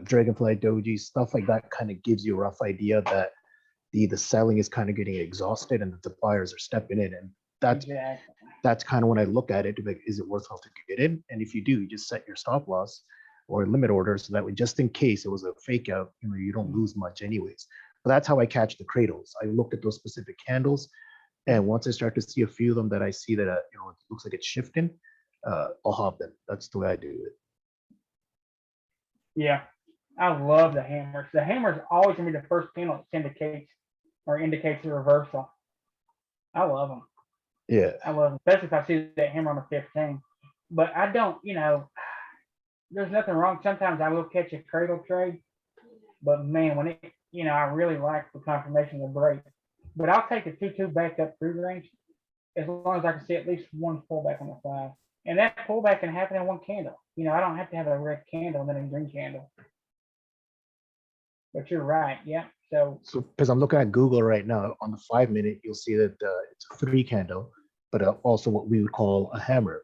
Speaker 2: dragonfly doji, stuff like that. Kind of gives you a rough idea that the selling is kind of getting exhausted and that the buyers are stepping in, and that's kind of when I look at it to be like, is it worthwhile to get in? And if you do, you just set your stop loss or limit order so that way, just in case it was a fake out, you know, you don't lose much anyways. But that's how I catch the cradles. I look at those specific candles, and once I start to see a few of them that I see that you know, it looks like it's shifting, I'll hop in. That's the way I do it.
Speaker 1: Yeah, I love the hammers. The hammers always gonna be the first candle that indicates a reversal. I love them.
Speaker 2: Yeah.
Speaker 1: I love them, especially if I see that hammer on the 15. But I don't, you know, there's nothing wrong. Sometimes I will catch a cradle trade, but man, when it, you know, I really like the confirmation of the break. But I'll take a 2-2 back up through range as long as I can see at least one pullback on the 5. And that pullback can happen in one candle. You know, I don't have to have a red candle and then a green candle. But you're right. Yeah. So
Speaker 2: because I'm looking at Google right now on the 5-minute, you'll see that it's a 3 candle, but also what we would call a hammer.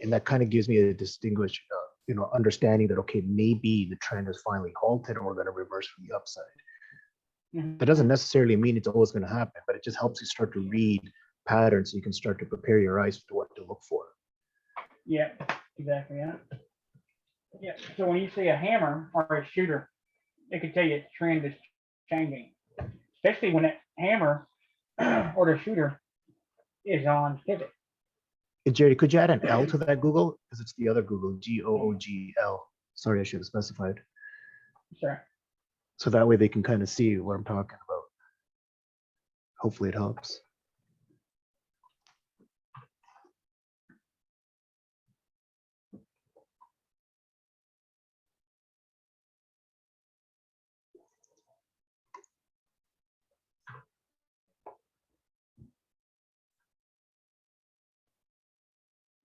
Speaker 2: And that kind of gives me a distinguished, you know, understanding that, okay, maybe the trend is finally halted and we're going to reverse from the upside. That doesn't necessarily mean it's always going to happen, but it just helps you start to read patterns so you can start to prepare your eyes for what to look for.
Speaker 1: Yeah, exactly. Yeah. So when you see a hammer or a shooter, it can tell you the trend is changing, especially when that hammer or the shooter is on pivot.
Speaker 2: Hey, Jerry, could you add an L to that Google? Because it's the other Google, GOOGL. Sorry, I should have specified.
Speaker 1: Sorry.
Speaker 2: So that way they can kind of see what I'm talking about. Hopefully it helps.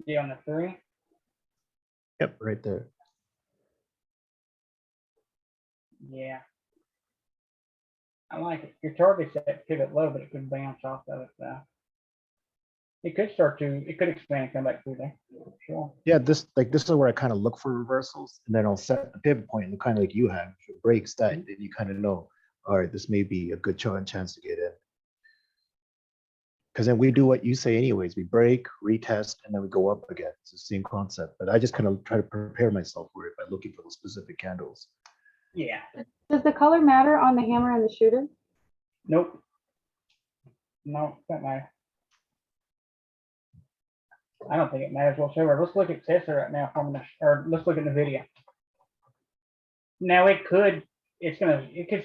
Speaker 1: Yeah, on the 3.
Speaker 2: Yep, right there.
Speaker 1: Yeah. I like it. Your target's at pivot low, but it could bounce off of it. It could expand and come back through there. Sure.
Speaker 2: Yeah, this is where I kind of look for reversals, and then I'll set the pivot point, and kind of like you have, if it breaks that, then you kind of know, all right, this may be a good chance to get in. Because then we do what you say anyways. We break, retest, and then we go up again. It's the same concept, but I just kind of try to prepare myself for it by looking for those specific candles.
Speaker 1: Yeah.
Speaker 16: Does the color matter on the hammer and the shooter?
Speaker 1: Nope. No, don't matter. I don't think it matters whatsoever. Let's look at Tesla right now or let's look at the video. Now it could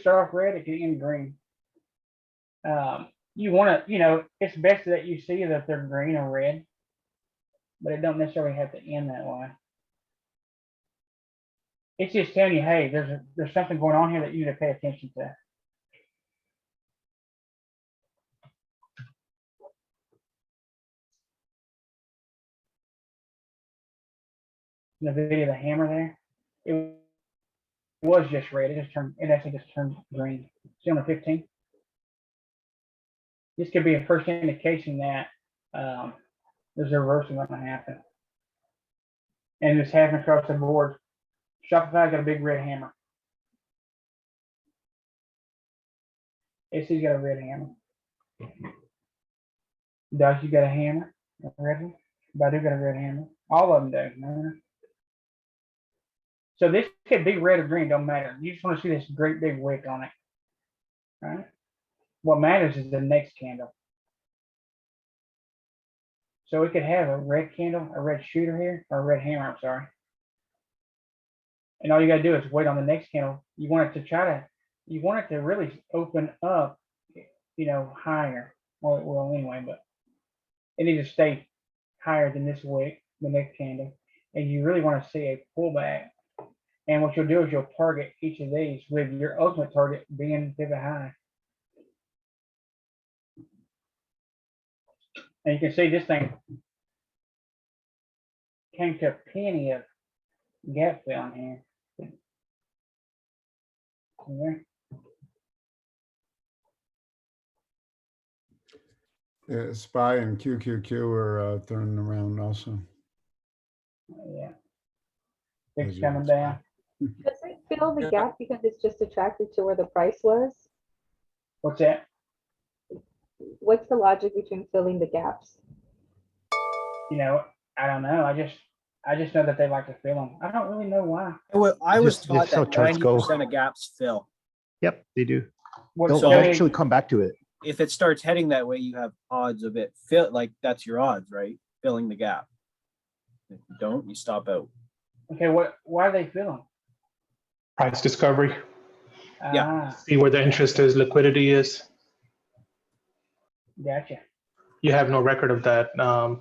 Speaker 1: start off red, it could end green. You want to, you know, it's best that you see that they're green or red, but it don't necessarily have to end that way. It's just telling you, hey, there's something going on here that you need to pay attention to. The video, the hammer there. it was just red. It actually just turned green. See on the 15. This could be a first indication that there's a reversal going to happen. And it's happening across the board. Shopify got a big red hammer. AC's got a red hammer. Dashi got a hammer, a red one. Baidu got a red hammer. All of them do. Man. So this could be red or green, don't matter. You just want to see this great big wick on it. Right? What matters is the next candle. So we could have a red candle, a red shooter here, or a red hammer, I'm sorry. And all you gotta do is wait on the next candle. You want it to really open up, higher. Well, it will anyway, but it needs to stay higher than this wick, the next candle. And you really want to see a pullback. And what you'll do is you'll target each of these with your ultimate target being pivot high. And you can see this thing came to a penny of gap fill on here. Okay.
Speaker 5: Yeah, SPY and QQQ are turning around also.
Speaker 1: Yeah. It's coming down.
Speaker 16: Does it fill the gap because it's just attracted to where the price was?
Speaker 1: What's that?
Speaker 16: What's the logic between filling the gaps?
Speaker 1: I don't know. I just know that they like to fill them. I don't really know why.
Speaker 12: I was
Speaker 2: Just-
Speaker 12: taught
Speaker 2: it's how
Speaker 12: that
Speaker 2: charts go.
Speaker 12: 90% of gaps fill.
Speaker 2: Yep, they do.
Speaker 1: What,
Speaker 2: They'll
Speaker 1: so
Speaker 2: actually come back to it.
Speaker 12: If it starts heading that way, you have odds of it fill, like that's your odds, right? Filling the gap. If you don't, you stop out.
Speaker 1: okay, why are they filling?
Speaker 15: Price discovery,
Speaker 12: Yeah.
Speaker 15: see where the interest is, liquidity is.
Speaker 1: Gotcha.
Speaker 15: You have no record of that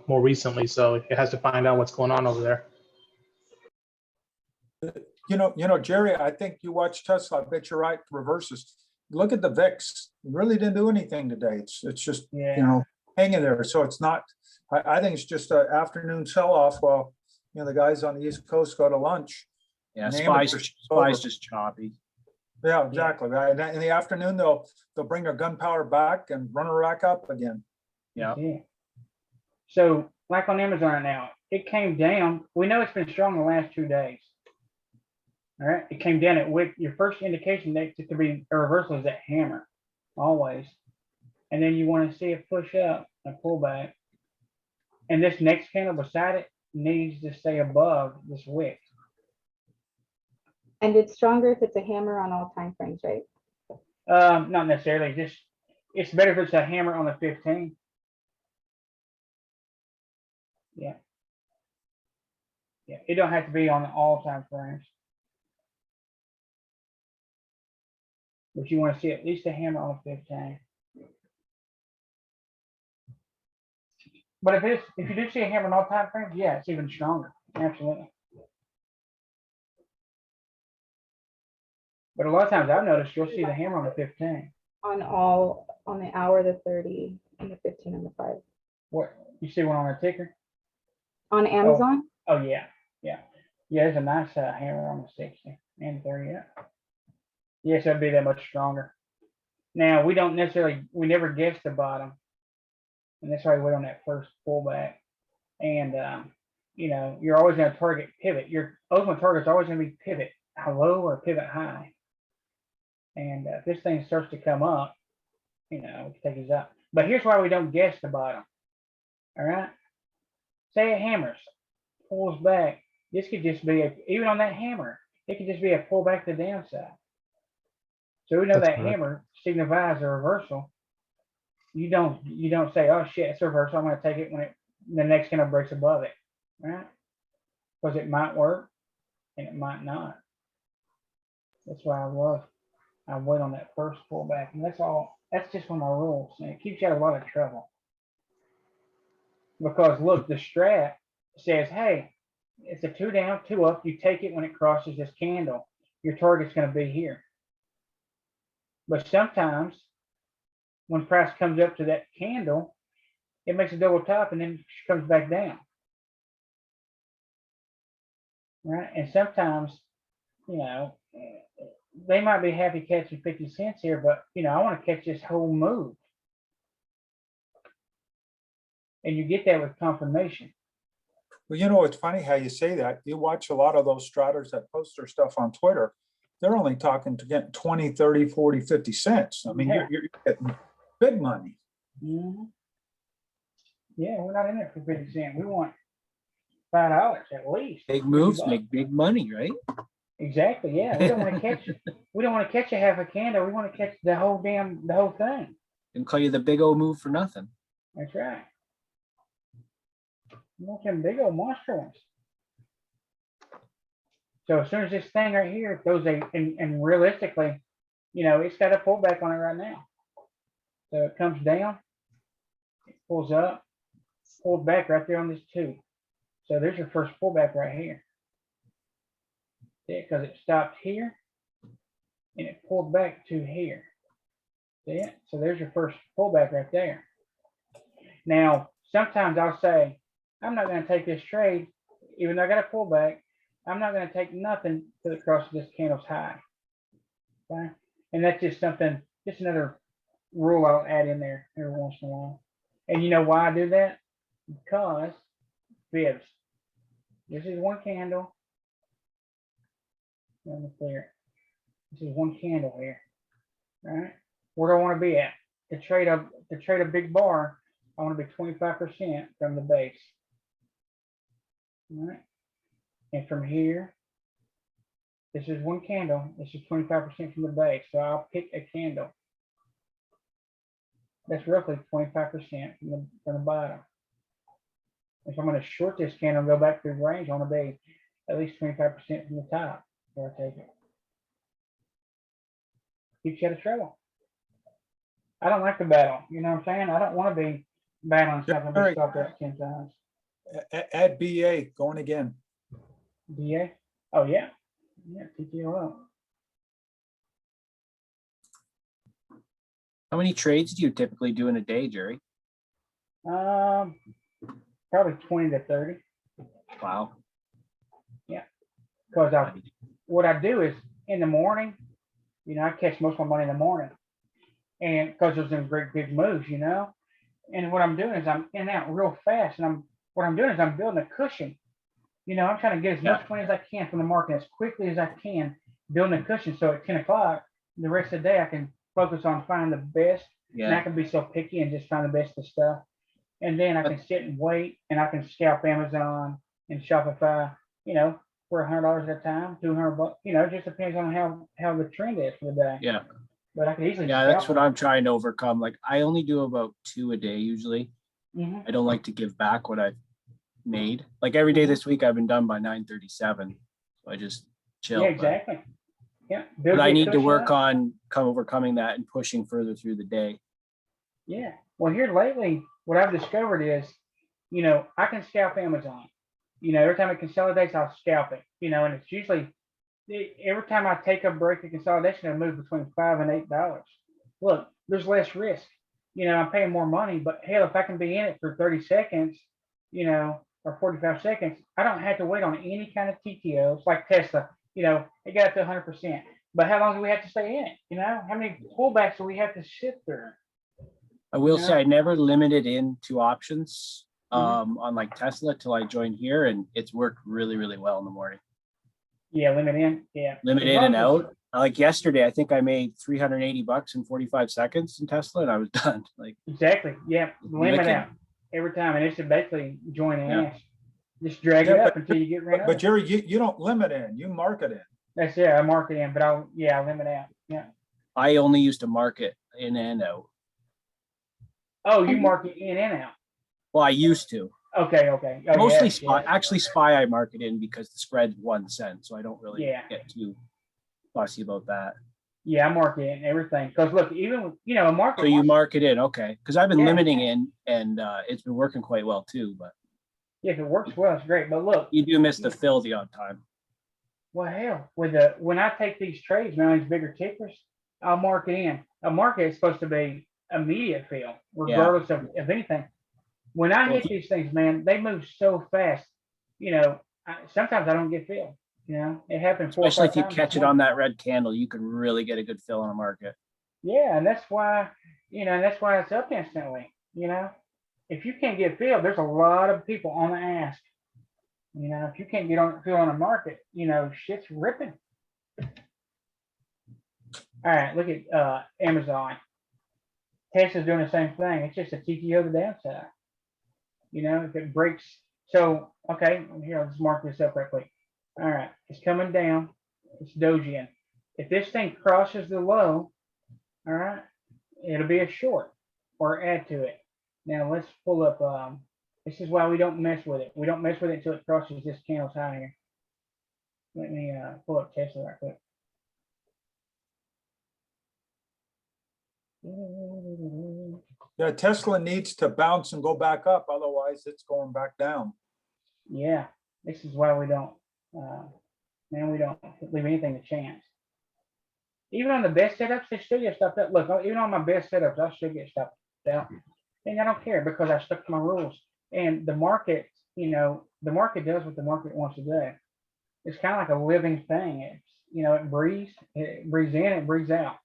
Speaker 15: more recently, so it has to find out what's going on over there.
Speaker 3: Jerry, I think you watch Tesla. I bet you're right. Reverses. Look at the VIX. It really didn't do anything today. It's just, hanging there. So it's not, I think it's just an afternoon sell-off while, the guys on the East Coast go to lunch.
Speaker 12: Yeah,
Speaker 3: And
Speaker 12: SPY's
Speaker 3: over.
Speaker 12: just choppy.
Speaker 3: Yeah, exactly. Right. And in the afternoon, they'll bring their gunpowder back and run her back up again.
Speaker 12: Yeah.
Speaker 1: So like on Amazon right now, it came down. We know it's been strong the last 2 days. All right. It came down at wick. Your first indication that it could be a reversal is that hammer, always. And then you want to see it push up and pull back. And this next candle beside it needs to stay above this wick.
Speaker 16: And it's stronger if it's a hammer on all time frames, right?
Speaker 1: Not necessarily. Just it's better if it's a hammer on the 15. Yeah. Yeah. It don't have to be on all time frames. But you want to see at least a hammer on the 15. But if you do see a hammer on all time frames, yeah, it's even stronger. Absolutely. But a lot of times I've noticed you'll see the hammer on the 15.
Speaker 16: On the hour, the 30, and the 15 and the 5.
Speaker 1: What you see one on the ticker?
Speaker 16: On Amazon?
Speaker 1: Oh yeah. There's a nice hammer on the 60 and 30. Yeah. Yes, that'd be that much stronger. Now we never guess the bottom, and that's why we wait on that first pullback. And you're always going to target pivot. Your ultimate target is always going to be pivot low or pivot high. And if this thing starts to come up, we can take it up. But here's why we don't guess the bottom. All right. Say it hammers, pulls back. This could just be even on that hammer, it could just be a pullback to the downside. So we know that hammer signifies a reversal. You don't say, oh shit, it's a reversal. I'm going to take it when the next candle breaks above it, right? Because it might work and it might not. That's why I wait on that first pullback, and that's all. That's just one of my rules, and it keeps you out of a lot of trouble. Because look, the strat says, hey, it's a 2 down, 2 up. You take it when it crosses this candle. Your target's going to be here. But sometimes when price comes up to that candle, it makes a double top and then comes back down. Right? And sometimes you know, they might be happy catching 50 cents here, but you know, I want to catch this whole move. And you get that with confirmation.
Speaker 3: Well, you know, it's funny how you say that. You watch a lot of those straters that post their stuff on Twitter. They're only talking to get 20, 30, 40, 50 cents. I mean,
Speaker 1: Yeah.
Speaker 3: you're getting big money.
Speaker 1: Mhm. Yeah, we're not in it for 50 cents. We want $5 at least.
Speaker 12: Big moves
Speaker 1: $50.
Speaker 12: make big money, right?
Speaker 1: Exactly. Yeah, we don't want to catch. We don't want to catch a half a candle. We want to catch the whole thing.
Speaker 12: And call you the big old move for nothing.
Speaker 1: That's right. You want them big old monster ones. So as soon as this thing right here goes and realistically, you know, it's got a pullback on it right now. So it comes down, it pulls up, pulls back right there on this tube. So there's your first pullback right here. Yeah, because it stopped here and it pulled back to here. See it? So there's your first pullback right there. Now, sometimes I'll say, I'm not going to take this trade, even though I got a pullback. I'm not going to take nothing to the cross of this candle's high. Okay? And that's just something, just another rule I'll add in there every once in a while. And you know why I do that? Because fibs. This is one candle. Let me clear it. This is one candle here. All right. Where do I want to be at? To trade a big bar, I want to be 25% from the base. All right. And from here, this is one candle. This is 25% from the base. So I'll pick a candle. That's roughly 25% from the bottom. If I'm going to short this candle and go back through the range, I want to be at least 25% from the top before I take it. Keeps you out of trouble. I don't like to battle. You know what I'm saying? I don't want to be battling something to stop that 10 times.
Speaker 3: Add BA going again.
Speaker 1: BA? Oh, yeah. Yeah, TTO.
Speaker 12: How many trades do you typically do in a day, Jerry?
Speaker 1: Probably 20 to 30.
Speaker 12: Wow.
Speaker 1: Yeah. Because what I do is in the morning, you know, I catch most of my money in the morning. And because there's some great big moves, you know. And what I'm doing is I'm in and out real fast. And what I'm doing is I'm building a cushion. You know, I'm trying to get as much money as I can from the market as quickly as I can, building a cushion. So at 10 o'clock, the rest of the day, I can focus on finding the best.
Speaker 12: Yeah.
Speaker 1: And I can be so picky and just find the best of stuff. And then I can sit and wait, and I can scalp Amazon and Shopify, you know, for $100 at a time, $200. You know, it just depends on how the trend is for the day.
Speaker 12: Yeah.
Speaker 1: But I could easily.
Speaker 12: Yeah, that's what I'm trying to overcome. Like I only do about 2 a day usually.
Speaker 1: Mm-hmm.
Speaker 12: I don't like to give back what I've made. Like every day this week, I've been done by 9:37. So I just chill.
Speaker 1: Yeah, exactly. Yeah.
Speaker 12: But I need to work on overcoming that and pushing further through the day.
Speaker 1: Yeah. Well, here lately, what I've discovered is, you know, I can scalp Amazon. You know, every time it consolidates, I'll scalp it. You know, and it's usually every time I take a break of consolidation, I move between $5 and $8. Look, there's less risk. You know, I'm paying more money, but hell, if I can be in it for 30 seconds, you know, or 45 seconds, I don't have to wait on any kind of TTOs like Tesla. You know, it got up to 100%. But how long do we have to stay in it? You know, how many pullbacks do we have to sit through?
Speaker 12: I will say I never limited into options on like Tesla till I joined here, and it's worked really, really well in the morning.
Speaker 1: Yeah, limit in. Yeah.
Speaker 12: Limit in and out. Like yesterday, I think I made $380 in 45 seconds in Tesla, and I was done. Like
Speaker 1: exactly. Yeah. Limit
Speaker 12: wicked.
Speaker 1: out every time, and it's basically join the ass. Just drag it up until you get rid of it.
Speaker 3: But Jerry, you don't limit in, you market in.
Speaker 1: That's I mark it in, but I'll limit out. Yeah.
Speaker 12: I only used to market in and out.
Speaker 1: Oh, you mark it in and out.
Speaker 12: Well, I used to.
Speaker 1: Okay. Oh,
Speaker 12: Mostly
Speaker 1: yeah,
Speaker 12: SPY.
Speaker 1: yeah.
Speaker 12: Actually, SPY I market in because the spread's 1 cent, so I don't really
Speaker 1: Yeah.
Speaker 12: get too fussy about that.
Speaker 1: Yeah, I mark it in everything. Because look, even with, you know, a market.
Speaker 12: So you mark it in, okay? Because I've been
Speaker 1: Yeah.
Speaker 12: limiting in, and it's been working quite well too. But
Speaker 1: Yeah, if it works well, it's great. But look,
Speaker 12: you do miss the fill the odd time.
Speaker 1: well, hell, when I take these trades, man, these bigger tickers, I'll mark it in. A market is supposed to be immediate fill, regardless of anything. When I hit these things, man, they move so fast. You know, sometimes I don't get filled. You know, it happened 4 or
Speaker 12: Especially
Speaker 1: 5
Speaker 12: if you
Speaker 1: times
Speaker 12: catch
Speaker 1: this
Speaker 12: it
Speaker 1: month.
Speaker 12: on that red candle, you can really get a good fill on a market.
Speaker 1: Yeah, and that's why, and that's why it's up instantly. You know, if you can't get filled, there's a lot of people on the ask. You know, if you can't get on fill on a market, shit's ripping. All right, look at Amazon. Tesla's doing the same thing. It's just a TTO to the downside. If it breaks, so okay, here, let's mark this up right quick. All right, it's coming down. It's dojiing. If this thing crosses the low, all right, it'll be a short or add to it. Now let's pull up. This is why we don't mess with it. We don't mess with it until it crosses this candle's high here. Let me pull up Tesla right quick.
Speaker 3: Yeah, Tesla needs to bounce and go back up, otherwise it's going back down.
Speaker 1: Yeah, this is why we don't, we don't leave anything to chance. Even on the best setups, they still get stopped out. Look, even on my best setups, I still get stopped out. And I don't care because I stuck to my rules. And the market, the market does what the market wants to do. It's kind of like a living thing. It's, it breathes in, it breathes out.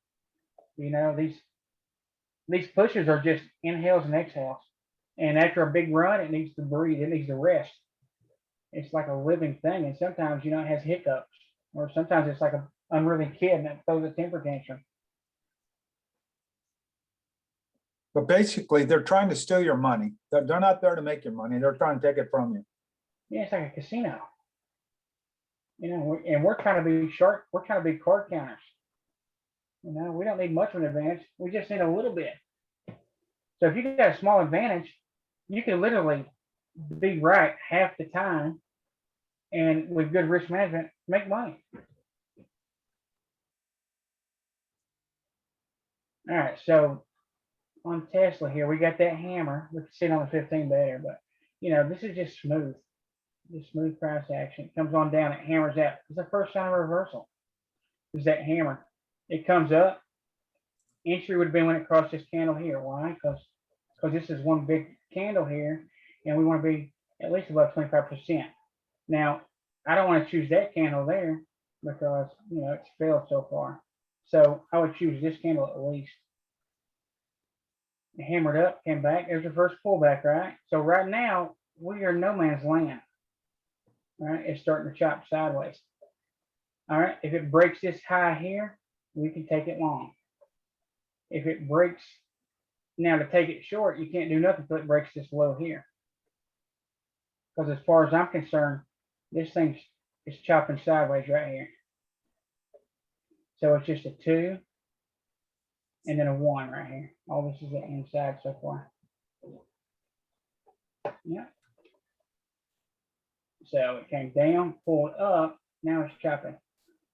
Speaker 1: These pushes are just inhales and exhales. And after a big run, it needs to breathe, it needs to rest. It's like a living thing. And sometimes, it has hiccups, or sometimes it's like an unruly kid that throws a temper tantrum.
Speaker 3: But basically, they're trying to steal your money. They're not there to make your money. They're trying to take it from you.
Speaker 1: Yeah, it's like a casino. And we're trying to be sharp. We're trying to be card counters. We don't need much of an advantage. We just need a little bit. So if you got a small advantage, you can literally be right half the time, and with good risk management, make money. All right, so on Tesla here, we got that hammer. We can see it on the 15 better, but this is just smooth. Just smooth price action. It comes on down, it hammers out. It's the first sign of reversal. Is that hammer. It comes up. Entry would have been when it crossed this candle here. Why? Because this is one big candle here, and we want to be at least above 25%. Now, I don't want to choose that candle there because it's failed so far. So I would choose this candle at least. It hammered up, came back. There's the first pullback, right? So right now we are in no man's land. All right, it's starting to chop sideways. All right, if it breaks this high here, we can take it long. If it breaks, now to take it short, you can't do nothing until it breaks this low here. Because as far as I'm concerned, this thing is chopping sideways right here. So it's just a 2 and then a 1 right here. All this is the inside so far. Yeah. So it came down, pulled up, now it's chopping.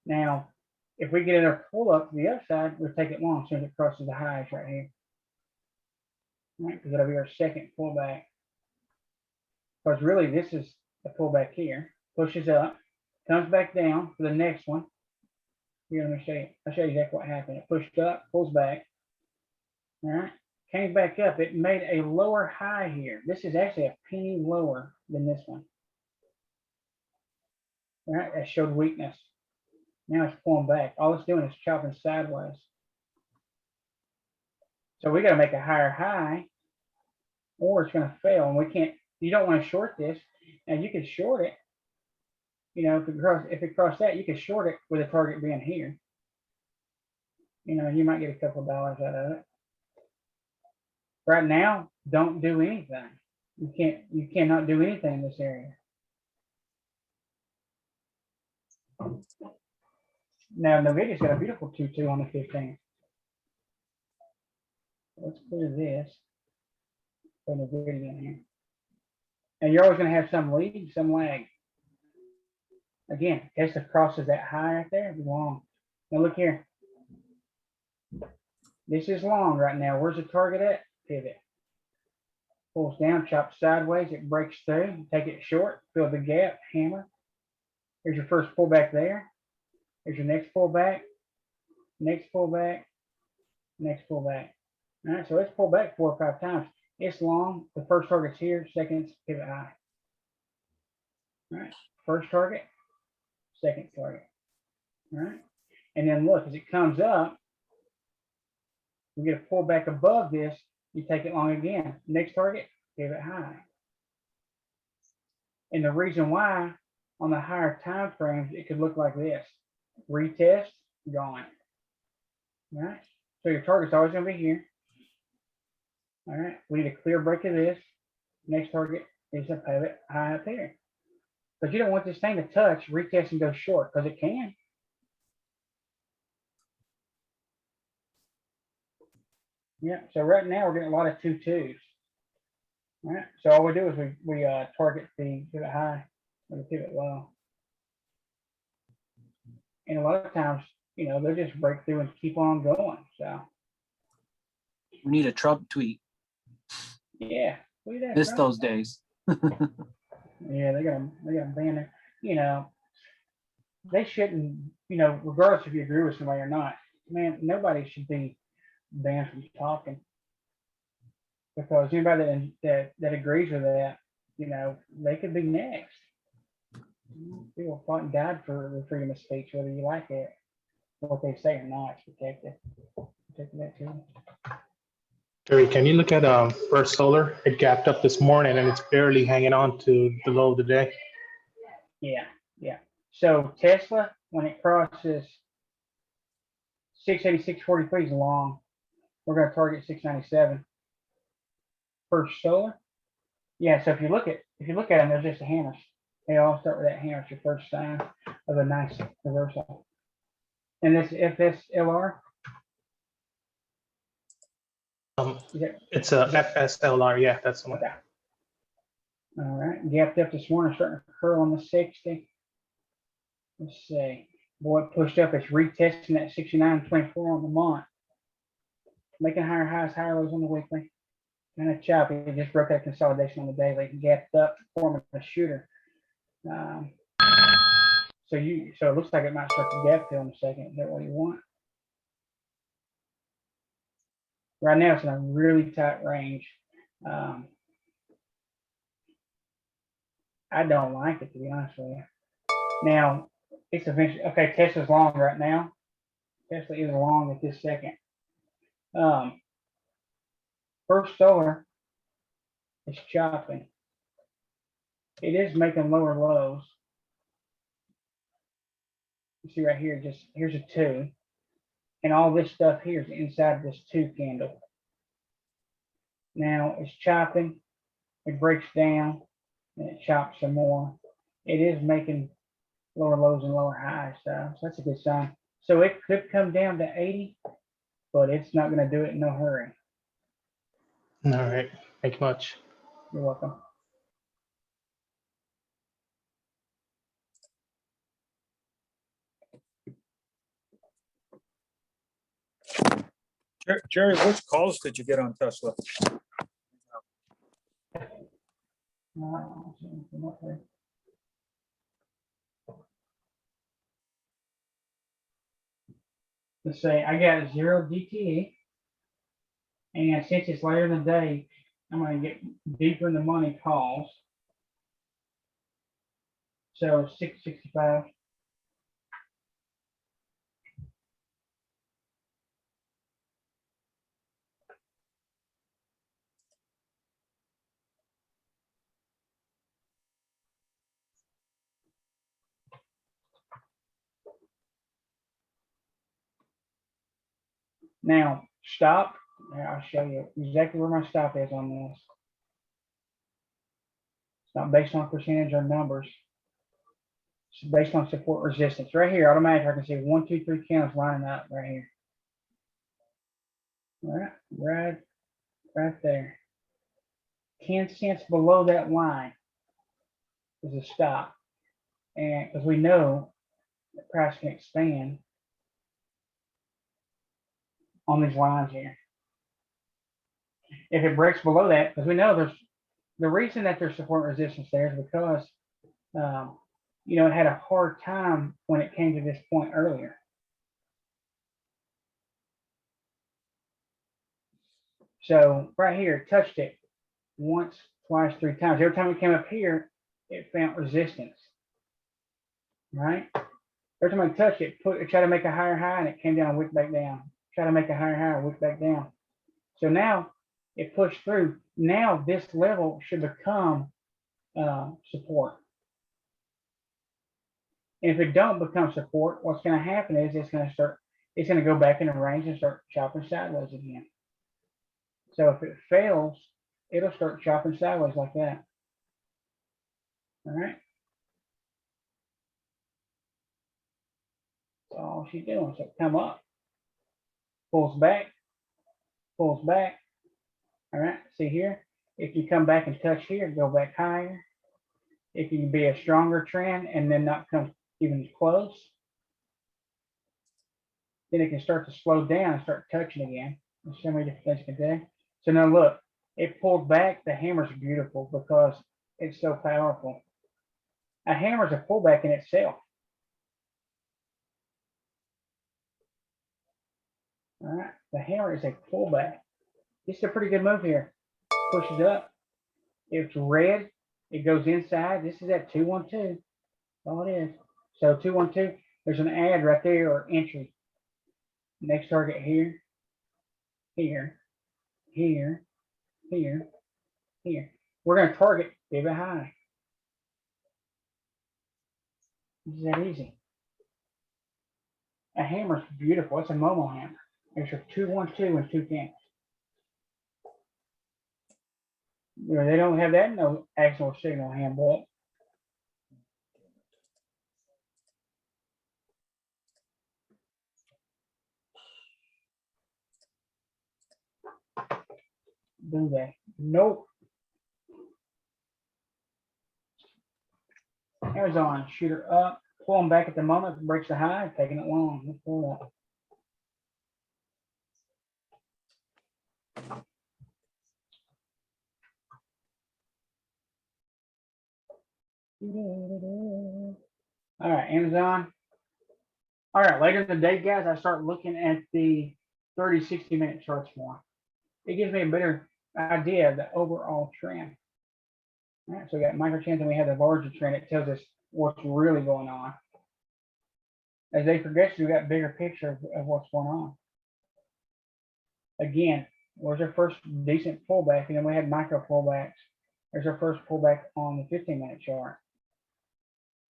Speaker 1: Now, if we get it a pull up to the upside, we'll take it long as soon as it crosses the highs right here. Right, because that'll be our second pullback. Because really, this is the pullback here. Pushes up, comes back down for the next one. Here, let me show you. I'll show you exactly what happened. It pushed up, pulls back. All right, came back up. It made a lower high here. This is actually a penny lower than this one. All right, that showed weakness. Now it's pulling back. All it's doing is chopping sideways. So we got to make a higher high, or it's going to fail. And we can't. You don't want to short this. And you can short it. If it crossed that, you can short it with a target being here. You might get a couple of dollars out of it. Right now, don't do anything. You cannot do anything in this area. Now, NVIDIA's got a beautiful 2-2 on the 15th. Let's clear this. Put NVIDIA in here. And you're always going to have some lead, some lag. Again, Tesla crosses that high right there, it'd be long. Now look here. This is long right now. Where's the target at? Pivot. Pulls down, chops sideways, it breaks through, take it short, fill the gap, hammer. Here's your first pullback there. Here's your next pullback, next pullback, next pullback. All right, so let's pull back 4 or 5 times. It's long. The first target's here, second's pivot high. All right, first target, second target. All right. And then look, as it comes up, we get a pull back above this, you take it long again. Next target, give it high. And the reason why on the higher time frames, it could look like this. Retest, gone. All right. So your target's always going to be here. All right. We need a clear break of this. Next target is a pivot high up here. But you don't want this thing to touch, retest, and go short because it can. Yeah. So right now we're getting a lot of 2-2s. All right. So all we do is we target the pivot high or the pivot low. And a lot of times, you know, they'll just break through and keep on going. So
Speaker 12: We need a Trump tweet.
Speaker 1: yeah, look at that,
Speaker 12: Miss
Speaker 1: Trump.
Speaker 12: those days.
Speaker 1: Yeah, they got them banned there. You know, they shouldn't, you know, regardless if you agree with somebody or not, man, nobody should be banned from talking. Because anybody that agrees with that, you know, they could be next. People fought and died for the freedom of speech, whether you like it, what they say or not, it's protected. Protected that too.
Speaker 15: Jerry, can you look at First Solar? It gapped up this morning and it's barely hanging on to the low of the day.
Speaker 1: Yeah, yeah. So Tesla, when it crosses 686.43 is long. We're going to target 697. First Solar, yeah. So if you look at them, they're just a hammers. They all start with that hammer. It's your first sign of a nice reversal. And this FSLR.
Speaker 15: It's a FSLR. Yeah, that's the one.
Speaker 1: Okay. All right, gapped up this morning, starting to curl on the 60. Let's see. Boy, it pushed up. It's retesting that 69.24 on the month. Making higher highs, higher lows on the weekly. Kind of choppy. It just broke that consolidation on the daily. Gapped up, forming a shooter. So it looks like it might start to gap fill in a second. Is that what you want? Right now, it's in a really tight range. I don't like it, to be honest with you. Now, it's eventually, okay, Tesla's long right now. Tesla is long at this second. First Solar is chopping. It is making lower lows. You see right here, just here's a 2. And all this stuff here is inside this 2 candle. Now it's chopping, it breaks down, and it chops some more. It is making lower lows and lower highs, so that's a good sign. So it could come down to 80, but it's not going to do it in no hurry.
Speaker 15: All right. Thank you much.
Speaker 1: You're welcome.
Speaker 3: Jerry, which calls did you get on Tesla?
Speaker 1: Let's say I got 0 DTE, and since it's later in the day, I'm going to get deeper in the money calls. So 665. Now, stop. Here, I'll show you exactly where my stop is on this. It's not based on percentage or numbers. It's based on support resistance. Right here, automatically, I can see 1, 2, 3 candles lining up right here. All right, right there. 10 cents below that line is a stop. And because we know the price can expand on these lines here. If it breaks below that, because we know there's the reason that there's support resistance there is because you know, it had a hard time when it came to this point earlier. So right here, it touched it once, twice, 3 times. Every time it came up here, it found resistance. Right? Every time I touch it, try to make a higher high, and it came down, wick back down. Try to make a higher high, wick back down. So now it pushed through. Now this level should become support. And if it don't become support, what's going to happen is it's going to go back into range and start chopping sideways again. So if it fails, it'll start chopping sideways like that. All right. That's all she's doing. So come up, pulls back. All right. See here, if you come back and touch here, go back higher. If you can be a stronger trend and then not come even close, then it can start to slow down and start touching again. There's so many different things you can do. So now look, it pulled back. The hammer's beautiful because it's so powerful. A hammer's a pullback in itself. All right, the hammer is a pullback. This is a pretty good move here. Pushes up. If it's red, it goes inside. This is at 212. That's all it is. So 212, there's an add right there or entry. Next target here, here, here, here, here. We're going to target pivot high. This is that easy. A hammer's beautiful. It's a Momo hammer. There's your 212 and 2 cans. They don't have that in no actual signal handbook. Do they? Nope. Amazon, shoot her up, pull them back at the moment, breaks the high, taking it long. Let's pull that. All right, Amazon. All right, later in the day, guys, I start looking at the 30, 60-minute charts more. It gives me a better idea of the overall trend. All right, so we got micro trends and we have the larger trend. It tells us what's really going on. As they progress, we got a bigger picture of what's going on. Again, where's our first decent pullback? And then we had micro pullbacks. There's our first pullback on the 15-minute chart.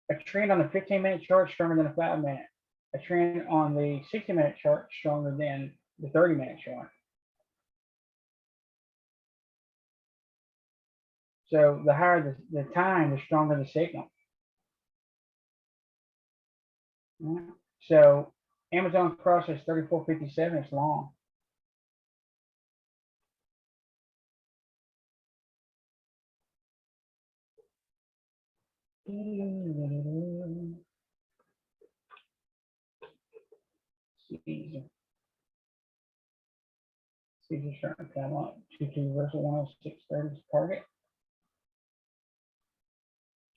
Speaker 1: A trend on the 15-minute chart stronger than a 5-minute. A trend on the 60-minute chart stronger than the 30-minute chart. So the higher the time, the stronger the signal. So Amazon crosses 3457. It's long. Caesar starting to come up. 2-2 reversal 106.30 is target.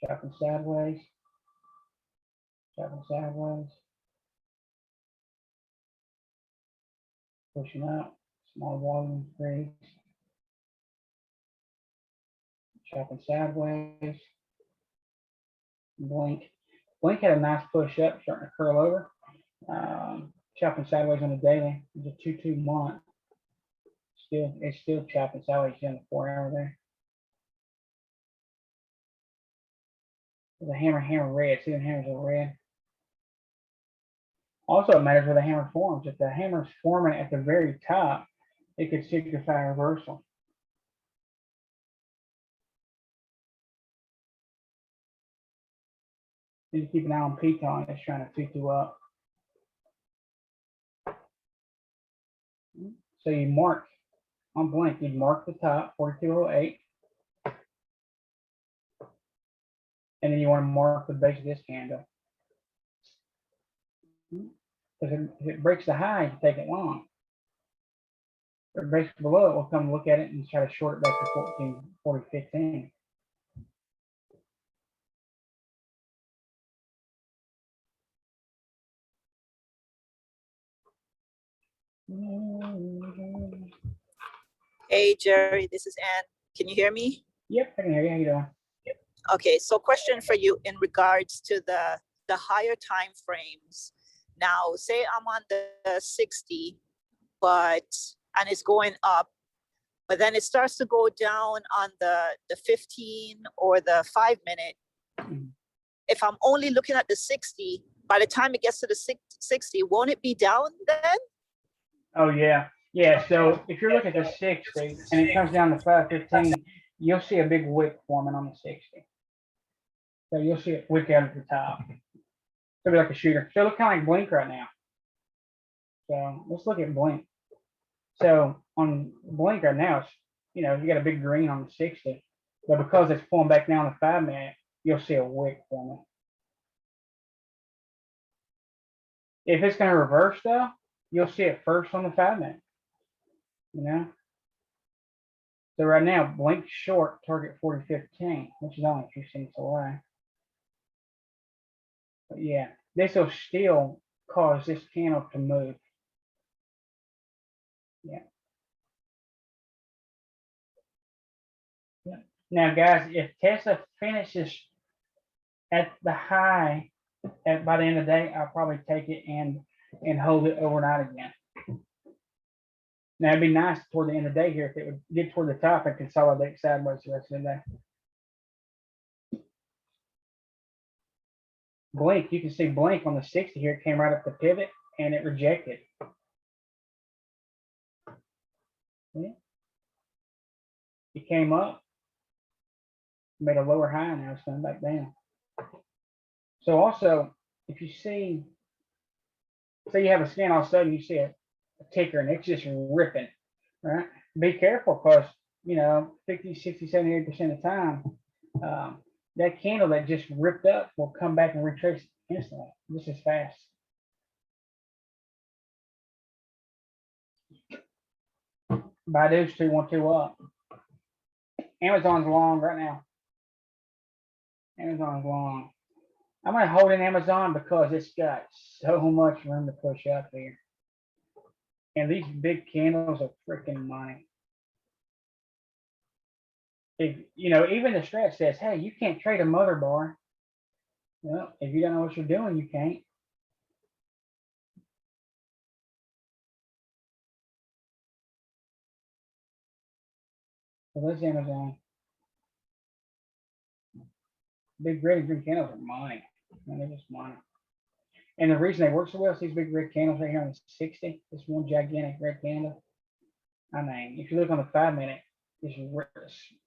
Speaker 1: Chopping sideways. Chopping sideways. Pushing up. Small volume increase. Chopping sideways. Blink. Blink had a nice push up, starting to curl over. Chopping sideways on the daily. It's a 2-2 month. It's still chopping sideways in the 4-hour there. The hammer red. See the hammers are red. Also, it matters where the hammer forms. If the hammer's forming at the very top, it could signify a reversal. Need to keep an eye on Piton. It's trying to 2-2 up. So you mark on Blink. You mark the top 4208, and then you want to mark the base of this candle. Because if it breaks the high, you take it long. If it breaks below it, we'll come look at it and try to short it back to 1440.15.
Speaker 17: Hey, Jerry, this is Ann. Can you hear me?
Speaker 1: Yep, I can hear you. How you doing?
Speaker 17: Okay, so question for you in regards to the the higher time frames. Now, say I'm on the 60, and it's going up, but then it starts to go down on the 15 or the 5 minute. If I'm only looking at the 60, by the time it gets to the 60, won't it be down then?
Speaker 1: Oh, yeah. Yeah, so if you're looking at the 60 and it comes down to 5:15, you'll see a big wick forming on the 60. So you'll see it wick out at the top. It'll be like a shooter. So it looks kind of like Blink right now. So let's look at Blink. So on Blink right now, it's, you know, you got a big green on the 60, but because it's pulling back down the 5 minute, you'll see a wick forming. If it's going to reverse though, you'll see it first on the 5 minute. You know? So right now, Blink short, target 40.15, which is only 2 cents away. But yeah, this will still cause this candle to move. Yeah. Yeah. Now, guys, if Tesla finishes at the high by the end of the day, I'll probably take it and hold it overnight again. Now, it'd be nice toward the end of the day here if it would get toward the top and consolidate sideways the rest of the day. Blink, you can see Blink on the 60 here. It came right up the pivot and it rejected. Yeah. It came up, made a lower high, now it's coming back down. So also, if you see, say you have a scan, all of a sudden you see a ticker and it's just ripping, right? Be careful because, you know, 50, 60, 78% of the time, that candle that just ripped up will come back and retrace instantly. This is fast. Baidu's 212 up. Amazon's long right now. Amazon's long. I'm going to hold in Amazon because it's got so much room to push up here. And these big candles are freaking money. If, you know, even the stretch says, hey, you can't trade a mother bar. Well, if you don't know what you're doing, you can't. So that's Amazon. Big red and green candles are money. They're just money. And the reason they work so well is these big red candles right here on the 60. This one gigantic red candle. I mean, if you look on the 5 minute, this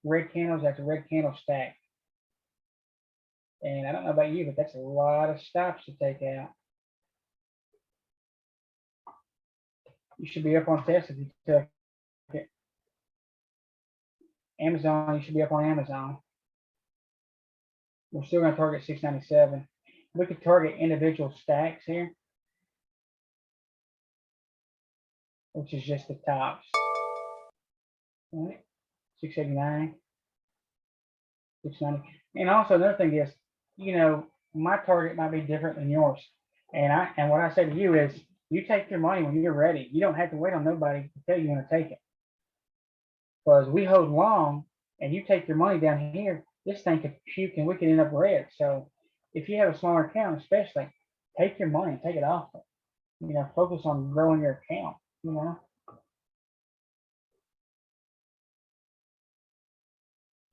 Speaker 1: red candles after red candle stack. And I don't know about you, but that's a lot of stops to take out. You should be up on Tesla if you took it. Amazon, you should be up on Amazon. We're still going to target 697. We could target individual stacks here, which is just the tops. All right, 689, 690. And also another thing is, you know, my target might be different than yours. And what I say to you is, you take your money when you're ready. You don't have to wait on nobody to tell you when to take it. Because we hold long, and you take your money down here, this thing could puke and we could end up red. So if you have a smaller account, especially, take your money, take it off. You know, focus on growing your account, you know.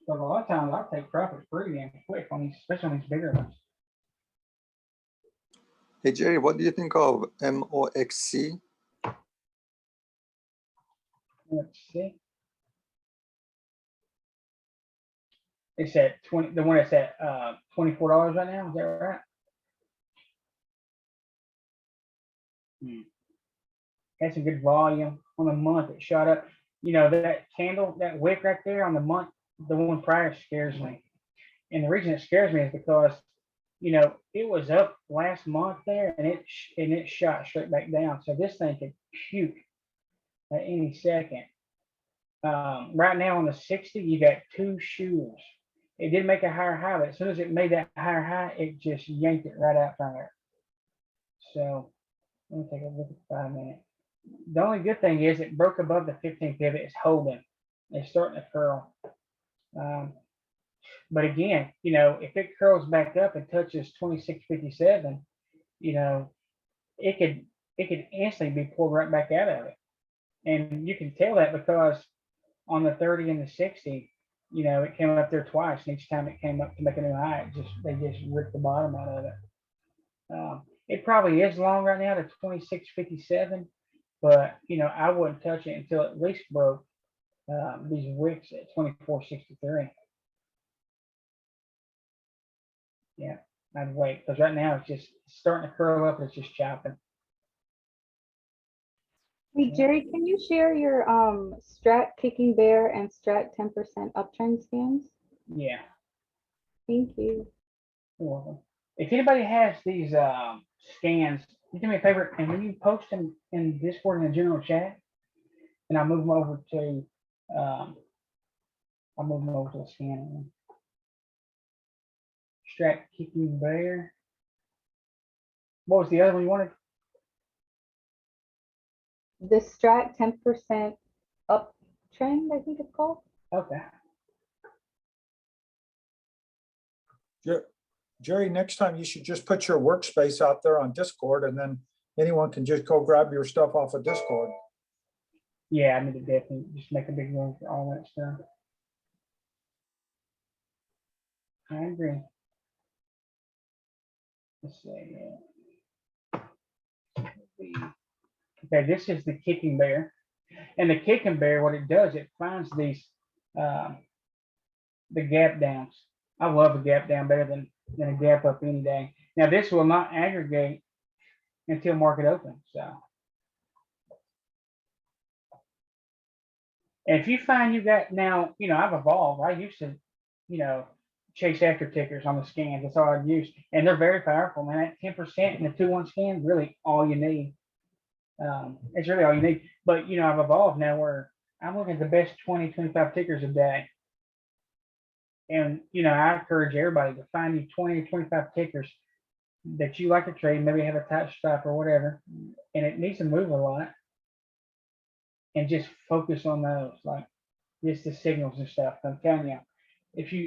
Speaker 1: But a lot of times I'll take profits pretty damn quick on these, especially on these bigger ones.
Speaker 13: Hey Jerry, what do you think of MOXC?
Speaker 1: Let's see. It's at 20, the one that's at $24 right now, is that right? That's a good volume. On the month it shot up. You know, that candle, that wick right there on the month, the one prior scares me. And the reason it scares me is because, you know, it was up last month there and it shot straight back down. So this thing could puke at any second. Right now on the 60, you got two shoes. It did make a higher high, but as soon as it made that higher high, it just yanked it right out from there. So let me take a look at 5 minute. The only good thing is it broke above the 15 pivot. It's holding. It's starting to curl. But again, you know, if it curls back up and touches 2657, you know, it could instantly be pulled right back out of it. And you can tell that because on the 30 and the 60, you know, it came up there twice. And each time it came up to make a new high, they just ripped the bottom out of it. It probably is long right now to 2657, but you know, I wouldn't touch it until at least broke these wicks at 2463. Yeah, I'd wait because right now it's just starting to curl up. It's just chopping.
Speaker 16: Hey, Jerry, can you share your Strat Kicking Bear and Strat 10% uptrend scans?
Speaker 1: Yeah.
Speaker 16: Thank you.
Speaker 1: You're welcome. If anybody has these scans, you do me a favor, and when you post them in Discord in the general chat, and I'll move them over to the scan. Strat Kicking Bear. What was the other one you wanted?
Speaker 16: The Strat 10% uptrend, I think it's called.
Speaker 1: Okay.
Speaker 3: Jerry, next time you should just put your workspace out there on Discord, and then anyone can just go grab your stuff off of Discord.
Speaker 1: Yeah, I need to definitely just make a big room for all that stuff. I agree. Let's see. Okay, this is the Kicking Bear. And the Kicking Bear, what it does, it finds these the gap downs. I love a gap down better than a gap up any day. Now this will not aggregate until market opens. So and if you find you got now, you know, I've evolved. I used to, you know, chase after tickers on the scans. That's all I'd use. And they're very powerful, man. That 10% in the 2-1 scan, really all you need. It's really all you need. But you know, I've evolved now where I'm looking at the best 20, 25 tickers a day. And you know, I encourage everybody to find you 20 or 25 tickers that you like to trade, maybe have a tight stop or whatever, and it needs to move a lot. And just focus on those, like just the signals and stuff. I'm telling you,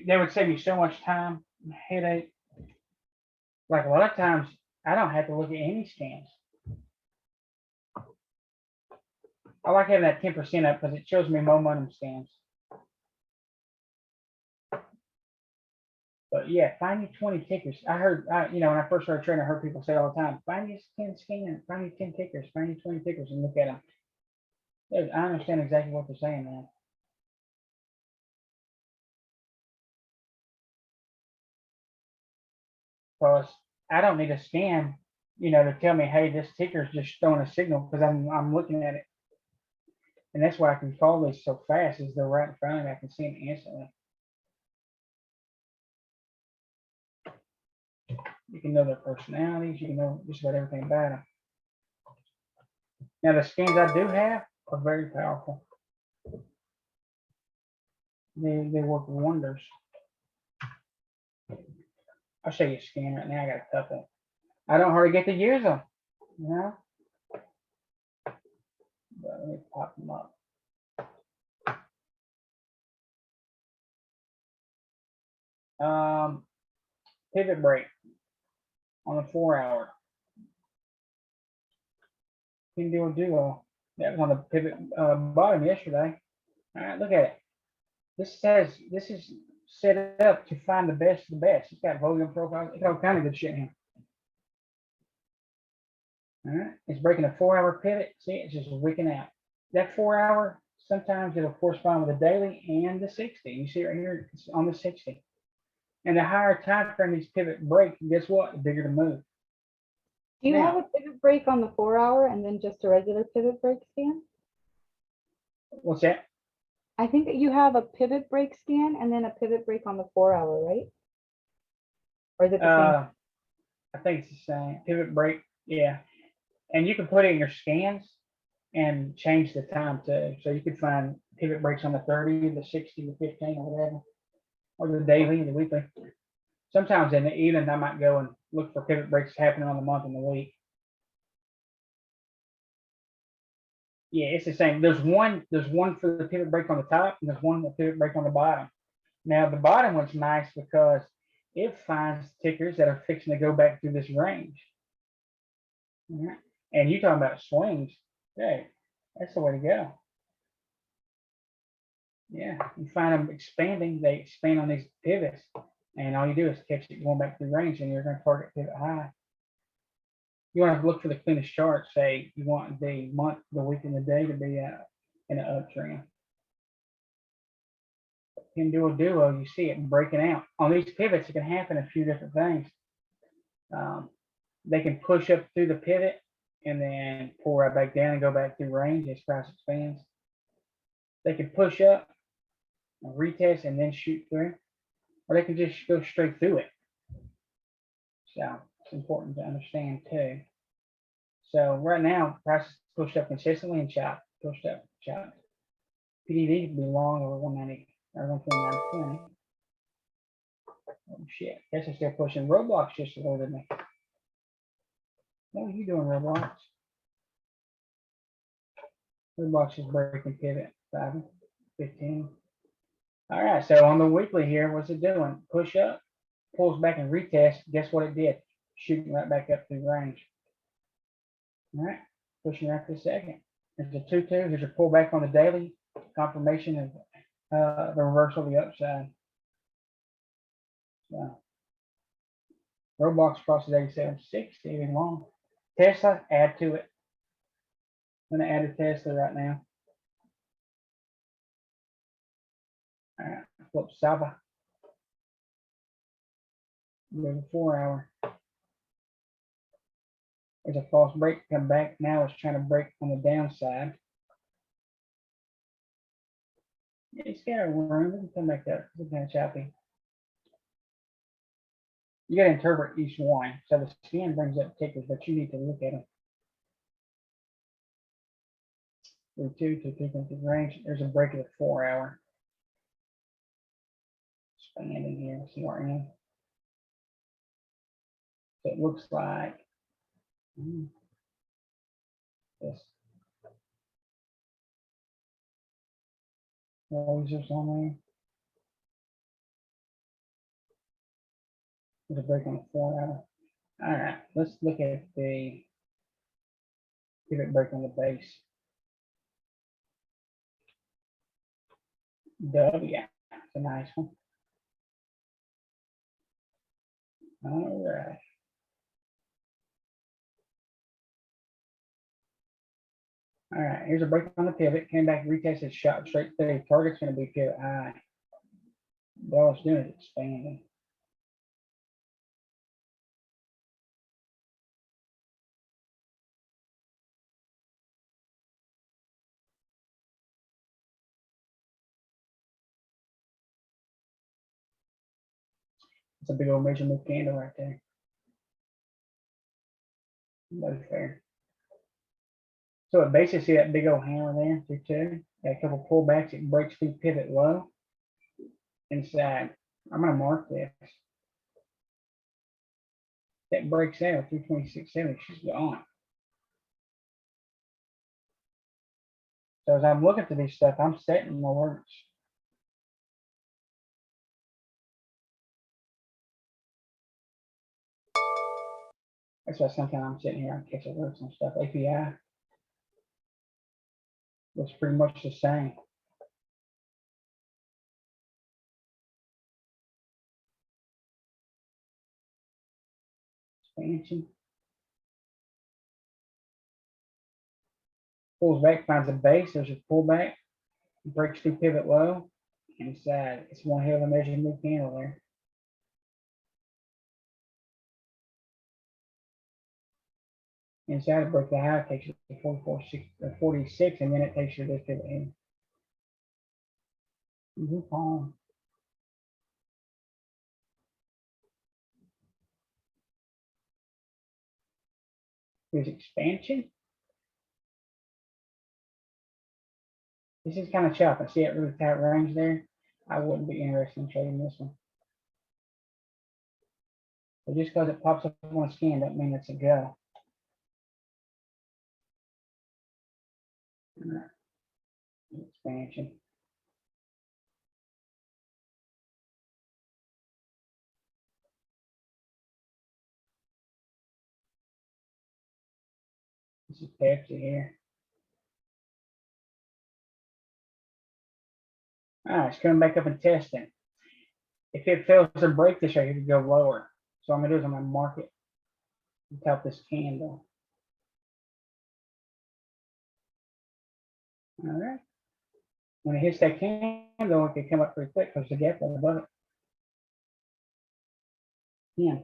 Speaker 1: they would save you so much time, headache. Like a lot of times, I don't have to look at any scans. I like having that 10% up because it shows me momentum scans. But yeah, find you 20 tickers. I heard, you know, when I first started trading, I heard people say all the time, find you 10 scans, find you 10 tickers, find you 20 tickers and look at them. Dude, I understand exactly what they're saying, man. Because I don't need a scan, you know, to tell me, hey, this ticker's just throwing a signal because I'm looking at it. And that's why I can call these so fast, is they're right in front of me. I can see them instantly. You can know their personalities. You can know just about everything about them. Now, the scans I do have are very powerful. They work wonders. I'll show you a scan right now. I got a couple. I don't hardly get to use them, you know. But let me pop them up. Pivot break on the 4-hour. Can do a duo. That was on the pivot bottom yesterday. All right, look at it. This says this is set up to find the best of the best. It's got volume profiles. It's got all kind of good shit here. All right, it's breaking a 4-hour pivot. See, it's just wicking out. That 4-hour, sometimes it'll correspond with the daily and the 60. You see right here, it's on the 60. And the higher time frame these pivot break, guess what? The bigger the move.
Speaker 16: Do you have a pivot break on the 4-hour and then just a regular pivot break scan?
Speaker 1: What's that?
Speaker 16: I think that you have a pivot break scan and then a pivot break on the 4-hour, right? Or is it the same?
Speaker 1: I think it's the same. Pivot break, yeah. And you can put it in your scans and change the time too. So you could find pivot breaks on the 30, the 60, the 15, or whatever, or the daily, the weekly. Sometimes in the evening, I might go and look for pivot breaks happening on the month and the week. Yeah, it's the same. There's one for the pivot break on the top, and there's one the pivot break on the bottom. Now the bottom one's nice because it finds tickers that are fixing to go back through this range. All right. And you talking about swings. Hey, that's the way to go. Yeah, you find them expanding, they expand on these pivots, and all you do is catch it going back through range, and you're going to target pivot high. You want to look for the cleanest chart. Say you want the month, the week, and the day to be in an uptrend. In duo, you see it breaking out on these pivots. It can happen a few different things. They can push up through the pivot and then pull right back down and go back through range as price expands. They can push up, retest, and then shoot through, or they can just go straight through it. So it's important to understand too. So right now, price is pushed up consistently and chopped, pushed up, chopped. PDD could be long over 190 or 129.20. Oh shit, guess I'm still pushing. Roblox just alerted me. What are you doing, Roblox? Roblox is breaking pivot 5:15. All right, so on the weekly here, what's it doing? Push up, pulls back and retest. Guess what it did? Shooting right back up through range. All right, pushing right this second. There's a 2-2. There's a pullback on the daily. Confirmation of the reversal of the upside. So Roblox crosses 87.6, even long. Tesla, add to it. I'm going to add a Tesla right now. All right, flip Saba. There's a 4 hour. There's a false break, come back. Now it's trying to break on the downside. It's got a room. It can come back up. It's kind of choppy. You got to interpret each one. So the scan brings up tickers, but you need to look at them. Through 2 to 3 range. There's a break of the 4 hour. Expanding here. CRM. So it looks like this. Lasers on there. There's a break on the 4 hour. All right, let's look at the pivot break on the base. W, it's a nice one. All right. All right, here's a break on the pivot. Came back, retested, shot straight through. Target's going to be pivot high. All it's doing is expanding. It's a big old measurement candle right there. No fair. So it basically, see that big old hammer there, through 2. Got a couple pullbacks. It breaks through pivot low. Inside. I'm going to mark this. That breaks out 326.70. She's gone. So as I'm looking for these stuff, I'm setting my alerts. That's why sometimes I'm sitting here and catch alerts and stuff. API looks pretty much the same. Expansion. Pulls back, finds a base. There's a pullback. Breaks through pivot low. Inside. It's one hell of a measurement candle there. Inside it break the high, takes it to 46, and then it takes you to this pivot in. There's expansion. This is kind of choppy. See it really tight range there. I wouldn't be interested in trading this one. But just because it pops up on a scan doesn't mean it's a go. Expansion. is Pepsi here. It's coming back up and testing. If it fails to break this right here, it could go lower. So what I'm gonna do is I'm gonna mark it on top of this candle. All right. When it hits that candle, it can come up pretty quick because the gap right above it. Yeah.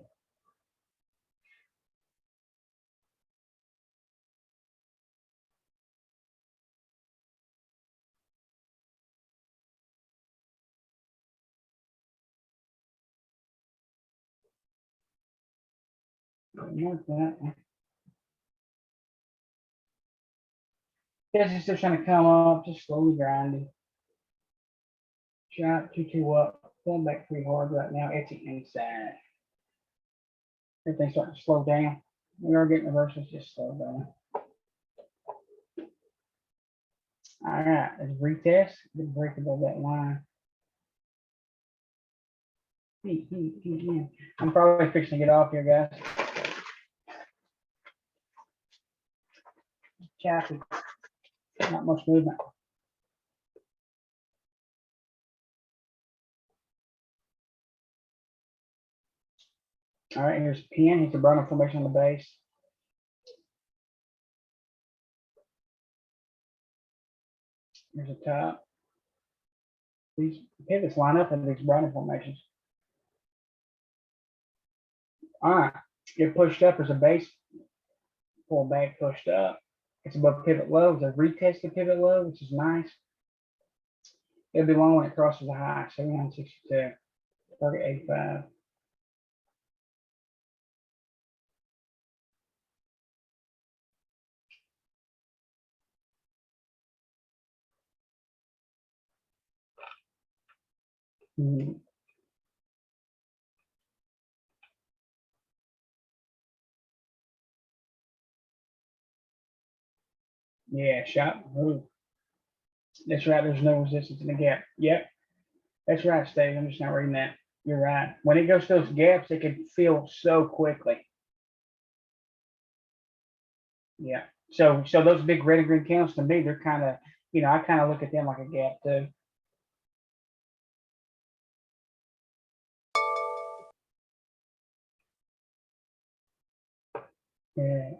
Speaker 1: Mark that. This is just trying to come up, just slowly grinding. Shot 2-2 up, pulling back pretty hard right now. It's the inside. Everything's starting to slow down. We are getting reversals, just slow down. All right, let's retest. Didn't break above that line. I'm probably fixing to get off here, guys. Choppy. Not much movement. All right, here's pin. Here's the burner formation on the base. Here's the top. These pivots line up in these burner formations. All right, get pushed up as a base. Pull back, pushed up. It's above pivot low. It's a retested pivot low, which is nice. It'll be long when it crosses the high, 79.62, target 85. Yeah, shot move. That's right. There's no resistance in the gap. Yep. That's right, Steve. I'm just not reading that. You're right. When it goes to those gaps, it can fill so quickly. Yeah. So those big red and green candles to me, they're kind of, I kind of look at them like a gap too. Yeah.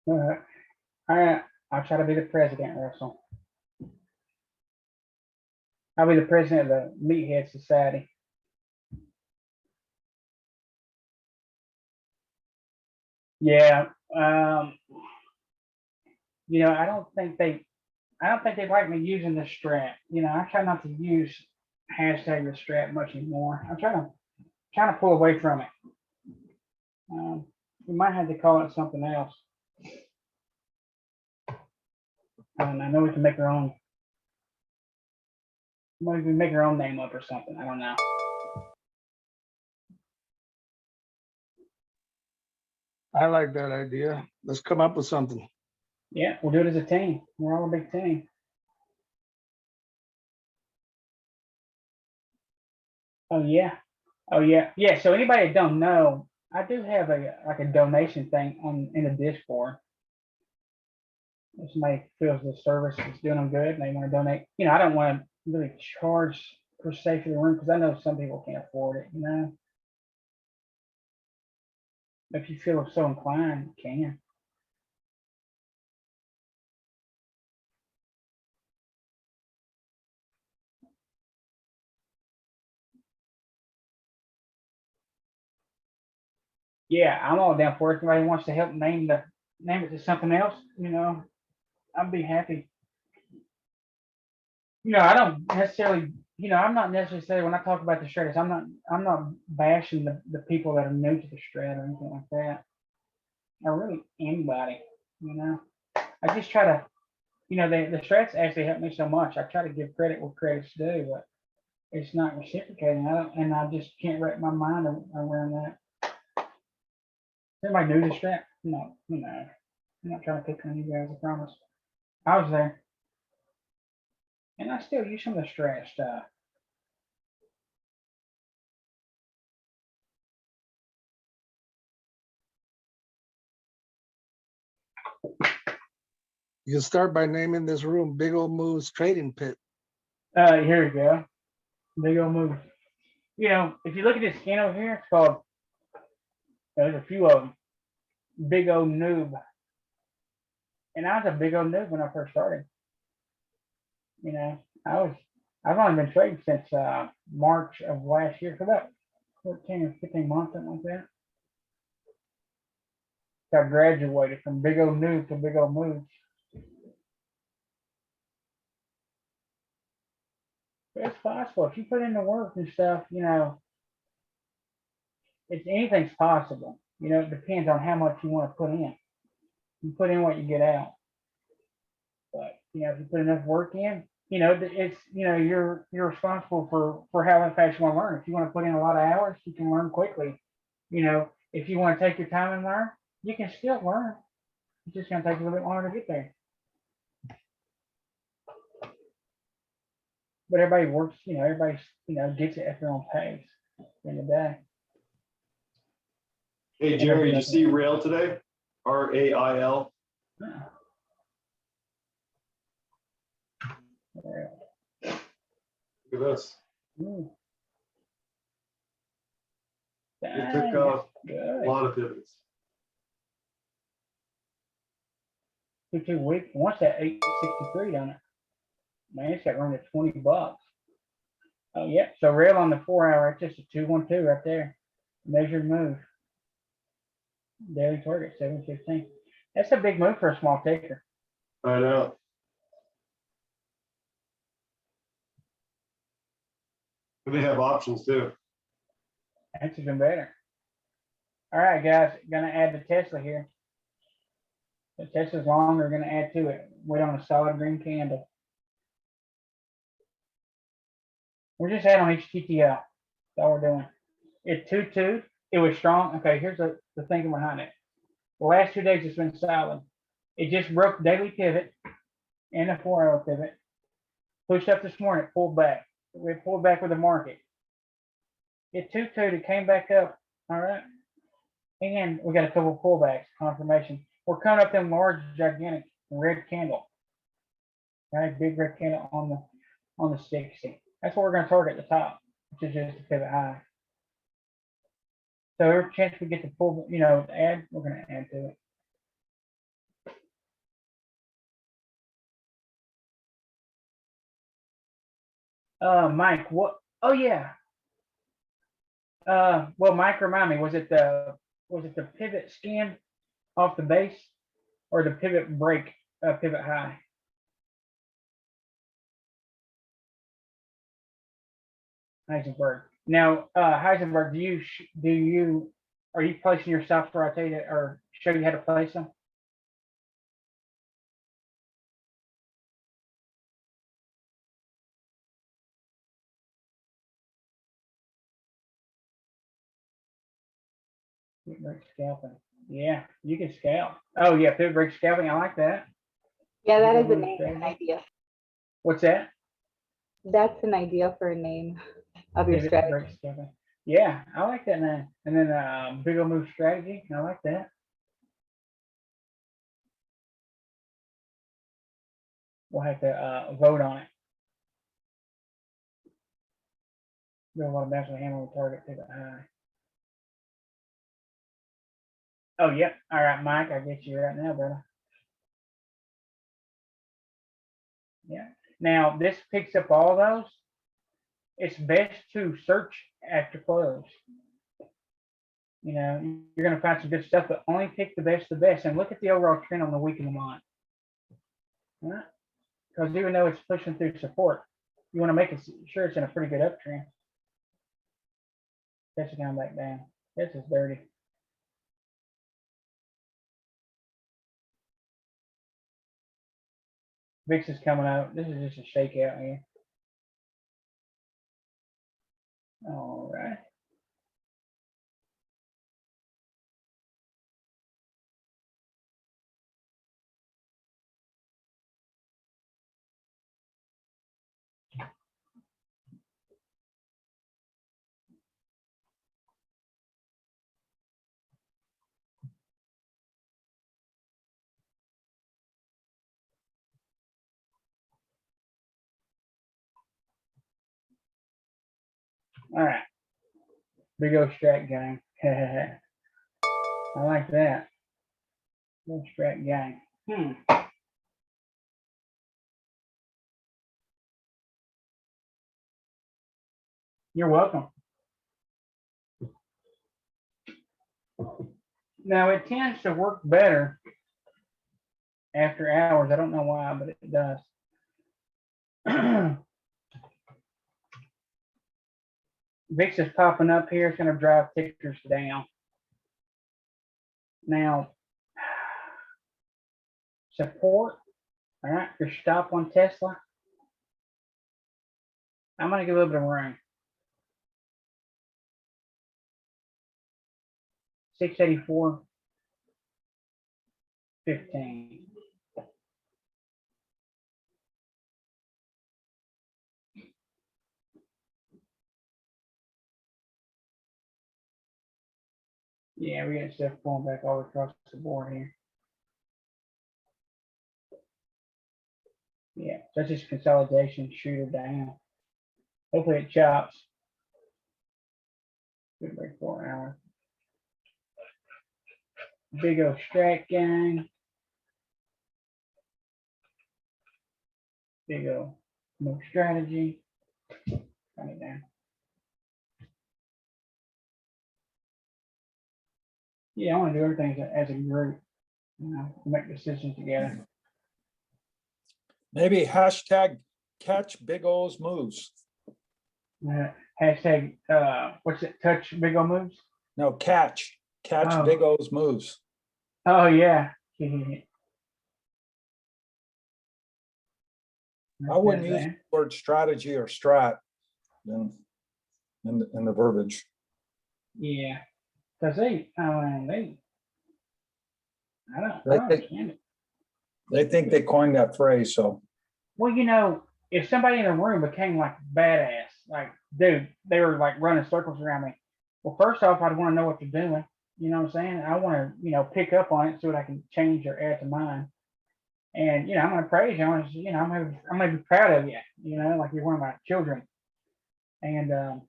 Speaker 1: All right. I'll try to be the president, Russell. I'll be the president of the Meathead Society. Yeah. I don't think they like me using the strap. I try not to use hashtag the strap much anymore. I'm trying to pull away from it. We might have to call it something else. And I know we can make our own. Maybe we make our own name up or something. I don't know.
Speaker 10: I like that idea. Let's come up with something.
Speaker 1: Yeah, we'll do it as a team. We're all a big team. Oh yeah. Oh yeah, yeah. So anybody that don't know, I do have a donation thing in the Discord. If somebody feels the service is doing them good and they want to donate, I don't want to really charge per se for the room because I know some people can't afford it. If you feel so inclined, you can. Yeah, I'm all down for it. If somebody wants to help name it to something else, I'd be happy. I don't necessarily, I'm not necessarily when I talk about the shredders, I'm not bashing the people that are new to the shred or anything like that. Or really anybody, I just try to, the shreds actually helped me so much. I try to give credit where credit's due, but it's not reciprocating. I just can't wrap my mind around that. Anybody new to shred? No, I'm not trying to pick on you guys, I promise. I was there. And I still use some of the stretch stuff.
Speaker 10: You can start by naming this room Big Old Moves Trading Pit.
Speaker 1: Here we go. Big old move. If you look at this skin over here, it's called, there's a few of them. Big old noob. And I was a big old noob when I first started. I've only been trading since March of last year, for about 14 or 15 months, something like that. So I graduated from big old noob to big old moves. It's possible if you put in the work and stuff. It's anything's possible. It depends on how much you want to put in. You put in what you get out. But if you put enough work in, it's you're responsible for how fast you want to learn. If you want to put in a lot of hours, you can learn quickly. If you want to take your time and learn, you can still learn. It's just gonna take a little bit longer to get there. But everybody works, everybody gets it at their own pace at the end of the day.
Speaker 9: Hey Jerry, did you see Rail today? RAIL. Look at this. It took off a lot of pivots.
Speaker 1: 2 weeks. Once that 863 on it. Man, it's got room at $20. Oh yeah. So Rail on the 4 hour, it's just a 212 right there. Measured move. Daily target 715. That's a big move for a small ticker.
Speaker 9: I know. They have options too.
Speaker 1: That's even better. All right, guys, gonna add the Tesla here. The Tesla's long, we're gonna add to it. Wait on a solid green candle. We're just adding on HTTL. That's all we're doing. It 2-2. It was strong. Okay, here's the thinking behind it. The last 2 days it's been solid. It just broke daily pivot and a 4 hour pivot. Pushed up this morning, pulled back. We pulled back with the market. It 2-2, it came back up. All right. And we got a couple of pullbacks, confirmation. We're coming up in large, gigantic red candle. Right, big red candle on the 60. That's what we're going to target at the top, which is just a pivot high. So every chance we get to pull, add, we're going to add to it. Mike, what? Oh yeah. Well, Mike, remind me, was it the pivot skin off the base or the pivot break, pivot high? Heisenberg. Now, Heisenberg, are you placing your stocks where I tell you or show you how to place them? Pivot break scalping. Yeah, you can scalp. Oh yeah, pivot break scalping. I like that.
Speaker 16: Yeah, that is an idea.
Speaker 1: What's that?
Speaker 16: That's an idea for a name of your
Speaker 1: Pivot
Speaker 16: strategy.
Speaker 1: break scalping. Yeah, I like that name. And then Big O Move Strategy. I like that. We'll have to vote on it. Don't want to bounce the hammer with target to the high. Oh, yep. All right, Mike, I get you right now, brother. Yeah. Now, this picks up all those. It's best to search after close. You know, you're going to find some good stuff, but only pick the best of the best. And look at the overall trend on the week and the month. All right? Because even though it's pushing through support, you want to make it sure it's in a pretty good uptrend. That's going back down. This is dirty. VIX is coming out. This is just a shakeout here. All right. All right. Big old strat gang. I like that. Big strat gang. You're welcome. Now it tends to work better after hours. I don't know why, but it does. VIX is popping up here. It's going to drive tickers down. Now, support. All right, your stop on Tesla. I'm going to give a little bit of room. 684.15. Yeah, we got stuff going back all across the board here. Yeah, that's just consolidation, shoot it down. Hopefully it chops. Good break 4 hours. Big old strat gang. Big old move strategy. Turn it down. Yeah, I want to do everything as a group. You know, make decisions together.
Speaker 3: Maybe hashtag catch Big O's moves.
Speaker 1: Hashtag, what's it? Touch Big O moves?
Speaker 3: No, catch
Speaker 1: Oh.
Speaker 3: Big O's moves.
Speaker 1: Oh, yeah.
Speaker 3: I wouldn't use the word strategy or strat in the verbiage.
Speaker 1: Yeah, because I don't
Speaker 3: They
Speaker 1: understand it.
Speaker 3: They think they coined that phrase, so.
Speaker 1: Well, you know, if somebody in the room became like badass, like, dude, they were like running circles around me. Well, first off, I'd want to know what they're doing. You know what I'm saying? I want to, you know, pick up on it so that I can change or add to mine. And, you know, I'm going to praise you. You know, I'm going to be proud of you, you know, like you're one of my children. And,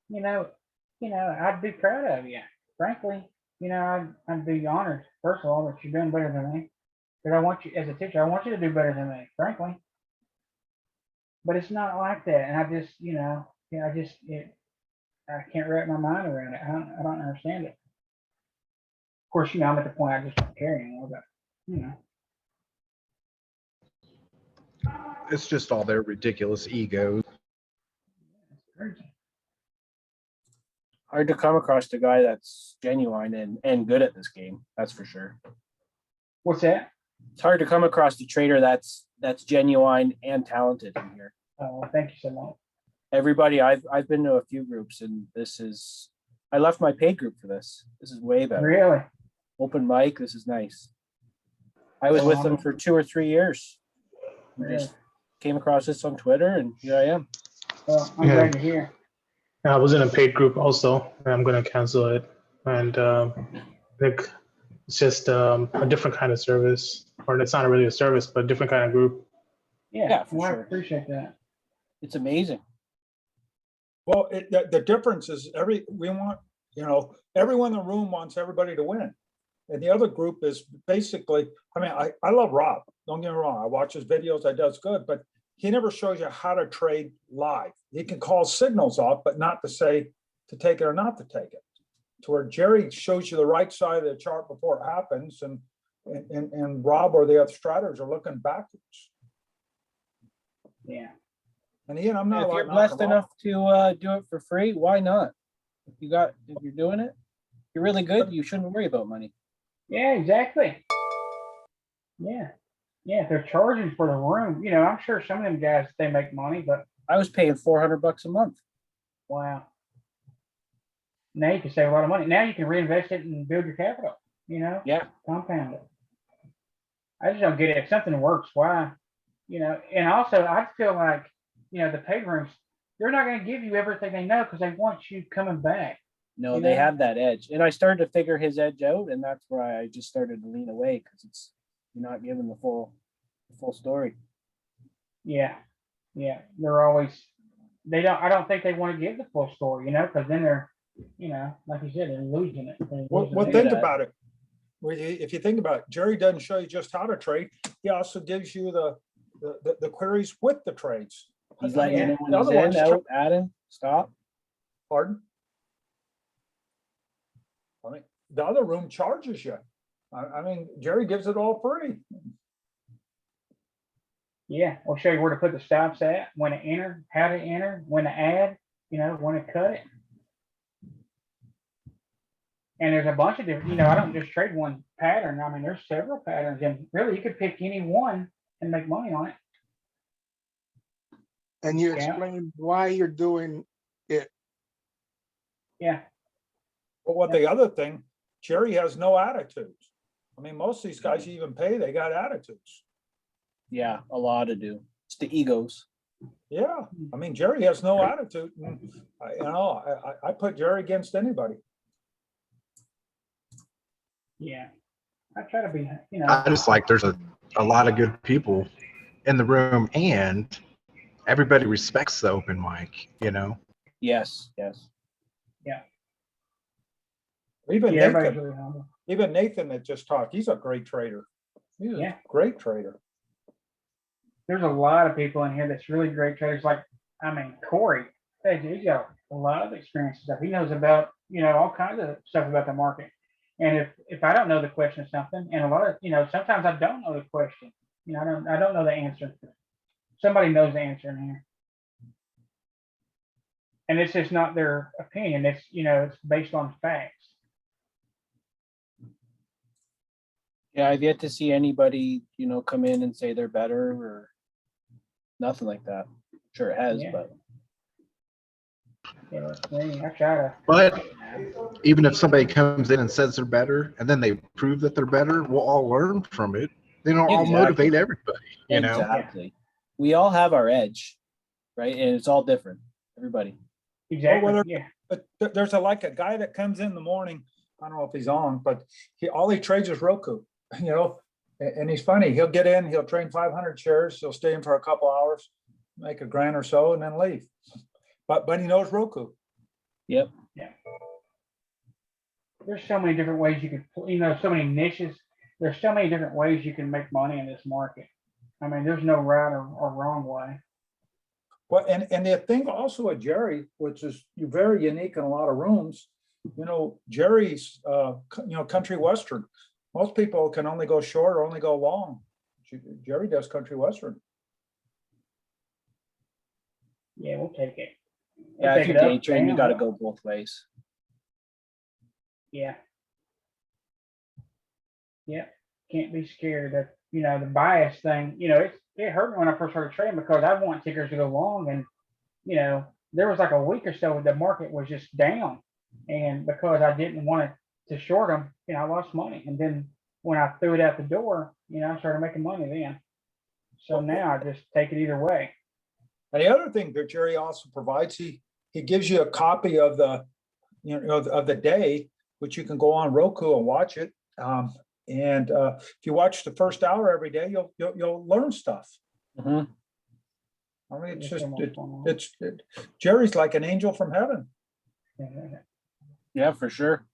Speaker 1: you know, I'd be proud of you. Frankly, you know, I'd be honored, first of all, that you're doing better than me. But I want you, as a teacher, I want you to do better than me, frankly. But it's not like that. And I just, you know, I can't wrap my mind around it. I don't understand it. Of course, you know, I'm at the point I just don't care anymore, but, you know.
Speaker 2: It's just all their ridiculous egos.
Speaker 12: Hard to come across the guy that's genuine and good at this game. That's for sure.
Speaker 1: What's that?
Speaker 12: It's hard to come across the trader that's genuine and talented in here.
Speaker 1: Oh, thank you so much.
Speaker 12: Everybody, I've been to a few groups, and I left my paid group for this. This is way better.
Speaker 1: Really?
Speaker 12: Open mic. This is nice. I was with them for 2 or 3 years. We just came across this on Twitter, and here I am.
Speaker 1: Well, I'm glad to hear.
Speaker 15: I was in a paid group also, and I'm going to cancel it. And like, it's just a different kind of service, or it's not really a service, but a different kind of group.
Speaker 1: Yeah,
Speaker 12: for
Speaker 1: well, I
Speaker 12: sure.
Speaker 1: appreciate that.
Speaker 12: It's amazing.
Speaker 3: Well, the difference is we want, everyone in the room wants everybody to win. And the other group is basically, I mean, I love Rob, don't get me wrong. I watch his videos, I does good, but he never shows you how to trade live. He can call signals off, but not to say to take it or not to take it. To where Jerry shows you the right side of the chart before it happens, and Rob or the other straters are looking backwards.
Speaker 1: Yeah.
Speaker 3: And Ian, I'm not
Speaker 12: If
Speaker 3: allowed
Speaker 12: you're
Speaker 3: to
Speaker 12: blessed
Speaker 3: knock him
Speaker 12: enough
Speaker 3: off.
Speaker 12: to do it for free, why not? If you're doing it, you're really good. You shouldn't worry about money.
Speaker 1: Yeah, exactly. Yeah. Yeah, if they're charging for the room, I'm sure some of them guys, they make money, but
Speaker 12: I was paying $400 a month.
Speaker 1: wow. Now you can save a lot of money. Now you can reinvest it and build your capital,
Speaker 12: Yeah.
Speaker 1: compound it. I just don't get it. If something works, why? And also I feel like, the paid rooms, they're not going to give you everything they know because they want you coming back.
Speaker 12: No, they have that edge. And I started to figure his edge out, and that's why I just started to lean away, because you're not given the full story.
Speaker 1: Yeah. Yeah. They're always, I don't think they want to give the full story, because then they're, like you said, they're losing it.
Speaker 3: Well, think about it. If you think about it, Jerry doesn't show you just how to trade. He also gives you the queries with the trades.
Speaker 12: He's letting you know when
Speaker 3: The
Speaker 12: he's
Speaker 3: other ones
Speaker 12: in, out, adding, stop.
Speaker 3: Pardon? I mean, the other room charges you. I mean, Jerry gives it all free.
Speaker 1: Yeah, we'll show you where to put the stops at, when to enter, how to enter, when to add, when to cut it. And there's a bunch of different, I don't just trade one pattern. I mean, there's several patterns, and really you could pick any one and make money on it.
Speaker 10: And you explain why you're doing it.
Speaker 1: Yeah.
Speaker 3: But the other thing, Jerry has no attitudes. I mean, most of these guys you even pay, they got attitudes.
Speaker 12: Yeah, a lot to do. It's the egos.
Speaker 3: Yeah, I mean, Jerry has no attitude. And I put Jerry against anybody.
Speaker 1: Yeah, I try to be,
Speaker 7: I just like there's a lot of good people in the room, and everybody respects the open mic,
Speaker 12: Yes.
Speaker 1: Yeah.
Speaker 3: Even
Speaker 1: everybody's
Speaker 3: Nathan,
Speaker 1: really humble.
Speaker 3: even Nathan that just talked, he's a great trader. He's a great trader.
Speaker 1: There's a lot of people in here that's really great traders. Like, Corey, he's got a lot of experience and stuff. He knows about, all kinds of stuff about the market. And if I don't know the question of something, and a lot of, sometimes I don't know the question, I don't know the answer. Somebody knows the answer in here. And it's just not their opinion. It's, it's based on facts.
Speaker 12: Yeah, I've yet to see anybody, come in and say they're better or nothing like that. Sure it has, but.
Speaker 1: Yeah, I try to.
Speaker 7: But even if somebody comes in and says they're better, and then they prove that they're better, we'll all learn from it. They don't all motivate everybody,
Speaker 12: Exactly. We all have our edge, right? And it's all different. Everybody.
Speaker 1: Exactly.
Speaker 3: Well, but there's a guy that comes in the morning. I don't know if he's on, but all he trades is Roku, and he's funny. He'll get in, he'll trade 500 shares, he'll stay in for a couple hours, make a grand or so, and then leave. But he knows Roku.
Speaker 12: Yep.
Speaker 1: Yeah. There's so many different ways you could, so many niches. There's so many different ways you can make money in this market. I mean, there's no right or wrong way.
Speaker 3: Well, and the thing also with Jerry, which is very unique in a lot of rooms, Jerry's, country western. Most people can only go short or only go long. Jerry does country western.
Speaker 1: Yeah, we'll take it.
Speaker 12: Yeah, if you're day trading, you got to go both ways.
Speaker 1: Yeah. Yeah. Can't be scared of, the bias thing. It hurt me when I first started trading because I want tickers to go long, and there was like a week or so the market was just down, and because I didn't want to short them, I lost money. And then when I threw it out the door, I started making money then. So now I just take it either way.
Speaker 3: And the other thing that Jerry also provides, he he gives you a copy of the, of the day, which you can go on Roku and watch it. If you watch the first hour every day, you'll learn stuff.
Speaker 12: Mhm.
Speaker 3: I mean, it's just, Jerry's like an angel from heaven.
Speaker 12: Yeah, for sure.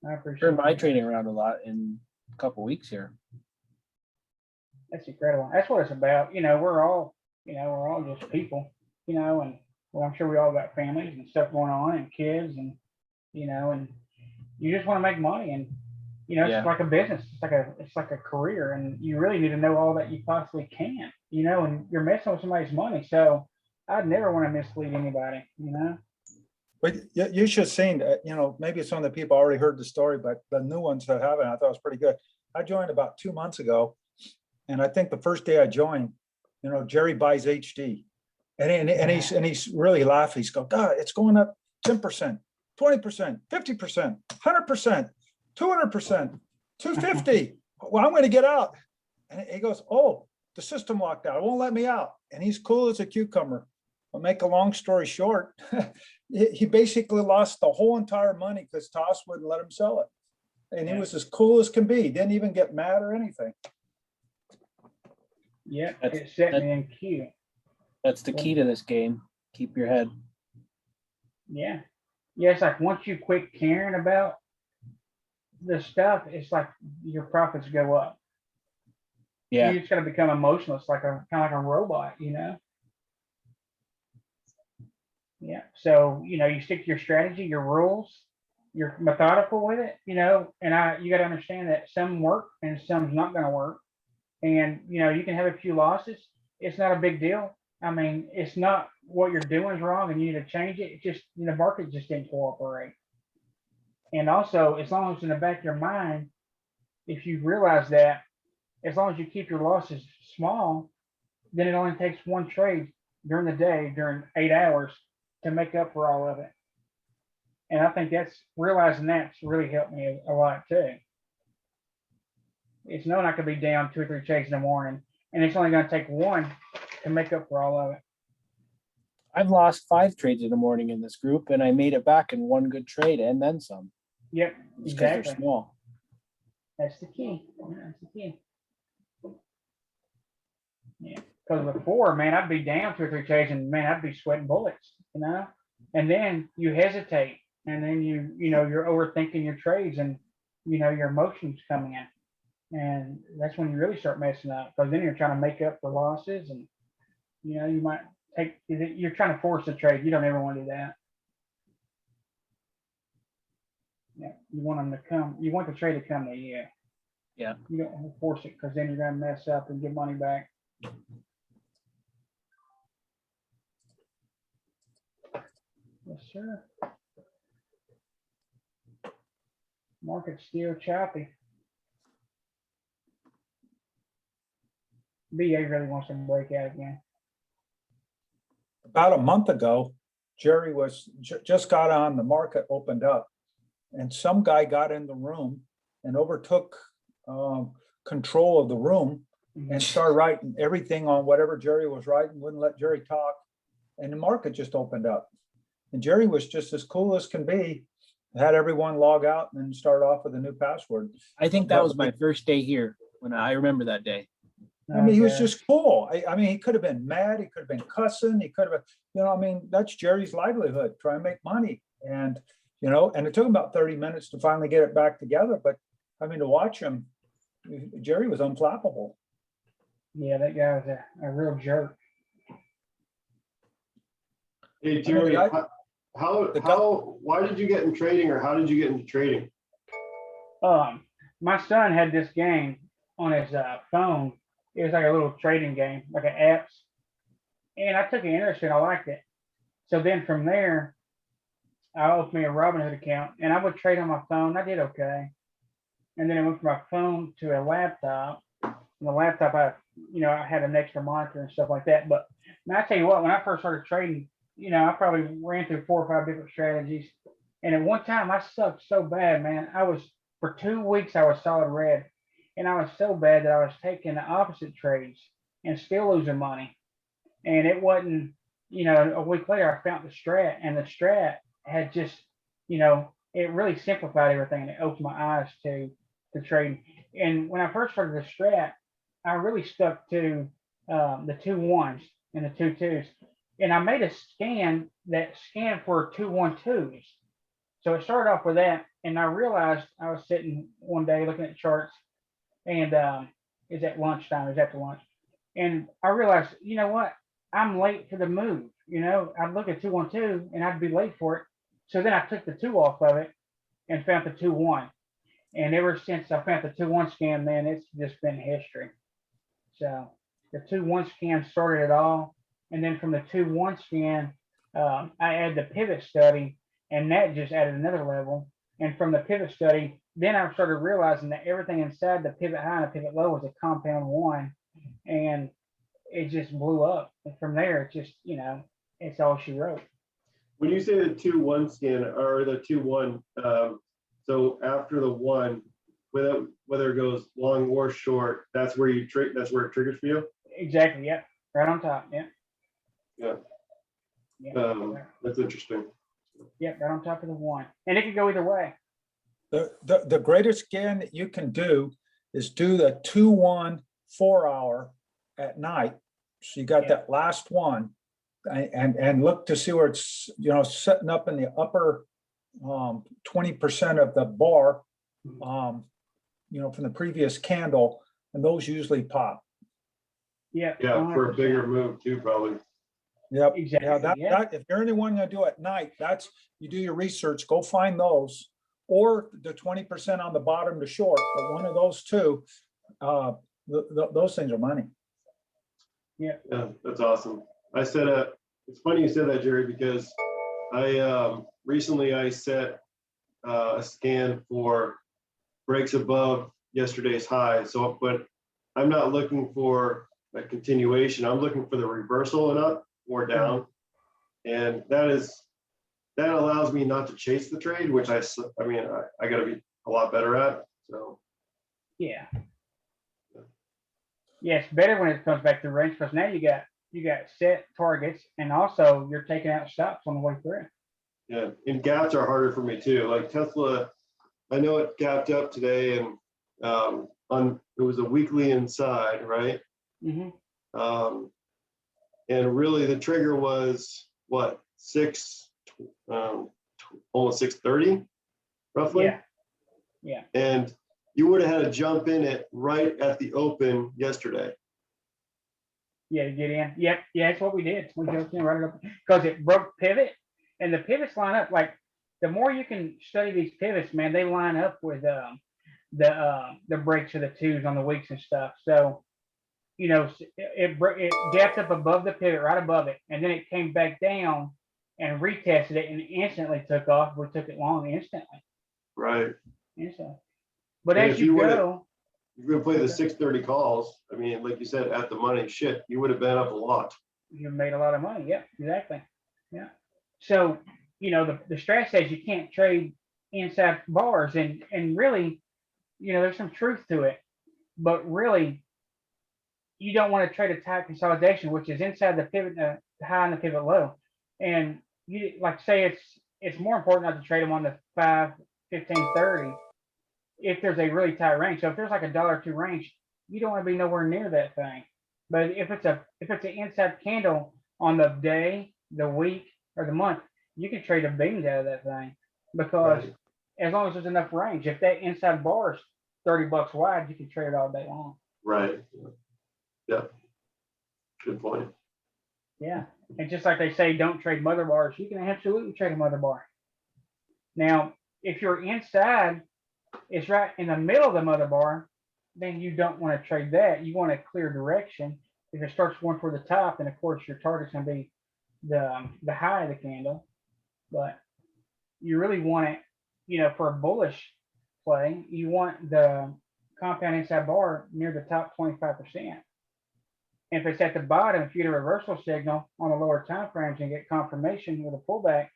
Speaker 1: I appreciate
Speaker 12: Turned my
Speaker 1: that.
Speaker 12: trading around a lot in a couple weeks here.
Speaker 1: That's incredible. That's what it's about. We're all just people, and well, I'm sure we all got families and stuff going on and kids and, and you just want to make money and,
Speaker 12: Yeah.
Speaker 1: it's like a business. It's like a career and you really need to know all that you possibly can, and you're messing with somebody's money. So I'd never want to mislead anybody,
Speaker 3: But you should have seen, maybe some of the people already heard the story, but the new ones that haven't, I thought it was pretty good. I joined about 2 months ago. And I think the first day I joined, Jerry buys HD. And he's really laughing. He's going, God, it's going up 10%, 20%, 50%, 100%, 200%, 250. Well, I'm going to get out. And he goes, oh, the system locked out. It won't let me out. And he's cool as a cucumber. I'll make a long story short. He basically lost the whole entire money because Toss wouldn't let him sell it. And he was as cool as can be. Didn't even get mad or anything.
Speaker 1: Yeah, it set me in queue.
Speaker 12: That's the key to this game. Keep your head.
Speaker 1: Yeah. Yeah, it's like once you quit caring about the stuff, it's like your profits go up.
Speaker 12: Yeah.
Speaker 1: You just gotta become emotional. It's like kind of like a robot, Yeah. So, you stick to your strategy, your rules, you're methodical with it, and you gotta understand that some work and some's not gonna work. And you can have a few losses. It's not a big deal. I mean, it's not what you're doing is wrong and you need to change it. It's just the market just didn't cooperate. And also, as long as in the back of your mind, if you realize that, as long as you keep your losses small, then it only takes one trade during the day, during 8 hours, to make up for all of it. And I think realizing that's really helped me a lot too. It's knowing I could be down 2 or 3 trades in the morning, and it's only going to take one to make up for all of it.
Speaker 12: I've lost 5 trades in the morning in this group, and I made it back in one good trade and then some.
Speaker 1: Yep,
Speaker 12: Just 'cause they're
Speaker 1: exactly.
Speaker 12: small.
Speaker 1: That's the key. That's the key. Yeah, because before, man, I'd be down 2 or 3 trades, and man, I'd be sweating bullets, And then you hesitate, and then you're overthinking your trades, and your emotions coming in. And that's when you really start messing up, because then you're trying to make up for losses, and you might you're trying to force a trade. You don't ever want to do that. Yeah, you want them to come. You want the trade to come to you.
Speaker 12: Yeah.
Speaker 1: You don't want to force it, because then you're going to mess up and get money back. Yes, sir. Market's still choppy. BA really wants to break out again.
Speaker 3: About a month ago, Jerry was just got on, the market opened up, and some guy got in the room and overtook control of the room and started writing everything on whatever Jerry was writing, wouldn't let Jerry talk, and the market just opened up. And Jerry was just as cool as can be, had everyone log out and then start off with a new password.
Speaker 12: I think that was my first day here when I remember that day.
Speaker 3: I mean, he was just cool. I mean, he could have been mad. He could have been cussing. He could have, I mean, that's Jerry's livelihood, try and make money. And, and it took him about 30 minutes to finally get it back together. But I mean, to watch him, Jerry was unflappable.
Speaker 1: Yeah, that guy was a real jerk.
Speaker 9: Hey, Jerry, why did you get in trading, or how did you get into trading?
Speaker 1: My son had this game on his phone. It was like a little trading game, like an apps. And I took an interest in it. I liked it. So then from there, I opened me a Robinhood account, and I would trade on my phone. I did okay. And then I went from my phone to a laptop. And the laptop, I had an extra monitor and stuff like that. But I tell you what, when I first started trading, I probably ran through 4 or 5 different strategies. And at one time, I sucked so bad, man. For 2 weeks, I was solid red. And I was so bad that I was taking the opposite trades and still losing money. And it wasn't, you know, a week later I found the strat, and the strat had just, you know, it really simplified everything, and it opened my eyes to trading. And when I first started the strat, I really stuck to the 2-1s and the 2-2s. And I made a scan that scanned for 2-1-2s. So it started off with that, and I realized I was sitting one day looking at charts, and it's at lunchtime, it's after lunch. And I realized, you know what? I'm late for the move. You know, I'd look at 2-1-2 and I'd be late for it. So then I took the 2 off of it and found the 2-1. And ever since I found the 2-1 scan, man, it's just been history. So the 2-1 scan started it all. And then from the 2-1 scan, I added the pivot study, and that just added another level. And from the pivot study, then I started realizing that everything inside the pivot high and the pivot low was a compound 1. And it just blew up. And from there, it's just, you know, it's all she wrote.
Speaker 9: When you say the 2-1 scan or the 2-1, so after the 1, whether it goes long or short, that's where you that's where it triggers for you.
Speaker 1: Exactly. Yep. Right on top. Yeah.
Speaker 9: Yeah. That's interesting.
Speaker 1: Yep. Right on top of the 1, and it could go either way.
Speaker 3: The greatest scan that you can do is do the 2-1 4-hour at night. So you got that last one, and look to see where it's, you know, setting up in the upper 20% of the bar, you know, from the previous candle, and those usually pop.
Speaker 1: Yeah.
Speaker 9: Yeah,
Speaker 1: 100%.
Speaker 9: for a bigger move too, probably.
Speaker 3: Yep.
Speaker 1: Exactly.
Speaker 3: Yeah, that if you're anyone gonna do it at night, that's, you do your research, go find those, or the 20% on the bottom to short, but one of those two, those things are money.
Speaker 1: Yeah.
Speaker 9: Yeah, that's awesome. I said, it's funny you said that, Jerry, because I recently I set a scan for breaks above yesterday's high. So, but I'm not looking for a continuation. I'm looking for the reversal and up or down, and that allows me not to chase the trade, which I mean I got to be a lot better at. So
Speaker 1: yeah. Yeah, it's better when it comes back to range, because now you got set targets, and also you're taking out stops on the way through.
Speaker 9: Yeah, and gaps are harder for me too. Like Tesla, I know it gapped up today, and it was a weekly inside, right?
Speaker 1: Mm-hmm.
Speaker 9: And really the trigger was what, almost 6:30, roughly.
Speaker 1: Yeah. Yeah.
Speaker 9: And you would have had to jump in it right at the open yesterday.
Speaker 1: Yeah, to get in. Yep. Yeah, that's what we did. We jumped in right up because it broke pivot, and the pivots line up. Like, the more you can study these pivots, man, they line up with the breaks of the 2s on the weeks and stuff. So, you know, it gapped up above the pivot, right above it, and then it came back down and retested it and instantly took off. We took it long instantly.
Speaker 9: Right.
Speaker 1: Instantly. But
Speaker 9: And
Speaker 1: as
Speaker 9: if
Speaker 1: you
Speaker 9: would've-
Speaker 1: go,
Speaker 9: If you're gonna play the 6:30 calls, I mean, like you said, at the money, shit, you would have been up a lot.
Speaker 1: you made a lot of money. Yeah, exactly. Yeah. So, you know, the strat says you can't trade inside bars, and really, you know, there's some truth to it, but really, you don't want to trade a tight consolidation, which is inside the pivot, the high and the pivot low. And you, like, say it's more important not to trade them on the 5, 15, 30 if there's a really tight range. So if there's like $1 or 2 range, you don't want to be nowhere near that thing. But if it's an inside candle on the day, the week, or the month, you can trade a beans out of that thing, because as long as there's enough range, if that inside bar is $30 wide, you can trade it all day long.
Speaker 9: Right. Yeah. Good point.
Speaker 1: Yeah. And just like they say, don't trade mother bars, you can absolutely trade a mother bar. Now, if you're inside, it's right in the middle of the mother bar, then you don't want to trade that. You want a clear direction. If it starts going for the top, then of course your target's going to be the high of the candle. But you really want it, you know, for a bullish play, you want the compound inside bar near the top 25%. If it's at the bottom, if you get a reversal signal on the lower time frames and get confirmation with a pullback,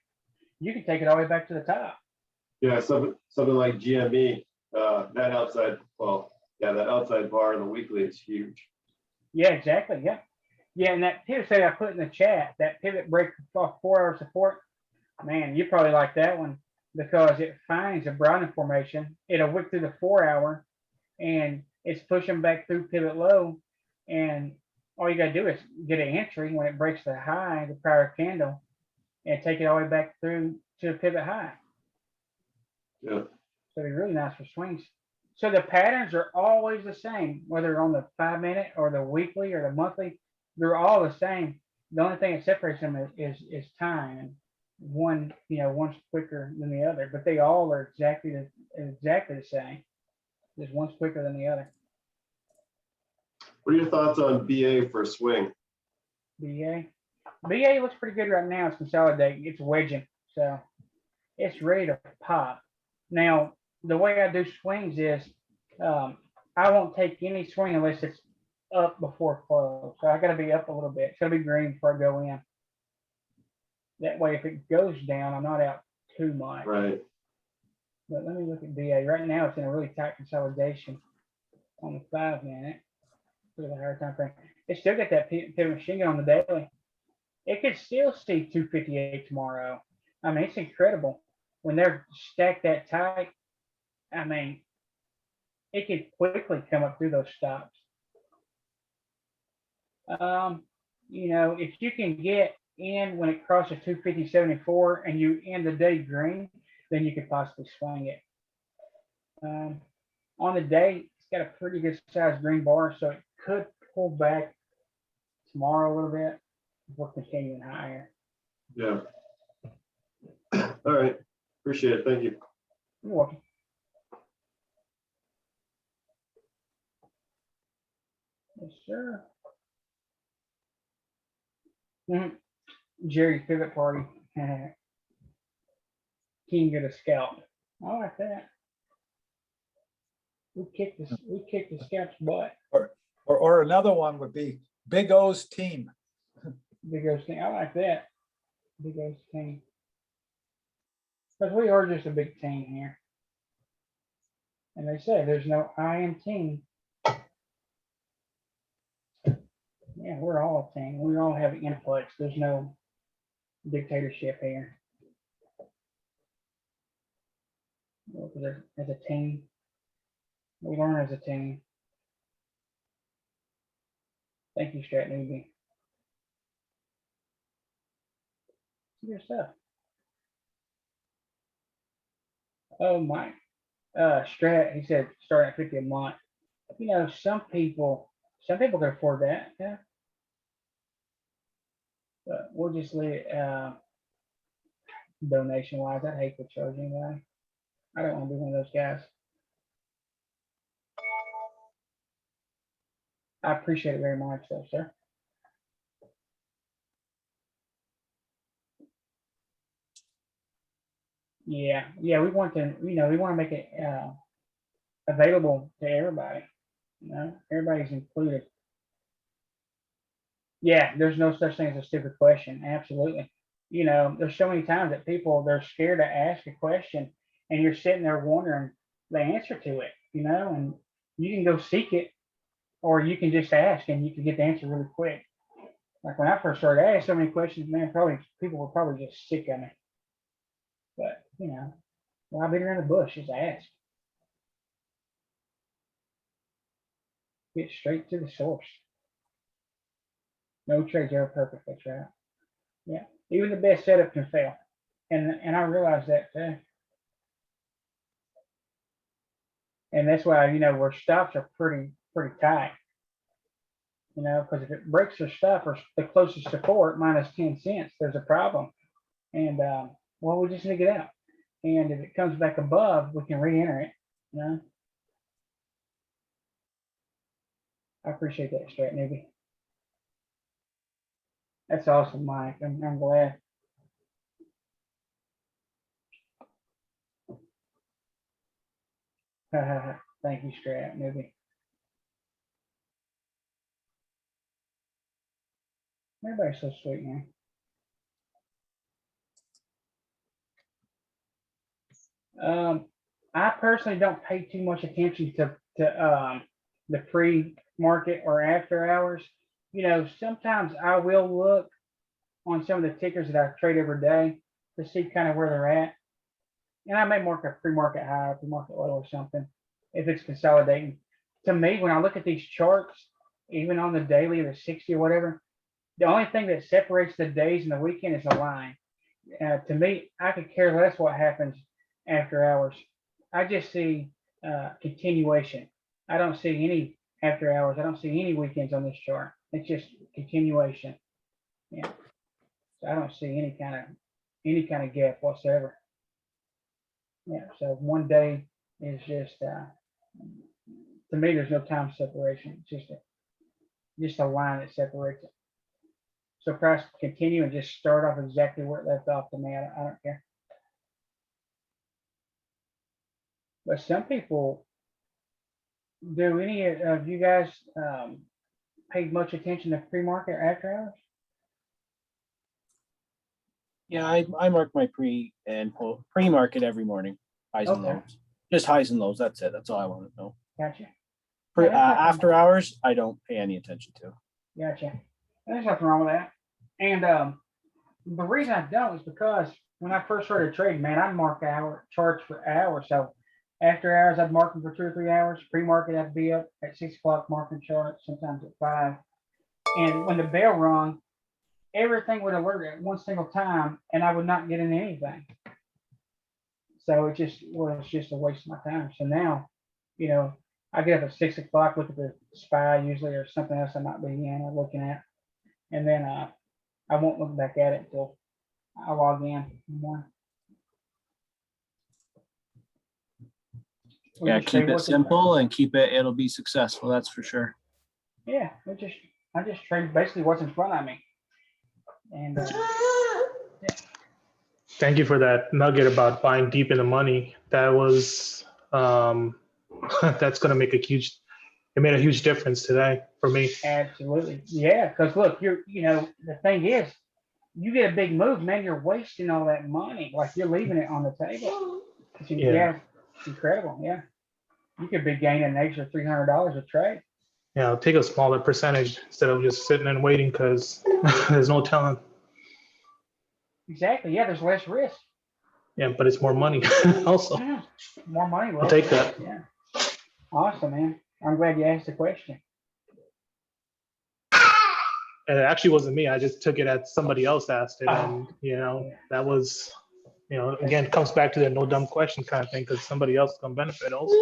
Speaker 1: you can take it all the way back to the top.
Speaker 9: Yeah, something like GME, that outside, well, yeah, that outside bar in the weekly is huge.
Speaker 1: Yeah, exactly. Yeah. Yeah, and that pivot set I put in the chat, that pivot break off 4 hour support, man, you probably like that one because it finds a Brownian formation. It'll wick through the 4 hour and it's pushing back through pivot low. And all you gotta do is get an entry when it breaks the high, the prior candle, and take it all the way back through to the pivot high.
Speaker 9: Yeah.
Speaker 1: So they're really nice for swings. So the patterns are always the same, whether on the 5 minute or the weekly or the monthly, they're all the same. The only thing that separates them is time. And one's quicker than the other, but they all are exactly the same. Just one's quicker than the other.
Speaker 9: What are your thoughts on BA for swing?
Speaker 1: BA looks pretty good right now. It's consolidating. It's wedging, so it's ready to pop. Now, the way I do swings is I won't take any swing unless it's up before close. So I got to be up a little bit. It's got to be green before I go in. That way, if it goes down, I'm not out too much.
Speaker 9: Right.
Speaker 1: But let me look at BA. Right now, it's in a really tight consolidation on the 5 minute. Look at the higher time frame. It's still got that pivot machine gun on the daily. It could still see 258 tomorrow. I mean, it's incredible when they're stacked that tight. I mean, it could quickly come up through those stops. If you can get in when it crosses 250.74 and you end the day green, then you could possibly swing it. On the day, it's got a pretty good size green bar, so it could pull back tomorrow a little bit before continuing higher.
Speaker 9: Yeah. All right. Appreciate it. Thank you.
Speaker 1: You're welcome. Yes, sir. Jerry's pivot party. King of the Scout. I like that. We kicked the Scout's butt.
Speaker 3: Or another one would be Big O's team.
Speaker 1: Big O's team. I like that. Big O's team. Because we are just a big team here. And they say there's no I in team. Yeah, we're all a team. We all have inputs. There's no dictatorship here. As a team, we learn as a team. Thank you, Strat Newbie. Good stuff. Oh my, Strat, he said start at 50 a month. Some people can afford that, yeah. But we'll just leave it donation wise. I hate to charge anybody. I don't want to be one of those guys. I appreciate it very much, though, sir. Yeah, we want to, we want to make it available to everybody. Everybody's included. Yeah, there's no such thing as a stupid question. Absolutely. There's so many times that they're scared to ask a question, and you're sitting there wondering the answer to it. And you can go seek it, or you can just ask, and you can get the answer really quick. Like when I first started, I asked so many questions, man. People were probably just sick of me. But why beat around the bush? Just ask. Get straight to the source. No trades are perfect. That's right. Yeah, even the best setup can fail, and I realize that too. And that's why where stops are pretty tight. Because if it breaks your stop or the closest support minus 10 cents, there's a problem. And we just need to get out. And if it comes back above, we can re-enter it. I appreciate that, Strat Newbie. That's awesome, Mike. I'm glad. Thank you, Strat Newbie. Everybody's so sweet, man. I personally don't pay too much attention to the pre-market or after hours. you know, sometimes I will look on some of the tickers that I trade every day to see kind of where they're at. And I may mark a pre-market high, pre-market low or something if it's consolidating. To me, when I look at these charts, even on the daily or the 60 or whatever, the only thing that separates the days and the weekend is the line. To me, I could care less what happens after hours. I just see continuation. I don't see any after hours. I don't see any weekends on this chart. It's just continuation. Yeah. So I don't see any kind of gap whatsoever. Yeah. So one day is just to me, there's no time separation. It's just a line that separates it. So price continue and just start off exactly where it left off to me. I don't care. But some people, do any of you guys pay much attention to pre-market or after hours?
Speaker 12: Yeah, I mark my pre-market every morning, highs and
Speaker 1: Okay.
Speaker 12: lows. Just highs and lows. That's it. That's all I want to know.
Speaker 1: Gotcha.
Speaker 12: After hours, I don't pay any attention to.
Speaker 1: Gotcha. There's nothing wrong with that. And the reason I don't is because when I first started trading, man, I mark charts for hours. So after hours, I'd mark them for 2 or 3 hours. Pre-market, I'd be up at 6 o'clock marking charts, sometimes at 5. And when the bell rung, everything would alert at one single time, and I would not get into anything. So it was just a waste of my time. So now, you know, I get up at 6 o'clock, look at the SPY usually or something else I might be in or looking at, and then I won't look back at it until I log in in the morning. We
Speaker 12: Yeah,
Speaker 1: just
Speaker 12: keep
Speaker 1: trade
Speaker 12: it
Speaker 1: what's in-
Speaker 12: simple and it'll be successful. That's for sure.
Speaker 1: Yeah, I just trade basically what's in front of me. And
Speaker 15: Thank you for that nugget about buying deep in the money. That was that's going to make it made a huge difference today for me.
Speaker 1: absolutely, yeah. Because look, the thing is, you get a big move, man, you're wasting all that money. Like you're leaving it on the table. Yeah, it's incredible. Yeah, you could be gaining an extra $300 a trade.
Speaker 15: Yeah, I'll take a smaller percentage instead of just sitting and waiting because there's no telling.
Speaker 1: Exactly. Yeah, there's less risk.
Speaker 15: Yeah, but it's more money also.
Speaker 1: Yeah, more money.
Speaker 15: I'll take that.
Speaker 1: Yeah. Awesome, man. I'm glad you asked the question.
Speaker 15: And it actually wasn't me. I just took it as somebody else asked it. And, that was, again, it comes back to the no dumb question kind of thing because somebody else is going to benefit also.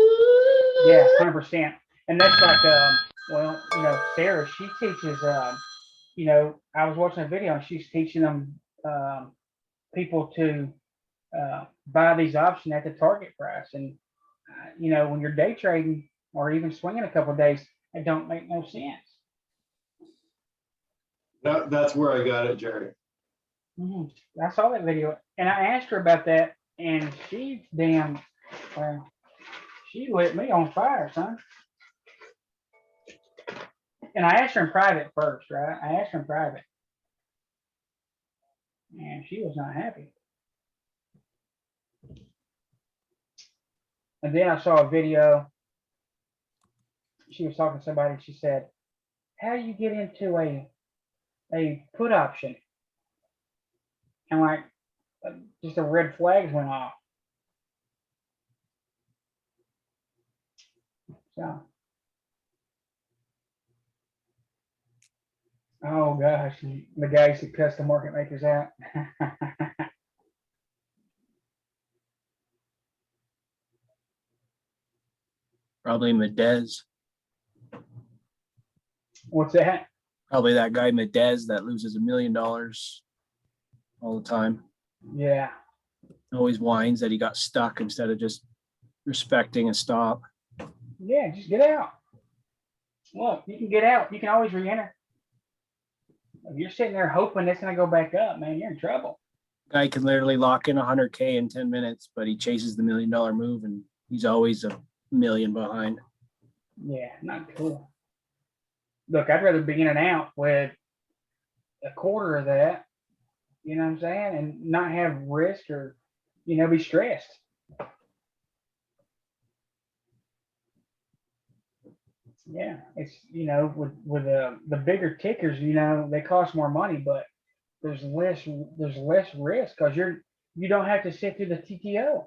Speaker 1: Yeah, 100%. And that's like, Sarah, she teaches, I was watching a video and she's teaching them people to buy these options at the target price. And, when you're day trading or even swinging a couple of days, it don't make no sense.
Speaker 9: That's where I got it, Jerry.
Speaker 1: I saw that video and I asked her about that and she she lit me on fire, son. And I asked her in private first, right? I asked her in private. And she was not happy. And then I saw a video. She was talking to somebody and she said, how do you get into a put option? And like, just the red flags went off. So. Oh gosh, the guys who cuss the market makers out.
Speaker 12: Probably Medez.
Speaker 1: What's that?
Speaker 12: Probably that guy Medez that loses $1 million all the time.
Speaker 1: Yeah.
Speaker 12: Always whines that he got stuck instead of just respecting a stop.
Speaker 1: Yeah, just get out. Look, you can get out. You can always re-enter. If you're sitting there hoping it's going to go back up, man, you're in trouble.
Speaker 12: Guy can literally lock in 100K in 10 minutes, but he chases the $1 million move and he's always $1 million behind.
Speaker 1: Yeah, not cool. Look, I'd rather be in and out with a quarter of that, you know what I'm saying, and not have risk or, be stressed. Yeah, it's, with the bigger tickers, they cost more money, but there's less risk because you don't have to sit through the TTO.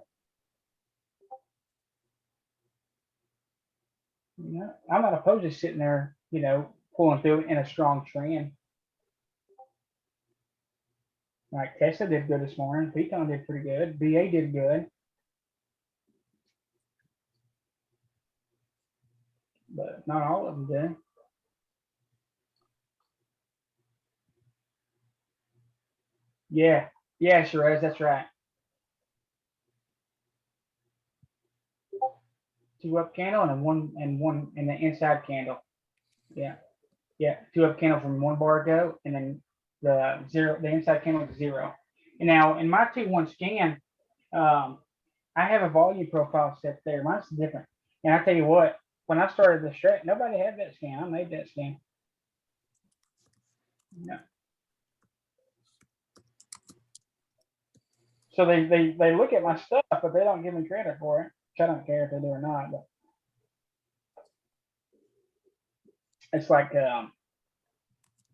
Speaker 1: I'm not opposed to sitting there, pulling through in a strong trend. Like Tesla did good this morning. Pecan did pretty good. BA did good. But not all of them did. Yeah. Yeah, sure is. That's right. 2 up candle and one in the inside candle. Yeah. Yeah. 2 up candle from 1 bar ago, and then the inside candle is 0. And now in my 2-1 scan, I have a volume profile set there. Mine's different. And I tell you what, when I started the strat, nobody had that scan. I made that scan. Yeah. So they look at my stuff, but they don't give me credit for it. Which I don't care if they do or not. But it's like,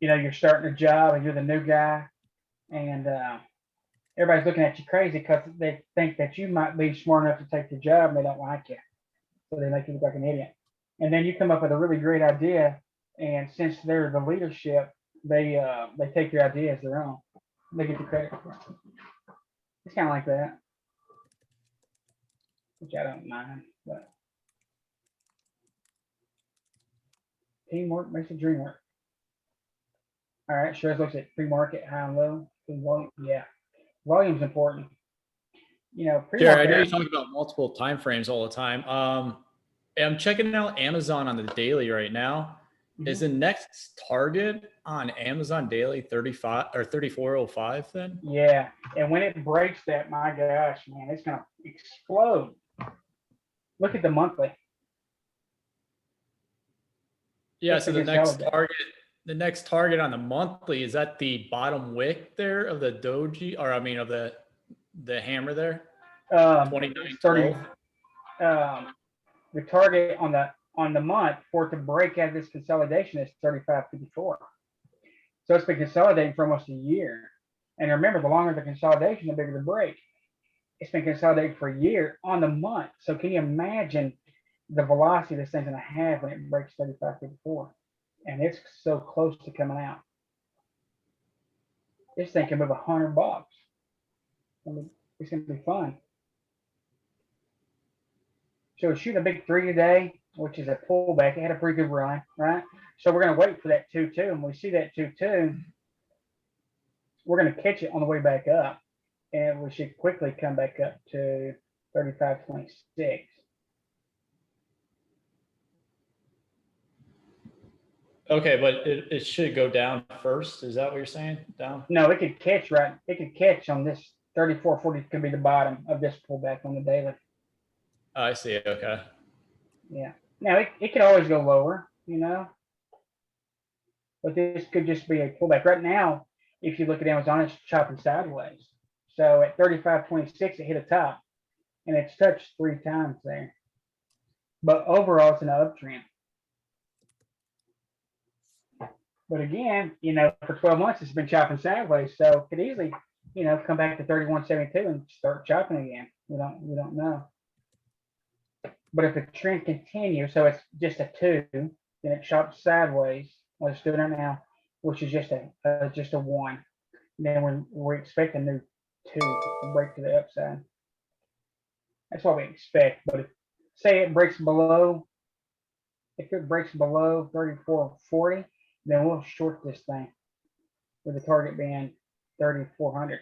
Speaker 1: you're starting a job and you're the new guy, and everybody's looking at you crazy because they think that you might be smart enough to take the job and they don't like you. So they make you look like an idiot. And then you come up with a really great idea, and since they're the leadership, they take your idea as their own. They get the credit for it. It's kind of like that, which I don't mind. But teamwork makes the dream work. All right, sure. Looks at pre-market, high and low. Yeah, volume's important.
Speaker 18: Jerry, I know you talk about multiple time frames all the time. I'm checking out Amazon on the daily right now.
Speaker 1: Mm-hmm.
Speaker 18: Is the next target on Amazon daily 35 or 3405 then?
Speaker 1: Yeah, and when it breaks that, my gosh, man, it's gonna explode. Look at the monthly.
Speaker 18: Yeah, so the next target on the monthly, is that the bottom wick there of the doji, or I mean of the hammer there? 29.12.
Speaker 1: The target on the month for it to break out of this consolidation is 35.54. So it's been consolidating for almost a year. And remember, the longer the consolidation, the bigger the break. It's been consolidating for a year on the month. So can you imagine the velocity this thing's gonna have when it breaks 35.54? And it's so close to coming out. This thing can move $100. It's gonna be fun. So we're shooting a big 3 today, which is a pullback. It had a pretty good run, right? So we're going to wait for that 2-2. And when we see that 2-2, we're going to catch it on the way back up. And we should quickly come back up to 35.26.
Speaker 18: Okay, but it should go down first. Is that what you're saying? Down?
Speaker 1: No, it could catch It could catch on this 34.40 could be the bottom of this pullback on the daily.
Speaker 18: I see. Okay.
Speaker 1: Yeah. Now it could always go lower, but this could just be a pullback. Right now, if you look at Amazon, it's chopping sideways. So at 35.26, it hit a top, and it's touched 3 times there. But overall, it's an uptrend. But again, for 12 months, it's been chopping sideways. So it could easily, come back to 31.72 and start chopping again. We don't know. But if the trend continues, so it's just a 2, then it chops sideways. Let's do it right now, which is just a 1. Then we expect a new 2 to break to the upside. That's what we expect. But if it breaks below 34.40, then we'll short this thing with the target being 3,400.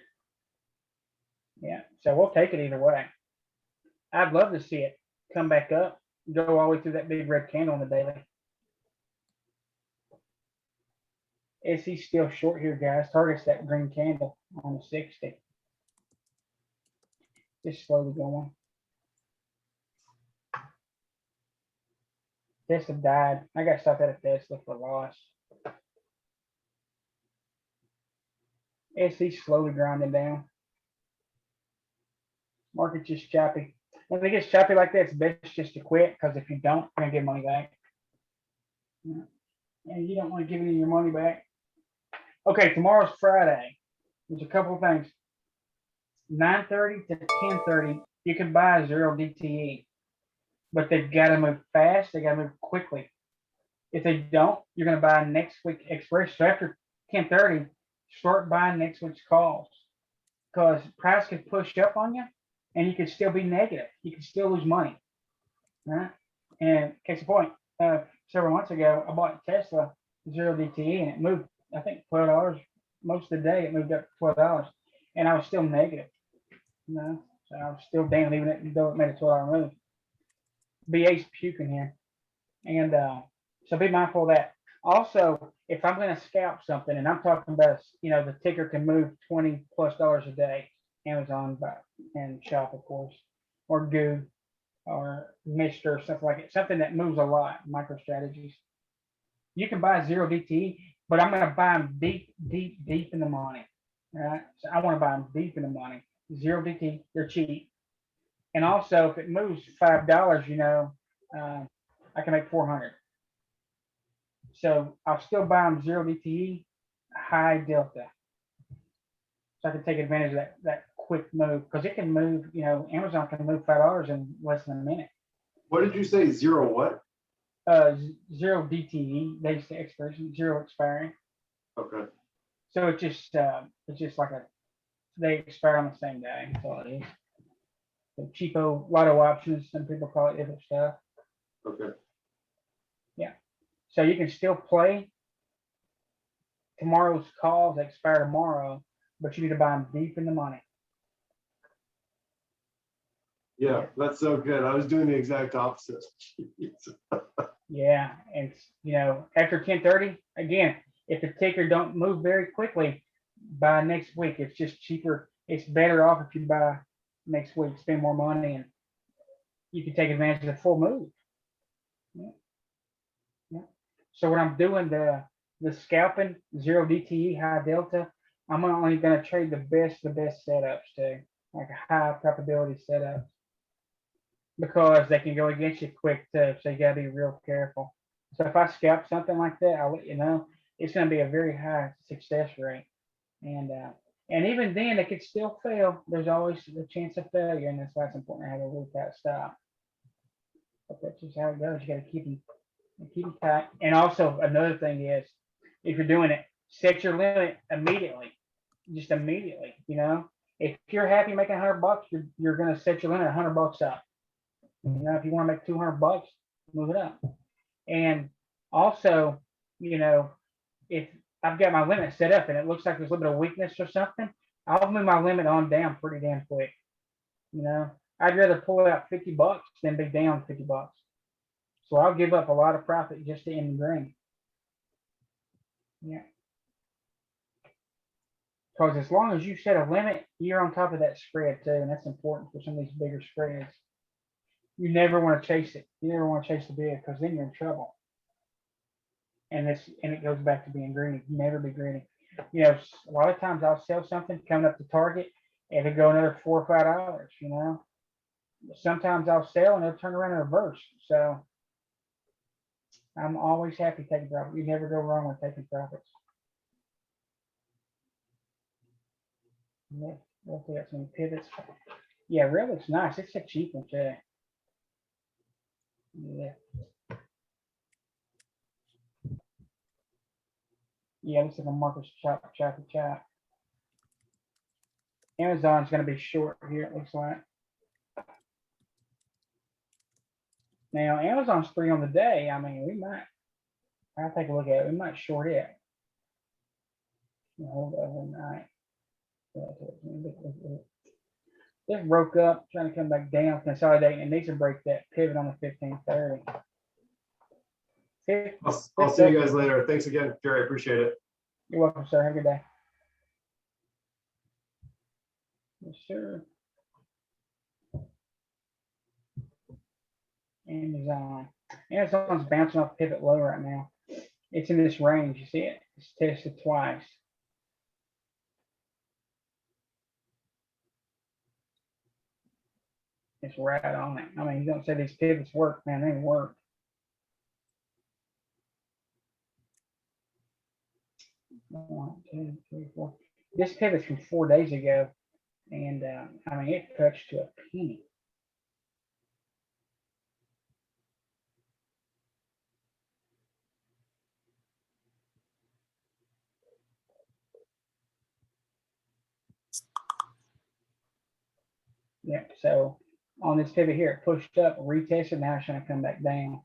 Speaker 1: Yeah, so we'll take it either way. I'd love to see it come back up, go all the way through that big red candle on the daily. SE's still short here, guys. Target's that green candle on the 60. Just slowly going. Tesla died. I got stopped at a Tesla for loss. SE's slowly grinding down. Market just choppy. When it gets choppy like that, it's best just to quit, because if you don't, you're gonna get money back. Yeah. And you don't want to give any of your money back. Okay, tomorrow's Friday. There's a couple of things. 9:30 to 10:30, you can buy 0 DTE, but they've got to move fast. They got to move quickly. If they don't, you're going to buy next week expiration. So after 10:30, start buying next week's calls, because price could push up on you, and you could still be negative. You could still lose money, right? And case in point, several months ago, I bought Tesla 0 DTE, and it moved, I think, $12 most of the day. It moved up to $12, and I was still negative. So I was still down, even though it made a $12 move. BA's puking here, and so be mindful of that. Also, if I'm going to scalp something, and I'm talking about, the ticker can move $20+ a day, Amazon and Shop, of course, or Goo, or Mr. something like it, something that moves a lot. MicroStrategies. You can buy 0 DTE, but I'm going to buy them deep in the money. Right? So I want to buy them deep in the money. 0 DTE, they're cheap. And also, if it moves $5, I can make 400. So I'll still buy them 0 DTE, high delta. So I can take advantage of that quick move, because it can move, Amazon can move $5 in less than a minute.
Speaker 9: What did you say? 0 what?
Speaker 1: 0 DTE, days to expiration, 0 expiring.
Speaker 9: Okay.
Speaker 1: So it's just like they expire on the same day. That's all it is. The cheapo lotto options, some people call it different stuff.
Speaker 9: Okay.
Speaker 1: Yeah. So you can still play tomorrow's calls that expire tomorrow, but you need to buy them deep in the money.
Speaker 9: Yeah, that's so good. I was doing the exact opposite.
Speaker 1: Yeah, and after 10:30, again, if the ticker don't move very quickly, buy next week. It's just cheaper. It's better off if you buy next week, spend more money, and you can take advantage of the full move. Yeah. So when I'm doing the scalping, 0 DTE, high delta, I'm only going to trade the best setups too, like a high probability setups, because they can go against you quick too. So you got to be real careful. So if I scalp something like that, I'll let you know it's going to be a very high success rate, and even then it could still fail. There's always the chance of failure, and that's why it's important to have a really tight stop. But that's just how it goes. You got to keep them tight. And also another thing is, if you're doing it, set your limit immediately. Just immediately. If you're happy making $100, you're going to set your limit $100 up. If you want to make $200, move it up. And also, if I've got my limit set up and it looks like there's a little bit of weakness or something, I'll move my limit on down pretty damn quick. I'd rather pull out $50 than be down $50. So I'll give up a lot of profit just to end the green. Yeah. Because as long as you set a limit, you're on top of that spread too, and that's important for some of these bigger spreads. You never want to chase it. You never want to chase the bid, because then you're in trouble. And it goes back to being greedy. Never be greedy. A lot of times I'll sell something coming up to target, and it'll go another $4 or $5. Sometimes I'll sell and it'll turn around in reverse. So I'm always happy taking profit. You never go wrong with taking profits. Yeah, we'll got some pivots. Yeah, real looks nice. It's a cheap one too. Yeah. Yeah, looks like a market chop. Amazon's going to be short here, it looks like. Now, Amazon's 3 on the day. I mean, I'll take a look at it. We might short it. Hold overnight. Just broke up, trying to come back down, consolidate, and needs to break that pivot on the 1530.
Speaker 9: I'll see you guys later. Thanks again, Jerry. Appreciate it.
Speaker 1: You're welcome, sir. Have a good day. Yes, sir. Amazon's bouncing off pivot low right now. It's in this range. You see it? It's tested twice. It's right on it. I mean, you don't say these pivots work, man. They work. 1, 2, 3, 4. This pivot's from 4 days ago, and I mean it touched to a penny. Yeah, so on this pivot here, it pushed up, retested, now it's trying to come back down.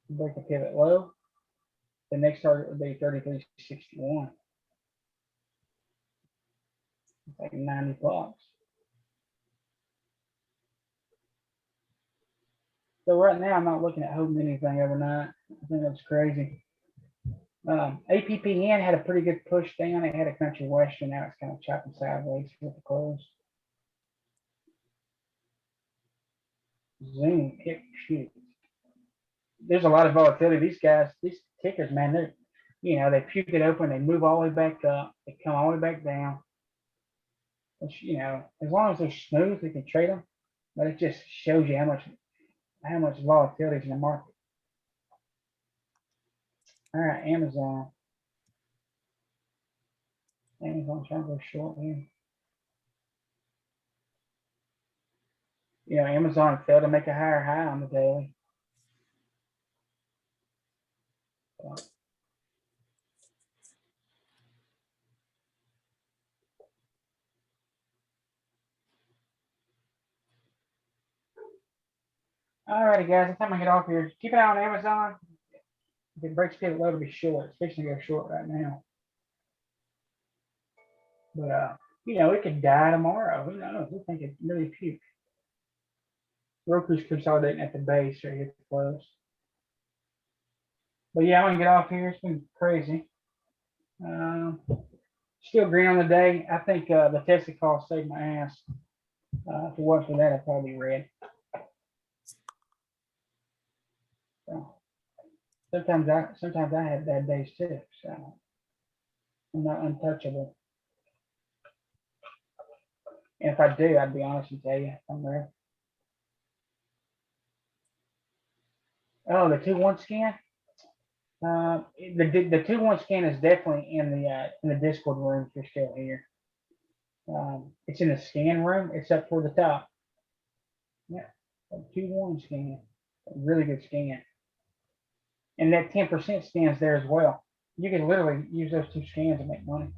Speaker 1: Break the pivot low. The next target would be 33.61. It's like 90 bucks. So right now I'm not looking at holding anything overnight. I think that's crazy. APPN had a pretty good push down. It had a country western. Now it's kind of chopping sideways with the close. Zoom, it shoots. There's a lot of volatility. These guys, these tickers, man, they're, you know, they puke it open, they move all the way back up, they come all the way back down. Which, you know, as long as they're smooth, we can trade them. But it just shows you how much volatility is in the market. All right, Amazon. Amazon trying to go short here. You know, Amazon failed to make a higher high on the daily. All righty, guys. It's time to get off here. Keep an eye on Amazon. If it breaks pivot low, to be short. It's fixing to go short right now. But you know, it could die tomorrow. Who knows? We think it really puke. Roku's consolidating at the base right here close. But yeah, I'm gonna get off here. It's been crazy. Still green on the day. I think the Tesla call saved my ass. If it wasn't for that, I'd probably be red. So sometimes I have bad days too. So I'm not untouchable. And if I do, I'd be honest and tell you I'm there. Oh, the 2-1 scan. The 2-1 scan is definitely in the Discord room if you're still here. It's in the scan room. It's up toward the top. Yeah, 2-1 scan. A really good scan. And that 10% stands there as well. You can literally use those 2 scans to make money.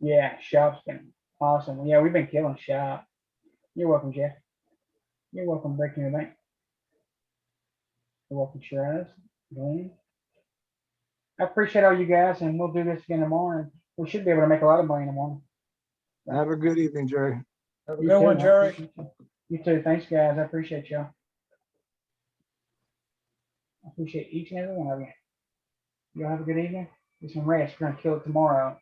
Speaker 1: Yeah, Shop's been awesome. Yeah, we've been killing Shop. You're welcome, Jeff. You're welcome, Breaking the Bank. You're welcome, Shiraz. Glenn. I appreciate all you guys, and we'll do this again tomorrow. And we should be able to make a lot of money in the morning.
Speaker 10: Have a good evening, Jerry.
Speaker 3: Have a good one, Jerry.
Speaker 1: You too. Thanks, guys. I appreciate y'all. I appreciate each and every one of you. Y'all have a good evening. Get some rest. We're gonna kill it tomorrow.